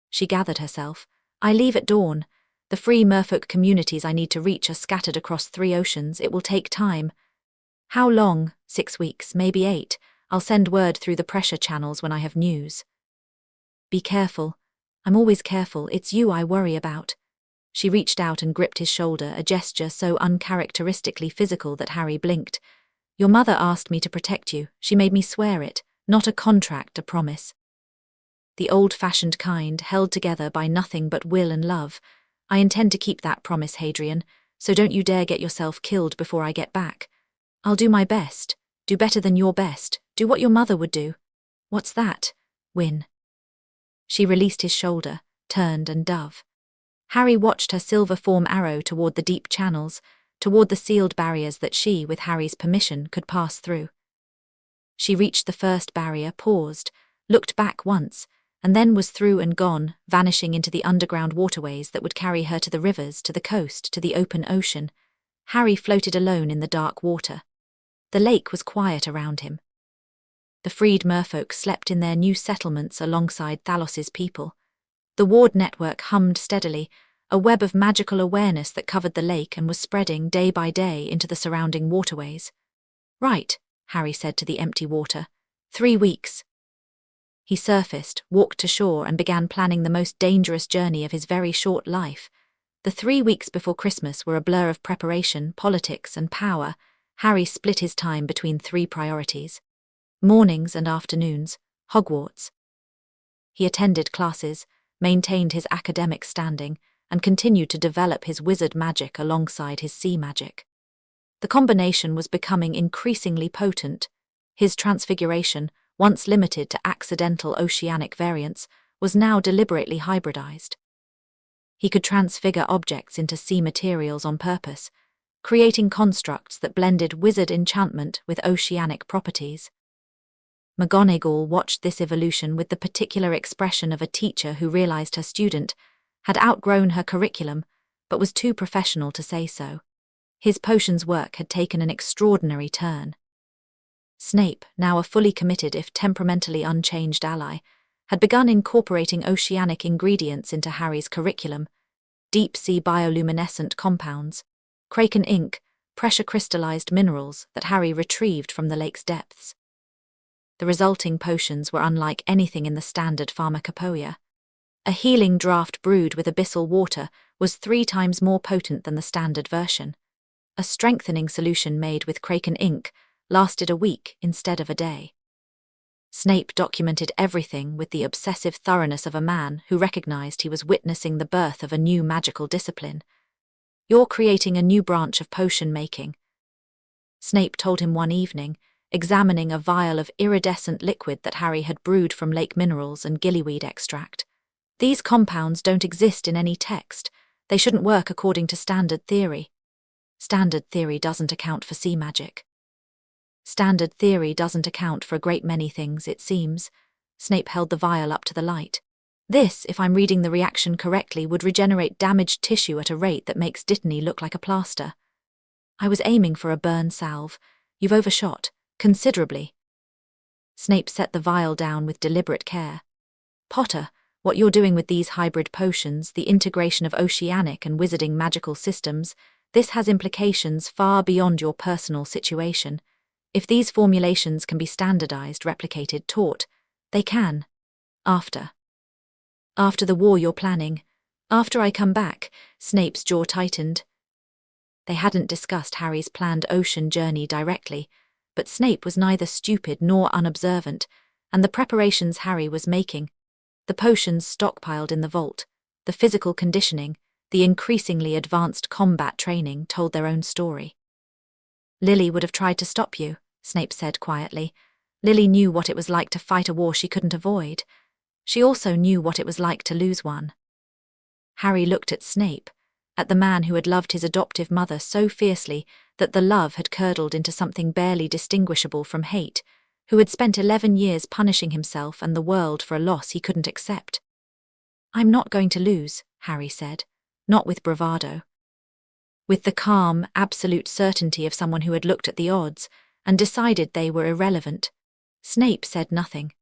She gathered herself. I leave at dawn. The free merfolk communities I need to reach are scattered across 3 oceans. It will take time. How long? 6 weeks, maybe 8. I'll send word through the pressure channels when I have news. Be careful. I'm always careful. It's you I worry about. She reached out and gripped his shoulder, a gesture so uncharacteristically physical that Harry blinked. Your mother asked me to protect you. She made me swear it. Not a contract, a promise. The old-fashioned kind, held together by nothing but will and love. I intend to keep that promise, Hadrian, so don't you dare get yourself killed before I get back. I'll do my best. Do better than your best. Do what your mother would do. What's that? Win. She released his shoulder, turned and dove. Harry watched her silver form arrow toward the deep channels, toward the sealed barriers that she, with Harry's permission, could pass through. She reached the first barrier, paused, looked back once, and then was through and gone, vanishing into the underground waterways that would carry her to the rivers, to the coast, to the open ocean. Harry floated alone in the dark water. The lake was quiet around him. The freed merfolk slept in their new settlements alongside Thalos's people. The ward network hummed steadily, a web of magical awareness that covered the lake and was spreading day by day into the surrounding waterways. Right, Harry said to the empty water. 3 weeks. He surfaced, walked to shore and began planning the most dangerous journey of his very short life. The 3 weeks before Christmas were a blur of preparation, politics and power. Harry split his time between 3 priorities. Mornings and afternoons, Hogwarts. He attended classes, maintained his academic standing, and continued to develop his wizard magic alongside his sea magic. The combination was becoming increasingly potent. His transfiguration, once limited to accidental oceanic variants, was now deliberately hybridized. He could transfigure objects into sea materials on purpose, creating constructs that blended wizard enchantment with oceanic properties. McGonagall watched this evolution with the particular expression of a teacher who realized her student had outgrown her curriculum, but was too professional to say so. His potions work had taken an extraordinary turn. Snape, now a fully committed if temperamentally unchanged ally, had begun incorporating oceanic ingredients into Harry's curriculum: deep-sea bioluminescent compounds, Kraken ink, pressure-crystallized minerals that Harry retrieved from the lake's depths. The resulting potions were unlike anything in the standard pharmacopoeia. A healing draught brewed with abyssal water was 3 times more potent than the standard version. A strengthening solution made with Kraken ink lasted a week instead of a day. Snape documented everything with the obsessive thoroughness of a man who recognized he was witnessing the birth of a new magical discipline. You're creating a new branch of potion making, Snape told him one evening, examining a vial of iridescent liquid that Harry had brewed from lake minerals and gillyweed extract. These compounds don't exist in any text. They shouldn't work according to standard theory. Standard theory doesn't account for sea magic. Standard theory doesn't account for a great many things, it seems. Snape held the vial up to the light. This, if I'm reading the reaction correctly, would regenerate damaged tissue at a rate that makes Dittany look like a plaster. I was aiming for a burn salve. You've overshot, considerably. Snape set the vial down with deliberate care. Potter, what you're doing with these hybrid potions, the integration of oceanic and wizarding magical systems, this has implications far beyond your personal situation. If these formulations can be standardized, replicated, taught, they can. After the war you're planning. After I come back, Snape's jaw tightened. They hadn't discussed Harry's planned ocean journey directly, but Snape was neither stupid nor unobservant, and the preparations Harry was making, the potions stockpiled in the vault, the physical conditioning, The increasingly advanced combat training told their own story. "Lily would have tried to stop you," Snape said quietly. "Lily knew what it was like to fight a war she couldn't avoid. She also knew what it was like to lose one." Harry looked at Snape, at the man who had loved his adoptive mother so fiercely that the love had curdled into something barely distinguishable from hate, who had spent 11 years punishing himself and the world for a loss he couldn't accept. "I'm not going to lose," Harry said, not with bravado. With the calm, absolute certainty of someone who had looked at the odds and decided they were irrelevant. Snape said nothing.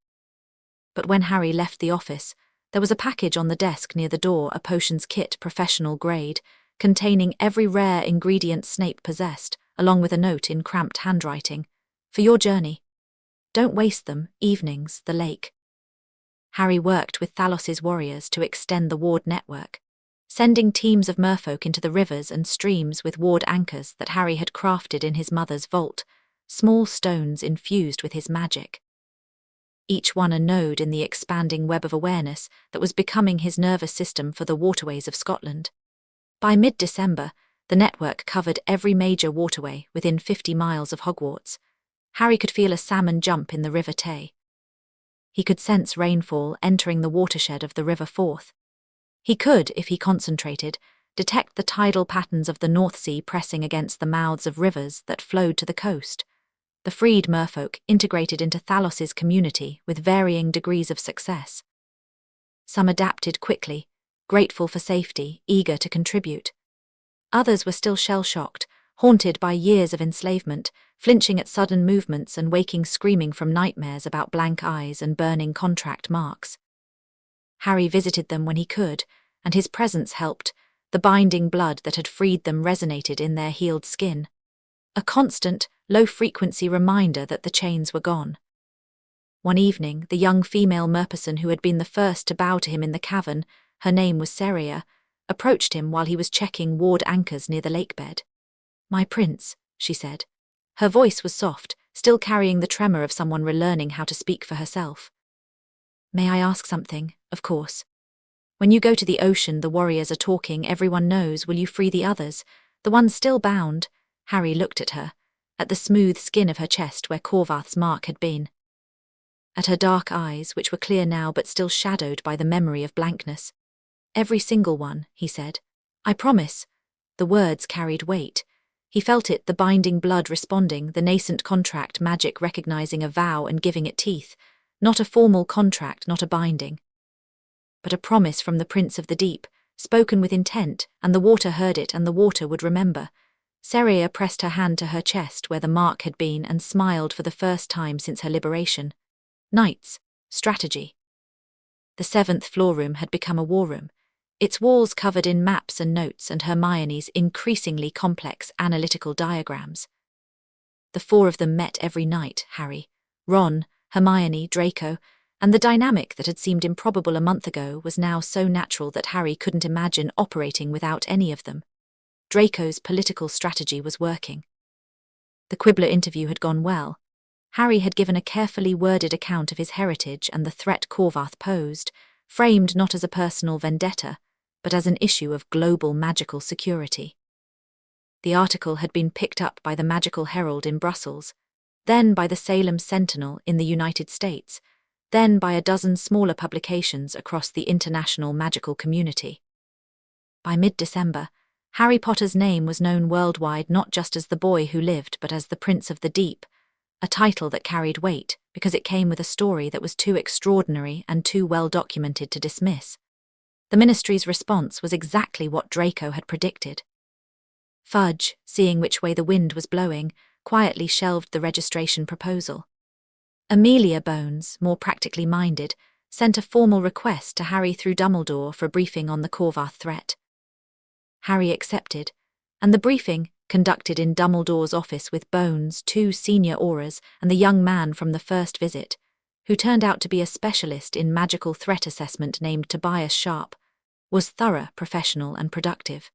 But when Harry left the office, there was a package on the desk near the door, a potions kit professional grade, containing every rare ingredient Snape possessed, along with a note in cramped handwriting. "For your journey. Don't waste them, evenings, the lake." Harry worked with Thalos's warriors to extend the ward network, sending teams of merfolk into the rivers and streams with ward anchors that Harry had crafted in his mother's vault, small stones infused with his magic. Each one a node in the expanding web of awareness that was becoming his nervous system for the waterways of Scotland. By mid-December, the network covered every major waterway within 50 miles of Hogwarts. Harry could feel a salmon jump in the River Tay. He could sense rainfall entering the watershed of the River Forth. He could, if he concentrated, detect the tidal patterns of the North Sea pressing against the mouths of rivers that flowed to the coast. The freed merfolk integrated into Thalos's community with varying degrees of success. Some adapted quickly, grateful for safety, eager to contribute. Others were still shell-shocked, haunted by years of enslavement, flinching at sudden movements and waking screaming from nightmares about blank eyes and burning contract marks. Harry visited them when he could, and his presence helped. The binding blood that had freed them resonated in their healed skin. A constant, low-frequency reminder that the chains were gone. One evening, the young female merperson who had been the first to bow to him in the cavern, her name was Seria, approached him while he was checking ward anchors near the lakebed. "My prince," she said. Her voice was soft, still carrying the tremor of someone relearning how to speak for herself. "May I ask something? Of course. When you go to the ocean, the warriors are talking, everyone knows. Will you free the others? The ones still bound?" Harry looked at her, at the smooth skin of her chest where Corvath's mark had been. At her dark eyes, which were clear now but still shadowed by the memory of blankness. "Every single one," he said. "I promise." The words carried weight. He felt it, the binding blood responding, the nascent contract magic recognizing a vow and giving it teeth. Not a formal contract, not a binding, but a promise from the Prince of the Deep, spoken with intent, and the water heard it and the water would remember. Seria pressed her hand to her chest where the mark had been and smiled for the first time since her liberation. Knights, strategy. The 7th floor room had become a war room, its walls covered in maps and notes and Hermione's increasingly complex analytical diagrams. The 4 of them met every night, Harry, Ron, Hermione, Draco, and the dynamic that had seemed improbable a month ago was now so natural that Harry couldn't imagine operating without any of them. Draco's political strategy was working. The Quibbler interview had gone well. Harry had given a carefully worded account of his heritage and the threat Corvath posed, framed not as a personal vendetta, but as an issue of global magical security. The article had been picked up by the Magical Herald in Brussels, then by the Salem Sentinel in the United States, then by a dozen smaller publications across the international magical community. By mid-December, Harry Potter's name was known worldwide not just as the boy who lived but as the Prince of the Deep, a title that carried weight because it came with a story that was too extraordinary and too well documented to dismiss. The Ministry's response was exactly what Draco had predicted. Fudge, seeing which way the wind was blowing, quietly shelved the registration proposal. Amelia Bones, more practically minded, sent a formal request to Harry through Dumbledore for a briefing on the Corvath threat. Harry accepted, and the briefing, conducted in Dumbledore's office with Bones, 2 senior Aurors, and the young man from the first visit, who turned out to be a specialist in magical threat assessment named Tobias Sharp, was thorough, professional, and productive.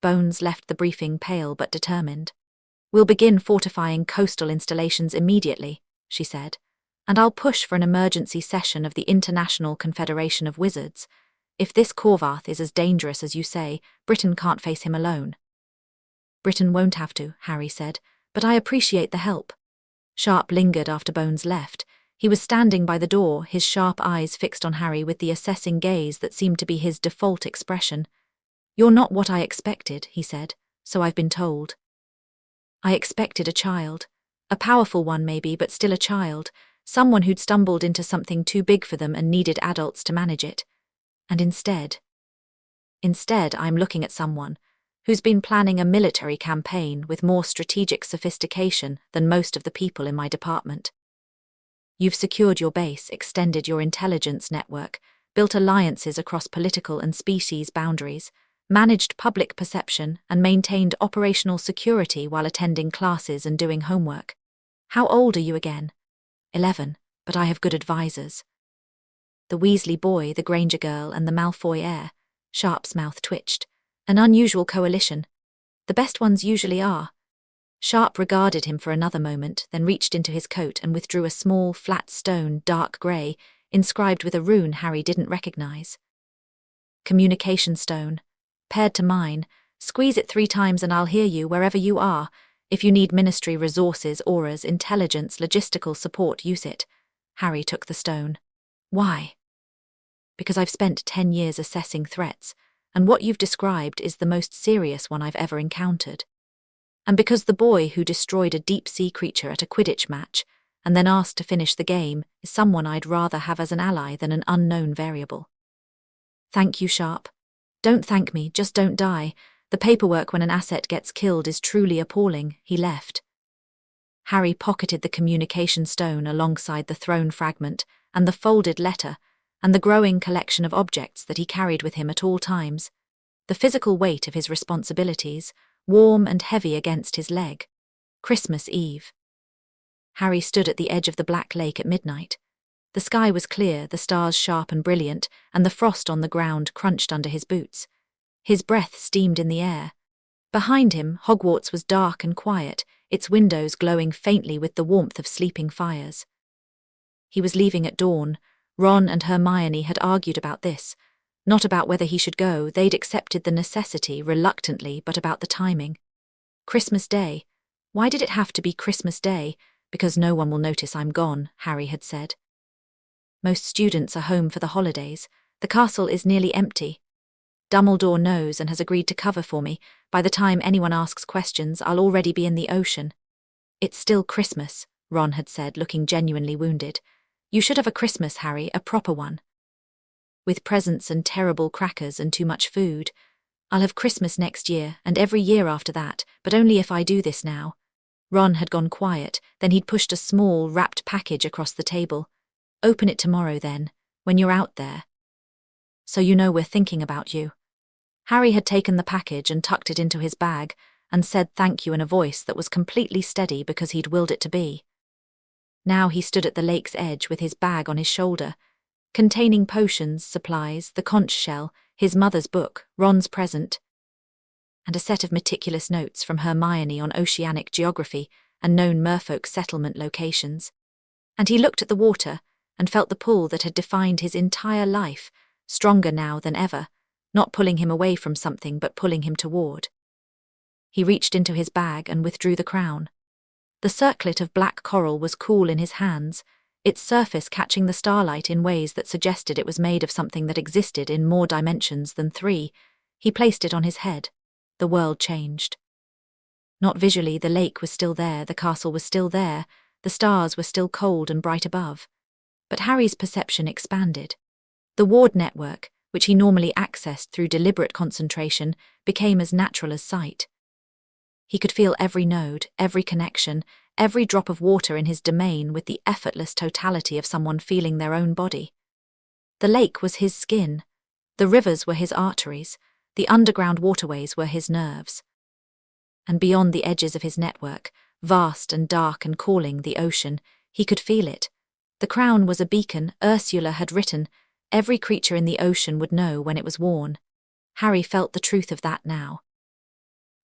Bones left the briefing pale but determined. "We'll begin fortifying coastal installations immediately," she said, "and I'll push for an emergency session of the International Confederation of Wizards. If this Corvath is as dangerous as you say, Britain can't face him alone. Britain won't have to, Harry said, but I appreciate the help. Sharp lingered after Bones left. He was standing by the door, his sharp eyes fixed on Harry with the assessing gaze that seemed to be his default expression. You're not what I expected, he said, so I've been told. I expected a child. A powerful one maybe, but still a child. Someone who'd stumbled into something too big for them and needed adults to manage it. And instead, I'm looking at someone who's been planning a military campaign with more strategic sophistication than most of the people in my department. You've secured your base, extended your intelligence network, built alliances across political and species boundaries, managed public perception, and maintained operational security while attending classes and doing homework. How old are you again? 11, but I have good advisors. The Weasley boy, the Granger girl, and the Malfoy heir. Sharp's mouth twitched. An unusual coalition. The best ones usually are. Sharp regarded him for another moment, then reached into his coat and withdrew a small, flat stone, dark grey, inscribed with a rune Harry didn't recognize. Communication stone. Paired to mine. Squeeze it 3 times and I'll hear you wherever you are. If you need ministry resources, auras, intelligence, logistical support, use it. Harry took the stone. Why? Because I've spent 10 years assessing threats, and what you've described is the most serious one I've ever encountered. And because the boy who destroyed a deep-sea creature at a Quidditch match, and then asked to finish the game, is someone I'd rather have as an ally than an unknown variable. Thank you, Sharp. Don't thank me, just don't die. The paperwork when an asset gets killed is truly appalling. He left. Harry pocketed the communication stone alongside the thrown fragment, and the folded letter, and the growing collection of objects that he carried with him at all times. The physical weight of his responsibilities, warm and heavy against his leg. Christmas Eve. Harry stood at the edge of the Black Lake at midnight. The sky was clear, the stars sharp and brilliant, and the frost on the ground crunched under his boots. His breath steamed in the air. Behind him, Hogwarts was dark and quiet, its windows glowing faintly with the warmth of sleeping fires. He was leaving at dawn. Ron and Hermione had argued about this. Not about whether he should go, they'd accepted the necessity reluctantly, but about the timing. Christmas Day. Why did it have to be Christmas Day? Because no one will notice I'm gone, Harry had said. Most students are home for the holidays. The castle is nearly empty. Dumbledore knows and has agreed to cover for me. By the time anyone asks questions, I'll already be in the ocean. It's still Christmas, Ron had said, looking genuinely wounded. You should have a Christmas, Harry, a proper one. With presents and terrible crackers and too much food. I'll have Christmas next year, and every year after that, but only if I do this now. Ron had gone quiet, then he'd pushed a small, wrapped package across the table. Open it tomorrow then, when you're out there. So you know we're thinking about you. Harry had taken the package and tucked it into his bag, and said thank you in a voice that was completely steady because he'd willed it to be. Now he stood at the lake's edge with his bag on his shoulder, containing potions, supplies, the conch shell, his mother's book, Ron's present, and a set of meticulous notes from Hermione on oceanic geography and known merfolk settlement locations. And he looked at the water and felt the pull that had defined his entire life, stronger now than ever, not pulling him away from something but pulling him toward. He reached into his bag and withdrew the crown. The circlet of black coral was cool in his hands, its surface catching the starlight in ways that suggested it was made of something that existed in more dimensions than 3. He placed it on his head. The world changed. Not visually, the lake was still there, the castle was still there, the stars were still cold and bright above. But Harry's perception expanded. The ward network, which he normally accessed through deliberate concentration, became as natural as sight. He could feel every node, every connection, every drop of water in his domain with the effortless totality of someone feeling their own body. The lake was his skin. The rivers were his arteries. The underground waterways were his nerves. And beyond the edges of his network, vast and dark and calling the ocean, he could feel it. The crown was a beacon, Ursula had written. Every creature in the ocean would know when it was worn. Harry felt the truth of that now.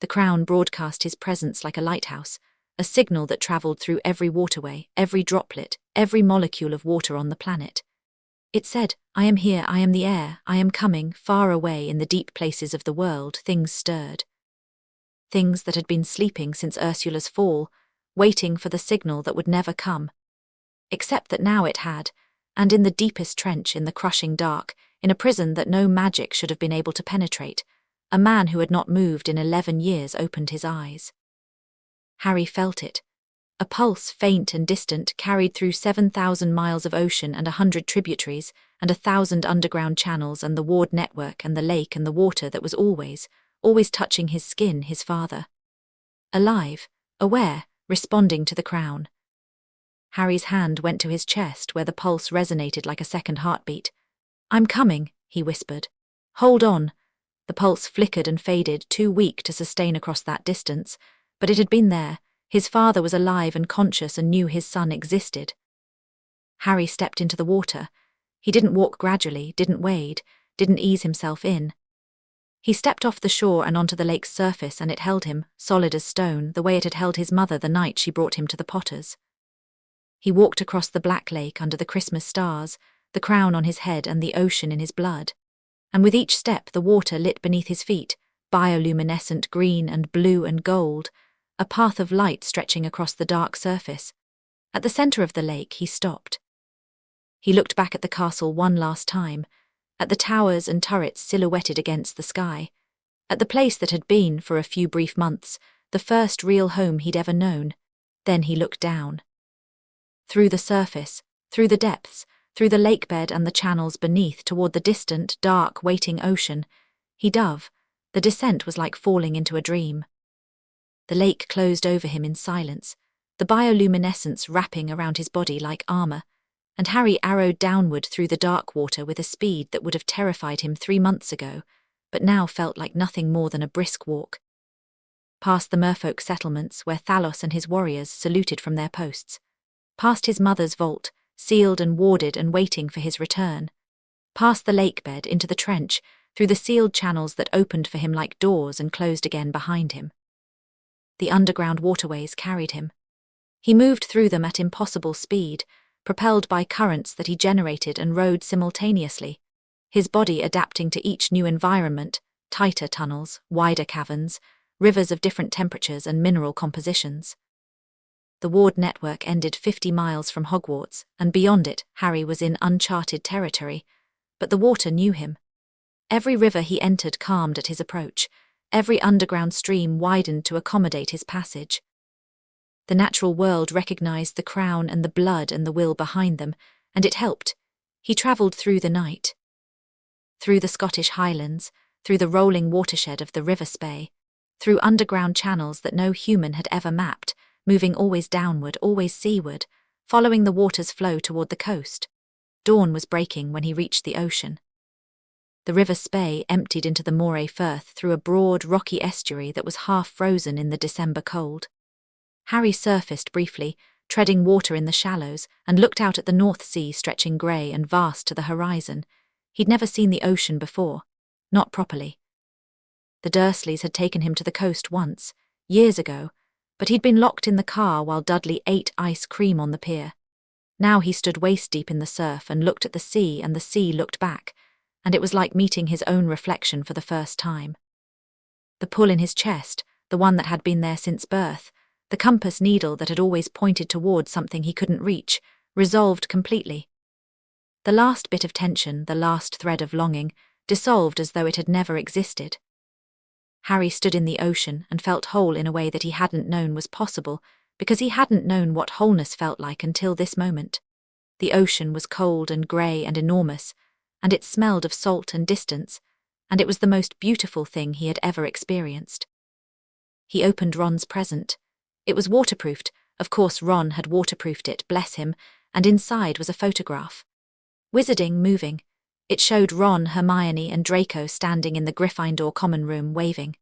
The crown broadcast his presence like a lighthouse, a signal that travelled through every waterway, every droplet, every molecule of water on the planet. It said, "I am here, I am the air, I am coming." Far away in the deep places of the world, things stirred. Things that had been sleeping since Ursula's fall, waiting for the signal that would never come. Except that now it had, and in the deepest trench in the crushing dark, in a prison that no magic should have been able to penetrate, a man who had not moved in 11 years opened his eyes. Harry felt it. A pulse, faint and distant, carried through 7,000 miles of ocean and 100 tributaries, and 1,000 underground channels, and the ward network, and the lake, and the water that was always touching his skin, his father. Alive, aware, responding to the crown. Harry's hand went to his chest, where the pulse resonated like a second heartbeat. "I'm coming," he whispered. "Hold on." The pulse flickered and faded, too weak to sustain across that distance, but it had been there. His father was alive and conscious and knew his son existed. Harry stepped into the water. He didn't walk gradually, didn't wade, didn't ease himself in. He stepped off the shore and onto the lake's surface, and it held him, solid as stone, the way it had held his mother the night she brought him to the Potters. He walked across the black lake under the Christmas stars, the crown on his head and the ocean in his blood. And with each step the water lit beneath his feet, bioluminescent green and blue and gold, a path of light stretching across the dark surface. At the center of the lake he stopped. He looked back at the castle one last time, at the towers and turrets silhouetted against the sky, at the place that had been, for a few brief months, the first real home he'd ever known. Then he looked down. Through the surface, through the depths, through the lakebed and the channels beneath, toward the distant, dark, waiting ocean. He dove. The descent was like falling into a dream. The lake closed over him in silence, the bioluminescence wrapping around his body like armor, and Harry arrowed downward through the dark water with a speed that would have terrified him 3 months ago, but now felt like nothing more than a brisk walk. Past the merfolk settlements, where Thalos and his warriors saluted from their posts. Past his mother's vault, sealed and warded and waiting for his return. Past the lakebed, into the trench, through the sealed channels that opened for him like doors and closed again behind him. The underground waterways carried him. He moved through them at impossible speed, propelled by currents that he generated and rode simultaneously, his body adapting to each new environment, tighter tunnels, wider caverns, rivers of different temperatures and mineral compositions. The ward network ended 50 miles from Hogwarts, and beyond it, Harry was in uncharted territory, but the water knew him. Every river he entered calmed at his approach. Every underground stream widened to accommodate his passage. The natural world recognized the crown and the blood and the will behind them, and it helped. He travelled through the night. Through the Scottish Highlands, through the rolling watershed of the River Spey, through underground channels that no human had ever mapped, moving always downward, always seaward, following the water's flow toward the coast. Dawn was breaking when he reached the ocean. The River Spey emptied into the Moray Firth through a broad, rocky estuary that was half frozen in the December cold. Harry surfaced briefly, treading water in the shallows, and looked out at the North Sea stretching grey and vast to the horizon. He'd never seen the ocean before, not properly. The Dursleys had taken him to the coast once, years ago, but he'd been locked in the car while Dudley ate ice cream on the pier. Now he stood waist-deep in the surf and looked at the sea, and the sea looked back, and it was like meeting his own reflection for the first time. The pull in his chest, the one that had been there since birth, the compass needle that had always pointed towards something he couldn't reach, resolved completely. The last bit of tension, the last thread of longing, dissolved as though it had never existed. Harry stood in the ocean and felt whole in a way that he hadn't known was possible, because he hadn't known what wholeness felt like until this moment. The ocean was cold and grey and enormous, and it smelled of salt and distance, and it was the most beautiful thing he had ever experienced. He opened Ron's present. It was waterproofed. Of course Ron had waterproofed it, bless him, and inside was a photograph. Wizarding, moving. It showed Ron, Hermione, and Draco standing in the Gryffindor common room, waving.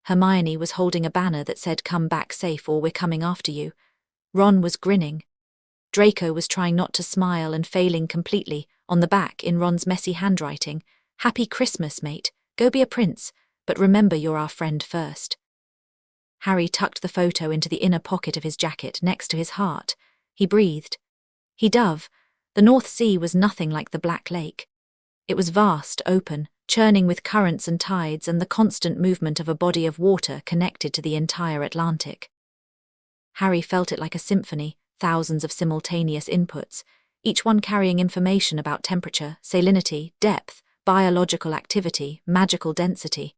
Hermione was holding a banner that said, "Come back safe or we're coming after you." Ron was grinning. Draco was trying not to smile and failing completely, on the back in Ron's messy handwriting, "Happy Christmas, mate. Go be a prince, but remember you're our friend first." Harry tucked the photo into the inner pocket of his jacket next to his heart. He breathed. He dove, The North Sea was nothing like the Black Lake. It was vast, open, churning with currents and tides and the constant movement of a body of water connected to the entire Atlantic. Harry felt it like a symphony, thousands of simultaneous inputs, each one carrying information about temperature, salinity, depth, biological activity, magical density.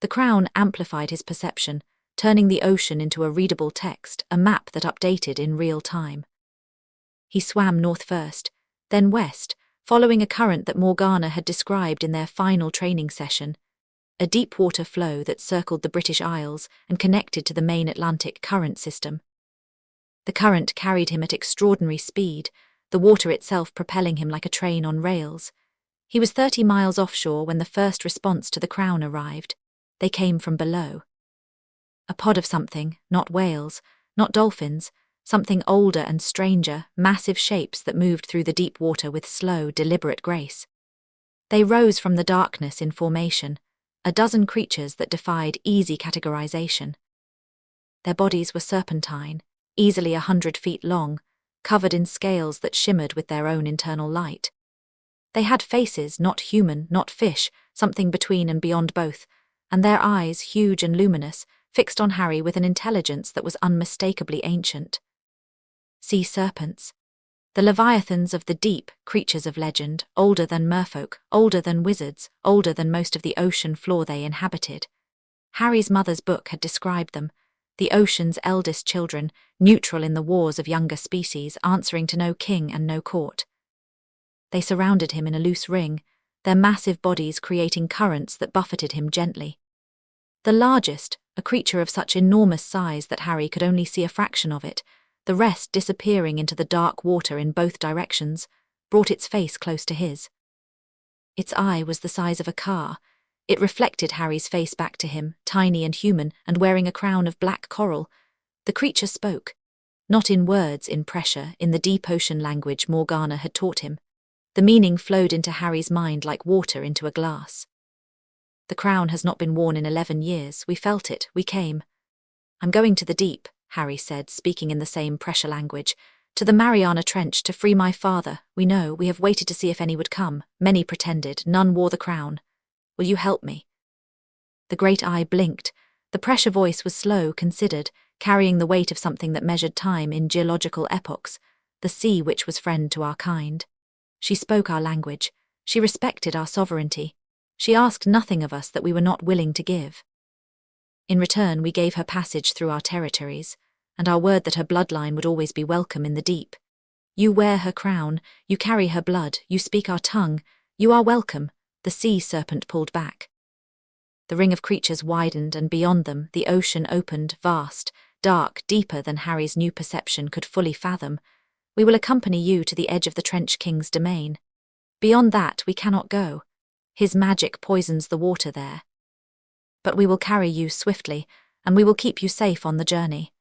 The crown amplified his perception, turning the ocean into a readable text, a map that updated in real time. He swam north first, then west, following a current that Morgana had described in their final training session, a deep-water flow that circled the British Isles and connected to the main Atlantic current system. The current carried him at extraordinary speed, the water itself propelling him like a train on rails. He was 30 miles offshore when the first response to the crown arrived. They came from below. A pod of something, not whales, not dolphins, something older and stranger, massive shapes that moved through the deep water with slow, deliberate grace. They rose from the darkness in formation, a dozen creatures that defied easy categorization. Their bodies were serpentine, easily 100 feet long, covered in scales that shimmered with their own internal light. They had faces, not human, not fish, something between and beyond both, and their eyes, huge and luminous, fixed on Harry with an intelligence that was unmistakably ancient. Sea serpents. The leviathans of the deep, creatures of legend, older than merfolk, older than wizards, older than most of the ocean floor they inhabited. Harry's mother's book had described them, the ocean's eldest children, neutral in the wars of younger species, answering to no king and no court. They surrounded him in a loose ring, their massive bodies creating currents that buffeted him gently. The largest, a creature of such enormous size that Harry could only see a fraction of it, the rest disappearing into the dark water in both directions, brought its face close to his. Its eye was the size of a car. It reflected Harry's face back to him, tiny and human, and wearing a crown of black coral. The creature spoke. Not in words, in pressure, in the deep ocean language Morgana had taught him. The meaning flowed into Harry's mind like water into a glass. The crown has not been worn in 11 years. We felt it. We came. I'm going to the deep, Harry said, speaking in the same pressure language. To the Mariana Trench to free my father. We know. We have waited to see if any would come. Many pretended. None wore the crown. Will you help me? The great eye blinked. The pressure voice was slow, considered, carrying the weight of something that measured time in geological epochs, the sea which was friend to our kind. She spoke our language. She respected our sovereignty. She asked nothing of us that we were not willing to give. In return, we gave her passage through our territories, and our word that her bloodline would always be welcome in the deep. You wear her crown, you carry her blood, you speak our tongue, you are welcome. The sea serpent pulled back. The ring of creatures widened, and beyond them, the ocean opened, vast, dark, deeper than Harry's new perception could fully fathom. We will accompany you to the edge of the Trench King's domain. Beyond that, we cannot go. His magic poisons the water there. But we will carry you swiftly, and we will keep you safe on the journey.